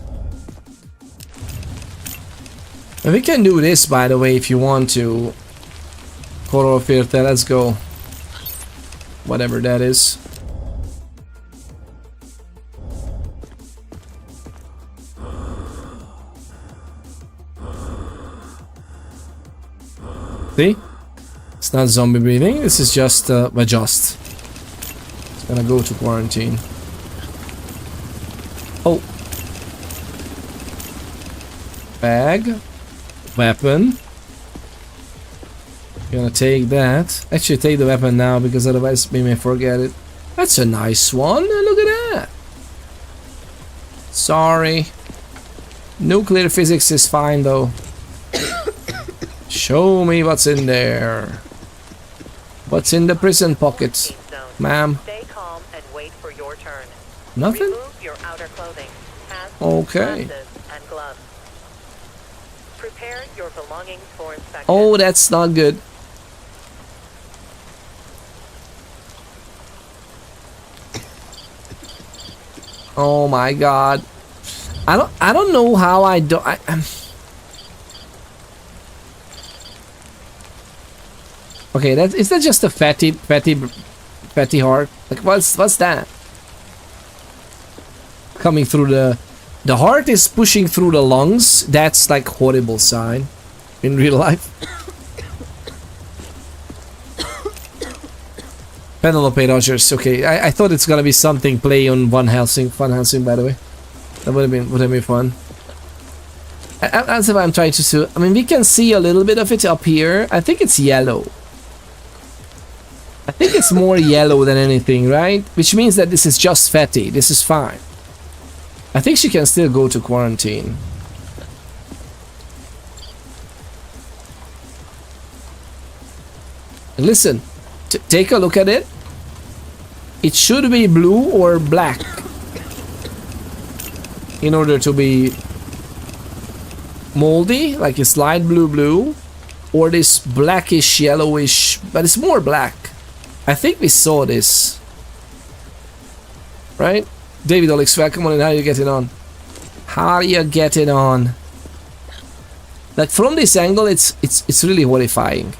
A: And we can do this, by the way, if you want to. Korofirte, let's go. Whatever that is. See? It's not zombie breathing, this is just adjust. It's gonna go to quarantine. Oh. Bag. Weapon. Gonna take that. Actually take the weapon now because otherwise we may forget it. That's a nice one. Look at that. Sorry. Nuclear physics is fine though. Show me what's in there. What's in the prison pocket, ma'am?
E: Stay calm and wait for your turn.
A: Nothing?
E: Remove your outer clothing. Hats,
A: okay.
E: glasses, and gloves. Prepare your belongings for inspection.
A: Oh, that's not good. Oh my god. I don't know how I do Okay, is that just a fatty heart? Like what's that? Coming through the heart is pushing through the lungs. That's like horrible sign in real life. Penelope Rogers. Okay, I thought it's gonna be something play on Van Helsing, by the way. That would have been fun. That's what I'm trying to see. I mean, we can see a little bit of it up here. I think it's yellow. I think it's more yellow than anything, right? Which means that this is just fatty. This is fine. I think she can still go to quarantine. Listen, take a look at it. It should be blue or black in order to be moldy, like it's light blue, or this blackish yellowish, but it's more black. I think we saw this, right? David Olix, welcome on. How are you getting on? How are you getting on? Like from this angle, it's really horrifying.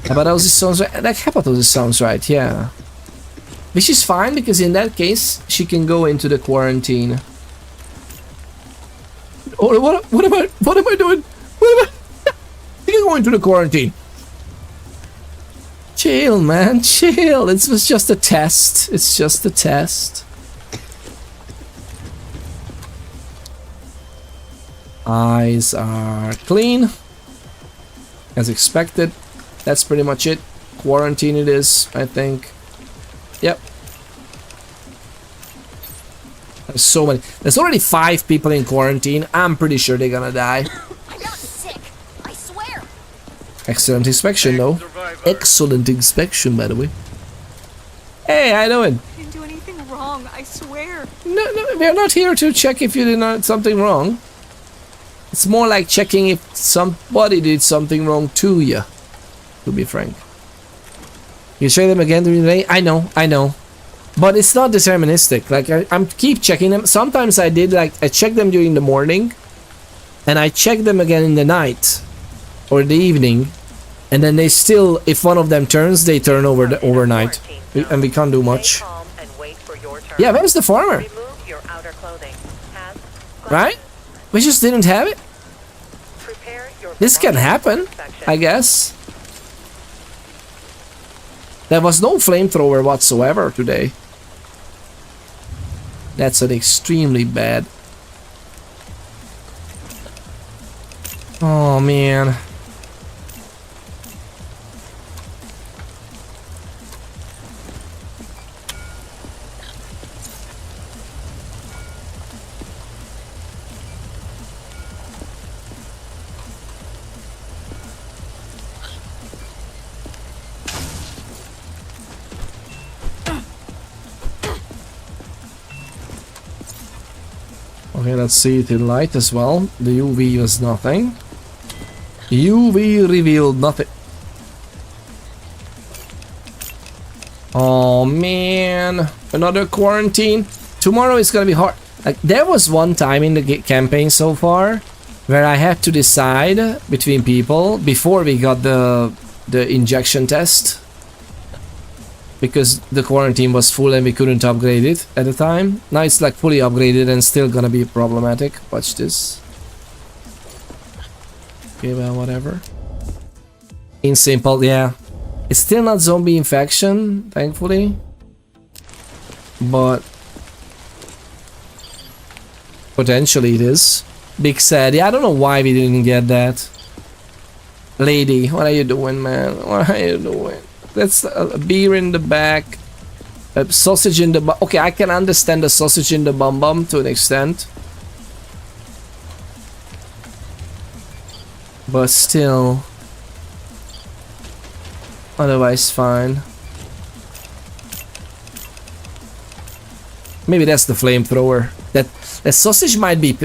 A: Hepatosis sounds right. Like hepatosis sounds right, yeah. Which is fine because in that case she can go into the quarantine. Oh, what am I doing? You can go into the quarantine. Chill, man, chill. It was just a test. It's just a test. Eyes are clean, as expected. That's pretty much it. Quarantine it is, I think. Yep. There's so many. There's already 5 people in quarantine. I'm pretty sure they're gonna die.
F: I'm not sick. I swear.
A: Excellent inspection, though. Excellent inspection, by the way. Hey, how you doing?
G: I didn't do anything wrong, I swear.
A: No, we're not here to check if you did something wrong. It's more like checking if somebody did something wrong to you, to be frank. You check them again during the day? I know. But it's not deterministic. Like, I'm keep checking them. Sometimes I did, like, I check them during the morning, and I check them again in the night, or the evening, and then they still, if one of them turns, they turn over the overnight. And we can't do much. Yeah, where's the farmer? Right? We just didn't have it? This can happen, I guess. There was no flamethrower whatsoever today. That's an extremely bad. Oh man. Okay, let's see it in light as well. The UV was nothing. UV revealed nothing. Oh man, another quarantine. Tomorrow is gonna be hard. Like, there was one time in the campaign so far where I had to decide between people before we got the injection test, because the quarantine was full and we couldn't upgrade it at the time. Now it's like fully upgraded and still gonna be problematic. Watch this. Okay, well, whatever. Insane pulse, yeah. It's still not zombie infection, thankfully. But potentially it is. Big sad. Yeah, I don't know why we didn't get that. Lady, what are you doing, man? What are you doing? That's a beer in the back, a sausage in the bum. Okay, I can understand the sausage in the bum to an extent, but still, otherwise fine. Maybe that's the flamethrower. That sausage might be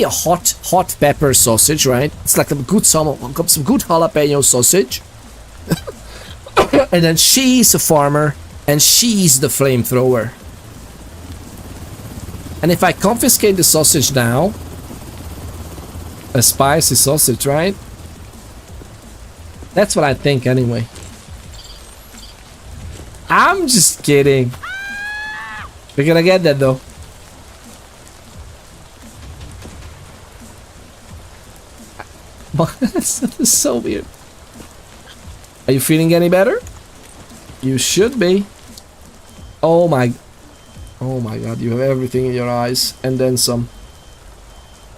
A: a hot pepper sausage, right? It's like some good jalapeno sausage. And then she's a farmer and she's the flamethrower. And if I confiscate the sausage now, a spicy sausage, right? That's what I think anyway. I'm just kidding. We're gonna get that though. That's so weird. Are you feeling any better? You should be. Oh my god, you have everything in your eyes and then some.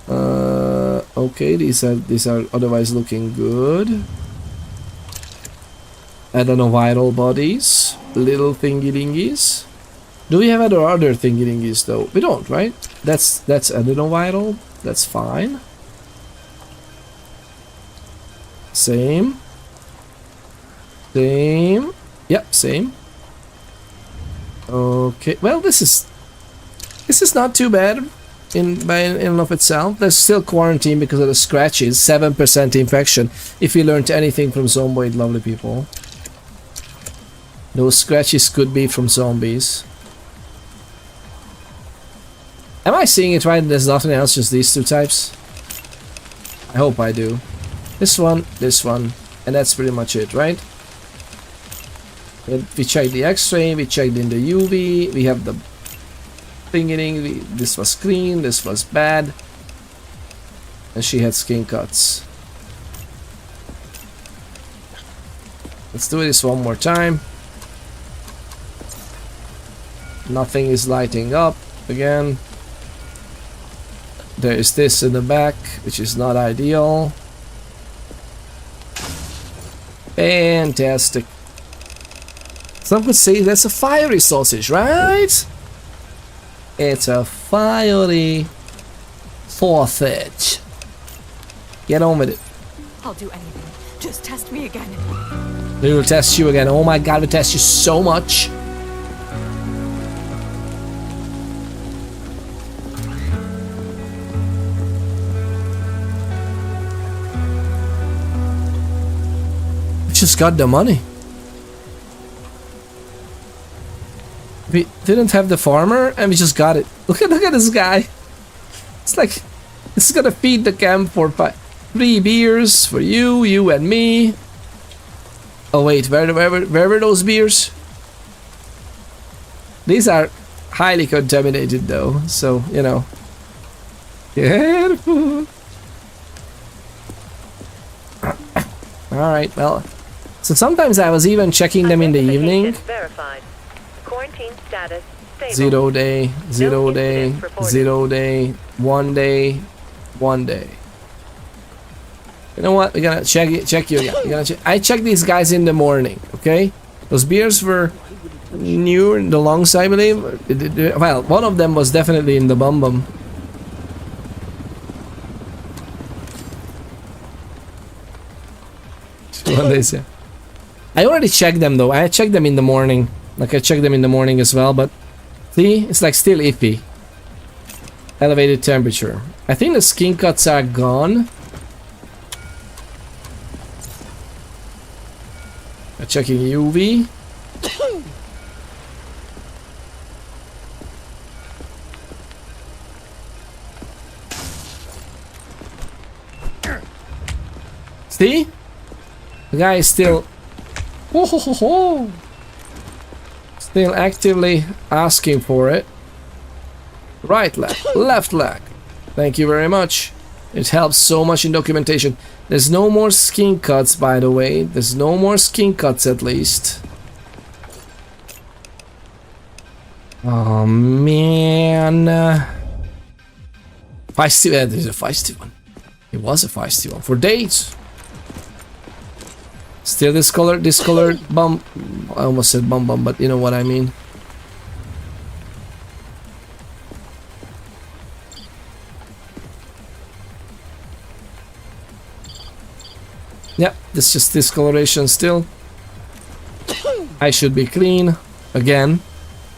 A: Okay, these are otherwise looking good. Adenoviral bodies, little thingy dingies. Do we have other thingy dingies though? We don't, right? That's adenoviral. That's fine. Same. Yep, same. Okay. Well, this is not too bad in and of itself. There's still quarantine because of the scratches. 7% infection. If you learned anything from Zomboid, lovely people, those scratches could be from zombies. Am I seeing it right? There's nothing else, just these two types. I hope I do. This one, and that's pretty much it, right? We checked the X-ray, we checked in the UV, we have the thingy. This was clean, this was bad, and she had skin cuts. Let's do this one more time. Nothing is lighting up again. There is this in the back, which is not ideal. Fantastic. Some could say that's a fiery sausage, right? It's a fiery sausage. Get on with it.
G: I'll do anything. Just test me again.
A: We will test you again. Oh my god, we test you so much. We just got the money. We didn't have the farmer and we just got it. Look at this guy. It's like this is gonna feed the camp for 3 beers for you and me. Oh wait, where were those beers? These are highly contaminated though, so you know. Careful. Alright, well. So sometimes I was even checking them in the evening.
E: Verified. Quarantine status stable.
A: 0 day, 0 day, 0 day, 1 day, 1 day. You know what? We're gonna check you again. I checked these guys in the morning, okay? Those beers were new in the lungs, I believe. Well, one of them was definitely in the bum bum. What they say? I already checked them though. I checked them in the morning. Like I checked them in the morning as well, but see, it's like still iffy. Elevated temperature. I think the skin cuts are gone. I'm checking UV. See? The guy is still still actively asking for it. Right leg, left leg. Thank you very much. It helps so much in documentation. There's no more skin cuts, by the way. There's no more skin cuts, at least. Oh man. Feisty. There's a feisty one. It was a feisty one for days. Still discolored bum. I almost said bum, but you know what I mean. Yep, it's just discoloration still. I should be clean again.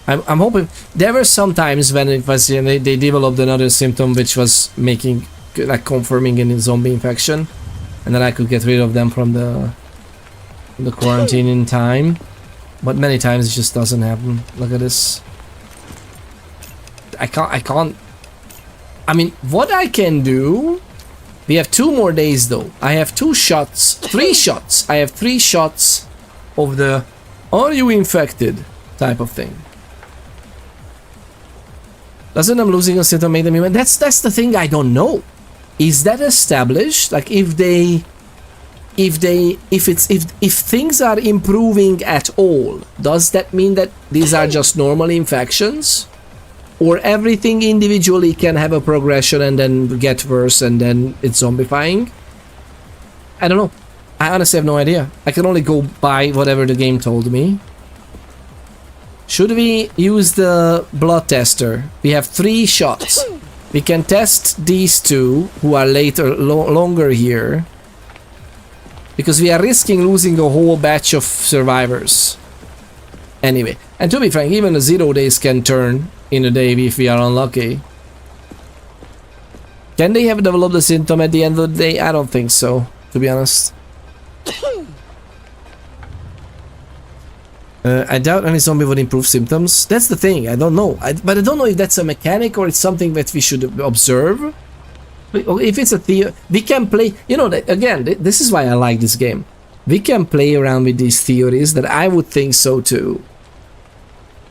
A: I'm hoping. There were some times when it was, you know, they developed another symptom which was making, like, confirming a zombie infection, and then I could get rid of them from the quarantine in time. But many times it just doesn't happen. Look at this. I can't. I mean, what I can do. We have 2 more days though. I have 3 shots. I have 3 shots of the "Are you infected?" type of thing. Doesn't I'm losing a symptom make them immune? That's the thing I don't know. Is that established? Like if things are improving at all, does that mean that these are just normal infections? Or everything individually can have a progression and then get worse and then it's zombifying? I don't know. I honestly have no idea. I can only go by whatever the game told me. Should we use the blood tester? We have 3 shots. We can test these 2 who are longer here. Because we are risking losing a whole batch of survivors. Anyway, and to be frank, even the 0 days can turn in a day if we are unlucky. Can they have developed the symptom at the end of the day? I don't think so, to be honest. I doubt any zombie would improve symptoms. That's the thing, I don't know. But I don't know if that's a mechanic or it's something that we should observe. If it's a theory, we can play, you know, again, this is why I like this game. We can play around with these theories that I would think so too.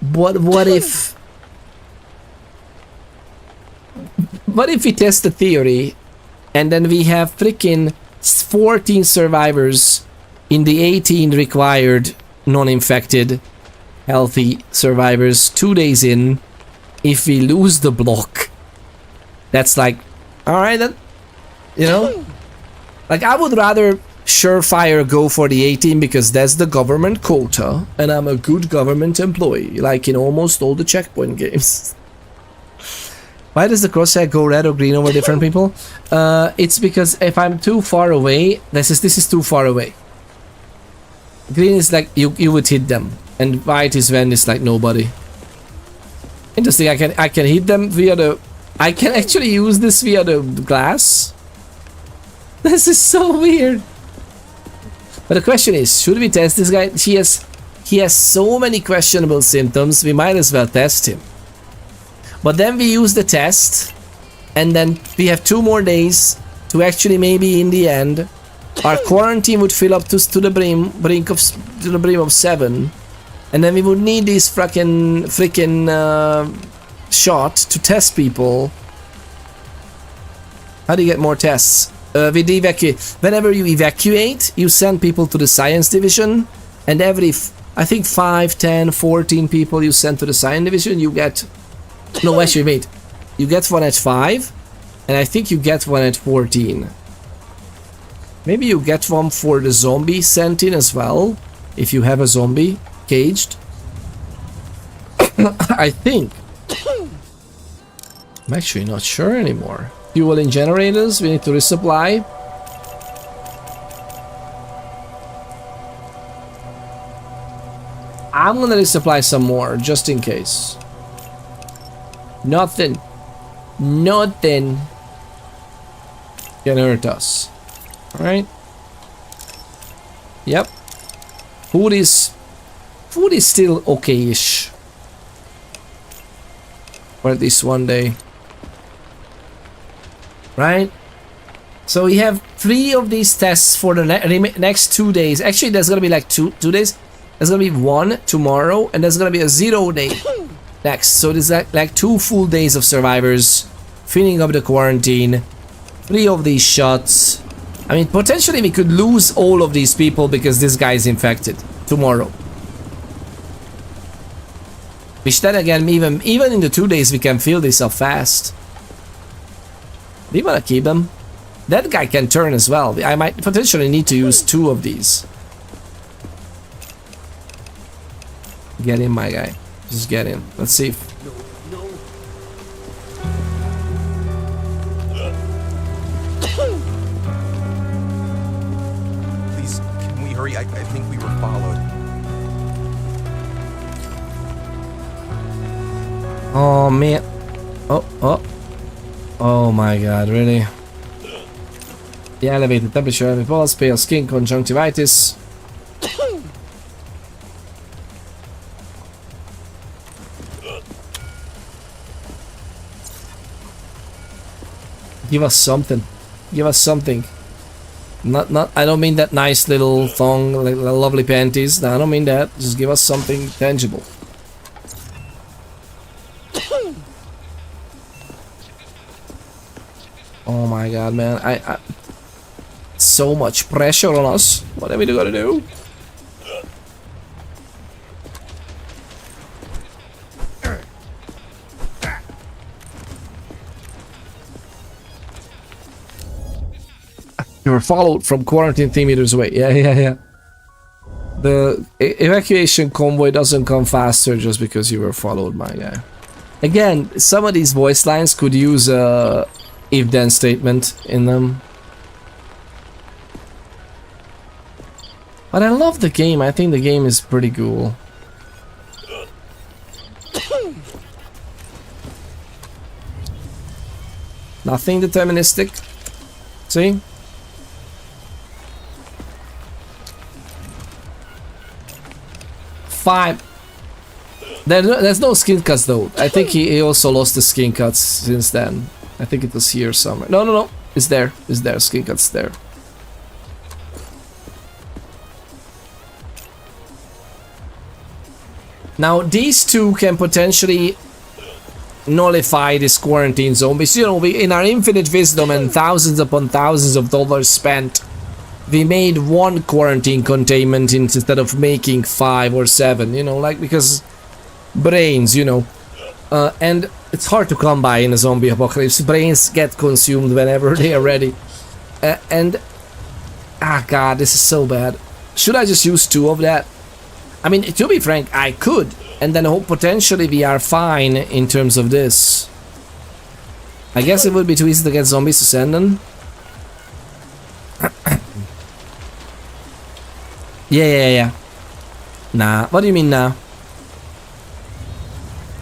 A: But what if we test the theory and then we have freaking 14 survivors in the 18 required non-infected healthy survivors 2 days in? If we lose the block, that's like, alright then, you know, like I would rather surefire go for the 18 because that's the government quota and I'm a good government employee, like in almost all the checkpoint games. Why does the crosshair go red or green over different people? It's because if I'm too far away, this is too far away. Green is like you would hit them, and white is when it's like nobody. Interesting. I can hit them via the. I can actually use this via the glass. This is so weird. But the question is, should we test this guy? He has so many questionable symptoms. We might as well test him. But then we use the test, and then we have 2 more days to actually maybe in the end our quarantine would fill up to the brink of 7, and then we would need this freaking shot to test people. How do you get more tests? With evacuate. Whenever you evacuate, you send people to the science division, and every I think 5, 10, 14 people you send to the science division, you get. No, actually, wait. You get one at 5, and I think you get one at 14. Maybe you get one for the zombie sent in as well, if you have a zombie caged. I think. I'm actually not sure anymore. Fuel in generators, we need to resupply. I'm gonna resupply some more, just in case. Nothing can hurt us. Alright. Yep. Food is still okay-ish. For at least one day. Right? So we have 3 of these tests for the next 2 days. Actually, there's gonna be like 2 days. There's gonna be 1 tomorrow, and there's gonna be a 0 day next. So there's like 2 full days of survivors filling up the quarantine. 3 of these shots. I mean, potentially we could lose all of these people because this guy is infected tomorrow. Which then again, even in the 2 days we can fill this up fast. Do you wanna keep him? That guy can turn as well. I might potentially need to use 2 of these. Get in, my guy. Just get in. Let's see if...
M: Please, can we hurry? I think we were followed.
A: Oh man. Oh my god, really? The elevated temperature, enemy pulse, pale skin, conjunctivitis. Give us something. Give us something. Not, I don't mean that nice little thong, like lovely panties. No, I don't mean that. Just give us something tangible. Oh my god, man. I so much pressure on us. What are we gonna do? You were followed from quarantine 3 meters away. Yeah. The evacuation convoy doesn't come faster just because you were followed, my guy. Again, some of these voice lines could use a if-then statement in them. But I love the game. I think the game is pretty cool. Nothing deterministic. See? Fine. There's no skin cuts though. I think he also lost the skin cuts since then. I think it was here somewhere. No. It's there. It's there. Skin cuts there. Now these two can potentially nullify this quarantine zone. Because, you know, we, in our infinite wisdom and thousands upon thousands of dollars spent, we made one quarantine containment instead of making 5 or 7, you know, like, because brains, you know, and it's hard to come by in a zombie apocalypse. Brains get consumed whenever they are ready, god, this is so bad. Should I just use 2 of that? I mean, to be frank, I could, and then hope potentially we are fine in terms of this. I guess it would be too easy to get zombies to send them. Yeah. Nah, what do you mean nah?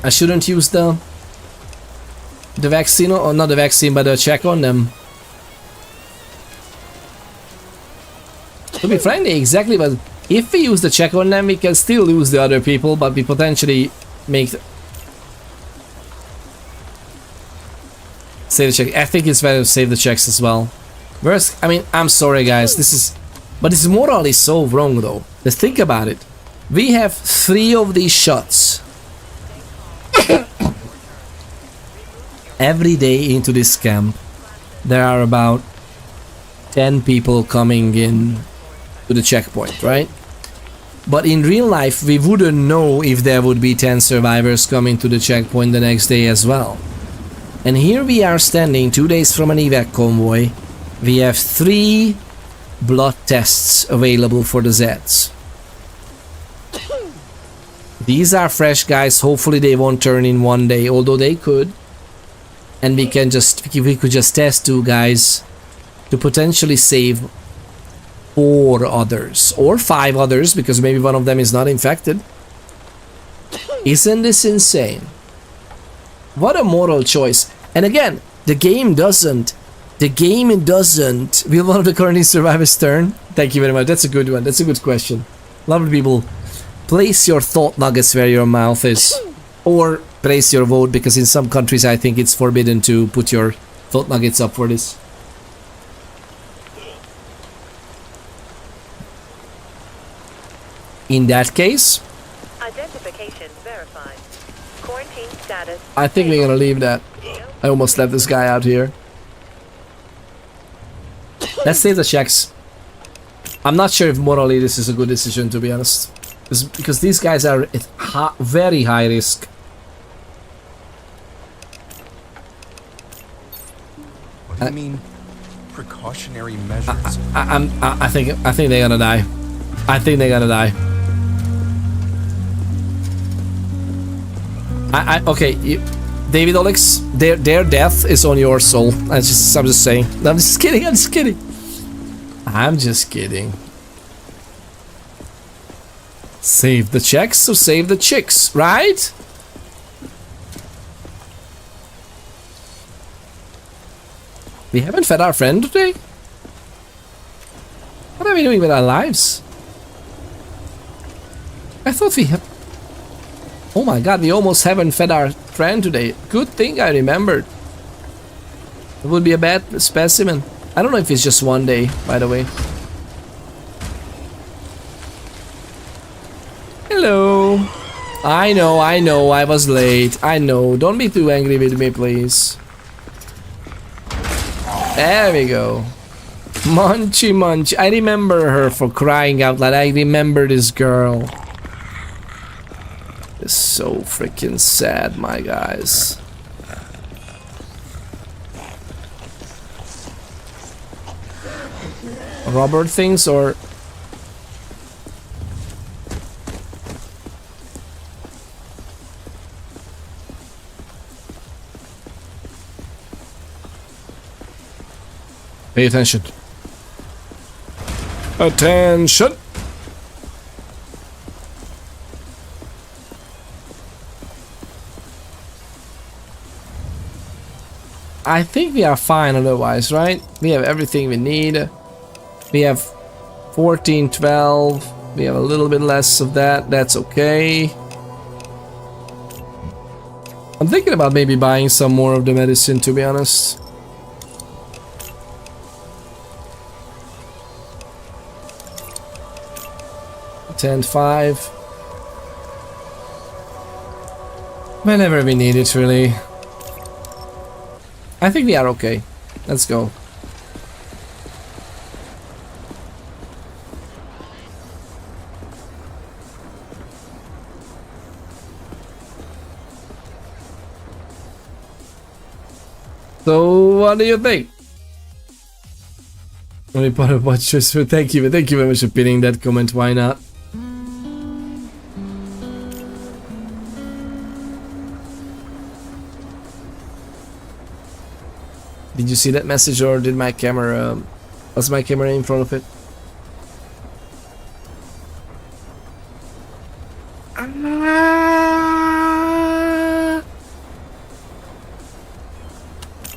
A: I shouldn't use the vaccine, or not the vaccine, but the check on them. To be frank, exactly, but if we use the check on them, we can still lose the other people, but we potentially make... Save the check. I think it's better to save the checks as well. Worst, I mean, I'm sorry guys, this is... But it's morally so wrong though. Let's think about it. We have 3 of these shots. Every day into this camp, there are about 10 people coming in to the checkpoint, right? But in real life, we wouldn't know if there would be 10 survivors coming to the checkpoint the next day as well. And here we are standing 2 days from an evac convoy. We have 3 blood tests available for the Zeds. These are fresh guys. Hopefully they won't turn in one day, although they could. And we could just test 2 guys to potentially save 4 others or 5 others, because maybe one of them is not infected. Isn't this insane? What a moral choice. And again, the game doesn't. Will one of the quarantine survivors turn? Thank you very much. That's a good one. That's a good question. Lovely people. Place your thought nuggets where your mouth is. Or place your vote, because in some countries I think it's forbidden to put your thought nuggets up for this. In that case,
E: identification verified. Quarantine status.
A: I think we're gonna leave that. I almost left this guy out here. Let's save the checks. I'm not sure if morally this is a good decision, to be honest, because these guys are at very high risk.
M: What do you mean, precautionary measures?
A: I think they're gonna die. I think they're gonna die. Okay, David Olex, their death is on your soul. I'm just saying. I'm just kidding. I'm just kidding. Save the checks, so save the chicks, right? We haven't fed our friend today? What are we doing with our lives? I thought we have... Oh my god, we almost haven't fed our friend today. Good thing I remembered. It would be a bad specimen. I don't know if it's just one day, by the way. Hello. I know, I was late. I know. Don't be too angry with me, please. There we go. Munchy Munch. I remember her, for crying out loud. I remember this girl. It's so freaking sad, my guys. Robert things or... Pay attention. Attention! I think we are fine otherwise, right? We have everything we need. We have 14, 12. We have a little bit less of that. That's okay. I'm thinking about maybe buying some more of the medicine, to be honest. $10.5. Whenever we need it, really. I think we are okay. Let's go. So, what do you think? Only part of watch this. Thank you very much for pinning that comment. Why not? Did you see that message, or did my camera... was my camera in front of it?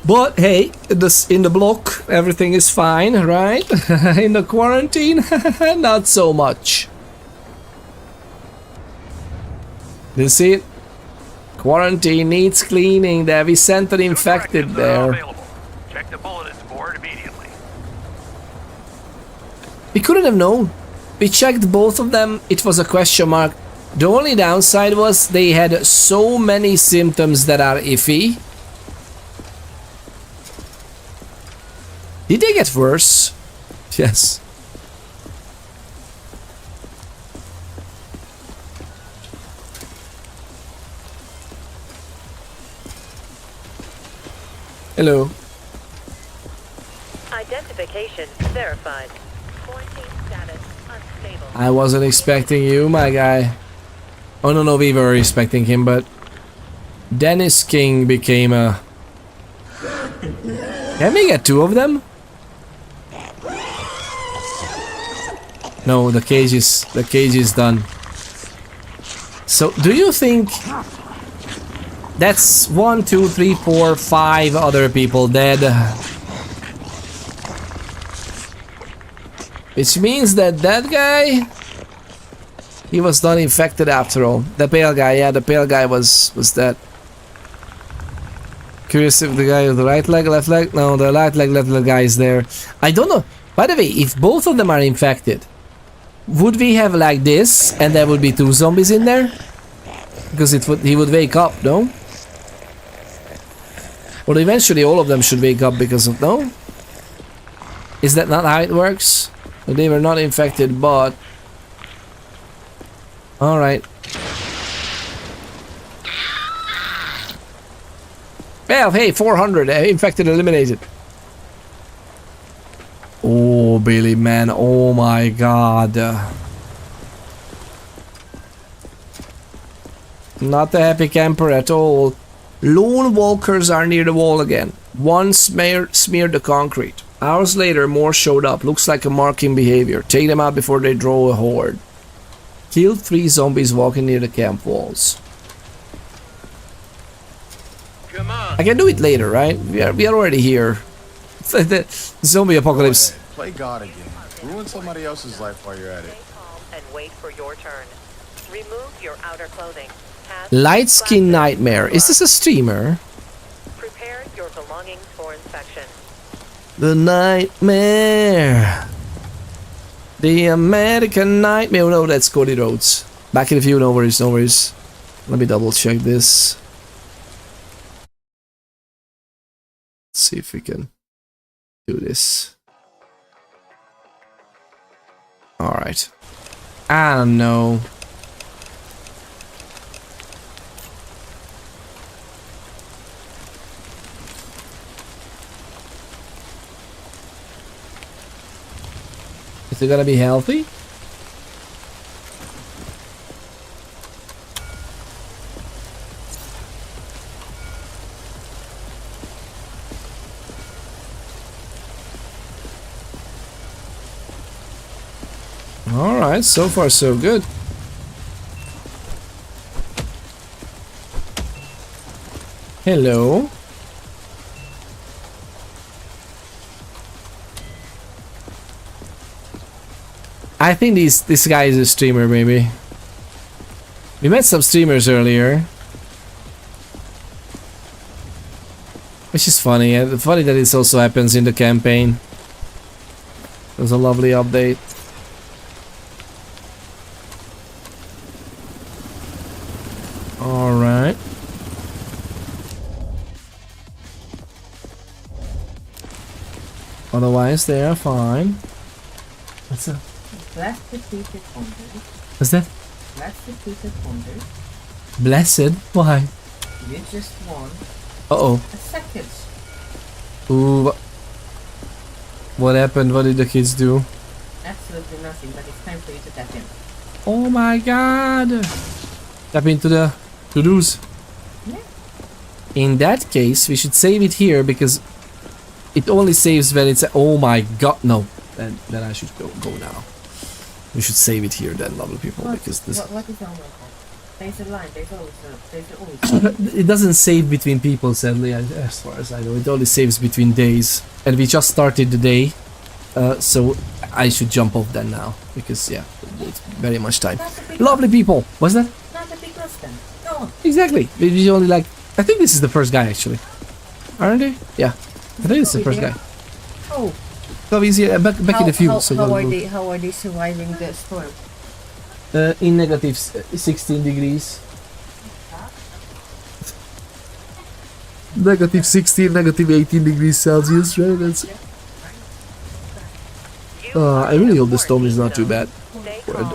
A: But hey, in the block, everything is fine, right? In the quarantine, not so much. You see it? Quarantine needs cleaning. There, we sent an infected there.
D: Check the bulletin board immediately.
A: We couldn't have known. We checked both of them. It was a question mark. The only downside was they had so many symptoms that are iffy. Did they get worse? Yes. Hello.
E: Identification verified. Quarantine status unstable.
A: I wasn't expecting you, my guy. Oh no, we were expecting him, but Dennis King became a... Can we get two of them? No, the cage is done. So, do you think that's 1, 2, 3, 4, 5 other people dead? Which means that guy, he was not infected after all. The pale guy, yeah, the pale guy was dead. Curious if the guy with the right leg, left leg? No, the right leg, left leg guy is there. I don't know. By the way, if both of them are infected, would we have like this, and there would be 2 zombies in there? Because he would wake up, no? Or eventually all of them should wake up because of... No? Is that not how it works? They were not infected, but... Alright. Well, hey, 400, infected eliminated. Oh, Billy, man, oh my god. Not the happy camper at all. Lone walkers are near the wall again. One smeared the concrete. Hours later, more showed up. Looks like a marking behavior. Take them out before they draw a horde. Killed 3 zombies walking near the camp walls.
D: Come on.
A: I can do it later, right? We are already here. The zombie apocalypse.
I: Play God again. Ruin somebody else's life while you're at it.
E: And wait for your turn. Remove your outer clothing.
A: Light Skin Nightmare. Is this a streamer?
E: Prepare your belongings for inspection.
A: The Nightmare. The American Nightmare. Oh, no, that's Cody Rhodes. Back in a few. No worries, no worries. Let me double check this. Let's see if we can do this. Alright. I don't know. Is it gonna be healthy? Alright, so far so good. Hello. I think this guy is a streamer, maybe. We met some streamers earlier. Which is funny, and funny that this also happens in the campaign. It was a lovely update. Alright. Otherwise, they are fine. What's up?
N: Blessed defeated wonders.
A: What's that?
N: Blessed defeated wonders.
A: Blessed? Why?
N: You just won.
A: Uh-oh.
N: A second.
A: Ooh. What happened? What did the kids do?
N: Absolutely nothing, but it's time for you to tap in.
A: Oh my god! Tap into the to-dos.
N: Yeah.
A: In that case, we should save it here because it only saves when it's... Oh my god, no. Then I should go now. We should save it here then, lovely people, because this...
N: What is wrong with that? There's a line, there's always
A: It doesn't save between people, sadly, as far as I know. It only saves between days. And we just started the day, so I should jump off then now, because, yeah, it's very much time. Lovely people! What's that?
N: Not a big rush then. Go on.
A: Exactly. We only like... I think this is the first guy, actually. Aren't they? Yeah. I think it's the first guy.
N: Oh.
A: So easy, back in the field. So
N: how are they surviving the storm?
A: In negative 16 degrees. Negative 16, negative 18 degrees Celsius, right? That's... I really hope the storm is not too bad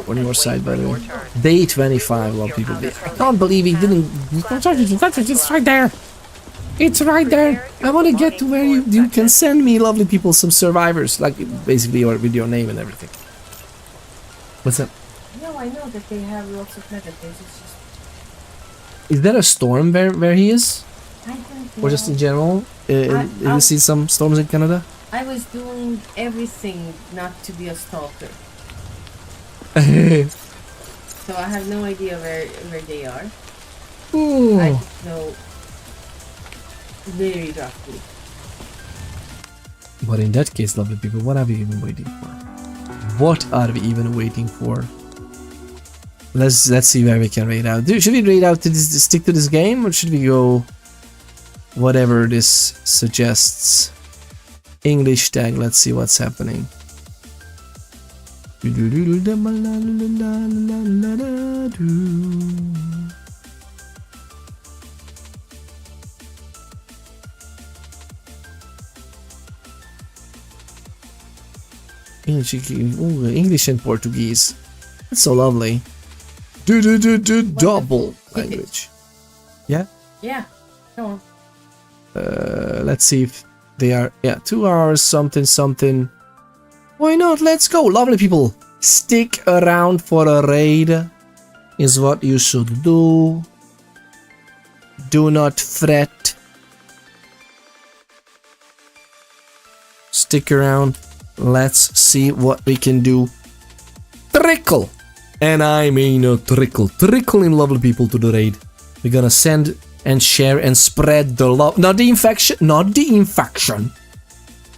A: on your side, by the way. Day 25, a lot of people. I can't believe he didn't... It's right there! It's right there! I want to get to where you can send me, lovely people, some survivors. Like, basically, with your name and everything. What's that?
N: No, I know that they have lots of negatives. It's just...
A: Is there a storm where he is?
N: I don't know.
A: Or just in general? Have you seen some storms in Canada?
N: I was doing everything not to be a stalker. So I have no idea where they are.
A: Ooh.
N: I just know very roughly.
A: But in that case, lovely people, what are we even waiting for? What are we even waiting for? Let's see where we can raid out. Should we raid out to stick to this game, or should we go whatever this suggests? English tag, let's see what's happening. English and Portuguese. That's so lovely. Double language. Yeah?
N: Yeah, go on.
A: Let's see if they are... Yeah, 2 hours, something. Why not? Let's go, lovely people. Stick around for a raid is what you should do. Do not fret. Stick around. Let's see what we can do. Trickle! And I mean a trickle. Trickle in lovely people to the raid. We're gonna send and share and spread the love. Not the infection. Not the infection.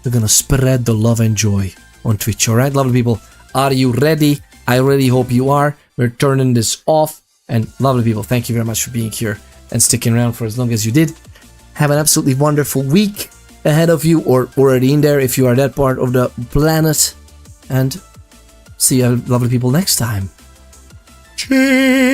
A: We're gonna spread the love and joy on Twitch. Alright, lovely people, are you ready? I really hope you are. We're turning this off. And lovely people, thank you very much for being here and sticking around for as long as you did. Have an absolutely wonderful week ahead of you, or already in there if you are that part of the planet. And see you lovely people next time. Cheers!